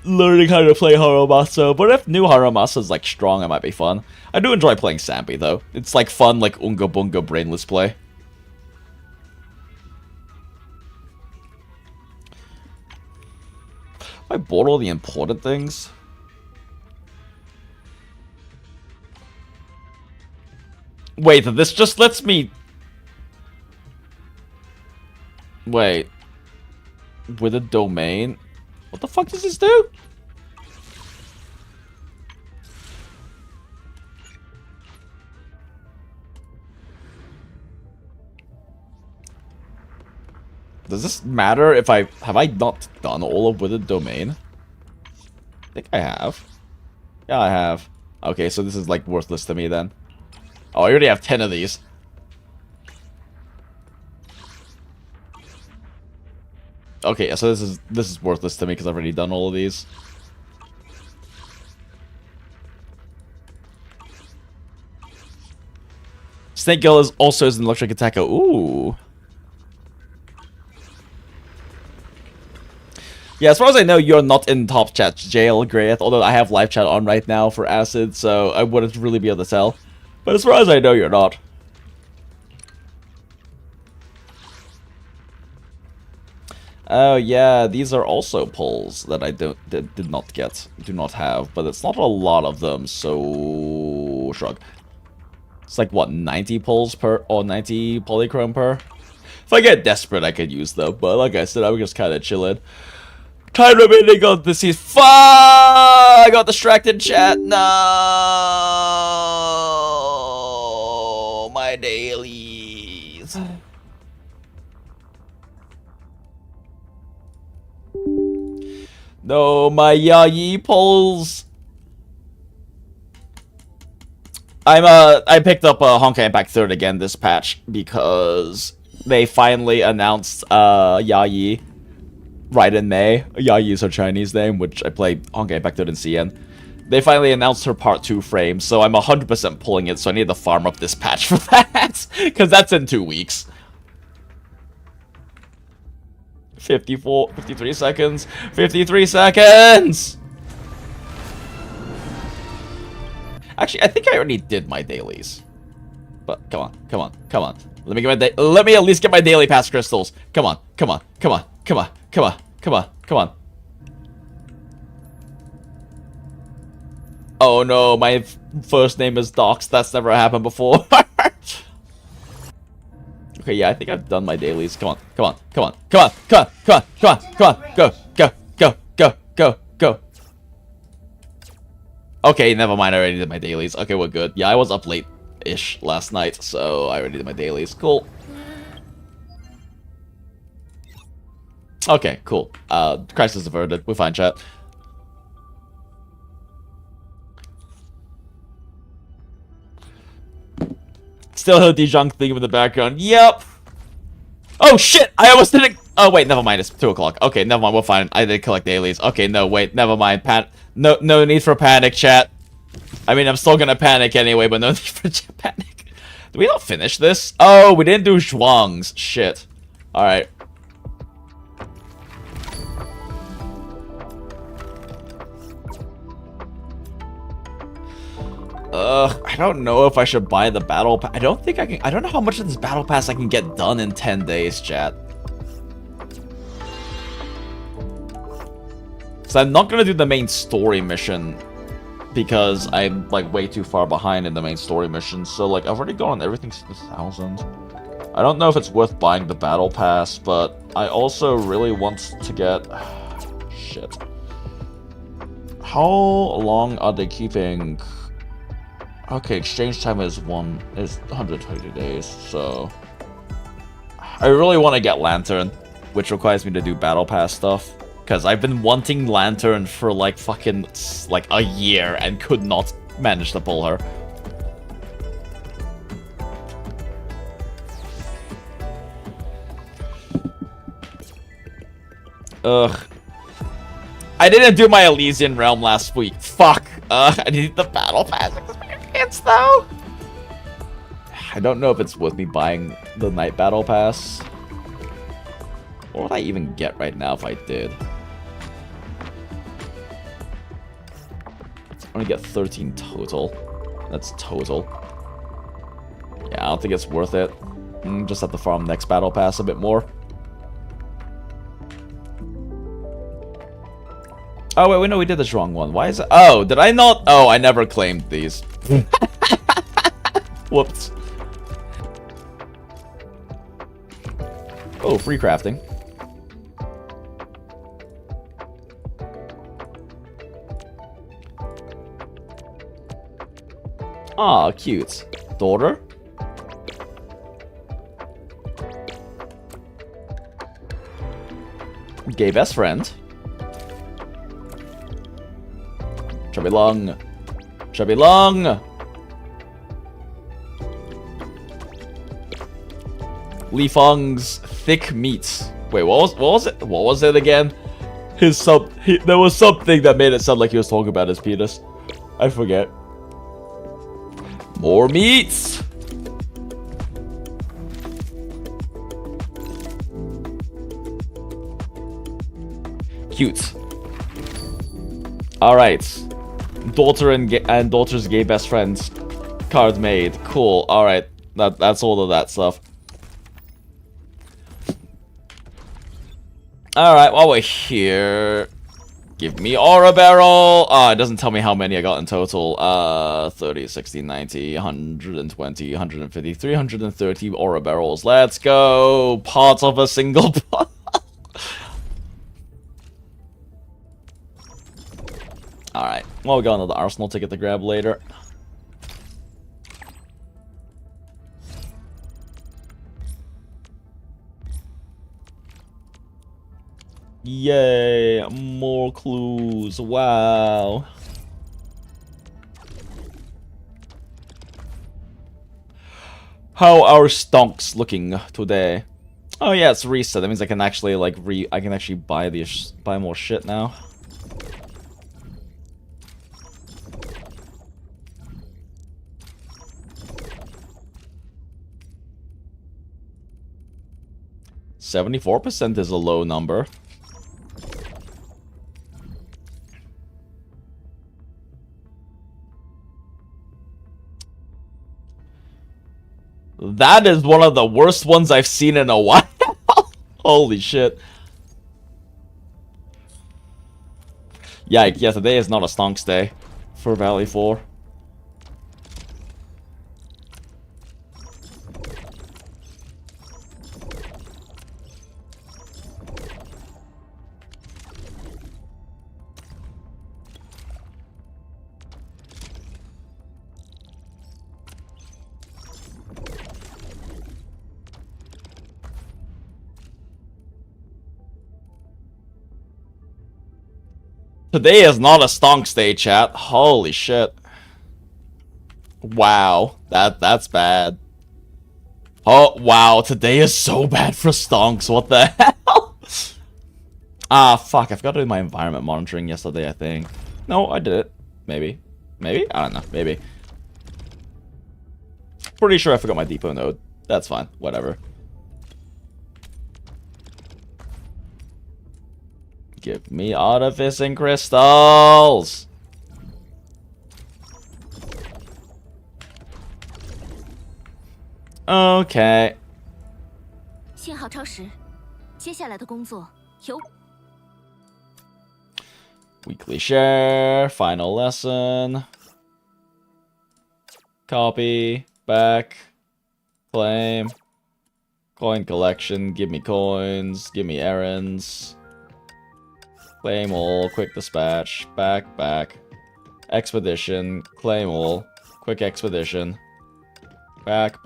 learning how to play Harumasa. But if new Harumasa is, like, strong, it might be fun. I do enjoy playing Sampi, though. It's, like, fun, like, Unga Bunga brainless play. I bought all the important things. Wait, this just lets me... Wait. With a domain? What the fuck does this do? Does this matter if I... Have I not done all of with a domain? I think I have. Yeah, I have. Okay, so this is like worthless to me then. Oh, I already have 10 of these. Okay, so this is worthless to me because I've already done all of these. Snake Girl is also an electric attacker. Ooh. Yeah, as far as I know, you're not in top chat jail, Graerth, although I have live chat on right now for Acid, so I wouldn't really be able to tell. But as far as I know, you're not. Oh yeah, these are also pulls that I did not get, do not have, but it's not a lot of them, so shrug. It's like what, 90 pulls per, or 90 polychrome per? If I get desperate, I could use them, but like I said, I'm just kind of chilling. Time remaining on this is fuck! I got distracted, chat. No, my dailies. No, my yayi pulls. I picked up Honkai Impact 3rd again this patch because they finally announced yayi right in May. Yayi is her Chinese name, which I played Honkai Impact 3rd in CN. They finally announced her part 2 frame, so I'm 100% pulling it, so I need to farm up this patch for that, because that's in 2 weeks. 53 seconds. 53 seconds! Actually, I think I already did my dailies. But come on, come on, come on. Let me at least get my daily pass crystals. Come on, come on, come on, come on, come on, come on, come on. Oh no, my first name is Docs. That's never happened before. Okay, yeah, I think I've done my dailies. Come on, come on, come on, come on, come on, come on, come on, come on, go, go, go, go, go, go. Okay, never mind, I already did my dailies. Okay, we're good. Yeah, I was up late-ish last night, so I already did my dailies. Cool. Okay, cool. Crisis averted. We're fine, chat. Still heard the junk thing in the background. Yep. Oh shit! I almost didn't. Oh wait, never mind. It's 2 o'clock. Okay, never mind. We're fine. I did collect dailies. Okay, no, wait, never mind. No need for panic, chat. I mean, I'm still gonna panic anyway, but no need for panic. Did we not finish this? Oh, we didn't do Zhuang's. Shit. All right. I don't know if I should buy the battle pass. I don't think I can. I don't know how much of this battle pass I can get done in 10 days, chat. So I'm not gonna do the main story mission because I'm like way too far behind in the main story mission. So like I've already gone everything to 1,000. I don't know if it's worth buying the battle pass, but I also really want to get shit. How long are they keeping? Okay, exchange time is 120 days, so I really want to get Lantern, which requires me to do battle pass stuff, because I've been wanting Lantern for like fucking like a year and could not manage to pull her. Ugh. I didn't do my Elysian Realm last week. Fuck. I need the battle pass experience though. I don't know if it's worth me buying the night battle pass. What would I even get right now if I did? I'm gonna get 13 total. That's total. Yeah, I don't think it's worth it. Just have to farm next battle pass a bit more. Oh, wait, no, we did this wrong one. Why is it? Oh, did I not? Oh, I never claimed these. Whoops. Oh, free crafting. Aw, cute. Daughter? Gay best friend. Chubby Long. Chubby Long! Li Feng's thick meat. Wait, what was it? What was it again? There was something that made it sound like he was talking about his penis. I forget. More meats! Cute. Alright. Daughter and daughter's gay best friends card made. Cool. Alright. That's all of that stuff. Alright, while we're here, give me Aura Barrel. It doesn't tell me how many I got in total. 30, 60, 90, 120, 150, 330 Aura Barrels. Let's go! Parts of a single pot. Alright, well, we got another Arsenal ticket to grab later. Yay, more clues, wow. How are stonks looking today? Oh yeah, it's reset. That means I can actually like I can actually buy more shit now. %74% is a low number. That is one of the worst ones I've seen in a while. Holy shit. Yikes, yeah, today is not a stonks day for Valley 4. Today is not a stonks day, chat. Holy shit. Wow, that's bad. Oh, wow, today is so bad for stonks. What the hell? Ah, fuck, I forgot to do my environment monitoring yesterday, I think. No, I did it. Maybe. Maybe? I don't know. Maybe. Pretty sure I forgot my depot node. That's fine. Whatever. Give me artificing crystals! Okay. 信号超时，接下来的工作由 Weekly share, final lesson. Copy, back, claim, coin collection, give me coins, give me errands. Claim all, quick dispatch, back, expedition, claim all, quick expedition, back,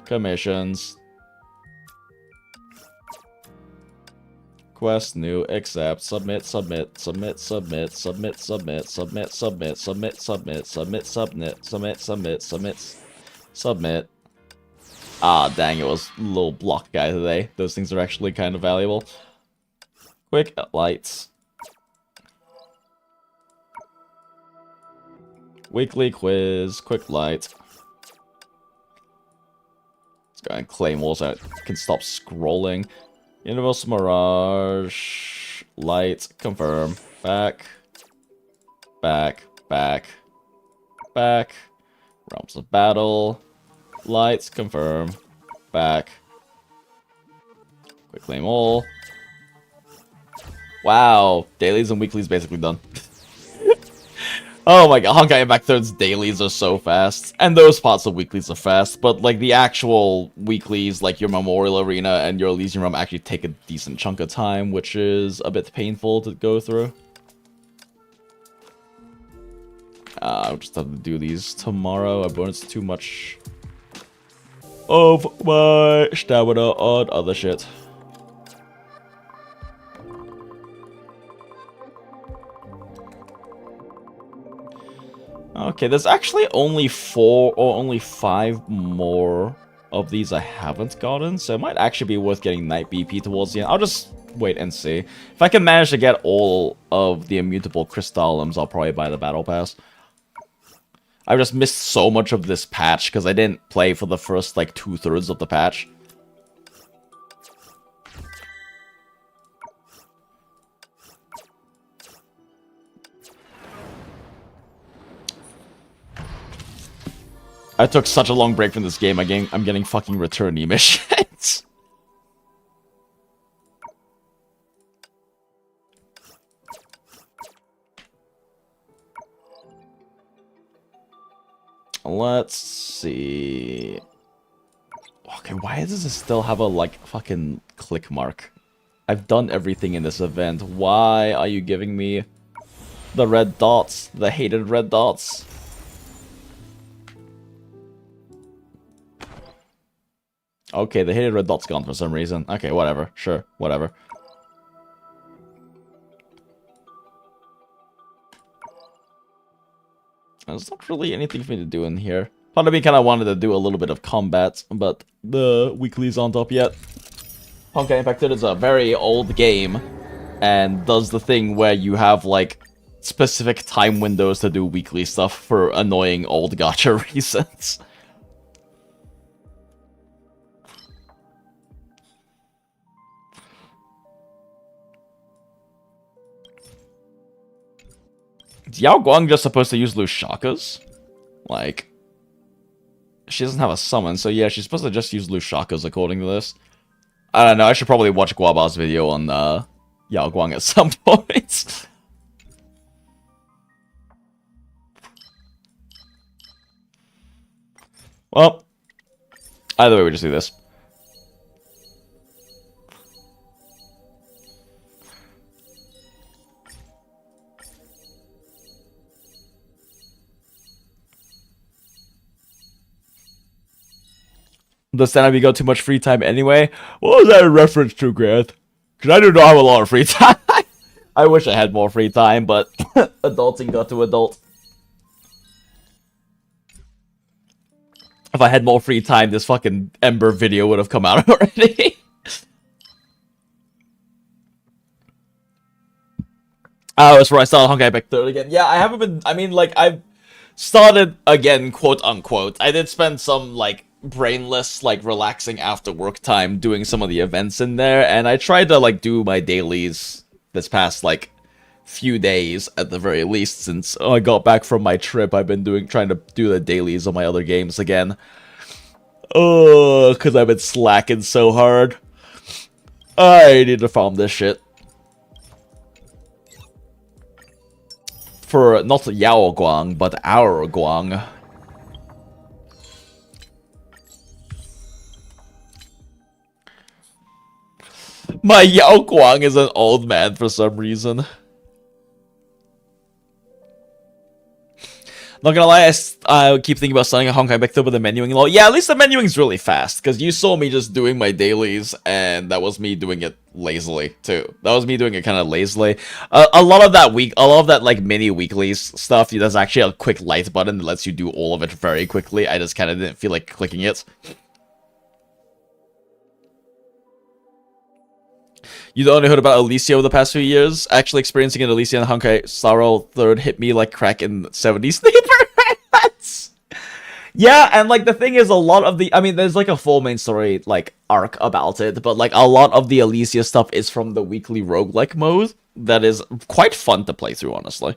commissions, quest new, accept, submit, submit. Ah, dang, it was a little block guy today. Those things are actually kind of valuable. Quick lights. Weekly quiz, quick light. Let's go and claim walls out. Can stop scrolling. Universal Mirage. Light, confirm. Back. Realms of Battle. Lights, confirm. Back. Quick claim all. Wow, dailies and weeklies basically done. Oh my god, Honkai Impact 3's dailies are so fast. And those parts of weeklies are fast, but like the actual weeklies, like your Memorial Arena and your Elysian Realm actually take a decent chunk of time, which is a bit painful to go through. I'll just have to do these tomorrow. I burned too much of my stamina on other shit. Okay, there's actually only 4 or only 5 more of these I haven't gotten, so it might actually be worth getting Night BP towards the end. I'll just wait and see. If I can manage to get all of the immutable crystallums, I'll probably buy the Battle Pass. I've just missed so much of this patch because I didn't play for the first, like, 2/3 of the patch. I took such a long break from this game, I'm getting fucking return missions. Let's see. Okay, why does it still have a, like, fucking click mark? I've done everything in this event. Why are you giving me the red dots? The hated red dots? Okay, the hated red dot's gone for some reason. Okay, whatever. Sure, whatever. There's not really anything for me to do in here. Part of me kind of wanted to do a little bit of combat, but the weeklies aren't up yet. Honkai Impact is a very old game, and does the thing where you have, like, specific time windows to do weekly stuff for annoying old gacha reasons. Is Yao Guang just supposed to use Lushakas? Like, she doesn't have a summon, so yeah, she's supposed to just use Lushakas according to this. I don't know, I should probably watch Guaba's video on Yao Guang at some point. Well, either way, we just do this. Does Sanabi got too much free time anyway? What was that a reference to, Graerth? Because I do not have a lot of free time. I wish I had more free time, but adulting got to adult. If I had more free time, this fucking Ember video would have come out already. Oh, that's where I started Honkai Impact 3 again. Yeah, I haven't been... I mean, like, I've started again, quote-unquote. I did spend some, like, brainless, like, relaxing after work time doing some of the events in there, and I tried to, like, do my dailies this past, like, few days at the very least. Since I got back from my trip, I've been trying to do the dailies on my other games again. Oh, because I've been slacking so hard. I need to farm this shit. For not Yao Guang, but our Guang. My Yao Guang is an old man for some reason. Not gonna lie, I keep thinking about starting a Honkai Impact with the menuing law. Yeah, at least the menuing's really fast, because you saw me just doing my dailies, and that was me doing it lazily, too. That was me doing it kind of lazily. A lot of that, like, mini weeklies stuff, there's actually a quick light button that lets you do all of it very quickly. I just kind of didn't feel like clicking it. You only heard about Alicia over the past few years. Actually experiencing an Alicia in Honkai Star Rail 3rd hit me like crack in 70s neighborhoods. Yeah, and like the thing is, a lot of the... I mean, there's like a full main story like arc about it, but like a lot of the Alicia stuff is from the weekly roguelike mode that is quite fun to play through, honestly.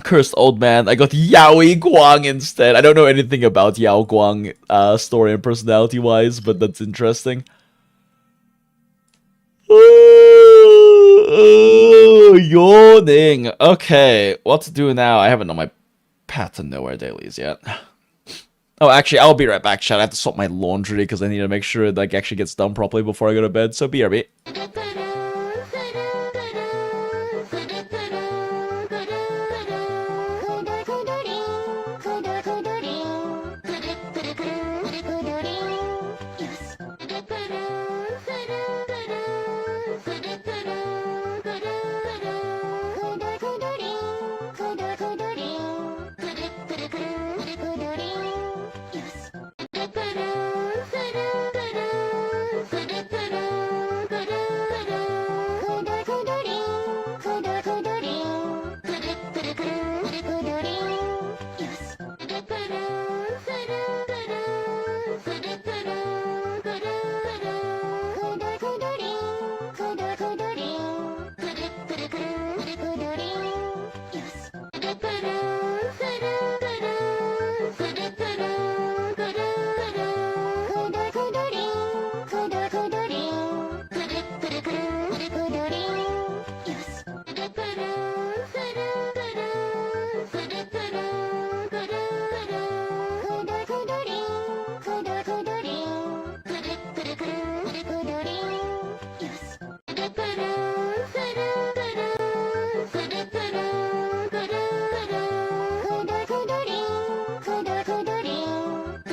Cursed old man. I got Yaoi Guang instead. I don't know anything about Yao Guang story and personality wise, but that's interesting. Yawning. Okay, what to do now? I haven't done my Path to Nowhere dailies yet. Oh, actually, I'll be right back, chat. I have to sort my laundry because I need to make sure it like actually gets done properly before I go to bed. So BRB.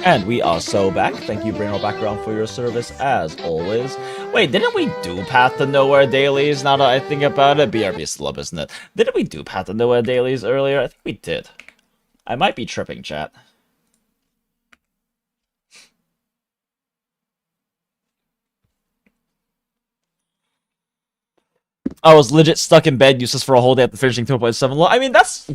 And we are so back. Thank you, Brainroll Background, for your service as always. Wait, didn't we do Path to Nowhere dailies? Now that I think about it, BRB is still up, isn't it? Didn't we do Path to Nowhere dailies earlier? I think we did. I might be tripping, chat. I was legit stuck in bed, useless for a whole day after finishing 2.7. I mean, that's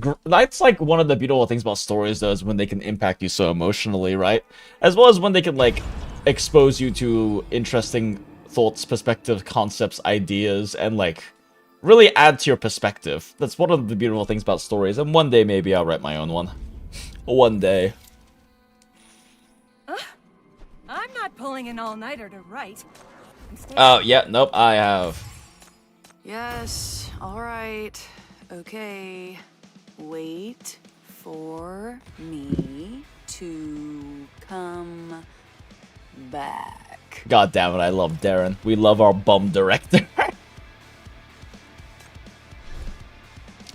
like one of the beautiful things about stories, though, is when they can impact you so emotionally, right? As well as when they can, like, expose you to interesting thoughts, perspectives, concepts, ideas, and, like, really add to your perspective. That's one of the beautiful things about stories, and one day maybe I'll write my own one. One day. I'm not pulling an all-nighter to write. Oh, yeah, nope, I have. Yes, alright. Okay. Wait for me to come back. God damn it, I love Darren. We love our bum director.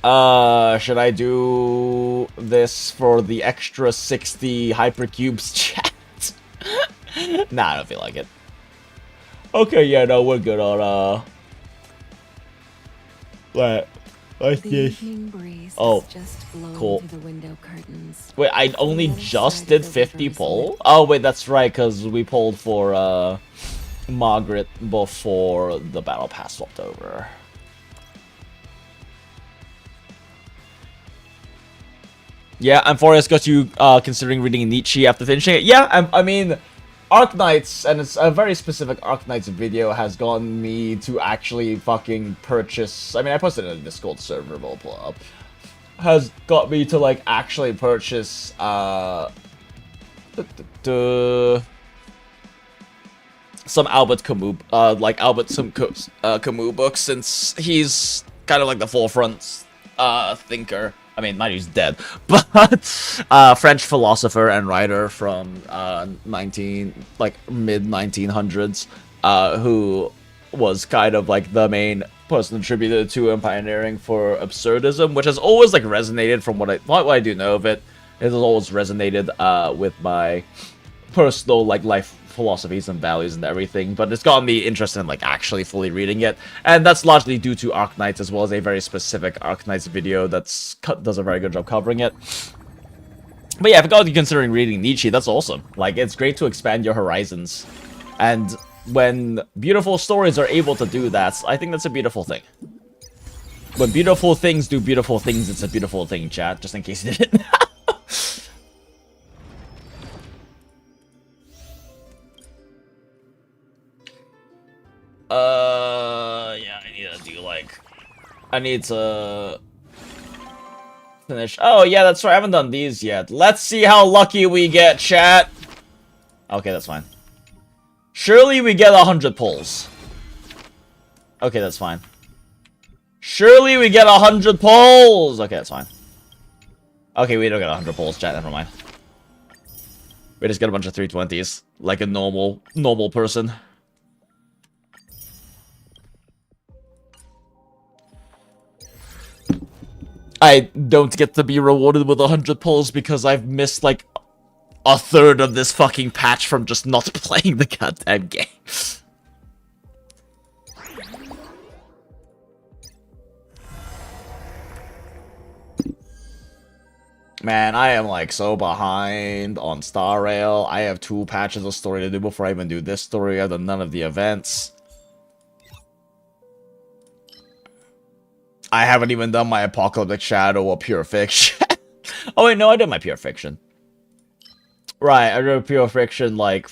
Should I do this for the extra 60 hypercubes chat? Nah, I don't feel like it. Okay, yeah, no, we're good on, like this. Oh, cool. Wait, I only just did 50 pull? Oh, wait, that's right, because we pulled for, Margaret before the battle pass swapped over. Yeah, and Forrest got you, considering reading Nietzsche after finishing it. Yeah, I mean, Arknights, and it's a very specific Arknights video, has gotten me to actually fucking purchase... I mean, I posted it in a Discord server, we'll pull it up. Has got me to, like, actually purchase, some Albert Camus, Camus books, since he's kind of like the forefront, thinker. I mean, mind you, he's dead, but French philosopher and writer from mid-1900s, who was kind of like the main person attributed to and pioneering for absurdism, which has always like resonated from what I do know of it. It has always resonated with my personal like life philosophies and values and everything, but it's gotten me interested in like actually fully reading it, and that's largely due to Arknights, as well as a very specific Arknights video does a very good job covering it. But yeah, if I got you considering reading Nietzsche, that's awesome. Like, it's great to expand your horizons, and when beautiful stories are able to do that, I think that's a beautiful thing. When beautiful things do beautiful things, it's a beautiful thing, chat, just in case you didn't. Yeah, I need to finish. Oh, yeah, that's right, I haven't done these yet. Let's see how lucky we get, chat. Okay, that's fine. Surely we get 100 pulls. Okay, that's fine. Surely we get 100 pulls. Okay, that's fine. Okay, we don't get 100 pulls, chat, never mind. We just get a bunch of 320s, like a normal person. I don't get to be rewarded with 100 pulls because I've missed, like, a third of this fucking patch from just not playing the goddamn game. Man, I am, like, so behind on Star Rail. I have 2 patches of story to do before I even do this story. I've done none of the events. I haven't even done my Apocalyptic Shadow or Pure Fiction. Oh, wait, no, I did my Pure Fiction. Right, I did Pure Fiction, like...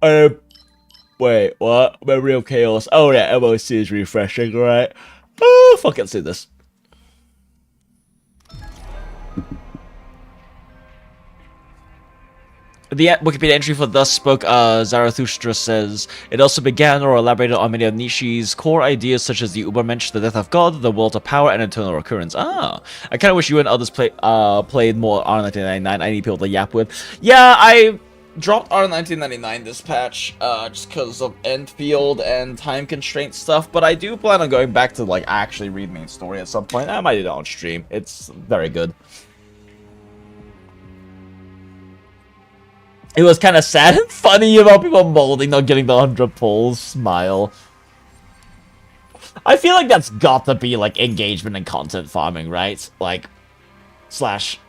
wait, what? Memory of Chaos. Oh, yeah, MOC is refreshing, right? Oh, fuck it, let's do this. The Wikipedia entry for Thus Spoke Zarathustra says, it also began or elaborated on many of Nietzsche's core ideas such as the Übermensch, the death of God, the will to power, and eternal recurrence. Ah, I kind of wish you and others played more R1999. I need people to yap with. Yeah, I dropped R1999 this patch just because of ENDFIELD and time constraint stuff, but I do plan on going back to like actually read main story at some point. I might do it on stream. It's very good. It was kind of sad and funny about people molding, not getting the 100 pulls. Smile. I feel like that's got to be, like, engagement and content farming, right? Like, slash,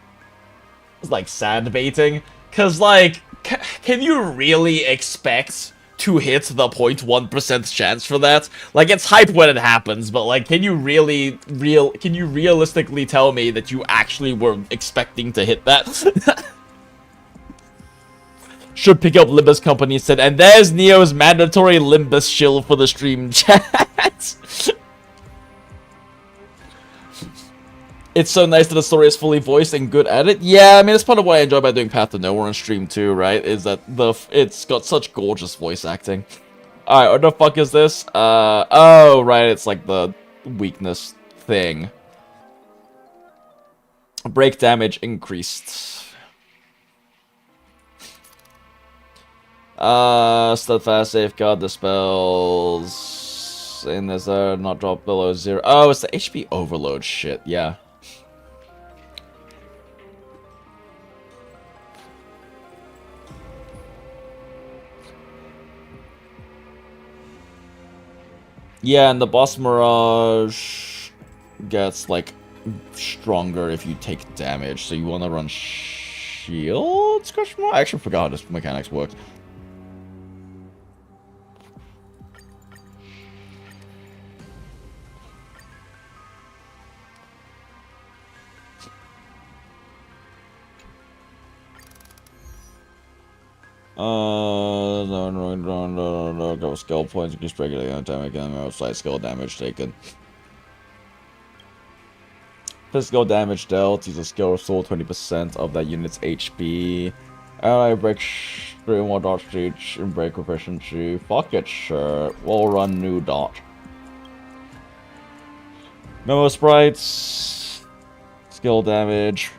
like, sandbaiting. Because, like, can you really expect to hit the 0.1% chance for that? Like, it's hype when it happens, but, like, can you realistically tell me that you actually were expecting to hit that? Should pick up Limbus Company instead. And there's Neo's mandatory Limbus shill for the stream chat. It's so nice that the story is fully voiced and good at it. Yeah, I mean, it's part of what I enjoy about doing Path to Nowhere on stream too, right? Is that it's got such gorgeous voice acting. Alright, what the fuck is this? Oh, right, it's like the weakness thing. Break damage increased. Steadfast, Safeguard, Dispels. And there's a not drop below 0. Oh, it's the HP overload shit, yeah. Yeah, and the boss Mirage gets, like, stronger if you take damage. So you want to run shields? I actually forgot how this mechanics worked. No, go skill points, increase regular damage, and outside skill damage taken. Physical damage dealt, use a skill restore 20% of that unit's HP. Ally break 3 more dot each and break proficiency. Fuck it, sure. We'll run new dot. Memo sprites. Skill damage.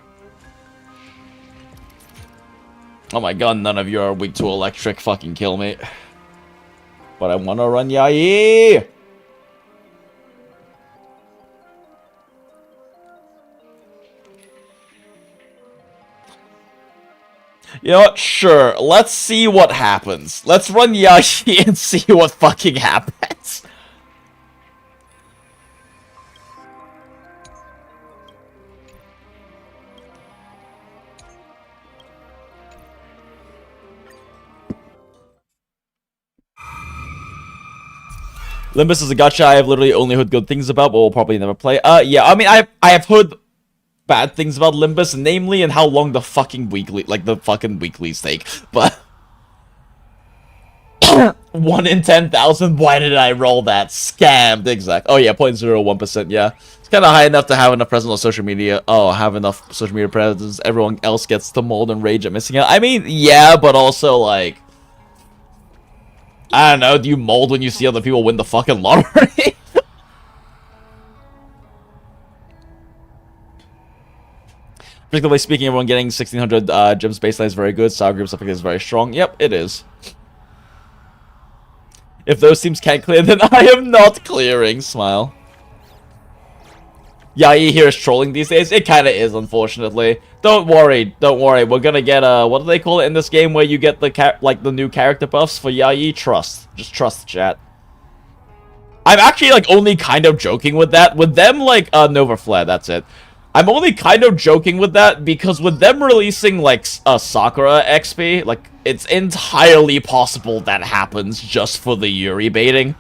Oh my god, none of you are weak to electric. Fucking kill me. But I wanna run Yai! You know what? Sure. Let's see what happens. Let's run Yai and see what fucking happens. Limbus is a gacha I have literally only heard good things about, but will probably never play. Yeah, I mean, I have heard bad things about Limbus, namely in how long the fucking weekly, like, the fucking weeklies take, but 1 in 10,000, why did I roll that? Scammed, exact. Oh yeah, 0.01%, yeah. It's kind of high enough to have enough presence on social media. Oh, have enough social media presence, everyone else gets to mold and rage at missing out. I mean, yeah, but also, like, I don't know, do you mold when you see other people win the fucking lottery? Particularly speaking, everyone getting 1600 gems baseline is very good. Sour Group stuff is very strong. Yep, it is. If those teams can't clear, then I am not clearing. Smile. Yai here is trolling these days. It kind of is, unfortunately. Don't worry, don't worry. We're gonna get what do they call it in this game where you get the the new character buffs for Yai? Trust. Just trust, chat. I'm actually like only kind of joking with that. With them like Nova Flare, that's it. I'm only kind of joking with that because with them releasing like Sakura XP, like it's entirely possible that happens just for the Yuri baiting.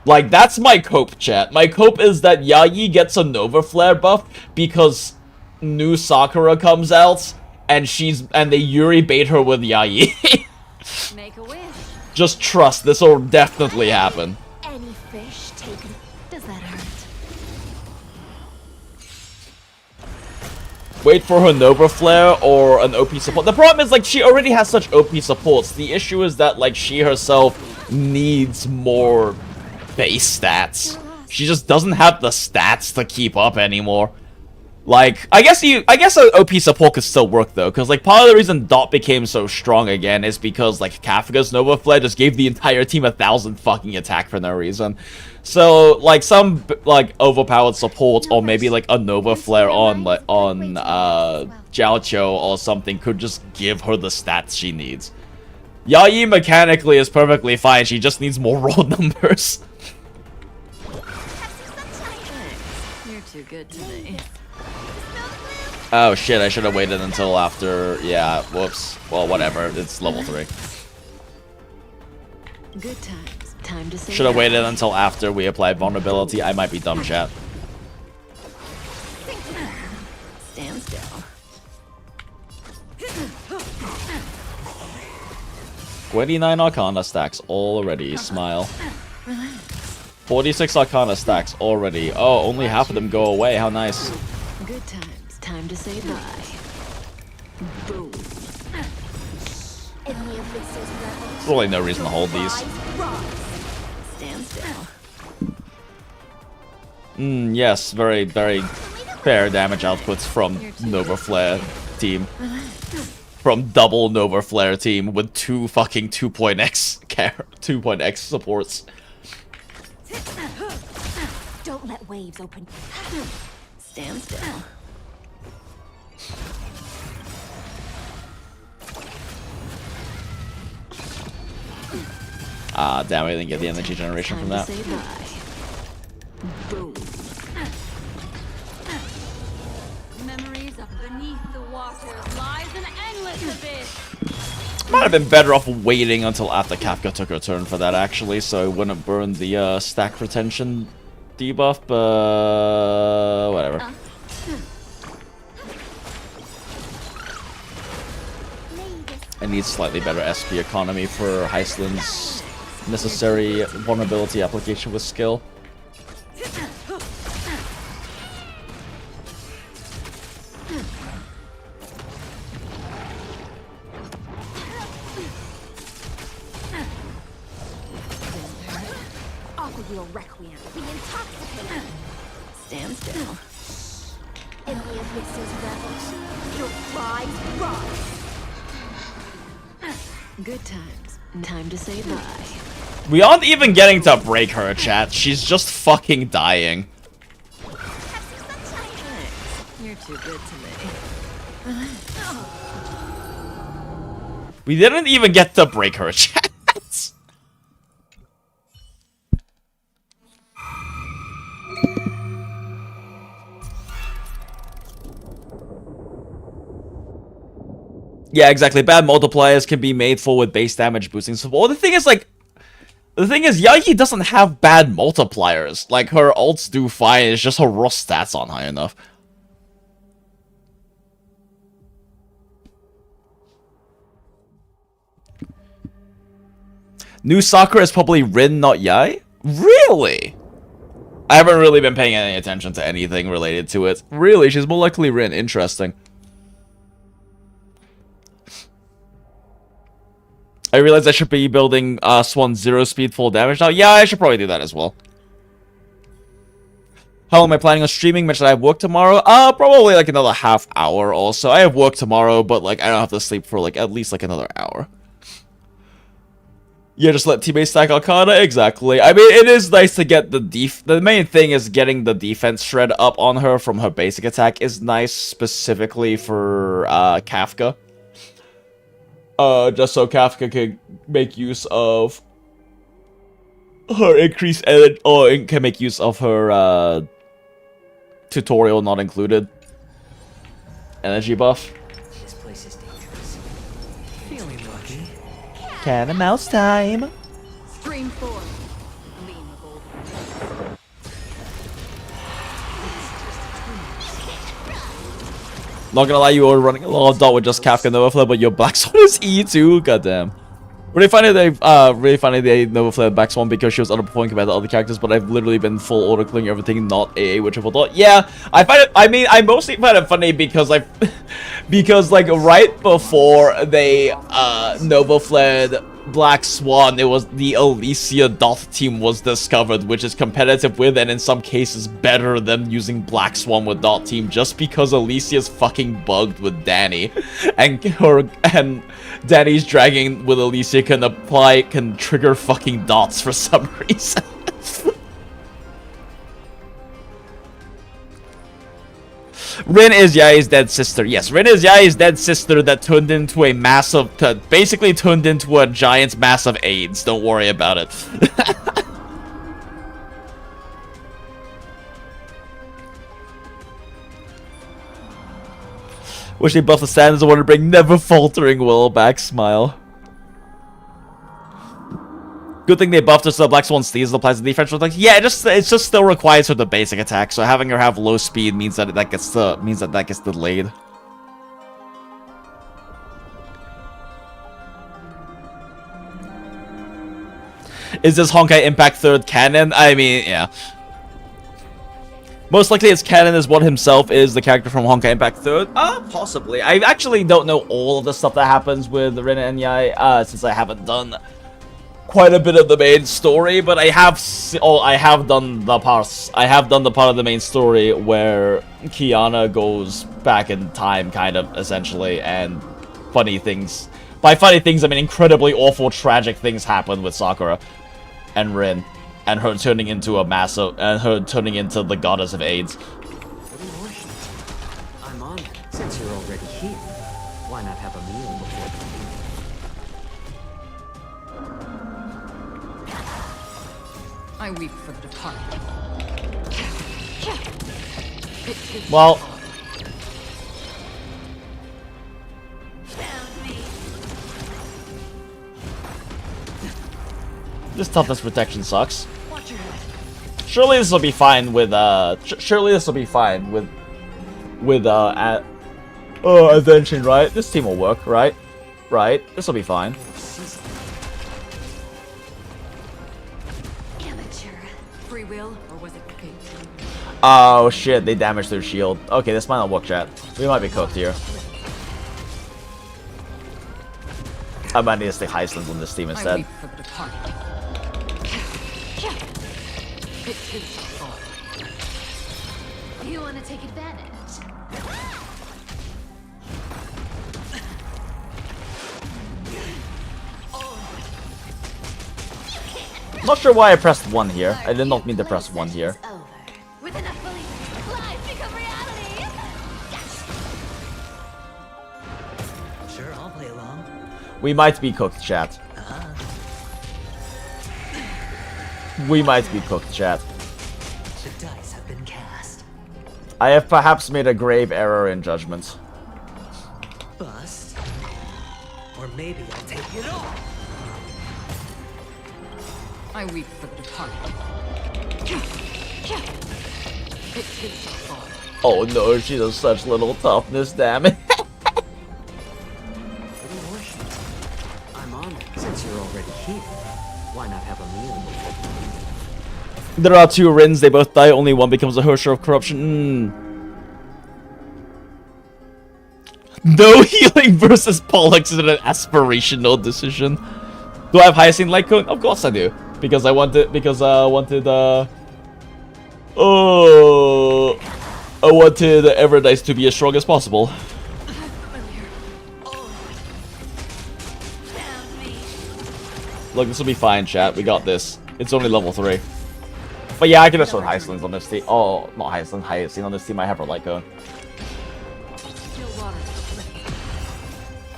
Like, that's my cope, chat. My cope is that Yai gets a Nova Flare buff because new Sakura comes out, and they Yuri bait her with Yai. Make a wish. Just trust, this will definitely happen. Any fish taken. Does that hurt? Wait for her Nova Flare or an OP support. The problem is, like, she already has such OP supports. The issue is that, like, she herself needs more base stats. She just doesn't have the stats to keep up anymore. Like, I guess an OP support could still work though, because like part of the reason Dot became so strong again is because like Kafka's Nova Flare just gave the entire team 1,000 fucking attack for no reason. So like some like overpowered support or maybe like a Nova Flare on Jiaoqiu or something could just give her the stats she needs. Yayi mechanically is perfectly fine, she just needs more raw numbers. You're too good today. Oh shit, I should have waited until after. Yeah, whoops. Well, whatever. It's level 3. Good times. Time to say Should have waited until after we applied vulnerability. I might be dumb, chat. Stand still. 29 Arcana stacks already. Smile. 46 Arcana stacks already. Oh, only half of them go away. How nice. Good times. Time to say bye. Boom. There's really no reason to hold these. Stand still. Yes, very, very fair damage outputs from Nova Flare team. From double Nova Flare team with 2 fucking 2.x supports. Don't let waves open. Stand still. Ah, damn, I didn't get the energy generation from that. Boom. Memories of beneath the waters lies an endless abyss. Might have been better off waiting until after Kafka took her turn for that, actually, so it wouldn't burn the stack retention debuff, but whatever. I need slightly better SP economy for Heislin's necessary vulnerability application with skill. Requiem. Be intoxicated. Stand still. In the abyss's rebels, your rise rise. Good times. Time to say bye. We aren't even getting to break her, chat. She's just fucking dying. You're too good to me. We didn't even get to break her, chat. Yeah, exactly. Bad multipliers can be made for with base damage boosting support. The thing is, Yagi doesn't have bad multipliers. Like, her ults do fine, it's just her raw stats aren't high enough. New Sakura is probably Rin, not Yai? Really? I haven't really been paying any attention to anything related to it. Really, she's more likely Rin. Interesting. I realize I should be building Swan 0 speed full damage now. Yeah, I should probably do that as well. How long am I planning on streaming? Mentioned I have work tomorrow. Probably like another half hour or so. I have work tomorrow, but like I don't have to sleep for like at least like another hour. Yeah, just let teammates stack Arcana. Exactly. I mean, it is nice to get the the main thing is getting the defense shred up on her from her basic attack is nice, specifically for Kafka. Just so Kafka can make use of her increased energy, or can make use of her tutorial not included energy buff. This place is dangerous. Feeling lucky. Cat and mouse time. Stream 4. Not gonna lie, you were running a lot of dot with just Kafka Nova Flare, but your Black Swan is E2. Goddamn. Really funny they Nova Flare Black Swan because she was underperforming compared to other characters, but I've literally been full auto clearing everything, not AA with triple dot. Yeah, I find it. I mean, I mostly find it funny because because like right before they Nova Flared Black Swan, it was the Alicia Dot team was discovered, which is competitive with and in some cases better than using Black Swan with Dot team, just because Alicia's fucking bugged with Danny, and Danny's dragging with Alicia can trigger fucking dots for some reason. Rin is Yai's dead sister. Yes, Rin is Yai's dead sister that turned into a massive, basically turned into a giant mass of AIDS. Don't worry about it. Wish they buffed the standards. I want to bring never faltering will back. Smile. Good thing they buffed her so Black Swan Steals applies to defense. Like, yeah, it just still requires her the basic attack. So having her have low speed means that that gets delayed. Is this Honkai Impact 3rd canon? I mean, yeah. Most likely it's canon as one himself is the character from Honkai Impact 3rd. Possibly. I actually don't know all of the stuff that happens with Rin and Yai, since I haven't done quite a bit of the main story, but I have done the parts. I have done the part of the main story where Kiana goes back in time, kind of, essentially, and funny things. By funny things, I mean incredibly awful, tragic things happen with Sakura and Rin, and her turning into a massive, and her turning into the goddess of AIDS. I'm on it. Since you're already here, why not have a meal before? I weep for the departed. Well, this toughness protection sucks. Surely this will be fine with Ascension, right? This team will work, right? Right? This will be fine. Free will, or was it fate? Oh shit, they damaged their shield. Okay, this might not work, chat. We might be cooked here. I might need to stick Heislands on this team instead. You want to take advantage? Not sure why I pressed 1 here. I did not mean to press 1 here. With enough believers, lies become reality. Sure, I'll play along. We might be cooked, chat. We might be cooked, chat. The dice have been cast. I have perhaps made a grave error in judgment. Bust. Or maybe I'll take it all. I weep for the departed. Oh no, she does such little toughness, damn it. I'm on it. Since you're already here, why not have a meal before? There are 2 Rins, they both die, only one becomes a Hersher of corruption. No healing versus Pollux is an aspirational decision. Do I have Hyacinth Light Cone? Of course I do. Because I wanted, I wanted Everdice to be as strong as possible. Look, this will be fine, chat. We got this. It's only level 3. But yeah, I can just run Hyacinth on this team. Oh, not Hyacinth, Hyacinth on this team. I have her Light Cone.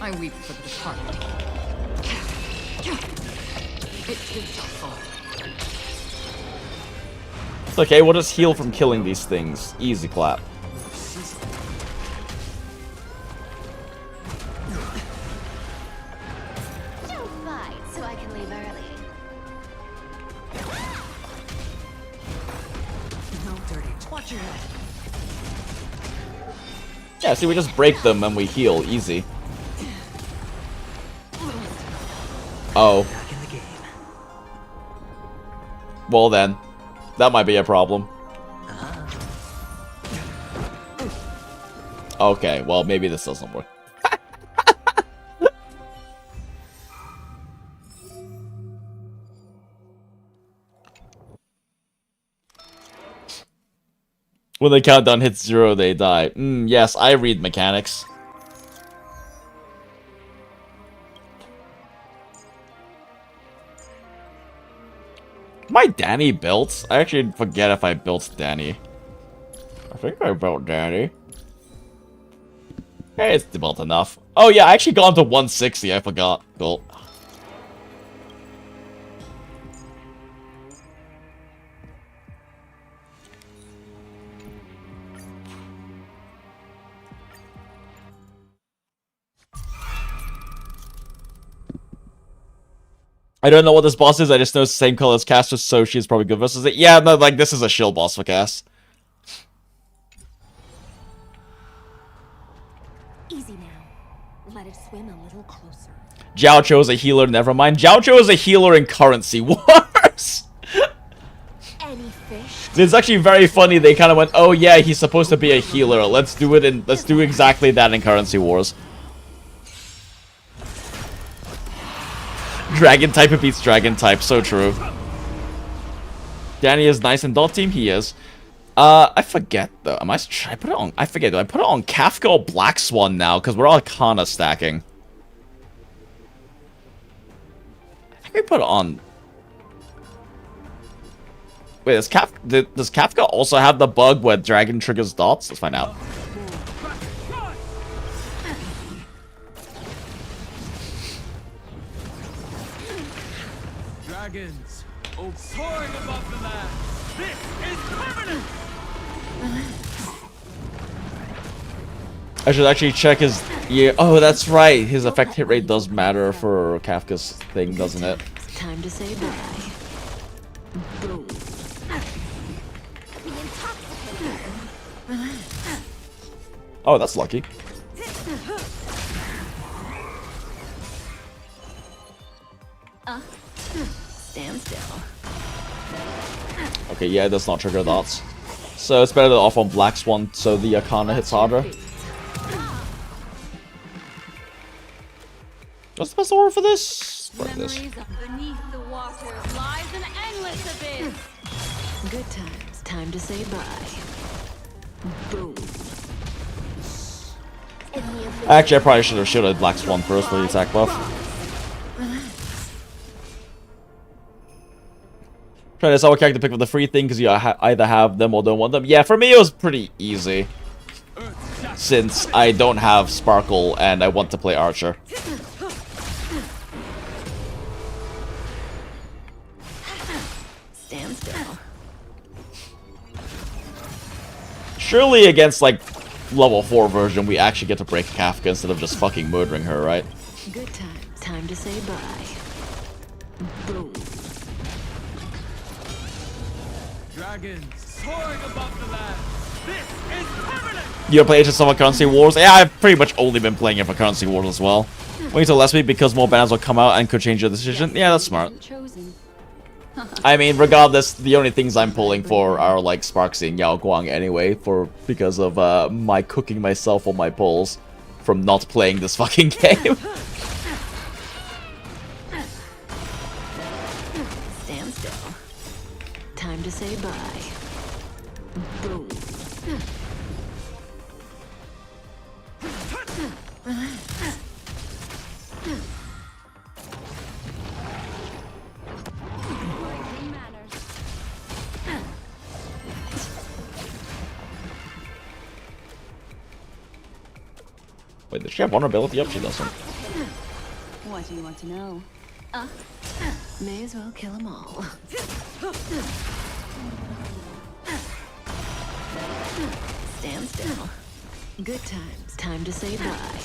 I weep for the departed. Okay, we'll just heal from killing these things. Easy clap. Don't fight, so I can leave early. No dirty. Watch your head. Yeah, see, we just break them and we heal. Easy. Oh. Well then, that might be a problem. Okay, well maybe this doesn't work. When the countdown hits 0, they die. Yes, I read mechanics. My Danny built? I actually forget if I built Danny. I think I built Danny. It's about enough. Oh yeah, I actually got to 160, I forgot. Cool. I don't know what this boss is, I just know it's the same color as Cass, so she's probably good versus it. Yeah, no, like, this is a shield boss for Cass. Easy now. Let it swim a little closer. Jiaocho is a healer, never mind. Jiaocho is a healer in currency wars. Any fish? It's actually very funny, they kind of went, oh yeah, he's supposed to be a healer, let's do exactly that in currency wars. Dragon type beats dragon type, so true. Danny is nice in dot team, he is. I forget though. Should I put it on? I forget. Do I put it on Kafka or Black Swan now? Because we're all Arcana stacking. I think we put it on. Wait, does Kafka also have the bug where dragon triggers dots? Let's find out. Dragons, soaring above the land. This is permanent. I should actually check his. Yeah. Oh, that's right. His effect hit rate does matter for Kafka's thing, doesn't it? Time to say bye. Boom. Oh, that's lucky. Stand still. Okay, yeah, it does not trigger dots. So it's better to off on Black Swan so the Arcana hits harder. What's the best order for this? Memories of beneath the waters lies an endless abyss. Good times. Time to say bye. Boom. Actually, I probably should have shielded Black Swan first for the attack buff. Try to decide what character to pick for the free thing because you either have them or don't want them. Yeah, for me it was pretty easy. Since I don't have Sparkle and I want to play Archer. Stand still. Surely against like level 4 version we actually get to break Kafka instead of just fucking murdering her, right? Good times. Time to say bye. Boom. Dragons soaring above the land. This is permanent. You play it to some Currency Wars? Yeah, I've pretty much only been playing it for Currency Wars as well. Wait till last week because more banners will come out and could change your decision. Yeah, that's smart. I mean, regardless, the only things I'm pulling for are like Sparksy and Yao Guang anyway, because of my cooking myself on my pulls from not playing this fucking game. Stand still. Time to say bye. Boom. Wait, does she have vulnerability up? She doesn't. What do you want to know? May as well kill them all. Stand still. Good times. Time to say bye.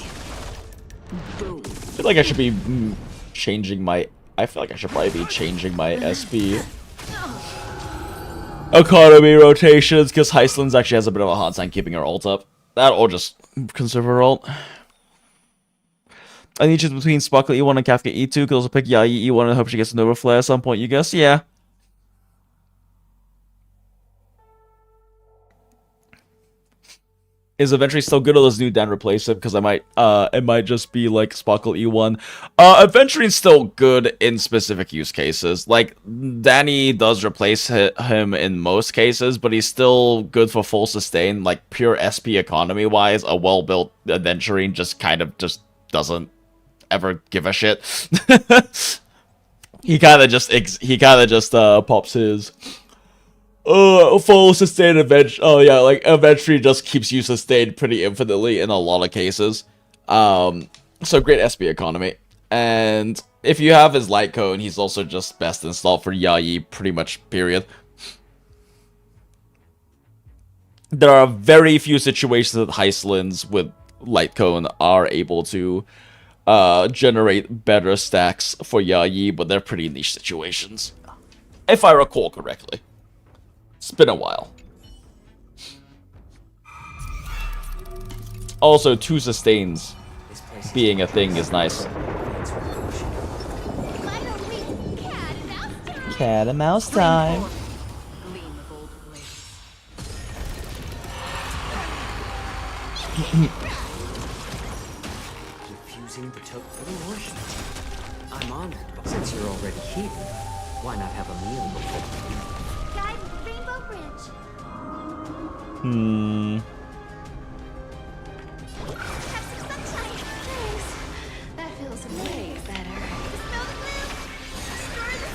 Boom. I feel like I should be changing my... I feel like I should probably be changing my SP economy rotations, because Heislands actually has a bit of a hard time keeping her ult up. That or just conserve her ult. I need to choose between Sparkle E1 and Kafka E2. Could also pick Yai E1 and hope she gets a Nova Flare at some point, you guess? Yeah. Is Adventuring still good or does New Dan replace it? Because I might, it might just be like Sparkle E1. Adventuring's still good in specific use cases. Like, Danny does replace him in most cases, but he's still good for full sustain. Like, pure SP economy-wise, a well-built Adventuring just kind of just doesn't ever give a shit. He kind of just pops his Full sustained event. Oh yeah, like eventually just keeps you sustained pretty infinitely in a lot of cases. So great SP economy. And if you have his light cone, he's also just best installed for Yayi, pretty much, period. There are very few situations that Heislins with light cone are able to generate better stacks for Yayi, but they're pretty niche situations. If I recall correctly. It's been a while. Also, 2 sustains being a thing is nice. Cat and mouse time. Refusing to took for the worship. I'm honored, but since you're already here, why not have a meal before you leave? Guys, Rainbow Bridge. Have some sunshine. Thanks. That feels way better. Smell the blue. Destroy the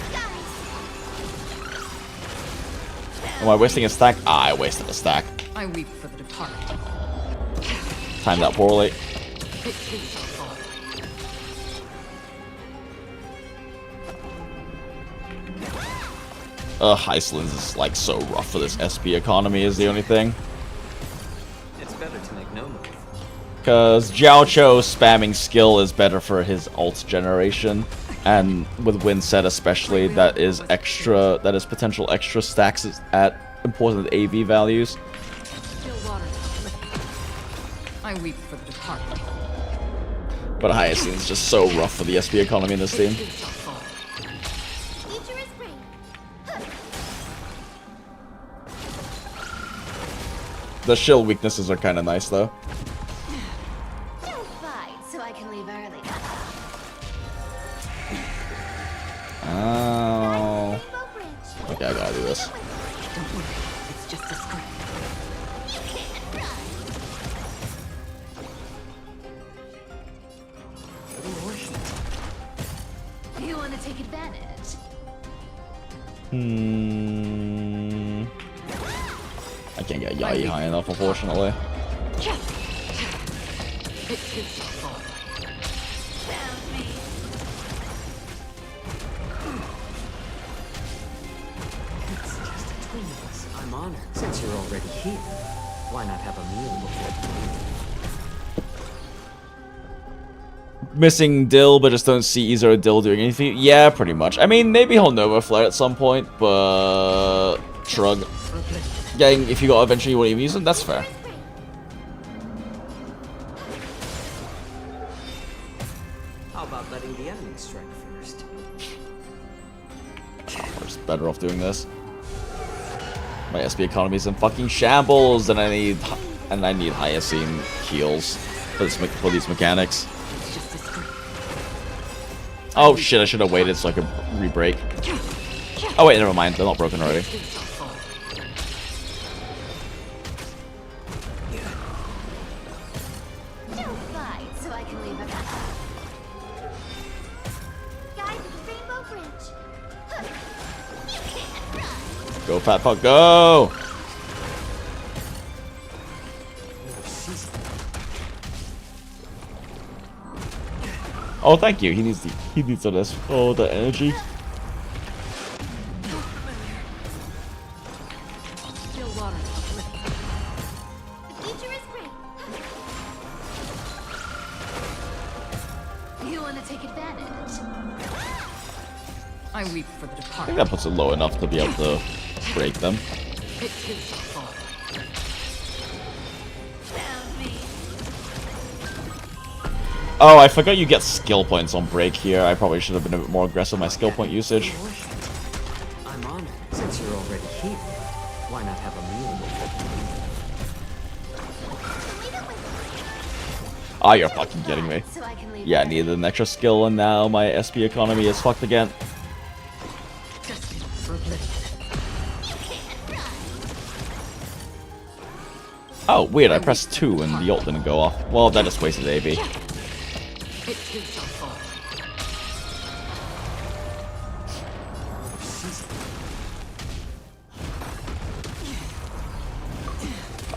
skies. Am I wasting a stack? Ah, I wasted a stack. I weep for the departed. Timed that poorly. Iceland is like so rough for this SP economy is the only thing. It's better to make no move. Because Jiao Cho spamming skill is better for his ult generation. And with Windset especially, that is potential extra stacks at important AV values. I weep for the departed. But Hyacinth is just so rough for the SP economy in this team. Nature is great. The shield weaknesses are kind of nice though. Don't fight so I can leave early. Oh. Okay, I gotta do this. Don't worry, it's just a script. You want to take advantage? I can't get Yayi high enough, unfortunately. I'm honored. Since you're already here, why not have a meal before you leave? Missing Dill, but just don't see Izo Dill doing anything. Yeah, pretty much. I mean, maybe he'll Nova Flare at some point, but shrug. Getting if you got eventually you won't even use him, that's fair. How about letting the enemy strike first? We're just better off doing this. My SP economy is in fucking shambles, and I need Hyacine heals for these mechanics. Oh shit, I should have waited so I could re-break. Oh wait, never mind, they're not broken already. Don't fight so I can leave early. Guys, Rainbow Bridge. You can't run. Go, Fat Fuck, go! Oh, thank you. He needs all this. Oh, the energy. Still water. The future is great. You want to take advantage? I weep for the I departed. think that puts it low enough to be able to break them. Oh, I forgot you get skill points on break here. I probably should have been a bit more aggressive with my skill point usage. I'm honored. Since you're already here, why not have a meal before you leave? Ah, you're fucking kidding me. Yeah, I needed an extra skill, and now my SP economy is fucked again. Oh, weird, I pressed 2 and the ult didn't go off. Well, that just wasted AB.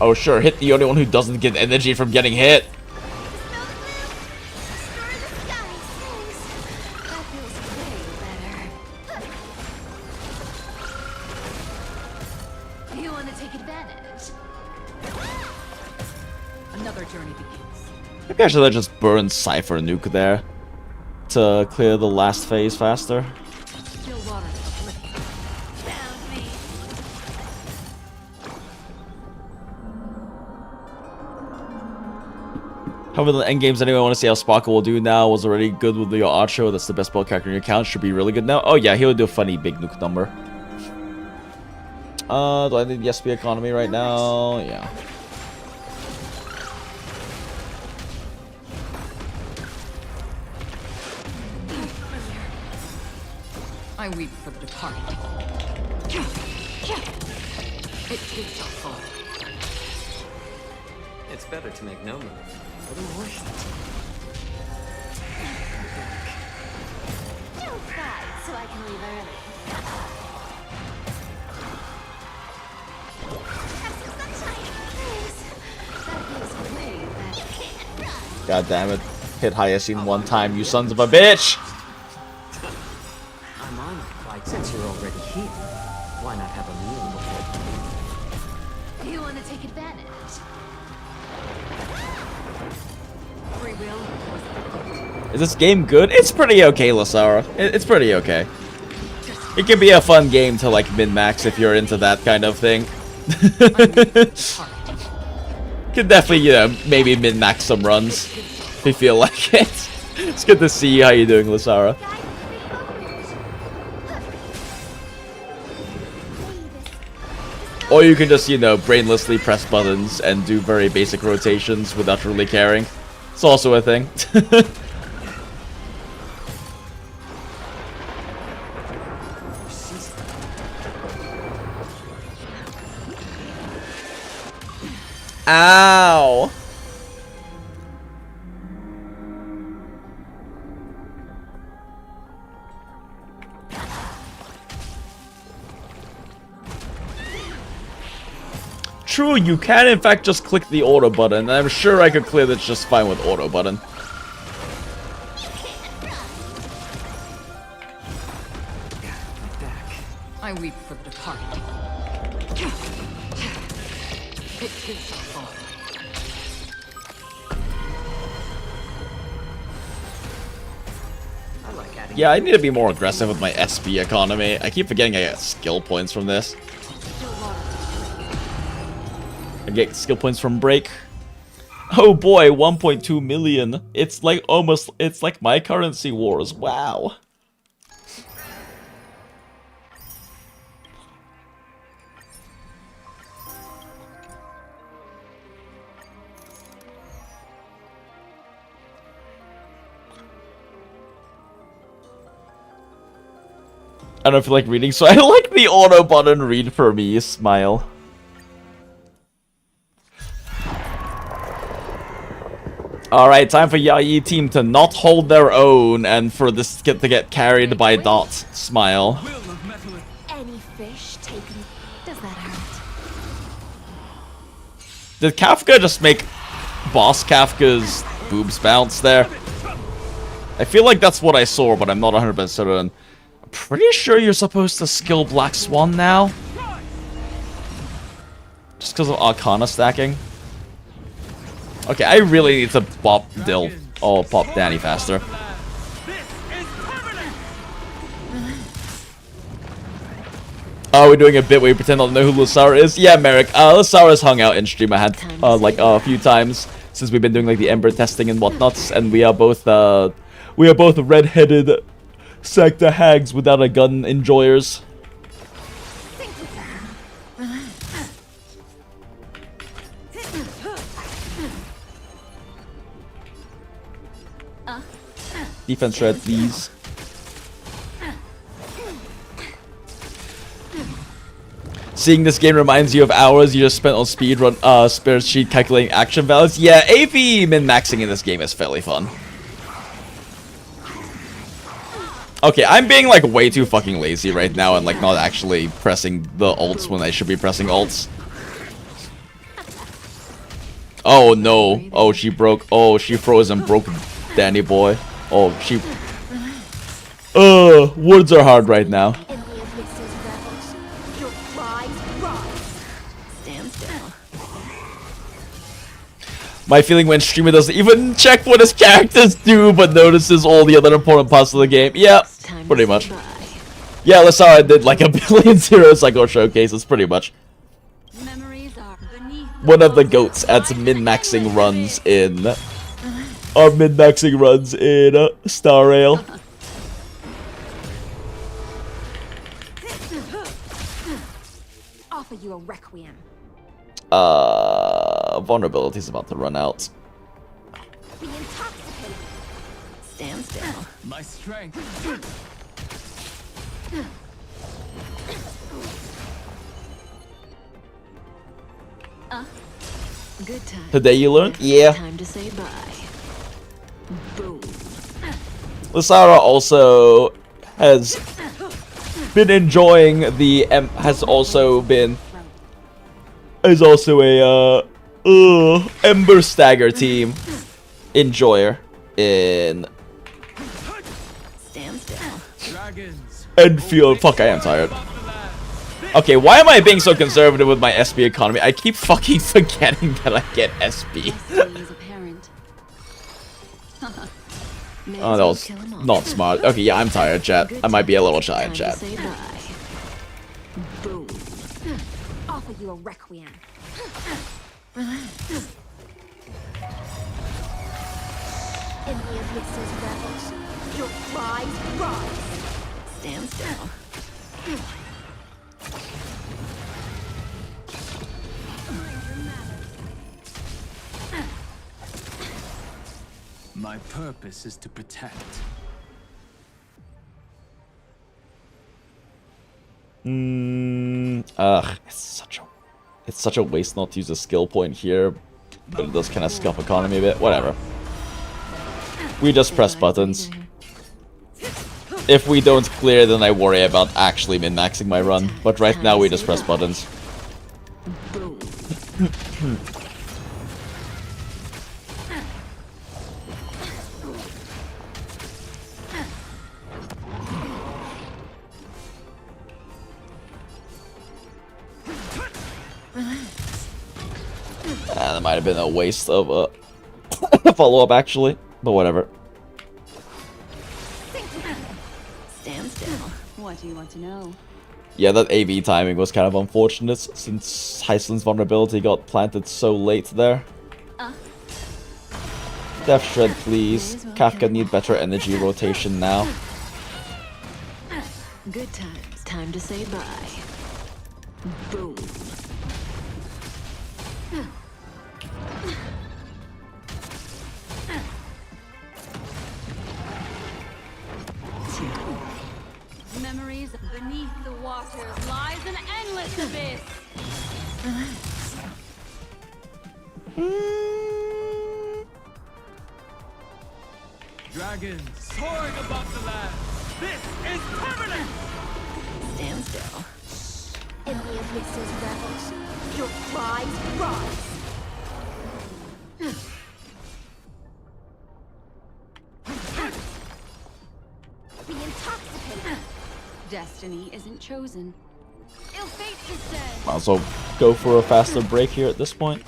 Oh sure, hit the only one who doesn't get energy from getting hit. You want to take advantage? Another journey begins. Maybe I should just burn Cypher Nuke there to clear the last phase faster. Still water. However, the end games anyway, I want to see how Sparkle will do now. Was already good with your Archer. That's the best spell character in your account. Should be really good now. Oh yeah, he'll do a funny big nuke number. Do I need the SP economy right now? Yeah. I weep for the departed. It takes a fall. It's better to make no move. A little worship. Don't cry, so I can leave early. Have some sunshine, please. That feels way better. God damn it. Hit Hyacinth one time, you sons of a bitch! I'm on it. Like, since you're already here, why not have a meal before? You want to take advantage? Free will. Is this game good? It's pretty okay, Lasara. It's pretty okay. It can be a fun game to like min-max if you're into that kind of thing. Can definitely, you know, maybe min-max some runs if you feel like it. It's good to see how you're doing, Lasara. Or you can just, you know, brainlessly press buttons and do very basic rotations without really caring. It's also a thing. Ow! True, you can in fact just click the auto button, and I'm sure I could clear this just fine with auto button. I weep for the departed. It takes a fall. Yeah, I need to be more aggressive with my SP economy. I keep forgetting I get skill points from this. I get skill points from break. Oh boy, 1.2 million. It's like almost, it's like my currency wars. Wow. I don't feel like reading, so I like the auto button read for me, smile. Alright, time for Yayi team to not hold their own and for this to get carried by Dot, smile. Any fish taken? Does that hurt? Did Kafka just make Boss Kafka's boobs bounce there? I feel like that's what I saw, but I'm not 100% certain. I'm pretty sure you're supposed to skill Black Swan now. Just because of Arcana stacking. Okay, I really need to pop Dill. Oh, pop Danny faster. Oh, we're doing a bit where we pretend not to know who Lasara is? Yeah, Merrick. Lasara's hung out in stream. I had like a few times since we've been doing like the Ember testing and whatnots, and we are both red-headed sector hags without a gun enjoyers. Defense shred, please. Seeing this game reminds you of hours you just spent on speedrun, spirit sheet calculating action values. Yeah, AV min-maxing in this game is fairly fun. Okay, I'm being like way too fucking lazy right now and like not actually pressing the ults when I should be pressing ults. Oh no. Oh, she broke. Oh, she froze and broke Danny boy. Oh, she... words are hard right now. My feeling when streamer doesn't even check what his characters do, but notices all the other important parts of the game. Yeah, pretty much. Yeah, Lasara did like a billion Zero Cycle showcases, pretty much. One of the goats at min-maxing runs in... min-maxing runs in Star Rail. Offer you a requiem. Vulnerability is about to run out. Be intoxicated. Stand still. My strength. Good time. Today you learned? Yeah. Time to say bye. Boom. Lasara also has been enjoying is also a Ember Stagger team enjoyer in ENDFIELD. Fuck, I am tired. Okay, why am I being so conservative with my SB economy? I keep fucking forgetting that I get SB. Oh, that was not smart. Okay, yeah, I'm tired, chat. I might be a little shy in chat. Boom. Offer you a requiem. In the abyss's ravage, your cries rise. Stand still. My purpose is to protect. It's such a waste not to use a skill point here, but it does kind of scuff economy a bit. Whatever. We just press buttons. If we don't clear, then I worry about actually min-maxing my run. But right now we just press buttons. That might have been a waste of a follow-up, actually, but whatever. Stand still. What do you want to know? Yeah, that AV timing was kind of unfortunate, since Heislin's vulnerability got planted so late there. Death Shred, please. Kafka need better energy rotation now. Good times. Time to say bye. Boom. Memories beneath the waters lies an endless abyss. Dragons soaring above the land. This is permanent. Stand still. In the abyss's ravage, your cries rise. Be intoxicated. Destiny isn't chosen. Ill fate descends. Might as well go for a faster break here at this point.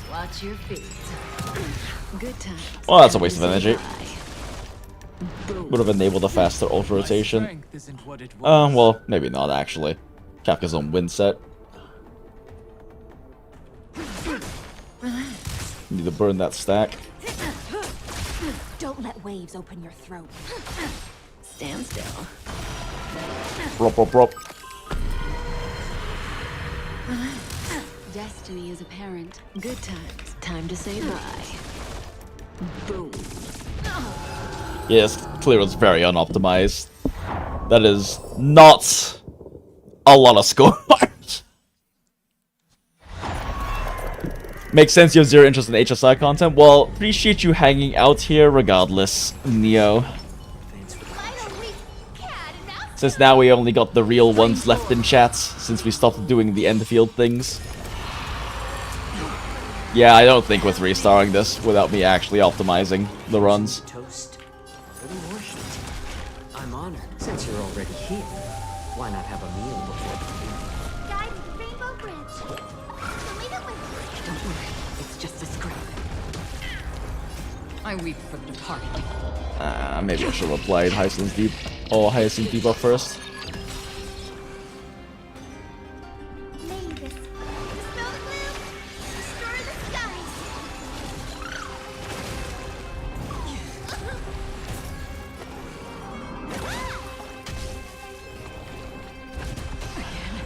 Watch your feet. Good times. Well, that's a waste of energy. Would have enabled a faster ult rotation. Well, maybe not actually. Kafka's on win set. Need to burn that stack. Don't let waves open your throat. Stand still. Prop. Destiny is apparent. Good times. Time to say bye. Boom. Yes, clear was very unoptimized. That is not a lot of score. Makes sense you have zero interest in HSI content. Well, appreciate you hanging out here regardless, Neo. Since now we only got the real ones left in chats, since we stopped doing the ENDFIELD things. Yeah, I don't think we're 3-starring this without me actually optimizing the runs. Toast. A little more heat. I'm honored. Since you're already here, why not have a meal before the meal? Guys, Rainbow Bridge. Leave it with me. Don't worry, it's just a scrap. I weep for the departed. Maybe I should have played Hyacinth debuff first. Mavis, dispel the gloom, destroy the skies.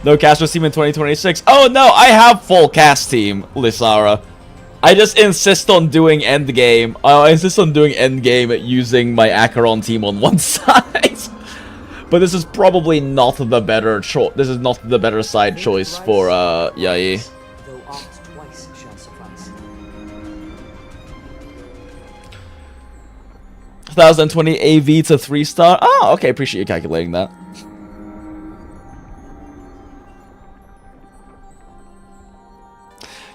No casters team in 2026. Oh no, I have full cast team, Lysara. I just insist on doing endgame. I insist on doing endgame using my Acheron team on one side. But this is probably not the better choice. This is not the better side choice for Yae. Though oft twice shall suffice. 1020 AV to 3-star. Oh, okay. Appreciate you calculating that.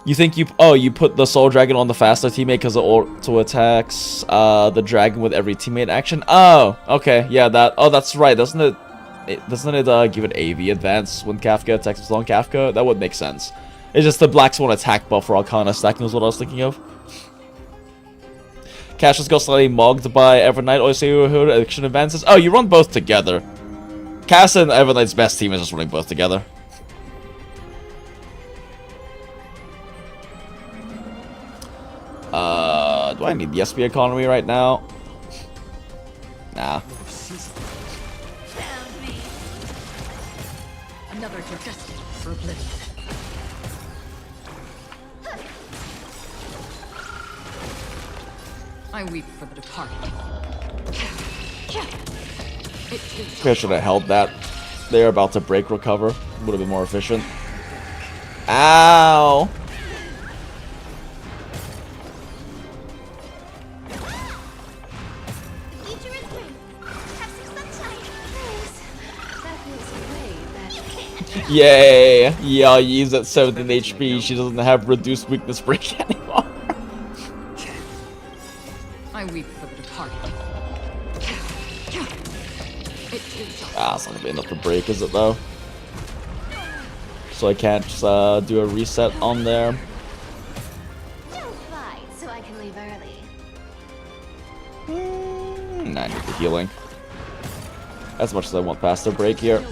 You think you put the Soul Dragon on the faster teammate because it auto attacks the dragon with every teammate action? Oh, okay, yeah, that's right. Doesn't it give it AV advance when Kafka attacks with long Kafka? That would make sense. It's just the Black Swan attack buff for Arcana stacking was what I was thinking of. Cash just got slightly mugged by Evernight or say who action advances. Oh, you run both together. Cass and Evernight's best team is just running both together. Do I need the SP economy right now? Nah. Found me. Another destined for oblivion. I weep for the departed. I should have held that. They're about to break recover. Would have been more efficient. Ow! Yay! Yeah, he's at 17 HP. She doesn't have reduced weakness break anymore. I weep for the departed. It's not gonna be enough to break, is it though? So I can't just do a reset on there. Don't fight, so I can leave early. Nah, I need the healing. As much as I want faster break here.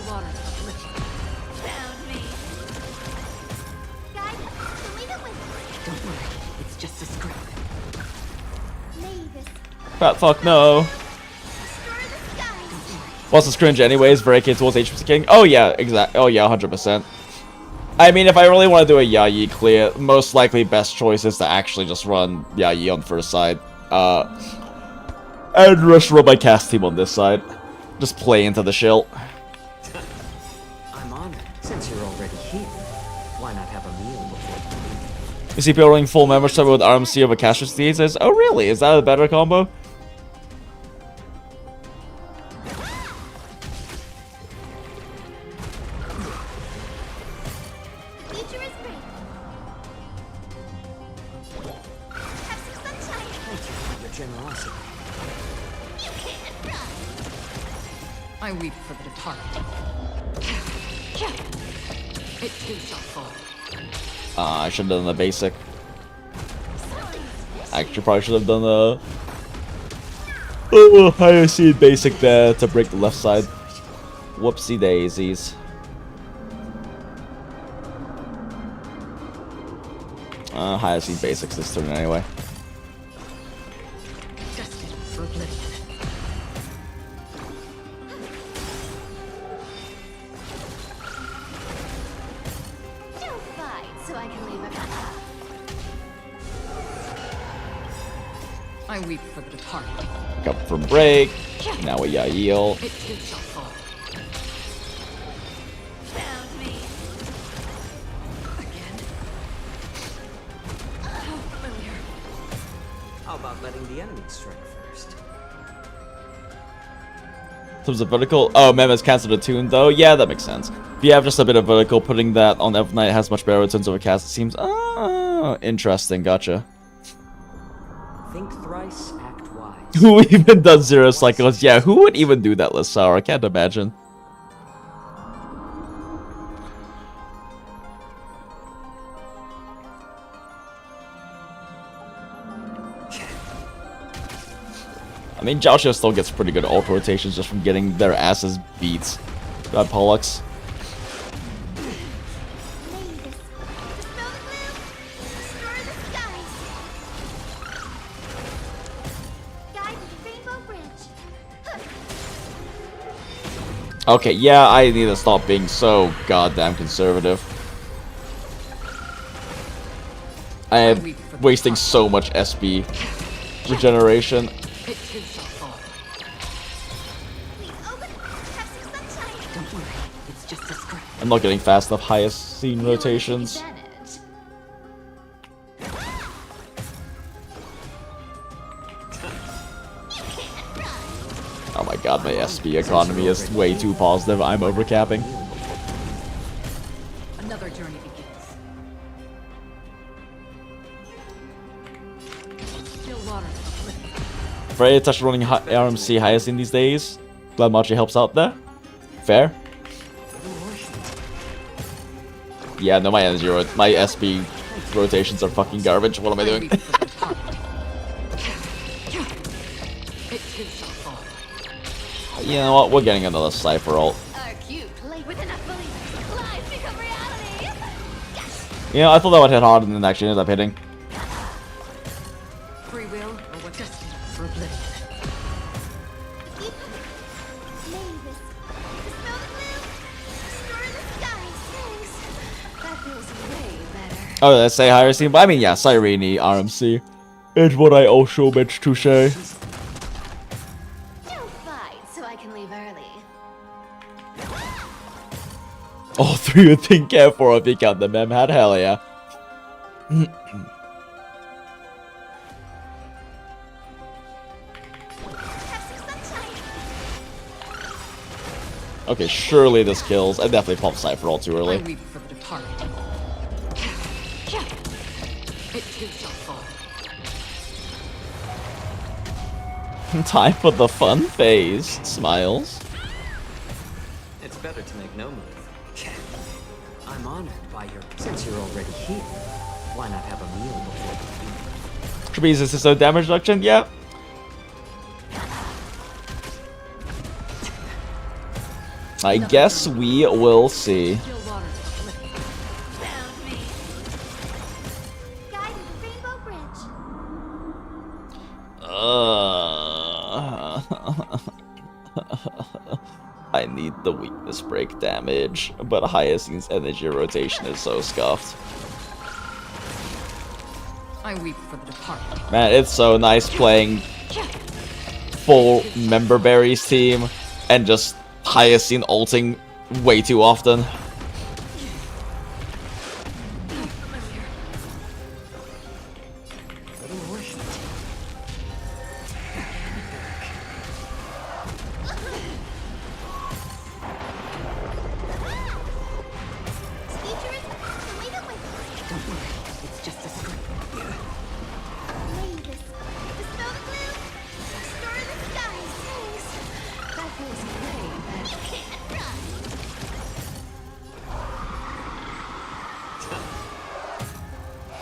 Fat fuck no. What's this cringe anyways? Break it towards HP King. Oh yeah, exactly. Oh yeah, 100%. I mean, if I really want to do a Yae clear, most likely best choice is to actually just run Yae on first side. And just run my cast team on this side. Just play into the shield. I'm honored. Since you're already here, why not have a meal before? You see people running full membership with RMC over Cassius Disease? Oh really? Is that a better combo? I weep for the departed. It too shall fall. I should have done the basic. Actually, probably should have done the higher seed basic there to break the left side. Whoopsie daisies. Higher seed basics this turn anyway. Destined for oblivion. I weep for the departed. Up for break. Now a Yael. It too shall fall. Found me. Again. How familiar. How about letting the enemy strike first? terms of vertical, oh, Mem has cancelled a tune though. Yeah, that makes sense. If you have just a bit of vertical, putting that on Evernight has much better returns over cast. It seems interesting. Gotcha. Think thrice, act wise. Who even does 0 cycles? Yeah, who would even do that, Lissar? I can't imagine. I mean, Joshua still gets pretty good ult rotations just from getting their asses beat by Pollux. Okay, yeah, I need to stop being so goddamn conservative. I am wasting so much SB regeneration. I'm not getting fast enough highest scene rotations. Oh my god, my SB economy is way too positive. I'm overcapping. Another journey begins. Still water. Very touch running RMC highest in these days. Glad Machi helps out there. Fair. Yeah, no, my SB rotations are fucking garbage. What am I doing? You know what? We're getting another Cypher ult. You know, I thought that would hit hard and then actually ended up hitting. Free will or what destiny for oblivion. Oh, let's say higher scene, but I mean, yeah, Cyrene RMC is what I also meant to say. Don't fight, so I can leave early. All three would think care for if you count the mem hat, hell yeah. Okay, surely this kills. I definitely popped Cypher all too early. Time for the fun phase. Smiles. It's better to make no move. I'm honored by your... Since you're already here, why not have a meal before the... Trapeze is so damage reduction? Yeah. I guess we will see. I need the weakness break damage, but Hyacinth's energy rotation is so scuffed. I weep for the departed. Man, it's so nice playing full Member Berries team and just Hyacinth ulting way too often.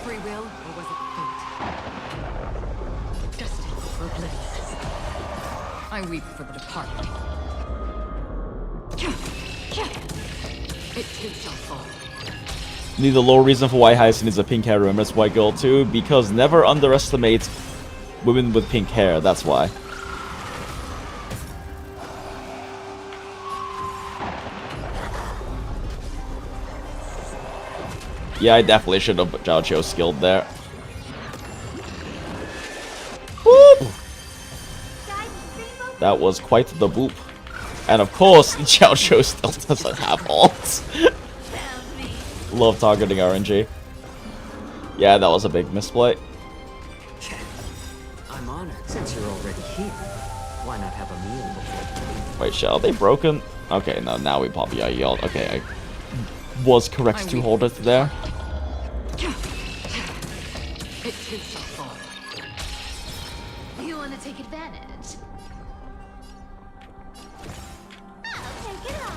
Free will, or was it fate? Destiny or oblivion. I weep for the departed. It too shall fall. Need the low reason for why Hyacinth is a pink hair rumor. That's white girl too, because never underestimate women with pink hair. That's why. Yeah, I definitely should have Zhao Qiu skilled there. Whoop! That was quite the boop. And of course, Zhao Qiu still doesn't have ults. Love targeting RNG. Yeah, that was a big misplay. I'm honored since you're already here. Why not have a meal before? Wait, shit, are they broken? Okay, no, now we pop yield. Okay, I was correct to hold it there. You want to take advantage? I'll take it on.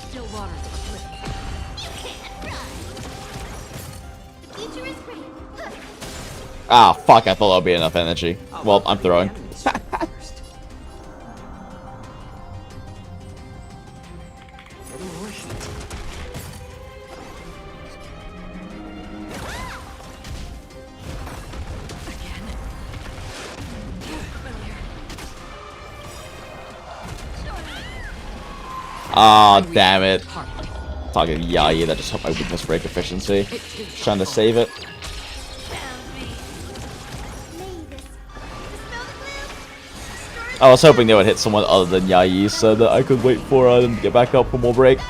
Still waters for flipping. You can't run. The future is great. Ah, fuck, I thought that would be enough energy. Well, I'm throwing. Ah, damn it. Talking Yai that just helped my weakness break efficiency. Trying to save it. I was hoping they would hit someone other than Yai so that I could wait for them to get back up for more break.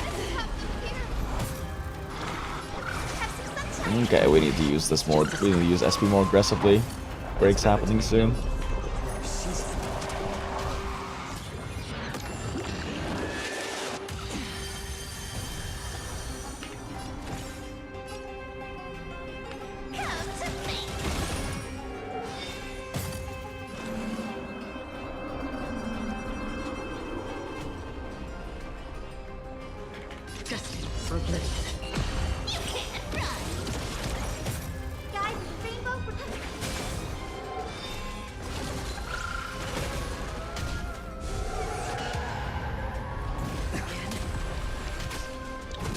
Okay, we need to use this more. We need to use SP more aggressively. Break's happening soon.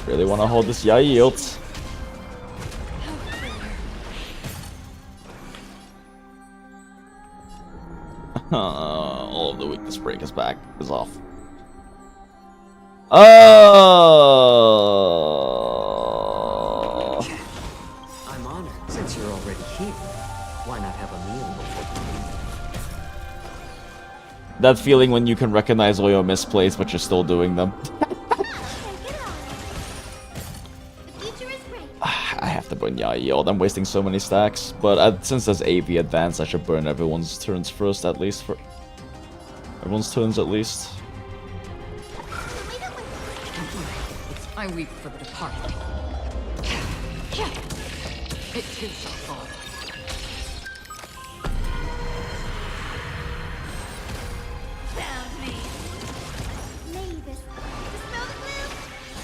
Really want to hold this yield. All of the weakness break is back. Is off. Oh. I'm honored. Since you're already here, why not have a meal before you leave? That feeling when you can recognize all your misplays, but you're still doing them. I have to burn yield. I'm wasting so many stacks, but since there's AV advance, I should burn everyone's turns first, at least for everyone's turns at least. I weep for the departed. It too shall fall. Found me. Mavis, dispel the gloom.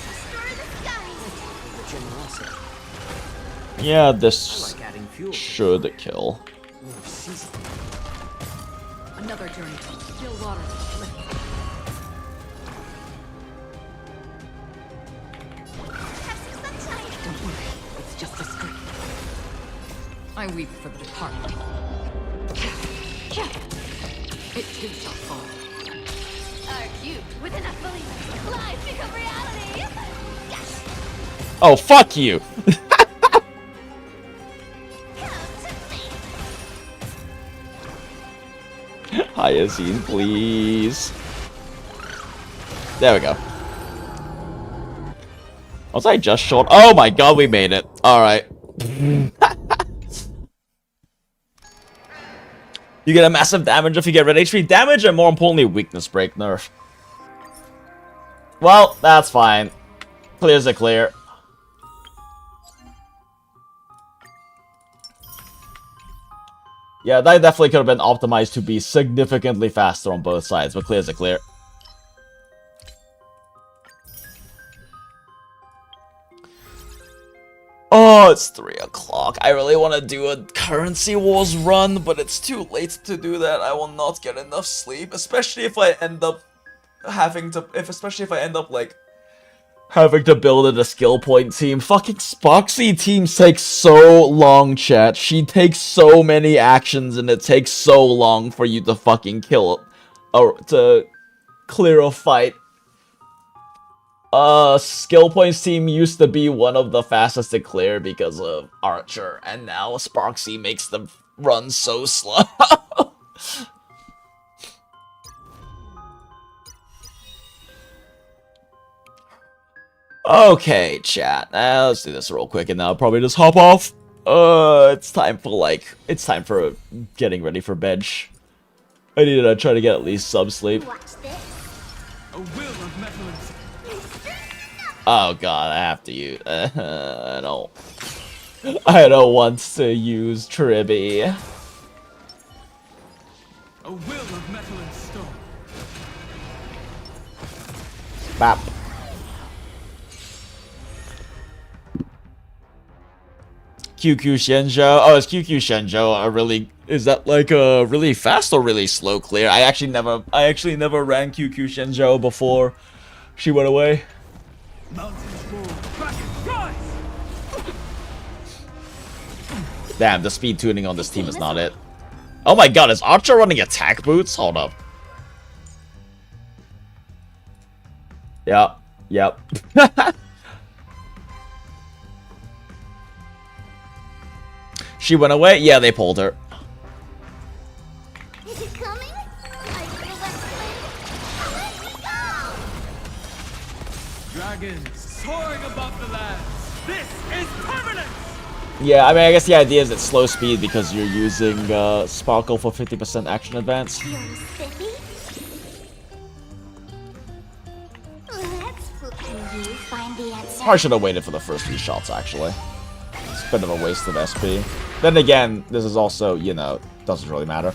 Destroy the skies. The generosity. Yeah, this should kill. Another journey from still waters to flipping. Don't worry, it's just a scream. I weep for the departed. It too shall fall. R-cubed with enough believers. Lies become reality. Yes. Oh, fuck you! Hyazine, please. There we go. Was I just short? Oh my god, we made it. Alright. You get a massive damage if you get red HP damage, and more importantly, weakness break nerf. Well, that's fine. Clear's a clear. Yeah, that definitely could have been optimized to be significantly faster on both sides, but clear's a clear. Oh, it's 3 o'clock. I really want to do a currency wars run, but it's too late to do that. I will not get enough sleep, especially if I end up having to, especially if I end up like having to build a skill point team. Fucking Spoxy teams take so long, chat. She takes so many actions and it takes so long for you to fucking kill or to clear a fight. Skill points team used to be one of the fastest to clear because of Archer, and now Sparksy makes them run so slow. Okay, chat. Let's do this real quick, and then I'll probably just hop off. It's time for getting ready for bed. I need to try to get at least some sleep. Oh god, I have to use. I don't want to use Tribby. A will of metal and stone. Bap. QQ Shenzhou. Oh, is QQ Shenzhou a really? Is that like a really fast or really slow clear? I actually never ran QQ Shenzhou before she went away. Damn, the speed tuning on this team is not it. Oh my god, is Archer running attack boots? Hold up. Yep. She went away? Yeah, they pulled her. Is it coming? Dragons soaring above the lands. This is permanent! Yeah, I mean, I guess the idea is it's slow speed because you're using Sparkle for 50% action advance. Probably should have waited for the first few shots, actually. It's a bit of a waste of SP. Then again, this is also, you know, doesn't really matter.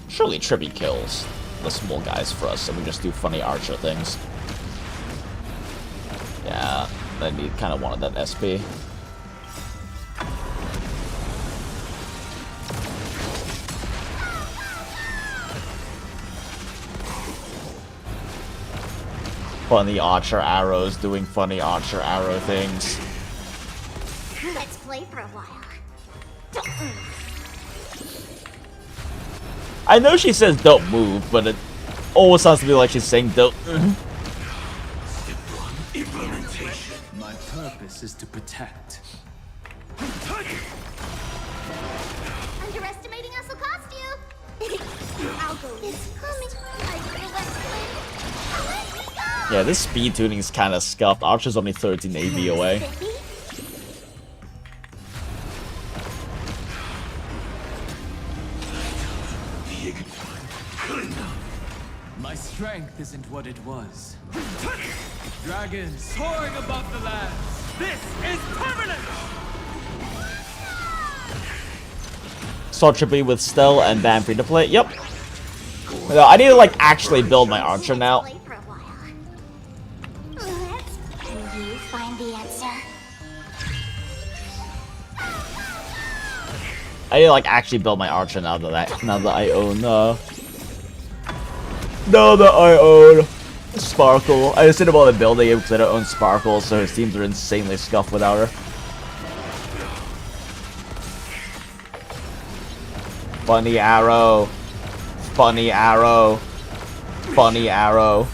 Surely Tribby kills the small guys for us, and we just do funny Archer things. Yeah, then we kind of wanted that SP. Funny Archer arrows doing funny Archer arrow things. Let's play for a while. I know she says don't move, but it always sounds to me like she's saying don't. Implementation. My purpose is to protect. Underestimating us will cost you. I'll go. It's coming. Yeah, this speed tuning is kind of scuffed. Archer's only 13 AV away. My strength isn't what it was. Dragons soaring above the lands. This is permanent! Start tripping with Stell and ban free to play. Yep. No, I need to like actually build my Archer now. I need to like actually build my Archer now that I own Sparkle. I just didn't bother building it because I don't own Sparkle, so his teams are insanely scuffed without her. Funny arrow. Funny arrow. Funny arrow.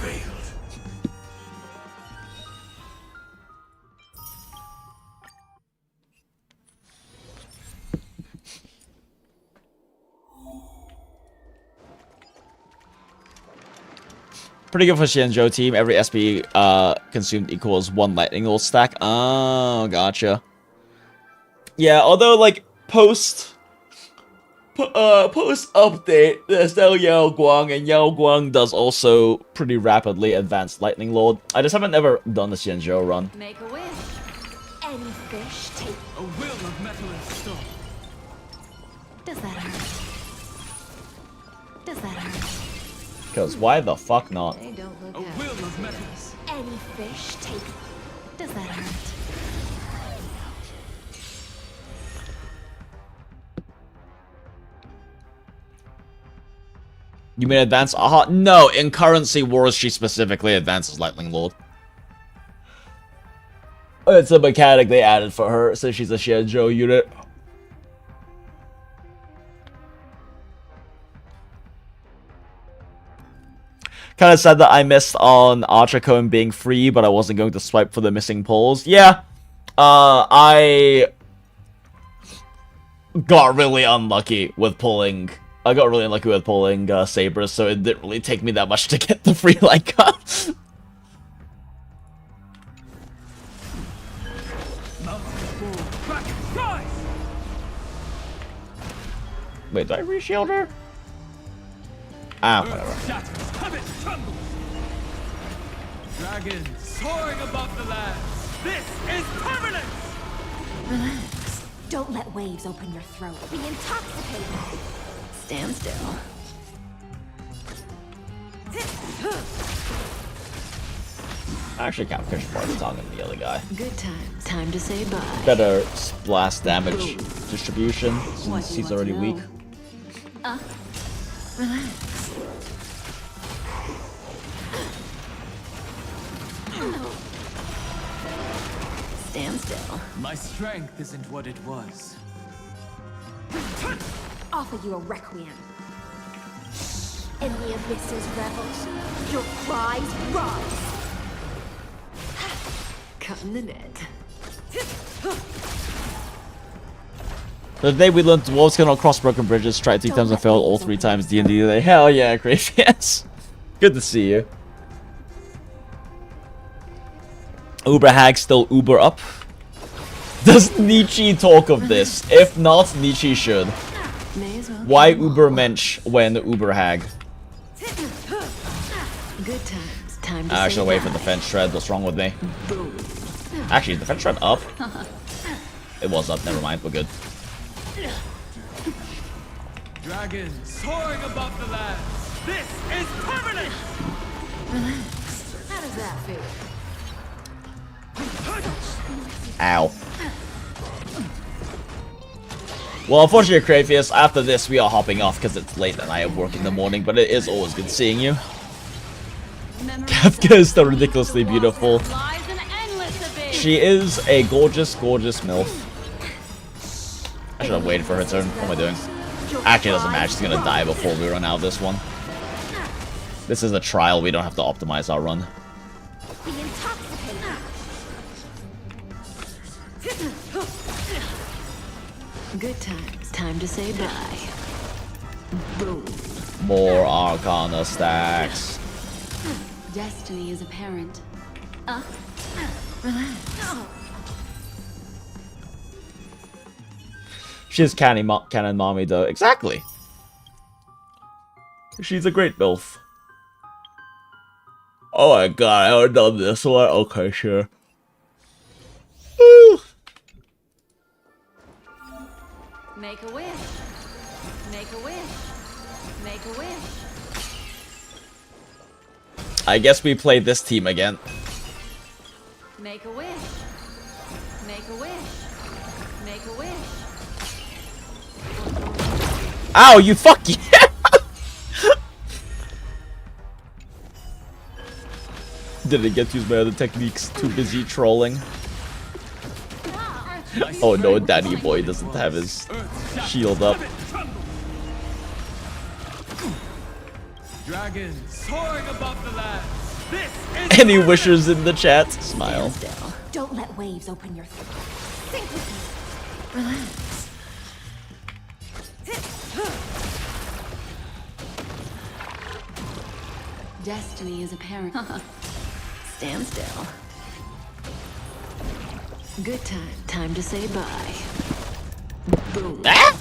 Pretty good for Shenzhou team. Every SP consumed equals 1 lightning bolt stack. Oh, gotcha. Yeah, although like post update, there's no Yao Guang, and Yao Guang does also pretty rapidly advance Lightning Lord. I just haven't ever done the Shenzhou run. Make a wish. Any fish take a will of metal and stone. Does that hurt? Does that hurt? Because why the fuck not? They don't look a will of metals. Any fish take. Does that hurt? You mean advance? Aha, no, in Currency Wars she specifically advances Lightning Lord. It's a mechanic they added for her since she's a Shenzhou unit. Kind of sad that I missed on Archer Cone being free, but I wasn't going to swipe for the missing pulls. Yeah, I got really unlucky with pulling I got really unlucky with pulling Sabres, so it didn't really take me that much to get the free Leica. Wait, do I reshield her? Ah, whatever. Dragons soaring above the lands. This is permanent! Relax. Don't let waves open your throat. Be intoxicated. Stand still. I actually can't push more tongue than the other guy. Good times. Time to say bye. Better blast damage distribution since he's already weak. Relax. Stand still. My strength isn't what it was. Offer you a requiem. In the abyss's revels, your cries rise. Cutting the net. The day we learned dwarves cannot cross broken bridges, tried 3 times and failed all 3 times D&D today. Hell yeah, Graerth, yes. Good to see you. Uber hag still Uber up. Does Nietzsche talk of this? If not, Nietzsche should. Why Uber mensch when Uber hag? Good times. Time to I should wait for the fence shred. What's wrong with me? Actually, is the fence shred up? It was up. Never mind. We're good. Dragons soaring above the lands. This is permanent. Relax. How does that feel? Ow. Well, unfortunately, Krafius, after this we are hopping off because it's late and I have work in the morning, but it is always good seeing you. Kafka is still ridiculously beautiful. She is a gorgeous, gorgeous MILF. I should have waited for her turn. What am I doing? Actually, it doesn't matter. She's gonna die before we run out of this one. This is a trial. We don't have to optimize our run. Good times. Time to say bye. Boom. More Arcana stacks. Destiny is apparent. Relax. She's canon mommy though. Exactly. She's a great MILF. Oh my god, I haven't done this one. Okay, sure. Woo. Make a wish. Make a wish. Make a wish. I guess we play this team again. Make a wish. Make a wish. Make a wish. Ow, you fuck yeah! Didn't get to use my other techniques. Too busy trolling. Oh no, Daddy Boy doesn't have his shield up. Dragons soaring above the land. This is Any wishers in the chat? Smile. Don't let waves open your throat. Think with me. Relax. Destiny is apparent. Stand still. Good time. Time to say bye. Boom. Ah!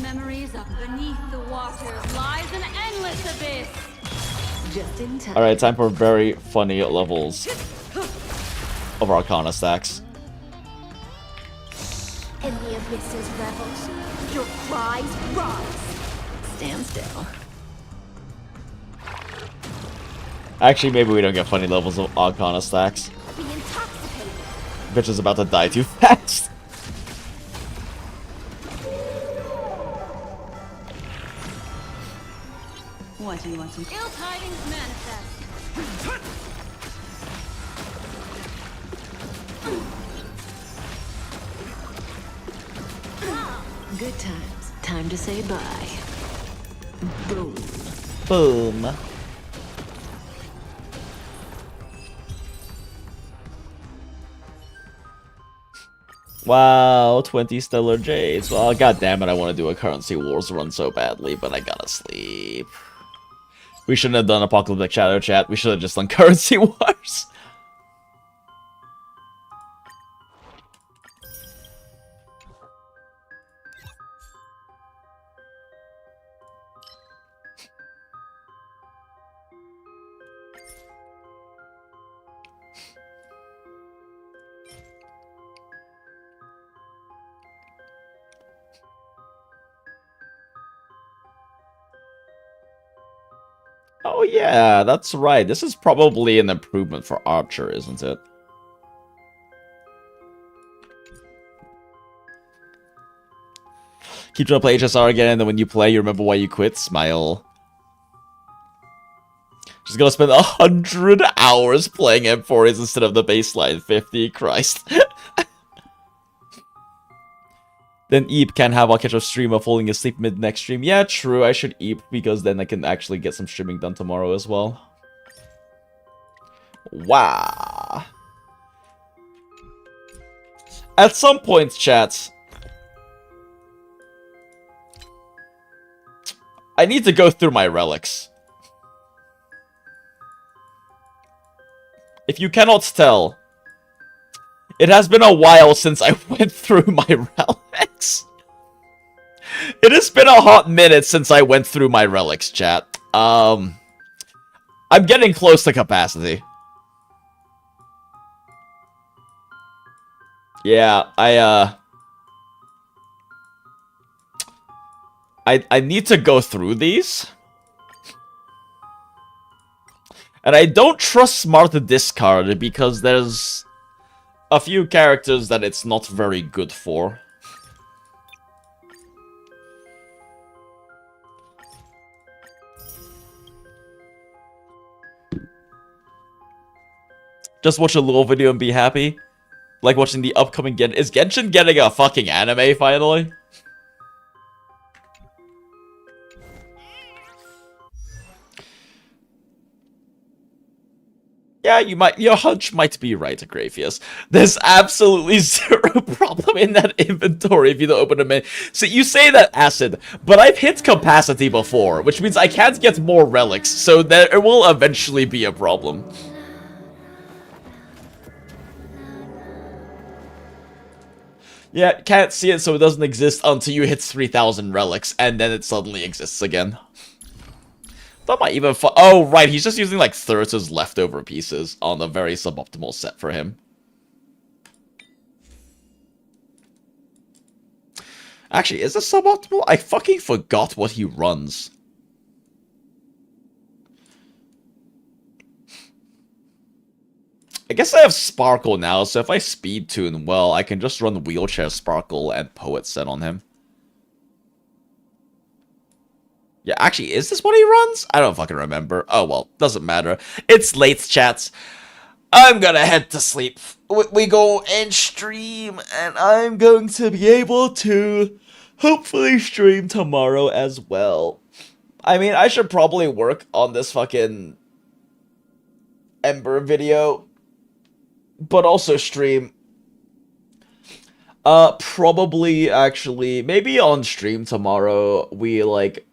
Memories up beneath the waters lies an endless abyss. Just in time. Alright, time for very funny levels of Arcana stacks. In the abyss's revels, your cries rise. Stand still. Actually, maybe we don't get funny levels of Arcana stacks. Be intoxicated. Bitch is about to die too fast. What do you want to? Ill tidings manifest. Good times. Time to say bye. Boom. Boom. Wow, 20 stellar jades. Well, god damn it, I want to do a currency wars run so badly, but I gotta sleep. We shouldn't have done Apocalyptic Shadow Chat. We should have just done currency wars. Oh yeah, that's right. This is probably an improvement for Archer, isn't it? Keep trying to play HSR again, and then when you play, you remember why you quit. Smile. Just gonna spend 100 hours playing M4s instead of the baseline 50. Christ. Then Eep can have I'll catch a stream of falling asleep mid-next stream. Yeah, true, I should Eep because then I can actually get some streaming done tomorrow as well. Wow. At some point, chat, I need to go through my relics. If you cannot tell, it has been a while since I went through my relics. It has been a hot minute since I went through my relics, chat. I'm getting close to capacity. Yeah, I need to go through these. And I don't trust Smart Discard because there's a few characters that it's not very good for. Just watch a little video and be happy. Like watching the upcoming Is Genshin getting a fucking anime finally? Yeah, your hunch might be right, Graerth. There's absolutely zero problem in that inventory if you don't open them in. So you say that, Acid, but I've hit capacity before, which means I can't get more relics, so there will eventually be a problem. Yeah, can't see it so it doesn't exist until you hit 3,000 relics, and then it suddenly exists again. That might even oh, right, he's just using, like, Thursa's leftover pieces on a very suboptimal set for him. Actually, is this suboptimal? I fucking forgot what he runs. I guess I have Sparkle now, so if I speed tune well, I can just run Wheelchair Sparkle and Poet Set on him. Yeah, actually, is this what he runs? I don't fucking remember. Oh, well, doesn't matter. It's late, chats. I'm gonna head to sleep. We go and stream, and I'm going to be able to hopefully stream tomorrow as well. I mean, I should probably work on this fucking Ember video, but also stream. Probably, actually, maybe on stream tomorrow, we, like,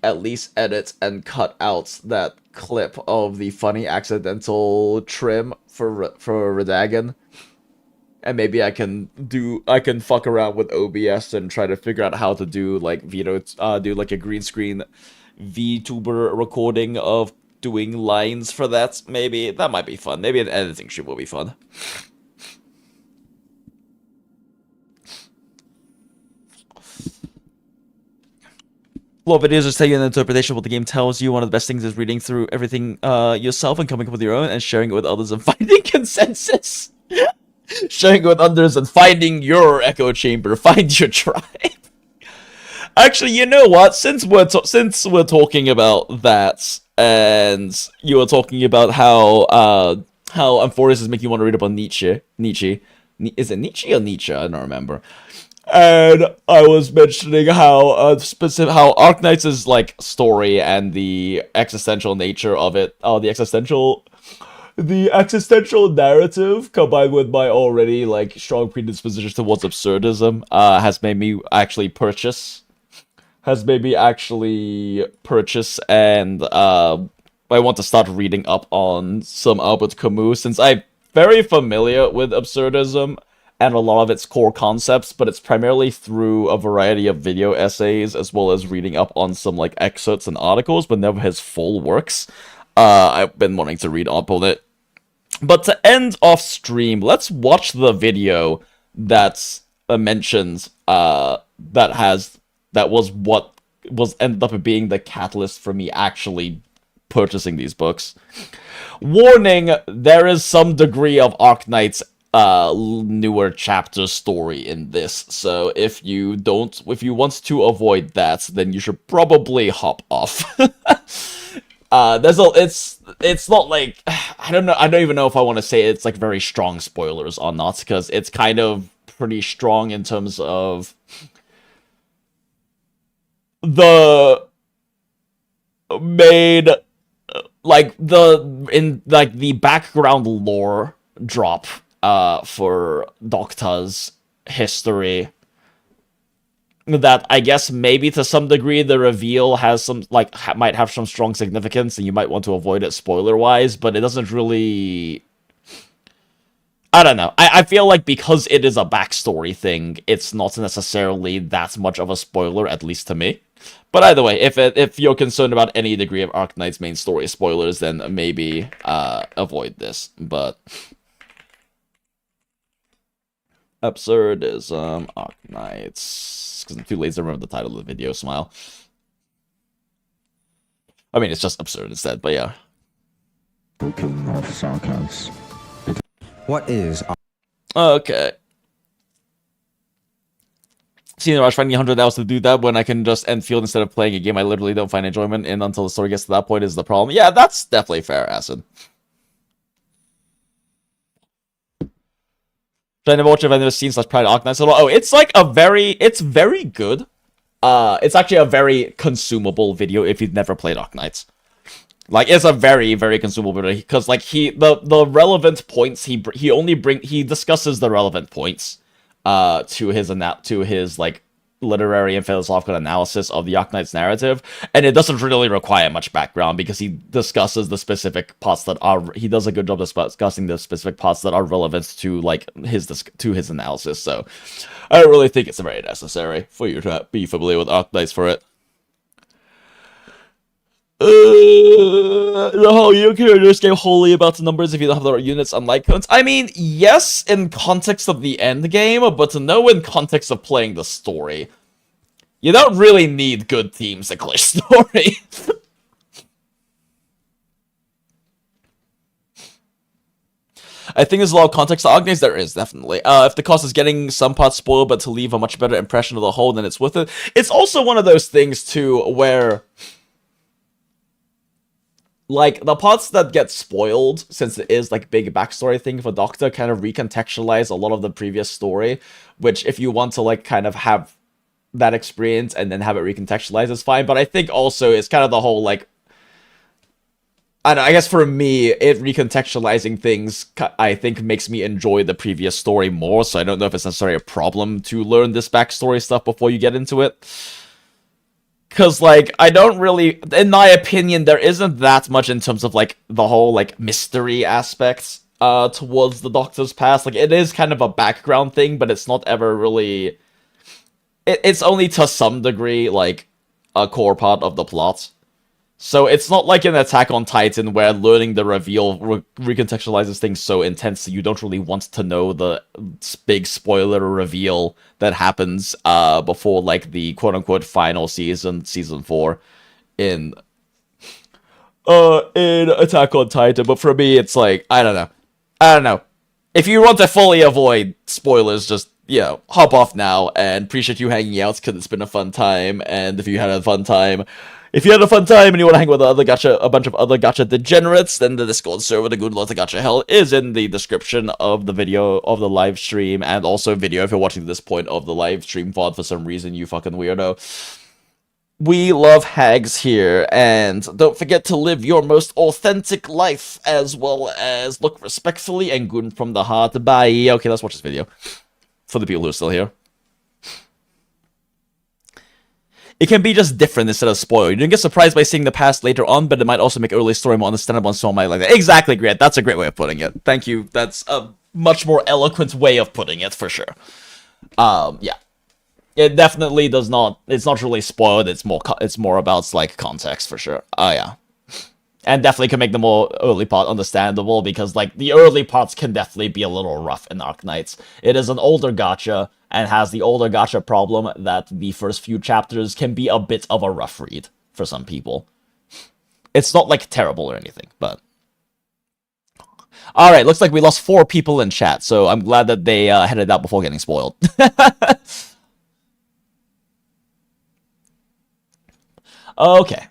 at least edit and cut out that clip of the funny accidental trim for Redagon. And maybe I can fuck around with OBS and try to figure out how to do like do like a green screen VTuber recording of doing lines for that. Maybe that might be fun. Maybe an editing stream will be fun. A lot of videos just tell you an interpretation of what the game tells you. One of the best things is reading through everything yourself and coming up with your own and sharing it with others and finding consensus. Sharing it with others and finding your echo chamber. Find your tribe. Actually, you know what? Since we're talking about that, and you were talking about how Amphoris is making you want to read up on Nietzsche. Is it Nietzsche or Nietzsche? I don't remember. And I was mentioning how how Arknights' like story and the existential nature of it, the existential the existential narrative combined with my already like strong predisposition towards absurdism has made me actually purchase and I want to start reading up on some Albert Camus, since I'm very familiar with absurdism and a lot of its core concepts, but it's primarily through a variety of video essays as well as reading up on some like excerpts and articles, but never his full works. I've been wanting to read up on it. But to end off stream, let's watch the video that's mentioned that was what was ended up being the catalyst for me actually purchasing these books. Warning, there is some degree of Arknights newer chapter story in this, so if you want to avoid that, then you should probably hop off. It's not like, I don't even know if I want to say it's like very strong spoilers or not, because it's kind of pretty strong in terms of the the background lore drop for Docta's history, that I guess maybe to some degree the reveal has some might have some strong significance and you might want to avoid it spoiler wise, but it doesn't really, I don't know. I feel like because it is a backstory thing, it's not necessarily that much of a spoiler, at least to me. But either way, if you're concerned about any degree of Arknight's main story spoilers, then maybe avoid this. But Absurdism, Arknights, because I'm too lazy to remember the title of the video, smile. I mean, it's just absurd instead, but yeah. Booking of sarcasm. What is... Okay. Seeing rush finding 100 hours to do that when I can just end field instead of playing a game I literally don't find enjoyment in until the story gets to that point is the problem. Yeah, that's definitely fair, Acid. I never watched it, I've never seen such Pride Arknights at all. Oh, it's like it's very good. It's actually a very consumable video if you've never played Arknights. Like, it's a very, very consumable video, because, like, the relevant points, he discusses the relevant points, to his, like, literary and philosophical analysis of the Arknights narrative, and it doesn't really require much background, because he discusses the specific parts that are, he does a good job discussing the specific parts that are relevant to, like, his analysis, so I don't really think it's very necessary for you to be familiar with Arknights for it. The whole you can just get wholly about the numbers if you don't have the right units, unlike cones. I mean, yes, in context of the end game, but no in context of playing the story. You don't really need good teams to clear story. I think there's a lot of context to Arknights. There is, definitely. If the cost is getting some parts spoiled, but to leave a much better impression of the whole, then it's worth it. It's also one of those things, too, where, like, the parts that get spoiled, since it is, like, big backstory thing for Doctor, kind of recontextualize a lot of the previous story, which, if you want to, like, kind of have that experience and then have it recontextualized, is fine, but I think also it's kind of the whole, like, I don't know, I guess for me, it recontextualizing things, I think, makes me enjoy the previous story more, so I don't know if it's necessarily a problem to learn this backstory stuff before you get into it. Because, like, I don't really, in my opinion, there isn't that much in terms of, like, the whole, like, mystery aspects towards the Doctor's past. Like, it is kind of a background thing, but it's not ever really, it's only to some degree, like, a core part of the plot. So it's not like an Attack on Titan where learning the reveal recontextualizes things so intensely you don't really want to know the big spoiler reveal that happens before, like, the quote-unquote final season 4 in Attack on Titan. But for me, it's like, I don't know. If you want to fully avoid spoilers, just, you know, hop off now, and appreciate you hanging out because it's been a fun time, and if you had a fun time and you want to hang with a bunch of other gacha degenerates, then the Discord server, the Goondola To Gacha Hell, is in the description of the video of the live stream, and also video if you're watching this point of the live stream VOD for some reason, you fucking weirdo. We love hags here, and don't forget to live your most authentic life, as well as look respectfully and good from the heart. Bye. Okay, let's watch this video. For the people who are still here. It can be just different instead of spoiled. You don't get surprised by seeing the past later on, but it might also make early story more understandable and so might like that. Exactly, Graerth. That's a great way of putting it. Thank you. That's a much more eloquent way of putting it, for sure. Yeah. It definitely does not, it's not really spoiled, it's more about, like, context, for sure. Oh, yeah. And definitely can make the more early part understandable, because, like, the early parts can definitely be a little rough in Arknights. It is an older gacha, and has the older gacha problem that the first few chapters can be a bit of a rough read for some people. It's not, like, terrible or anything, but... Alright, looks like we lost 4 people in chat, so I'm glad that they headed out before getting spoiled. Okay,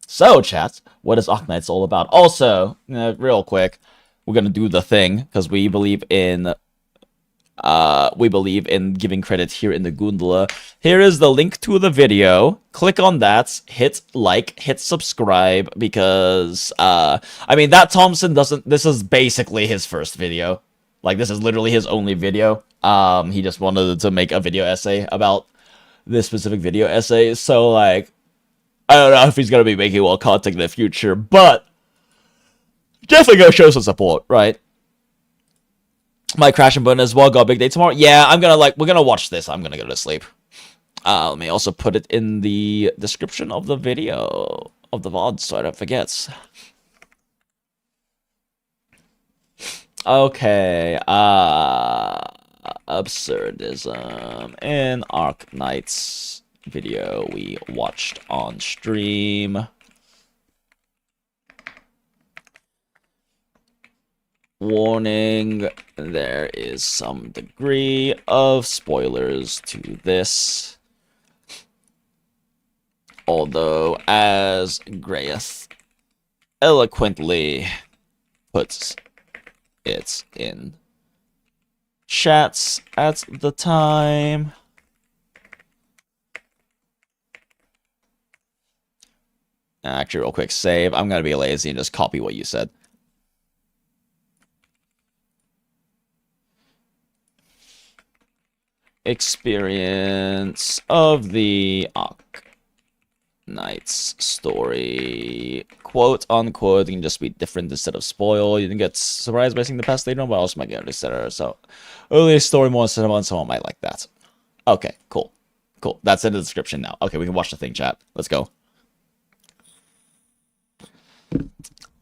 so chat, what is Arknights all about? Also, real quick, we're gonna do the thing because we believe in giving credit here in the Goondola. Here is the link to the video. Click on that, hit like, hit subscribe, because I mean that Thompson doesn't. This is basically his first video. Like, this is literally his only video. He just wanted to make a video essay about this specific video essay. So like, I don't know if he's going to be making more content in the future, but definitely go show some support, right? My crash and burn as well. Got a big day tomorrow. Yeah, we're gonna watch this. I'm gonna go to sleep. Let me also put it in the description of the video, of the VOD, so I don't forget. Okay, Absurdism and Arknights video we watched on stream. Warning, there is some degree of spoilers to this. Although, as Graerth eloquently puts it in chats at the time. Actually, real quick, save. I'm gonna be lazy and just copy what you said. Experience of the Arknights story, quote unquote. It can just be different instead of spoil. You can get surprised by seeing the past later on, but also might get etc. So, earlier story more cinema, and someone might like that. Okay, cool. Cool. That's in the description now. Okay, we can watch the thing, chat. Let's go.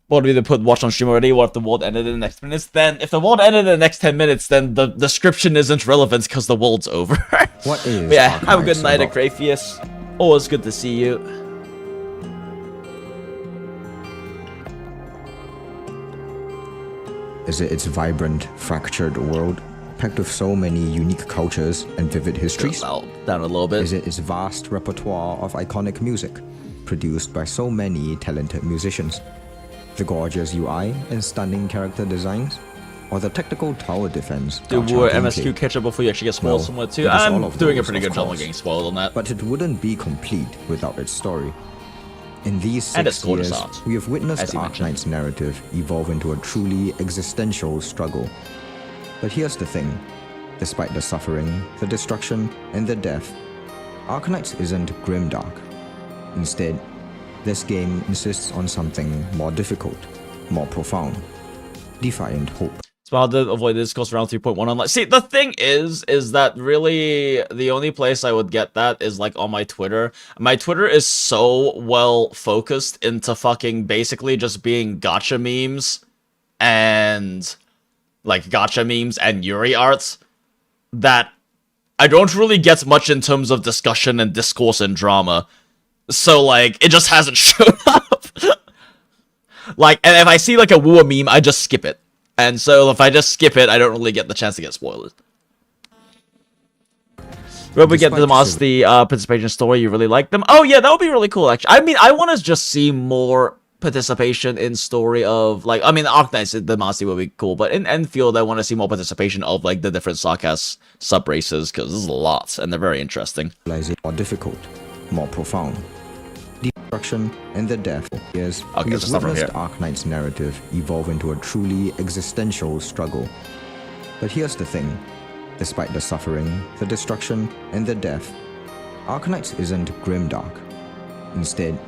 What do we put watch on stream already? What if the world ended in the next minutes? Then, if the world ended in the next 10 minutes, then the description isn't relevant because the world's over. What is? Yeah, have a good night, Acrafius. Always good to see you. Is it its vibrant, fractured world, packed with so many unique cultures and vivid histories? Down a little bit. Is it its vast repertoire of iconic music, produced by so many talented musicians? The gorgeous UI and stunning character designs? Or the technical tower defense? Do MSQ catch up before you actually get spoiled somewhere too? I'm doing a pretty good job of getting spoiled on that. But it wouldn't be complete without its story. In these 6 years, we have witnessed Arknights' narrative evolve into a truly existential struggle. But here's the thing. Despite the suffering, the destruction, and the death, Arknights isn't grimdark. Instead, this game insists on something more difficult, more profound. Defiant hope. It's hard to avoid this discourse around 3.1 online. See, the thing is that really the only place I would get that is like on my Twitter. My Twitter is so well focused into fucking basically just being gacha memes and like gacha memes and Yuri arts that I don't really get much in terms of discussion and discourse and drama. So like it just hasn't shown up. Like, and if I see like a Wua meme, I just skip it. And so if I just skip it, I don't really get the chance to get spoilers. When we get to the participation story, you really like them? Oh yeah, that would be really cool actually. I mean, I want to just see more participation in story of like, I mean, Arknights, the Master would be cool, but in ENDFIELD, I want to see more participation of like the different sarcas sub-races, because there's lots and they're very interesting. More difficult, more profound. Destruction and the death is okay, we have witnessed Arknights' narrative evolve into a truly existential struggle. But here's the thing. Despite the suffering, the destruction, and the death, Arknights isn't grimdark. Instead,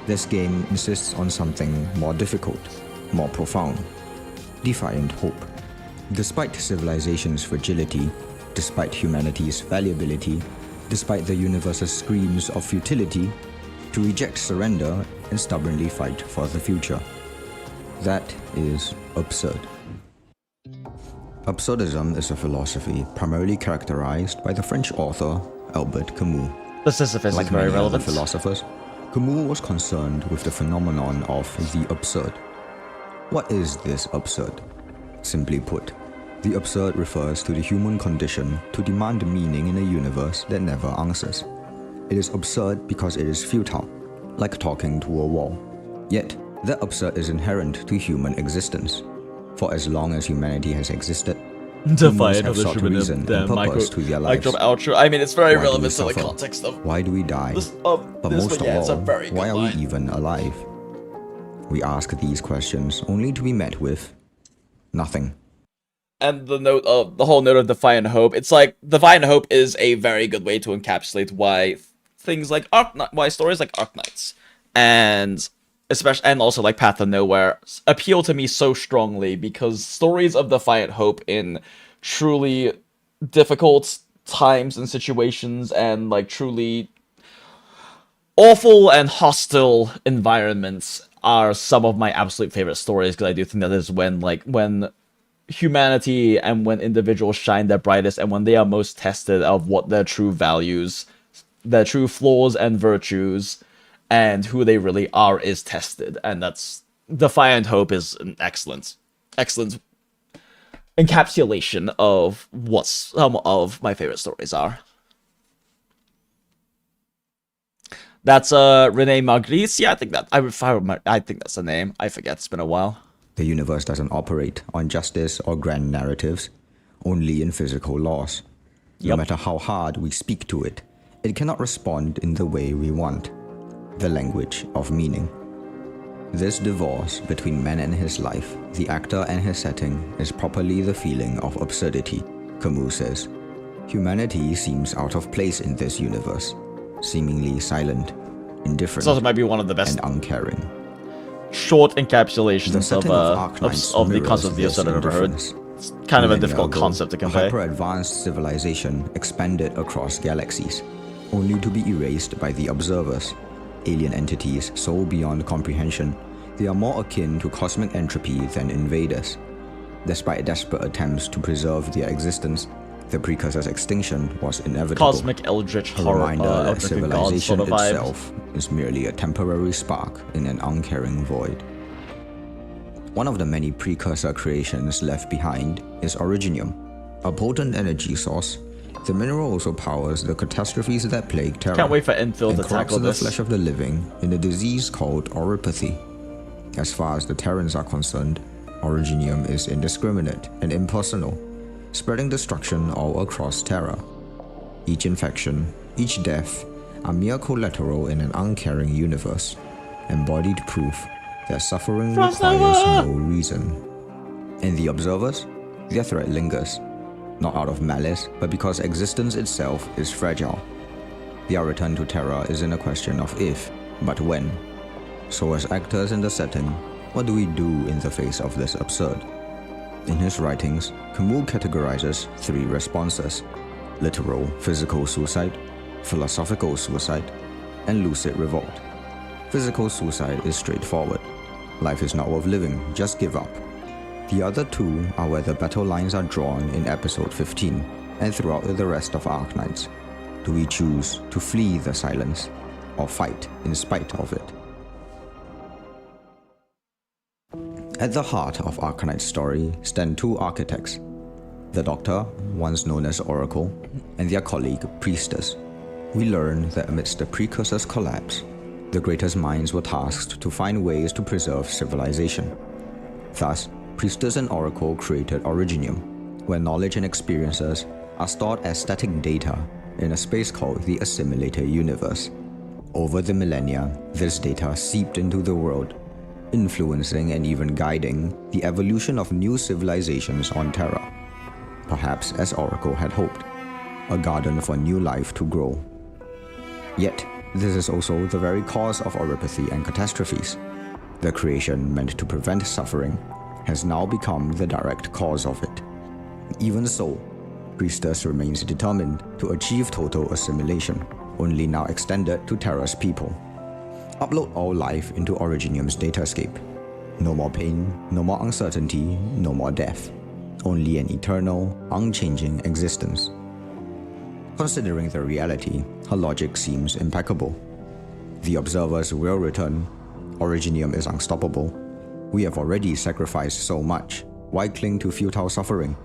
this game insists on something more difficult, more profound. Defiant hope. Despite civilization's fragility, despite humanity's fallibility, despite the universe's screams of futility, to reject surrender and stubbornly fight for the future. That is absurd. Absurdism is a philosophy primarily characterized by the French author Albert Camus. The Sisyphus like is very many relevant. Other philosophers, Camus was concerned with the phenomenon of the absurd. What is this absurd? Simply put, the absurd refers to the human condition to demand meaning in a universe that never answers. It is absurd because it is futile, like talking to a wall. Yet, that absurd is inherent to human existence. For as long as humanity has existed, Defiant have of the sought reason and purpose to their lives. Outro. I mean, it's very Why do we relevant to the suffer? context of Why do we die? But most of all, why are we even alive? We ask these questions only to be met with nothing. And the whole note of defiant hope. It's like defiant hope is a very good way to encapsulate why things like why stories like Arknights and also like Path of Nowhere appeal to me so strongly, because stories of defiant hope in truly difficult times and situations and like truly awful and hostile environments are some of my absolute favorite stories, because I do think that is when humanity and when individuals shine their brightest and when they are most tested of what their true values, their true flaws and virtues, and who they really are is tested. And that's Defiant Hope is an excellent encapsulation of what some of my favorite stories are. That's Rene Magritte. Yeah, I think that's the name. I forget. It's been a while. The universe doesn't operate on justice or grand narratives, only in physical laws. No matter how hard we speak to it, it cannot respond in the way we want. The language of meaning. This divorce between man and his life, the actor and his setting, is properly the feeling of absurdity, Camus says. Humanity seems out of place in this universe, seemingly silent, indifferent, this also might be one of the best and uncaring. Short encapsulations of the concept of the absurd I've ever heard. It's kind of a difficult concept to convey. Hyper-advanced civilization expanded across galaxies, only to be erased by the observers. Alien entities so beyond comprehension, they are more akin to cosmic entropy than invaders. Despite desperate attempts to preserve their existence, the precursor's extinction was inevitable. Cosmic eldritch horror, reminder that civilization itself is merely a temporary spark in an uncaring void. One of the many precursor creations left behind is Originium, a potent energy source. The mineral also powers the catastrophes that plague Terra. Can't wait for ENDFIELD to tackle the this. flesh of the living in a disease called oropathy. As far as the Terrans are concerned, Originium is indiscriminate and impersonal, spreading destruction all across Terra. Each infection, each death, are mere collateral in an uncaring universe, embodied proof that suffering requires no reason. In the observers, their threat lingers. Not out of malice, but because existence itself is fragile. Their return to Terra isn't a question of if, but when. So as actors in the setting, what do we do in the face of this absurd? In his writings, Camus categorizes 3 responses: literal, physical suicide, philosophical suicide, and lucid revolt. Physical suicide is straightforward. Life is not worth living, just give up. The other 2 are where the battle lines are drawn in episode 15 and throughout the rest of Arknights. Do we choose to flee the silence or fight in spite of it? At the heart of Arknight's story stand 2 architects, the Doctor, once known as Oracle, and their colleague Priestess. We learn that amidst the Precursor's collapse, the greatest minds were tasked to find ways to preserve civilization. Thus, Priestess and Oracle created Originium, where knowledge and experiences are stored as static data in a space called the Assimilator Universe. Over the millennia, this data seeped into the world, influencing and even guiding the evolution of new civilizations on Terra. Perhaps as Oracle had hoped, a garden for new life to grow. Yet, this is also the very cause of oripathy and catastrophes. The creation meant to prevent suffering has now become the direct cause of it. Even so, Priestess remains determined to achieve total assimilation, only now extended to Terra's people. Upload all life into Originium's datascape. No more pain, no more uncertainty, no more death. Only an eternal, unchanging existence. Considering the reality, her logic seems impeccable. The observers will return. Originium is unstoppable. We have already sacrificed so much. Why cling to futile suffering?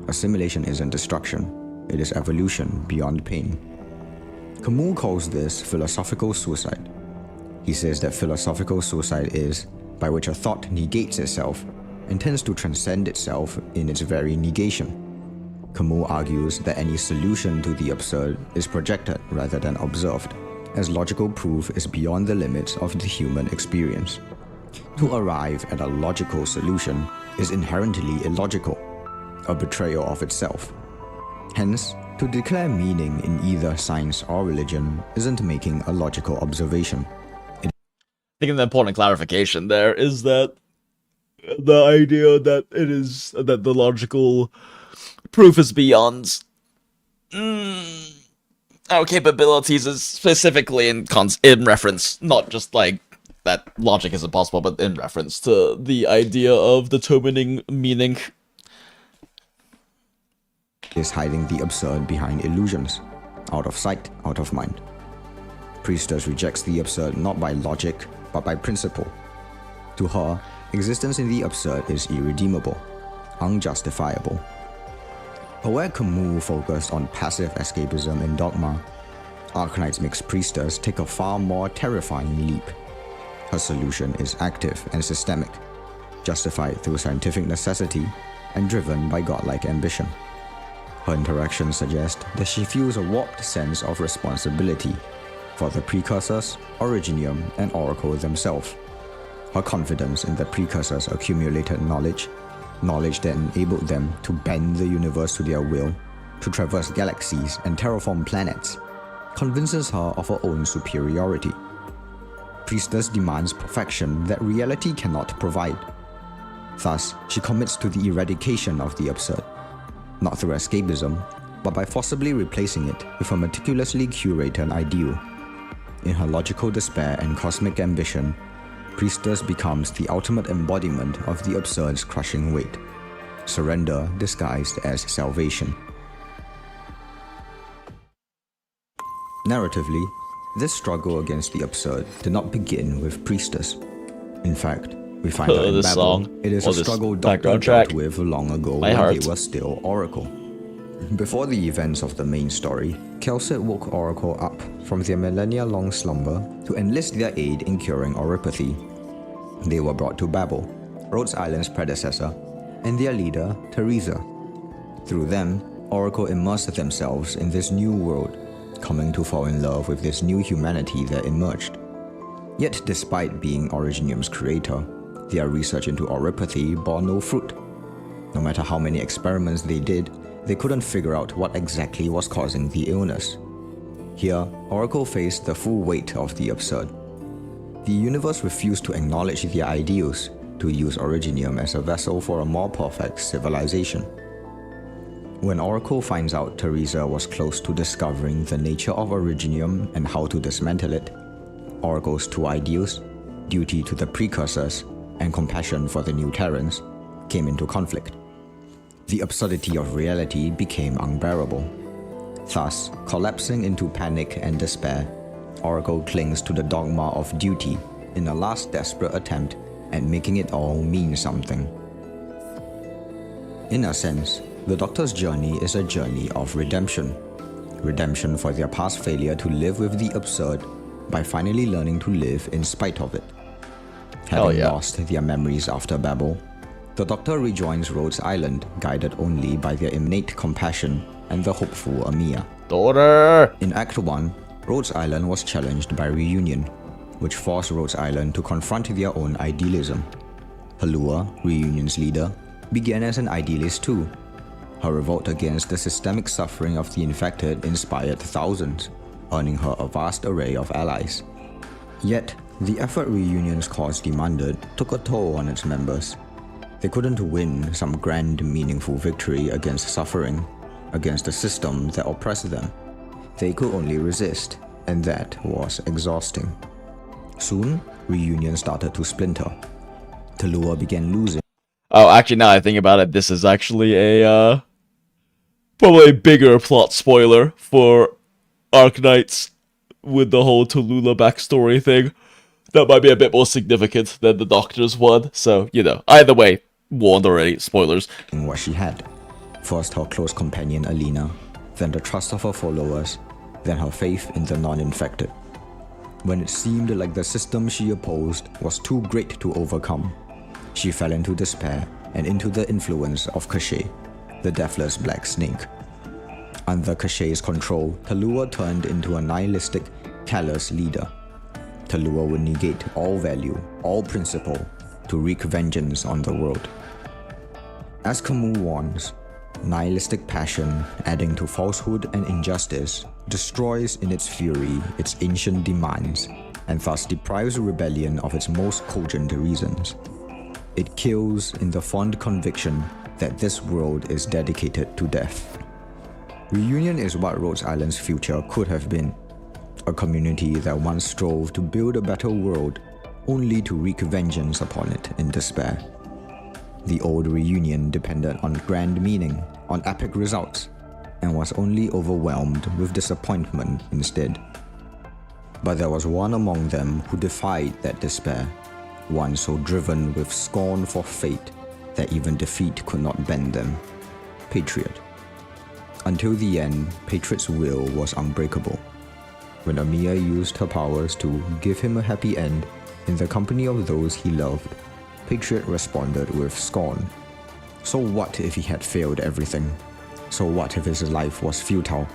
Assimilation isn't destruction. It is evolution beyond pain. Camus calls this philosophical suicide. He says that philosophical suicide is, by which a thought negates itself, and tends to transcend itself in its very negation. Camus argues that any solution to the absurd is projected rather than observed, as logical proof is beyond the limits of the human experience. To arrive at a logical solution is inherently illogical, a betrayal of itself. Hence, to declare meaning in either science or religion isn't making a logical observation. I think an important clarification there is that the idea that it is that the logical proof is beyond our capabilities is specifically in reference, not just like that logic is impossible, but in reference to the idea of determining meaning. Is hiding the absurd behind illusions, out of sight, out of mind. Priestess rejects the absurd not by logic, but by principle. To her, existence in the absurd is irredeemable, unjustifiable. But where Camus focused on passive escapism in Dogma, Arknights makes Priestess take a far more terrifying leap. Her solution is active and systemic, justified through scientific necessity and driven by godlike ambition. Her interactions suggest that she feels a warped sense of responsibility for the precursors, Originium, and Oracle themselves. Her confidence in the precursors' accumulated knowledge that enabled them to bend the universe to their will, to traverse galaxies and terraform planets, convinces her of her own superiority. Priestess demands perfection that reality cannot provide. Thus, she commits to the eradication of the absurd, not through escapism, but by forcibly replacing it with a meticulously curated ideal. In her logical despair and cosmic ambition, Priestess becomes the ultimate embodiment of the absurd's crushing weight, surrender disguised as salvation. Narratively, this struggle against the absurd did not begin with Priestess. In fact, we find that in Babel, it is a struggle Doctor dealt with long ago when they were still Oracle. Before the events of the main story, Kelsit woke Oracle up from their millennia-long slumber to enlist their aid in curing oripathy. They were brought to Babel, Rhodes Island's predecessor, and their leader, Teresa. Through them, Oracle immersed themselves in this new world, coming to fall in love with this new humanity that emerged. Yet despite being Originium's creator, their research into oripathy bore no fruit. No matter how many experiments they did, they couldn't figure out what exactly was causing the illness. Here, Oracle faced the full weight of the absurd. The universe refused to acknowledge their ideals, to use Originium as a vessel for a more perfect civilization. When Oracle finds out Teresa was close to discovering the nature of Originium and how to dismantle it, Oracle's two ideals, duty to the precursors and compassion for the new Terrans, came into conflict. The absurdity of reality became unbearable. Thus, collapsing into panic and despair, Oracle clings to the dogma of duty in a last desperate attempt at making it all mean something. In a sense, the Doctor's journey is a journey of redemption. Redemption for their past failure to live with the absurd by finally learning to live in spite of it. Having lost their memories after Babel, the Doctor rejoins Rhodes Island, guided only by their innate compassion and the hopeful Amia. Daughter! In Act 1, Rhodes Island was challenged by reunion, which forced Rhodes Island to confront their own idealism. Halua, Reunion's leader, began as an idealist too. Her revolt against the systemic suffering of the infected inspired thousands, earning her a vast array of allies. Yet, the effort Reunion's cause demanded took a toll on its members. They couldn't win some grand, meaningful victory against suffering, against a system that oppressed them. They could only resist, and that was exhausting. Soon, Reunion started to splinter. Talua began losing. Oh, actually, now I think about it, this is actually a, probably a bigger plot spoiler for Arknights with the whole Tallulah backstory thing. That might be a bit more significant than the Doctor's one, so, you know, either way, warned already, spoilers. What she had. First her close companion Alina, then the trust of her followers, then her faith in the non-infected. When it seemed like the system she opposed was too great to overcome, she fell into despair and into the influence of Cachet, the deathless black snake. Under Cachet's control, Tallulah turned into a nihilistic, callous leader. Tallulah would negate all value, all principle, to wreak vengeance on the world. As Camus warns, nihilistic passion, adding to falsehood and injustice, destroys in its fury its ancient demands, and thus deprives rebellion of its most cogent reasons. It kills in the fond conviction that this world is dedicated to death. Reunion is what Rhodes Island's future could have been. A community that once strove to build a better world, only to wreak vengeance upon it in despair. The old Reunion depended on grand meaning, on epic results, and was only overwhelmed with disappointment instead. But there was one among them who defied that despair, one so driven with scorn for fate that even defeat could not bend them. Patriot. Until the end, Patriot's will was unbreakable. When Amiya used her powers to give him a happy end in the company of those he loved, Patriot responded with scorn. So what if he had failed everything? So what if his life was futile?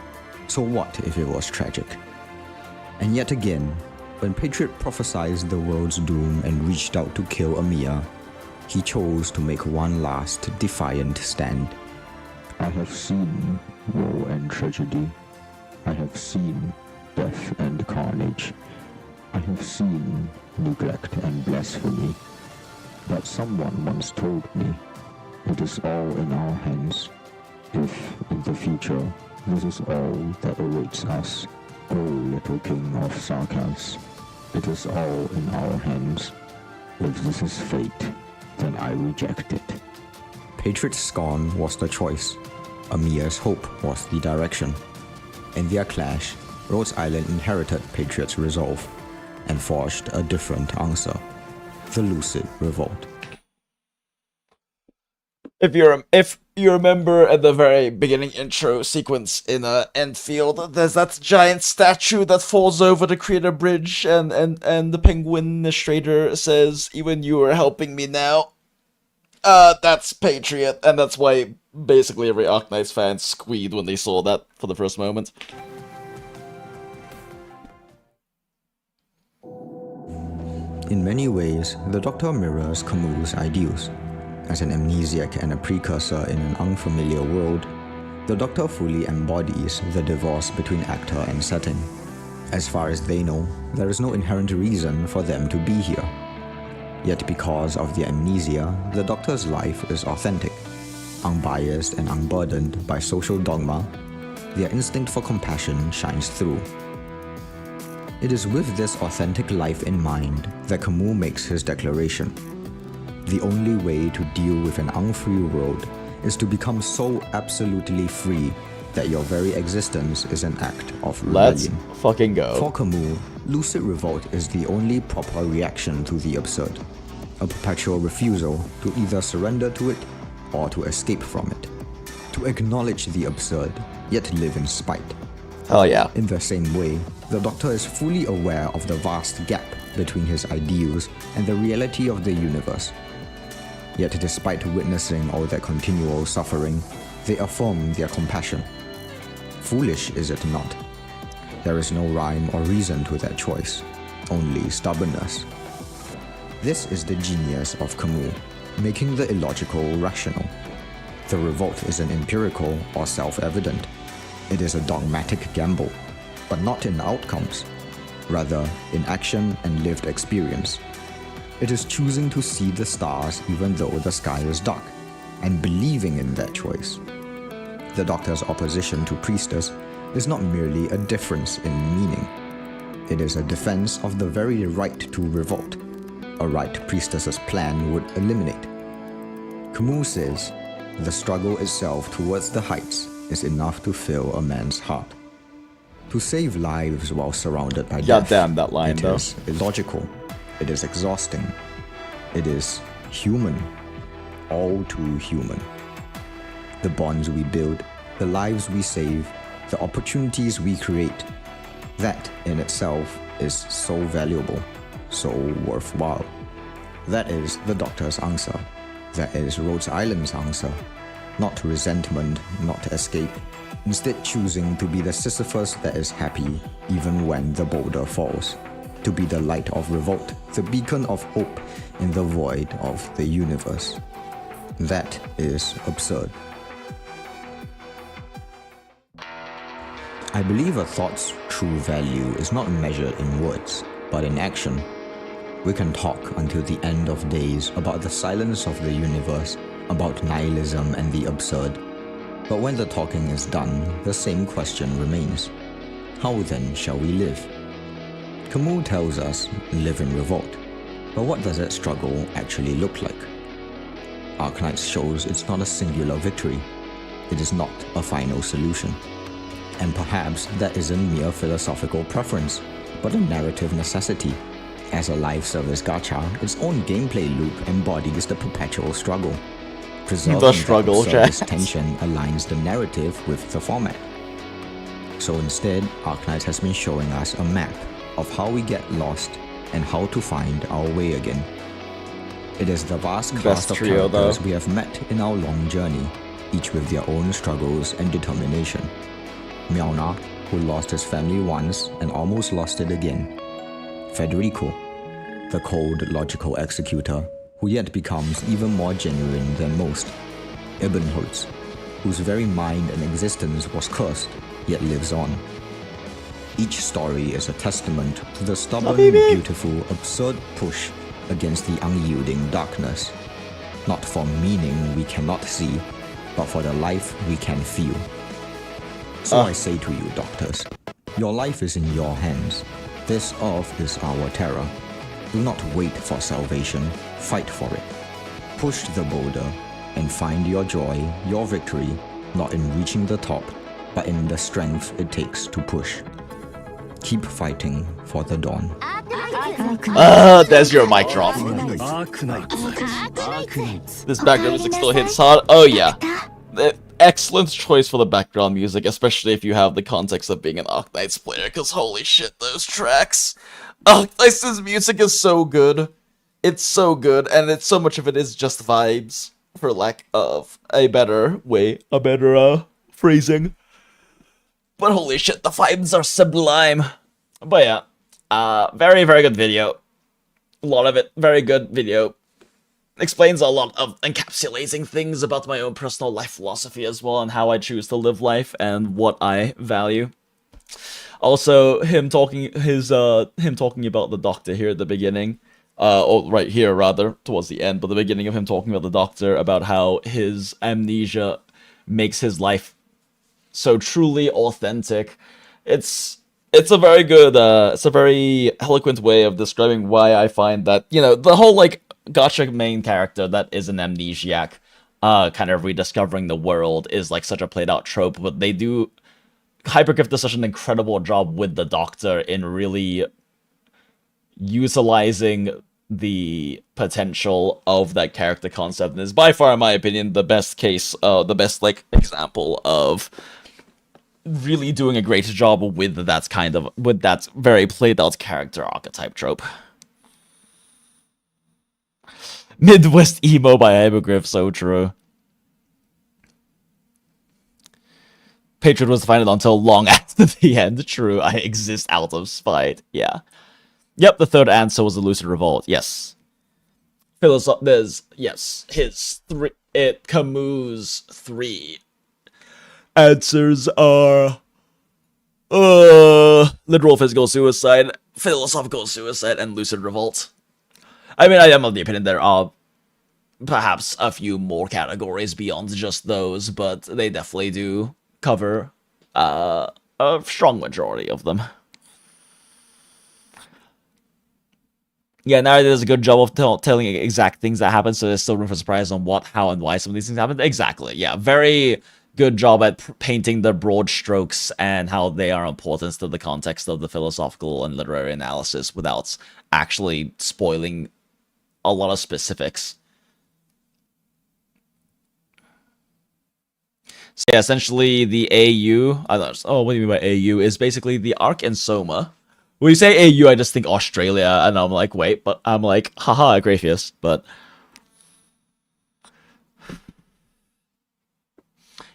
So what if it was tragic? And yet again, when Patriot prophesied the world's doom and reached out to kill Amiya, he chose to make one last defiant stand. I have seen woe and tragedy. I have seen death and carnage. I have seen neglect and blasphemy. But someone once told me, it is all in our hands. If, in the future, this is all that awaits us, O little king of Sarkas, it is all in our hands. If this is fate, then I reject it. Patriot's scorn was the choice. Amiya's hope was the direction. In their clash, Rhodes Island inherited Patriot's resolve and forged a different answer. The Lucid Revolt. If you remember at the very beginning intro sequence in ENDFIELD, there's that giant statue that falls over to create a bridge, and the penguin administrator says, "Even you are helping me now." That's Patriot, and that's why basically every Arknights fan squealed when they saw that for the first moment. In many ways, the Doctor mirrors Camus' ideals. As an amnesiac and a precursor in an unfamiliar world, the Doctor fully embodies the divorce between actor and setting. As far as they know, there is no inherent reason for them to be here. Yet because of their amnesia, the Doctor's life is authentic. Unbiased and unburdened by social dogma, their instinct for compassion shines through. It is with this authentic life in mind that Camus makes his declaration. The only way to deal with an unfree world is to become so absolutely free that your very existence is an act of rebellion. Let's fucking go. For Camus, Lucid Revolt is the only proper reaction to the absurd. A perpetual refusal to either surrender to it or to escape from it. To acknowledge the absurd, yet live in spite. Oh yeah. In the same way, the Doctor is fully aware of the vast gap between his ideals and the reality of the universe. Yet despite witnessing all that continual suffering, they affirm their compassion. Foolish, is it not? There is no rhyme or reason to that choice, only stubbornness. This is the genius of Camus, making the illogical rational. The revolt isn't empirical or self-evident. It is a dogmatic gamble, but not in outcomes, rather in action and lived experience. It is choosing to see the stars even though the sky is dark, and believing in that choice. The Doctor's opposition to Priestess is not merely a difference in meaning. It is a defense of the very right to revolt, a right Priestess's plan would eliminate. Camus says, the struggle itself towards the heights is enough to fill a man's heart. To save lives while surrounded by death, damn that line, it is illogical, it is exhausting, it is human, all too human. The bonds we build, the lives we save, the opportunities we create, that in itself is so valuable, so worthwhile. That is the Doctor's answer. That is Rhodes Island's answer. Not resentment, not escape, instead choosing to be the Sisyphus that is happy even when the boulder falls. To be the light of revolt, the beacon of hope in the void of the universe. That is absurd. I believe a thought's true value is not measured in words, but in action. We can talk until the end of days about the silence of the universe, about nihilism and the absurd. But when the talking is done, the same question remains. How then shall we live? Camus tells us, live in revolt. But what does that struggle actually look like? Arknights shows it's not a singular victory. It is not a final solution. And perhaps that isn't mere philosophical preference, but a narrative necessity. As a live service gacha, its own gameplay loop embodies the perpetual struggle. Preserving the struggle, this tension aligns the narrative with the format. So instead, Arknights has been showing us a map of how we get lost and how to find our way again. It is the vast cast of characters we have met in our long journey, each with their own struggles and determination. Mjolnir, who lost his family once and almost lost it again. Federico, the cold, logical executor, who yet becomes even more genuine than most. Ebenholz, whose very mind and existence was cursed, yet lives on. Each story is a testament to the stubborn, beautiful, absurd push against the unyielding darkness. Not for meaning we cannot see, but for the life we can feel. So I say to you, Doctors, your life is in your hands. This earth is our terror. Do not wait for salvation, fight for it. Push the boulder and find your joy, your victory, not in reaching the top, but in the strength it takes to push. Keep fighting for the dawn. There's your mic drop. This background music still hits hard. Oh yeah. Excellent choice for the background music, especially if you have the context of being an Arknights player, because holy shit, those tracks. Arknights' music is so good. It's so good, and it's so much of it is just vibes, for lack of a better phrasing. But holy shit, the vibes are sublime. But yeah, very, very good video. A lot of it, very good video. Explains a lot of encapsulating things about my own personal life philosophy as well, and how I choose to live life and what I value. Also, him talking about the Doctor here at the beginning, or right here rather, towards the end, but the beginning of him talking about the Doctor, about how his amnesia makes his life so truly authentic. It's a very good, it's a very eloquent way of describing why I find that, you know, the whole, like, gacha main character that is an amnesiac, kind of rediscovering the world is, like, such a played-out trope, but they do... Hypergriff does such an incredible job with the Doctor in really utilizing the potential of that character concept, and is by far, in my opinion, the best case, the best, like, example of really doing a great job with that very played-out character archetype trope. Midwest emo by Hypergriff, so true. Patriot was find it until long after the end. True, I exist out of spite. Yeah. Yep, the third answer was the Lucid Revolt. Yes. There's, yes, his three, Camus' three answers are, literal physical suicide, philosophical suicide, and lucid revolt. I mean, I am of the opinion there are perhaps a few more categories beyond just those, but they definitely do cover a strong majority of them. Yeah, narrative does a good job of telling exact things that happen, so there's still room for surprise on what, how, and why some of these things happen. Exactly, yeah. Very good job at painting the broad strokes and how they are important to the context of the philosophical and literary analysis without actually spoiling a lot of specifics. So yeah, essentially the AU, what do you mean by AU, is basically the Ark and Soma. When you say AU, I just think Australia, and I'm like, wait, but I'm like, haha, Graerth, but...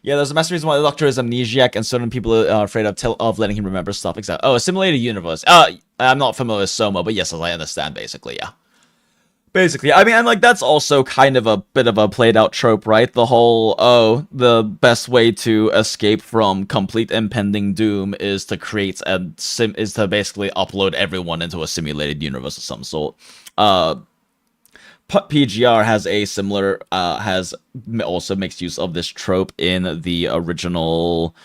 Yeah, there's a massive reason why the Doctor is amnesiac, and certain people are afraid of letting him remember stuff. Exactly. Oh, a simulated universe. I'm not familiar with Soma, but yes, as I understand, basically, yeah. Basically, I mean, I'm like, that's also kind of a bit of a played-out trope, right? The whole, the best way to escape from complete impending doom is to create is to basically upload everyone into a simulated universe of some sort. PGR has a similar, also makes use of this trope in the original...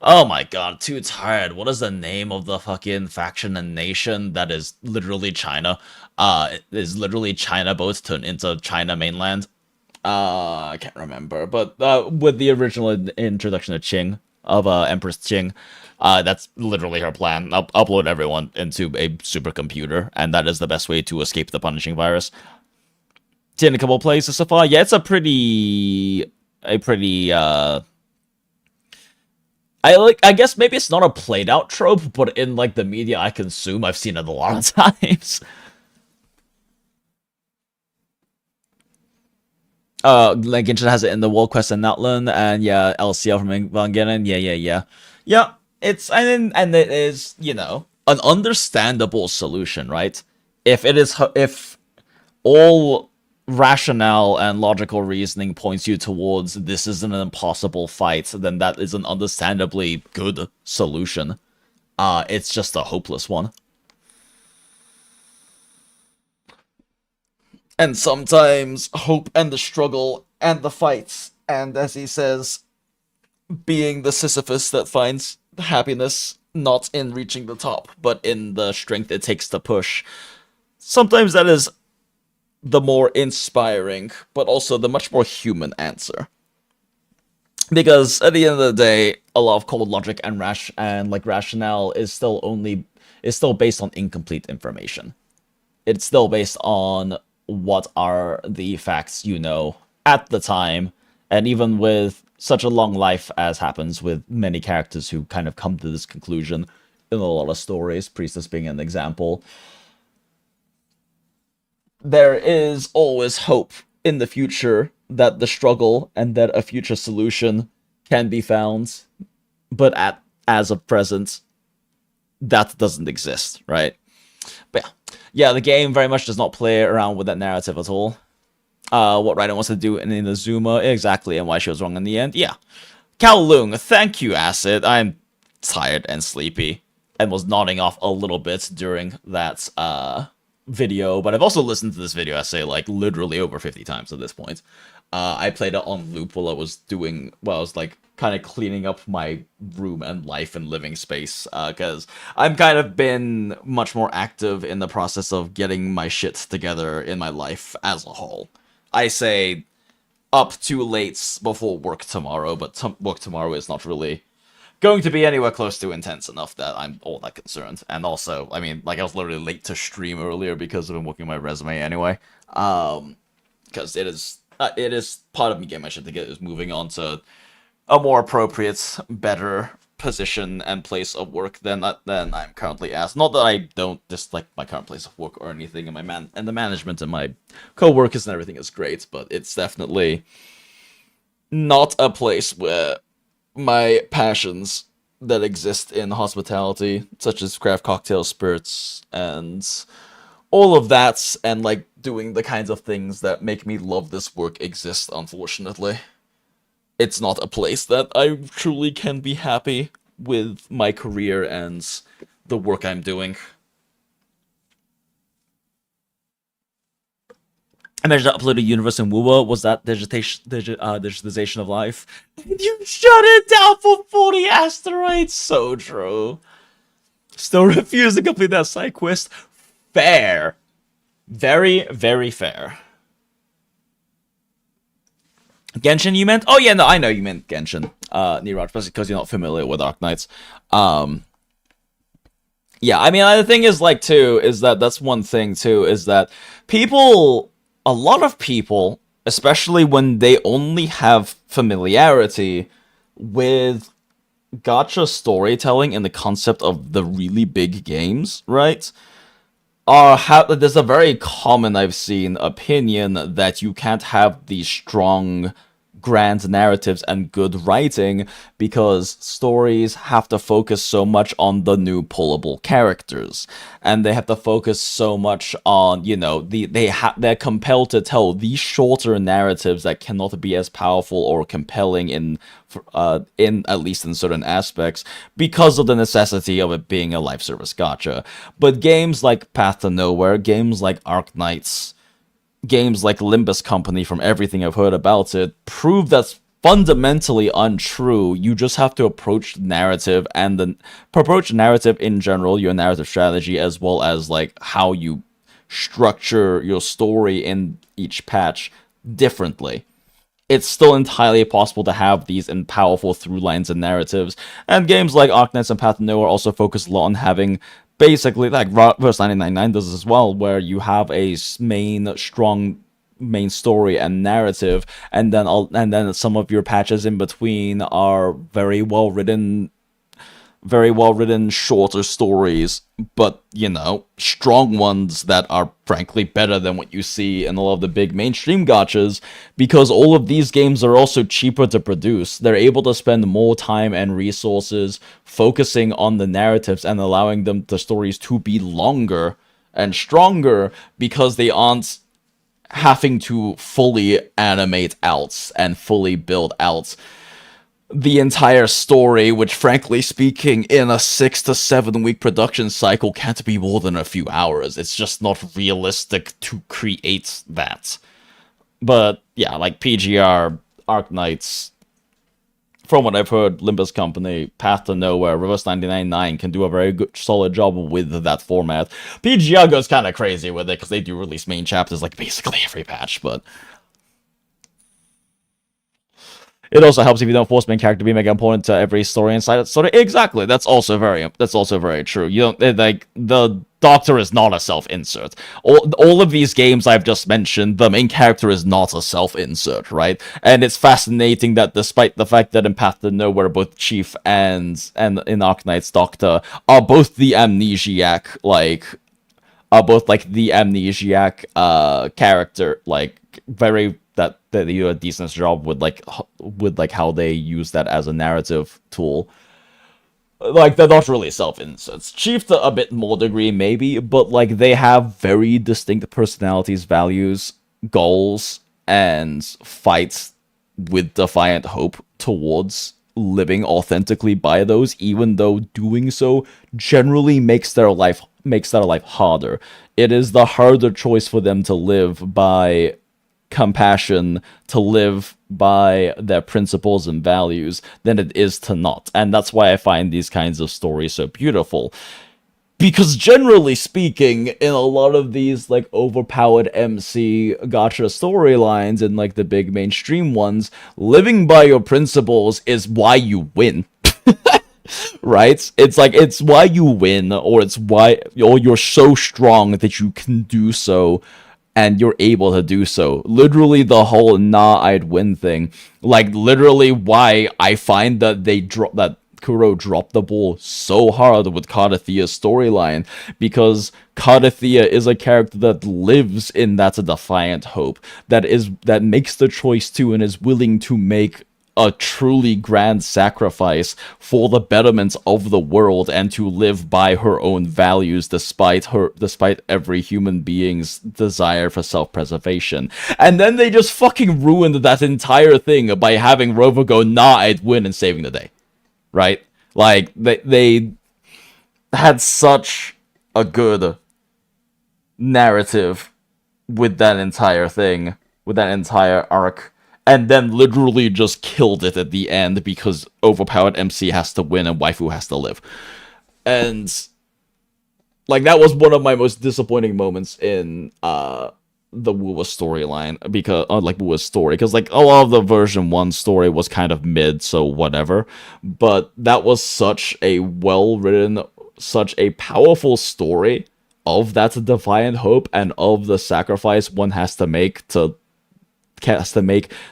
Oh my god, too tired. What is the name of the fucking faction and nation that is literally China? It is literally China boats turned into China mainland. I can't remember. But with the original introduction of Qing, of Empress Qing, that's literally her plan. Upload everyone into a supercomputer, and that is the best way to escape the punishing virus. Seen a couple places so far. Yeah, it's a pretty I guess maybe it's not a played out trope, but in like the media I consume, I've seen it a lot of times. Like Genshin has it in the World Quest and Outland, and yeah, LCL from Evangelion, yeah. It's and it is, you know, an understandable solution, right? If all rationale and logical reasoning points you towards this isn't an impossible fight, then that is an understandably good solution. It's just a hopeless one. And sometimes hope and the struggle and the fights, and as he says, being the Sisyphus that finds happiness not in reaching the top, but in the strength it takes to push. Sometimes that is the more inspiring, but also the much more human answer. Because at the end of the day, a lot of cold logic and rationale is still based on incomplete information. It's still based on what are the facts you know at the time, and even with such a long life as happens with many characters who kind of come to this conclusion in a lot of stories, Priestess being an example, there is always hope in the future that the struggle and that a future solution can be found, but as of present, that doesn't exist, right? But yeah, the game very much does not play around with that narrative at all. What Raiden wants to do in Inazuma, exactly, and why she was wrong in the end, yeah. Kowloon, thank you, Acid. I'm tired and sleepy, and was nodding off a little bit during that, video, but I've also listened to this video essay like literally over 50 times at this point. I played it on loop while I was like kind of cleaning up my room and life and living space, because I've kind of been much more active in the process of getting my shit together in my life as a whole. I say up to late before work tomorrow, but work tomorrow is not really going to be anywhere close to intense enough that I'm all that concerned. And also, I mean, like, I was literally late to stream earlier because I've been working on my resume anyway. Because it is part of me getting my shit together is moving on to a more appropriate, better position and place of work than I'm currently at. Not that I don't dislike my current place of work or anything, and the management and my co-workers and everything is great, but it's definitely not a place where my passions that exist in hospitality, such as craft cocktail spirits and all of that, and like doing the kinds of things that make me love this work exist, unfortunately. It's not a place that I truly can be happy with my career and the work I'm doing. Imagine that uploaded universe in WoWa was that digitization of life. And you shut it down for 40 asteroids! So true. Still refuse to complete that side quest. Fair. Very, very fair. Genshin, you meant? Oh yeah, no, I know you meant Genshin. Niraj, especially because you're not familiar with Arknights. Yeah, I mean, the thing is, like, too, is that that's one thing, too, is that people... A lot of people, especially when they only have familiarity with gacha storytelling and the concept of the really big games, right? There's a very common, I've seen, opinion that you can't have these strong, grand narratives and good writing because stories have to focus so much on the new pullable characters, and they have to focus so much on, you know, they're compelled to tell these shorter narratives that cannot be as powerful or compelling in at least in certain aspects because of the necessity of it being a live service gacha. But games like Path to Nowhere, games like Arknights, games like Limbus Company, from everything I've heard about it, prove that's fundamentally untrue. You just have to approach narrative and approach narrative in general, your narrative strategy, as well as like how you structure your story in each patch differently. It's still entirely possible to have these in powerful through lines and narratives, and games like Arknights and Path to Nowhere also focus a lot on having basically, like Verse 999 does as well, where you have a strong main story and narrative, and then some of your patches in between are very well written shorter stories, but, you know, strong ones that are frankly better than what you see in a lot of the big mainstream gachas, because all of these games are also cheaper to produce. They're able to spend more time and resources focusing on the narratives and allowing the stories to be longer and stronger because they aren't having to fully animate out and fully build out the entire story, which, frankly speaking, in a 6 to 7 week production cycle can't be more than a few hours. It's just not realistic to create that. But yeah, like PGR, Arknights, from what I've heard, Limbus Company, Path to Nowhere, Reverse 999 can do a very good, solid job with that format. PGR goes kind of crazy with it because they do release main chapters like basically every patch, but it also helps if you don't force main character to be mega important to every story inside it. So exactly, that's also very true. You don't, like, the Doctor is not a self-insert. All of these games I've just mentioned, the main character is not a self-insert, right? And it's fascinating that despite the fact that in Path to Nowhere, both Chief and in Arknight's Doctor are both the amnesiac, character, like, very, that they do a decent job with how they use that as a narrative tool. Like, they're not really self-inserts. Chief to a bit more degree, maybe, but, like, they have very distinct personalities, values, goals, and fights with defiant hope towards living authentically by those, even though doing so generally makes their life harder. It is the harder choice for them to live by compassion, to live by their principles and values, than it is to not. And that's why I find these kinds of stories so beautiful. Because generally speaking, in a lot of these, like, overpowered MC gacha storylines and, like, the big mainstream ones, living by your principles is why you win. Right? It's like, it's why you win, or you're so strong that you can do so, and you're able to do so. Literally the whole I'd win thing. Like, literally why I find that Kuro dropped the ball so hard with Cardathea's storyline, because Cardathea is a character that lives in that defiant hope, that makes the choice to and is willing to make a truly grand sacrifice for the betterment of the world and to live by her own values despite every human being's desire for self-preservation. And then they just fucking ruined that entire thing by having Rover go, nah, I'd win, and saving the day. Right? Like, they had such a good narrative with that entire thing, with that entire arc, and then literally just killed it at the end because overpowered MC has to win and waifu has to live. And like, that was one of my most disappointing moments in the Wuwa storyline, because like Wuwa's story, because like a lot of the version 1 story was kind of mid, so whatever, but that was such a well written, such a powerful story of that defiant hope and of the sacrifice one has to make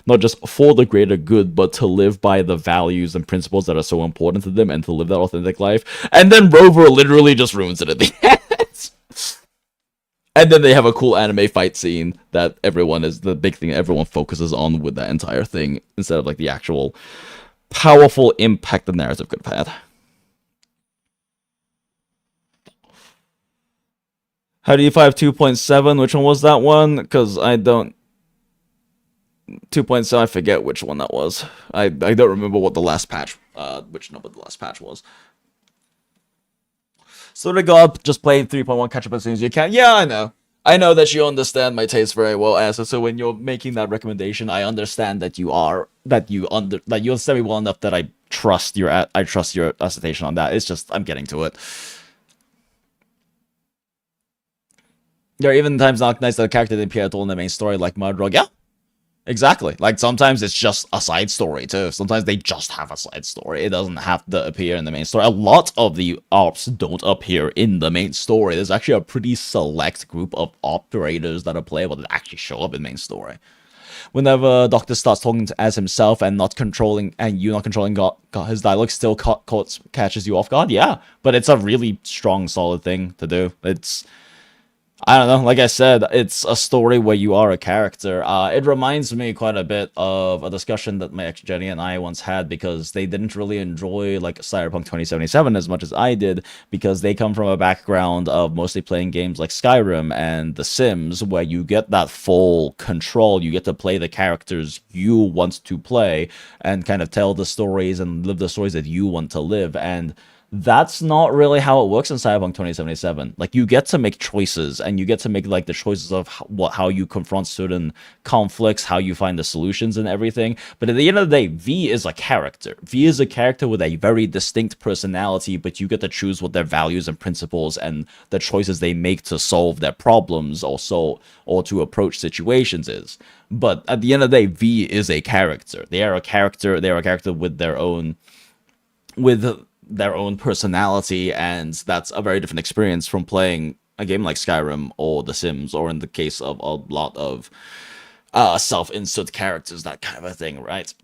not just for the greater good, but to live by the values and principles that are so important to them and to live that authentic life. And then Rover literally just ruins it at the end. And then they have a cool anime fight scene that the big thing everyone focuses on with that entire thing, instead of like the actual powerful impact the narrative could have had. How do you 5 2.7? Which one was that one? Because I don't... 2.7, I forget which one that was. I don't remember what the last patch, which number the last patch was. So to God, just play 3.1, catch up as soon as you can. Yeah, I know. I know that you understand my taste very well, Asa. So when you're making that recommendation, I understand that you understand me well enough that I trust your assertion on that. It's just I'm getting to it. There are even times in Arknights that the character didn't appear at all in the main story, like Mudrug. Yeah, exactly. Like, sometimes it's just a side story, too. Sometimes they just have a side story. It doesn't have to appear in the main story. A lot of the ops don't appear in the main story. There's actually a pretty select group of operators that are playable that actually show up in the main story. Whenever Doctor starts talking as himself and not controlling, and you not controlling his dialogue, still catches you off guard. Yeah, but it's a really strong, solid thing to do. I don't know, like I said, it's a story where you are a character. It reminds me quite a bit of a discussion that my ex Jenny and I once had, because they didn't really enjoy like Cyberpunk 2077 as much as I did, because they come from a background of mostly playing games like Skyrim and The Sims, where you get that full control. You get to play the characters you want to play and kind of tell the stories and live the stories that you want to live. And that's not really how it works in Cyberpunk 2077. Like, you get to make choices, and you get to make like the choices of how you confront certain conflicts, how you find the solutions and everything. But at the end of the day, V is a character. V is a character with a very distinct personality, but you get to choose what their values and principles and the choices they make to solve their problems or to approach situations is. But at the end of the day, V is a character. They are a character. They are a character with their own personality, and that's a very different experience from playing a game like Skyrim or The Sims, or in the case of a lot of self-insert characters, that kind of a thing, right?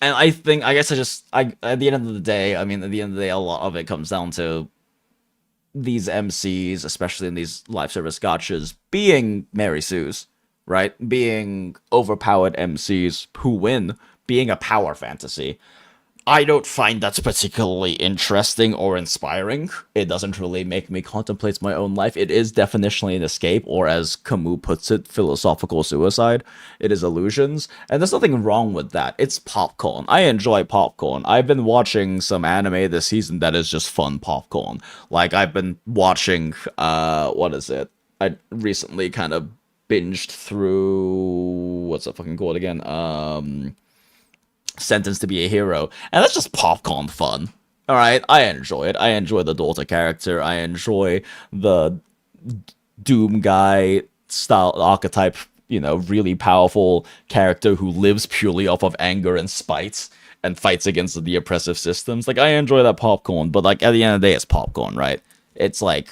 And at the end of the day, a lot of it comes down to these MCs, especially in these live service gachas, being Mary Sue's, right? Being overpowered MCs who win, being a power fantasy. I don't find that particularly interesting or inspiring. It doesn't really make me contemplate my own life. It is definitionally an escape, or as Camus puts it, philosophical suicide. It is illusions, and there's nothing wrong with that. It's popcorn. I enjoy popcorn. I've been watching some anime this season that is just fun popcorn. Like, I've been watching, what is it? I recently kind of binged through, what's that fucking called again? Sentenced to Be a Hero, and that's just popcorn fun. All right, I enjoy it. I enjoy the daughter character. I enjoy the Doom guy style archetype, really powerful character who lives purely off of anger and spite and fights against the oppressive systems. Like, I enjoy that popcorn, but like at the end of the day, it's popcorn, right? It's junk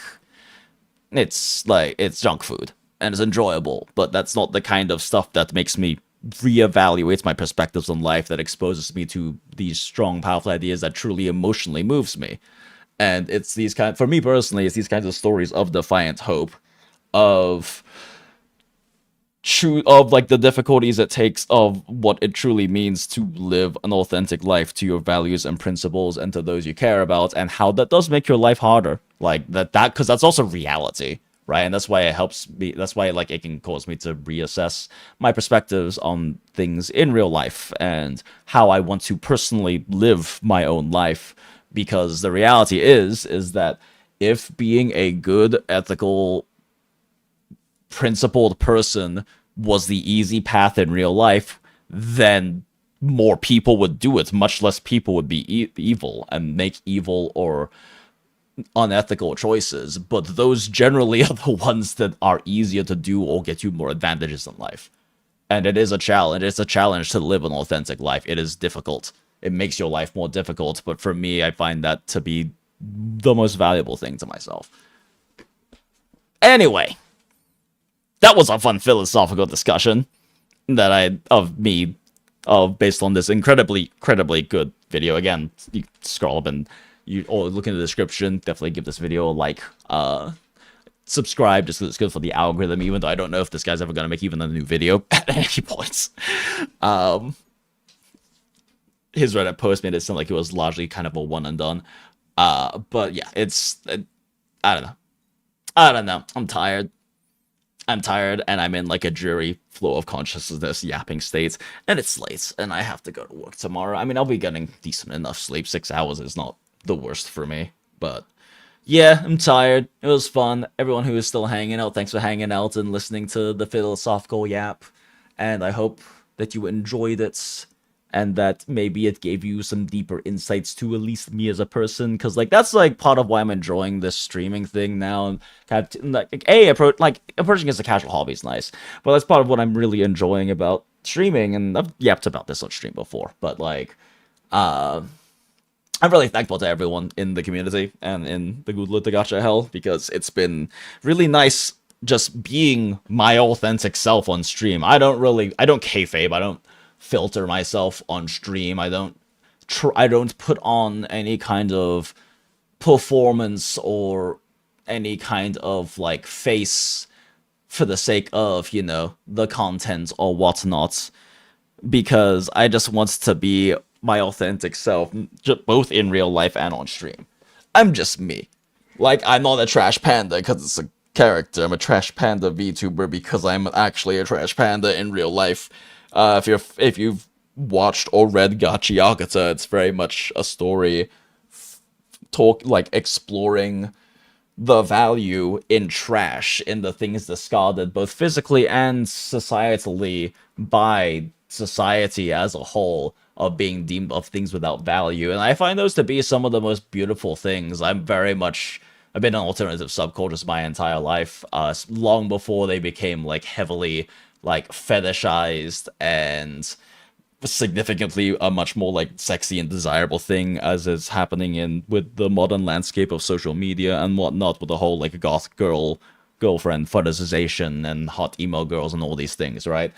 food, and it's enjoyable, but that's not the kind of stuff that makes me reevaluates my perspectives on life, that exposes me to these strong, powerful ideas that truly emotionally moves me. And it's these for me personally, it's these kinds of stories of defiant hope, of like the difficulties it takes of what it truly means to live an authentic life to your values and principles and to those you care about, and how that does make your life harder. Like that because that's also reality, right? And that's why it helps me. That's why like it can cause me to reassess my perspectives on things in real life and how I want to personally live my own life. Because the reality is that if being a good, ethical, principled person was the easy path in real life, then more people would do it. Much less people would be evil and make evil or unethical choices. But those generally are the ones that are easier to do or get you more advantages in life. And it is a challenge. It's a challenge to live an authentic life. It is difficult. It makes your life more difficult. But for me, I find that to be the most valuable thing to myself. Anyway, that was a fun philosophical discussion based on this incredibly good video. Again, you scroll up and or look in the description. Definitely give this video a like. Subscribe just because it's good for the algorithm, even though I don't know if this guy's ever going to make even a new video at any points. His Reddit post made it sound like it was largely kind of a one and done. But yeah, I don't know. I'm tired, and I'm in like a dreary flow of consciousness yapping state, and it's late, and I have to go to work tomorrow. I mean, I'll be getting decent enough sleep. 6 hours is not the worst for me, but yeah, I'm tired. It was fun. Everyone who is still hanging out, thanks for hanging out and listening to the philosophical yap, and I hope that you enjoyed it, and that maybe it gave you some deeper insights to at least me as a person, because like that's like part of why I'm enjoying this streaming thing now. And kind of approaching as a casual hobby is nice, but that's part of what I'm really enjoying about streaming. And I've yapped about this on stream before, but like, I'm really thankful to everyone in the community and in the Goondola To Gacha Hell, because it's been really nice just being my authentic self on stream. I don't kayfabe. I don't filter myself on stream. I don't put on any kind of performance or any kind of like face for the sake of, you know, the content or whatnot, because I just want to be my authentic self, both in real life and on stream. I'm just me. Like, I'm not a trash panda because it's a character. I'm a trash panda VTuber because I'm actually a trash panda in real life. If you've watched or read Gachi Agata, it's very much a story exploring the value in trash, in the things discarded both physically and societally by society as a whole, of being deemed of things without value. And I find those to be some of the most beautiful things. I've been in alternative subcultures my entire life, long before they became like heavily like fetishized and significantly a much more like sexy and desirable thing, as is happening with the modern landscape of social media and whatnot, with the whole like goth girlfriend fetishization and hot emo girls and all these things, right?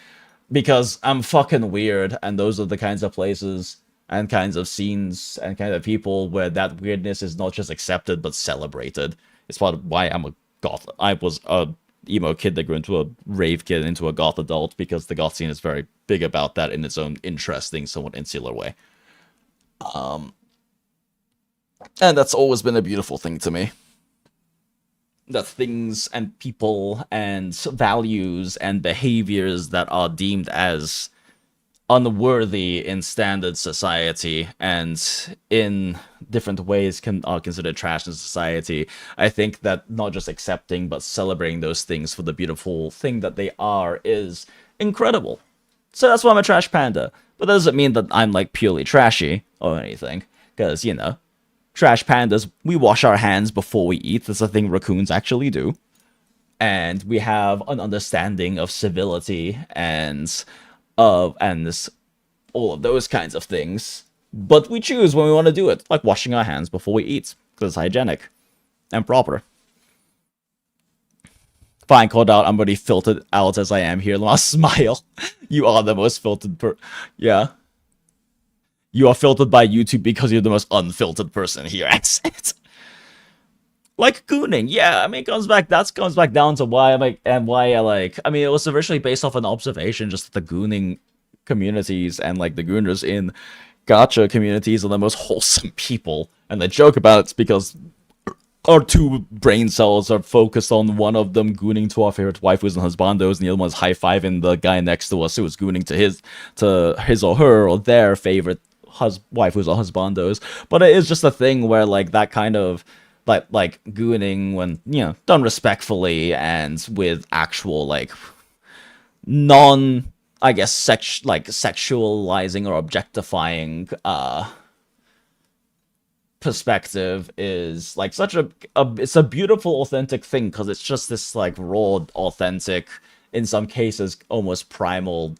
Because I'm fucking weird, and those are the kinds of places and kinds of scenes and kind of people where that weirdness is not just accepted but celebrated. It's part of why I'm a goth. I was a emo kid that grew into a rave kid into a goth adult, because the goth scene is very big about that in its own interesting, somewhat insular way. And that's always been a beautiful thing to me. That things and people and values and behaviors that are deemed as unworthy in standard society and in different ways are considered trash in society. I think that not just accepting but celebrating those things for the beautiful thing that they are is incredible. So that's why I'm a trash panda. But that doesn't mean that I'm like purely trashy or anything, because, you know, trash pandas, we wash our hands before we eat. That's a thing raccoons actually do. And we have an understanding of civility and all of those kinds of things. But we choose when we want to do it, like washing our hands before we eat, because it's hygienic and proper. Fine, called out. I'm already filtered out as I am here. Last smile. You are the most filtered yeah. You are filtered by YouTube because you're the most unfiltered person here. Like gooning, yeah. I mean, it comes back down to why I like. I mean, it was originally based off an observation, just that the gooning communities and like the gooners in gacha communities are the most wholesome people, and the joke about it's because our two brain cells are focused on one of them gooning to our favorite waifus and husbandos, and the other one's high-fiving the guy next to us who was gooning to his or her or their favorite waifus or husbandos. But it is just a thing where like that kind of like gooning, when done respectfully and with actual like non, I guess, sexualizing or objectifying perspective, is like such it's a beautiful, authentic thing, because it's just this like raw, authentic, in some cases almost primal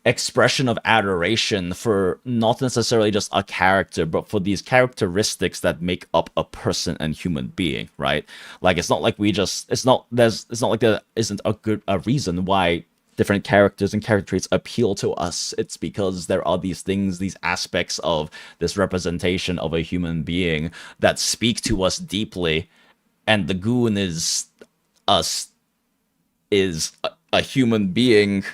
expression of adoration for not necessarily just a character, but for these characteristics that make up a person and human being, right? Like it's not like it's not like there isn't a reason why different characters and character traits appeal to us. It's because there are these things, these aspects of this representation of a human being that speak to us deeply, and the goon is a human being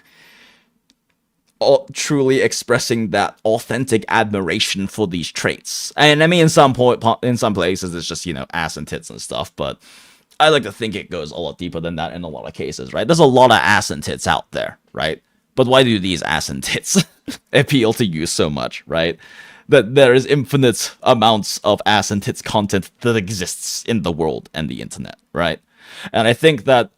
truly expressing that authentic admiration for these traits. And I mean, in some places it's just, ass and tits and stuff, but I like to think it goes a lot deeper than that in a lot of cases, right? There's a lot of ass and tits out there, right? But why do these ass and tits appeal to you so much, right? That there is infinite amounts of ass and tits content that exists in the world and the internet, right? And I think that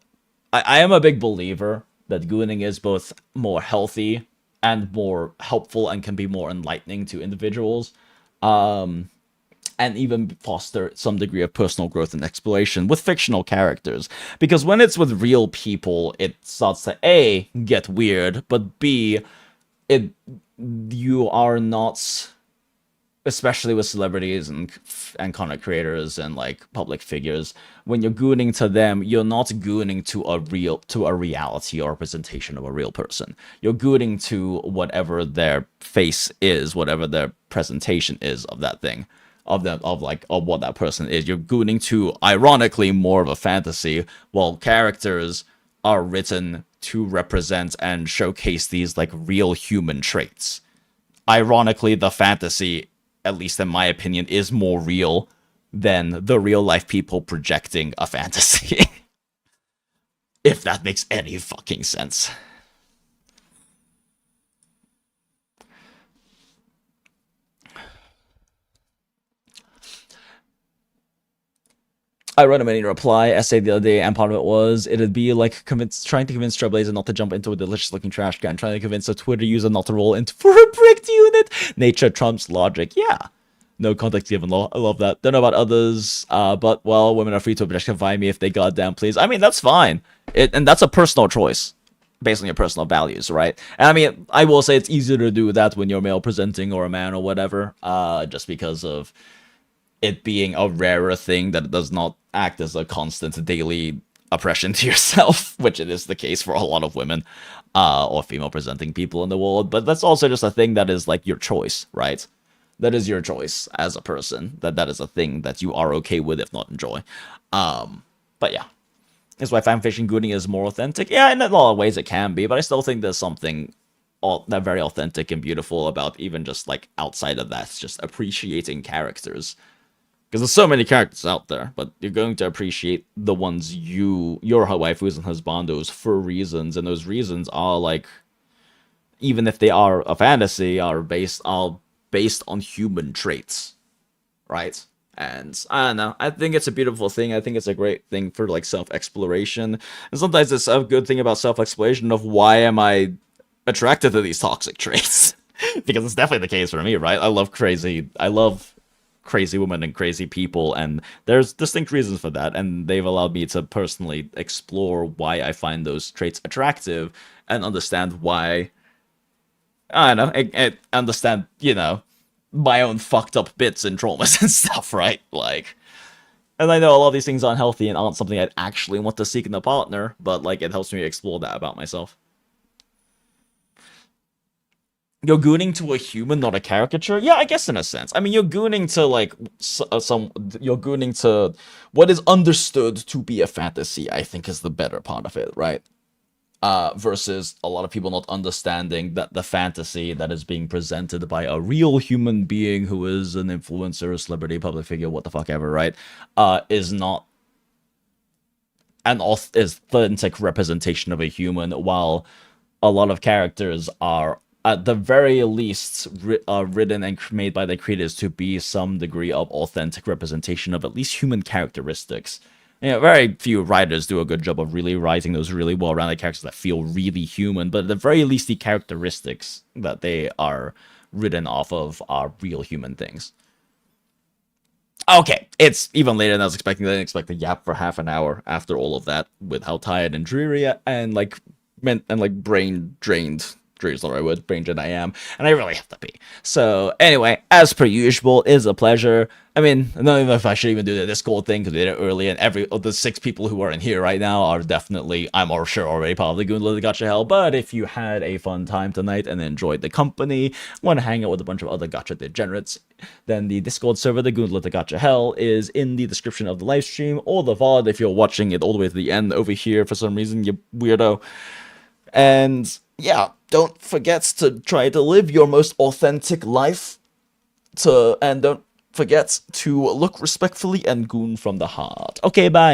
I am a big believer that gooning is both more healthy and more helpful and can be more enlightening to individuals, and even foster some degree of personal growth and exploration with fictional characters. Because when it's with real people, it starts to A, get weird, but B, you are not, especially with celebrities and content creators and like public figures, when you're gooning to them, you're not gooning to a reality or representation of a real person. You're gooning to whatever their face is, whatever their presentation is of that thing, of what that person is. You're gooning to, ironically, more of a fantasy, while characters are written to represent and showcase these like real human traits. Ironically, the fantasy, at least in my opinion, is more real than the real life people projecting a fantasy. If that makes any fucking sense. I wrote a mini reply essay the other day, and part of it was, it'd be like trying to convince Trailblazer not to jump into a delicious-looking trash can, trying to convince a Twitter user not to roll into for a bricked unit. Nature trumps logic. Yeah. No context given. I love that. Don't know about others, but, well, women are free to objectify me if they goddamn please. I mean, that's fine. And that's a personal choice, based on your personal values, right? And I mean, I will say it's easier to do that when you're male presenting or a man or whatever, just because of it being a rarer thing that it does not act as a constant daily oppression to yourself, which it is the case for a lot of women or female presenting people in the world. But that's also just a thing that is like your choice, right? That is your choice as a person. That is a thing that you are okay with, if not enjoy. But yeah, that's why fanfiction gooning is more authentic. Yeah, in a lot of ways it can be, but I still think there's something that very authentic and beautiful about even just like outside of that, just appreciating characters. Because there's so many characters out there, but you're going to appreciate the ones your waifus and husbandos for reasons, and those reasons are like, even if they are a fantasy, are based on human traits, right? And I don't know, I think it's a beautiful thing. I think it's a great thing for like self-exploration, and sometimes it's a good thing about self-exploration of why am I attracted to these toxic traits? Because it's definitely the case for me, right? I love crazy women and crazy people, and there's distinct reasons for that, and they've allowed me to personally explore why I find those traits attractive and understand why, I don't know, I understand, my own fucked up bits and traumas and stuff, right? Like, and I know a lot of these things aren't healthy and aren't something I'd actually want to seek in a partner, but like, it helps me explore that about myself. You're gooning to a human, not a caricature? Yeah, I guess in a sense. I mean, you're gooning to, like, you're gooning to what is understood to be a fantasy, I think is the better part of it, right? Versus a lot of people not understanding that the fantasy that is being presented by a real human being who is an influencer, a celebrity, public figure, what the fuck ever, right? Is not an authentic representation of a human, while a lot of characters are, at the very least, written and made by the creators to be some degree of authentic representation of at least human characteristics. You know, very few writers do a good job of really writing those really well-rounded characters that feel really human, but at the very least, the characteristics that they are written off of are real human things. Okay, it's even later than I was expecting. I didn't expect to yap for half an hour after all of that, with how tired and dreary and brain drained. Is the right word, brain drained I am, and I really have to pee. So anyway, as per usual, is a pleasure. I mean, I don't know if I should even do the Discord thing because we did it early, and every of the 6 people who are in here right now are definitely, I'm sure, already part of the Goondola To Gacha Hell. But if you had a fun time tonight and enjoyed the company, want to hang out with a bunch of other gacha degenerates, then the Discord server, the Goondola To Gacha Hell, is in the description of the live stream or the VOD if you're watching it all the way to the end over here for some reason, you weirdo. And yeah, don't forget to try to live your most authentic life, and don't forget to look respectfully and goon from the heart. Okay, bye!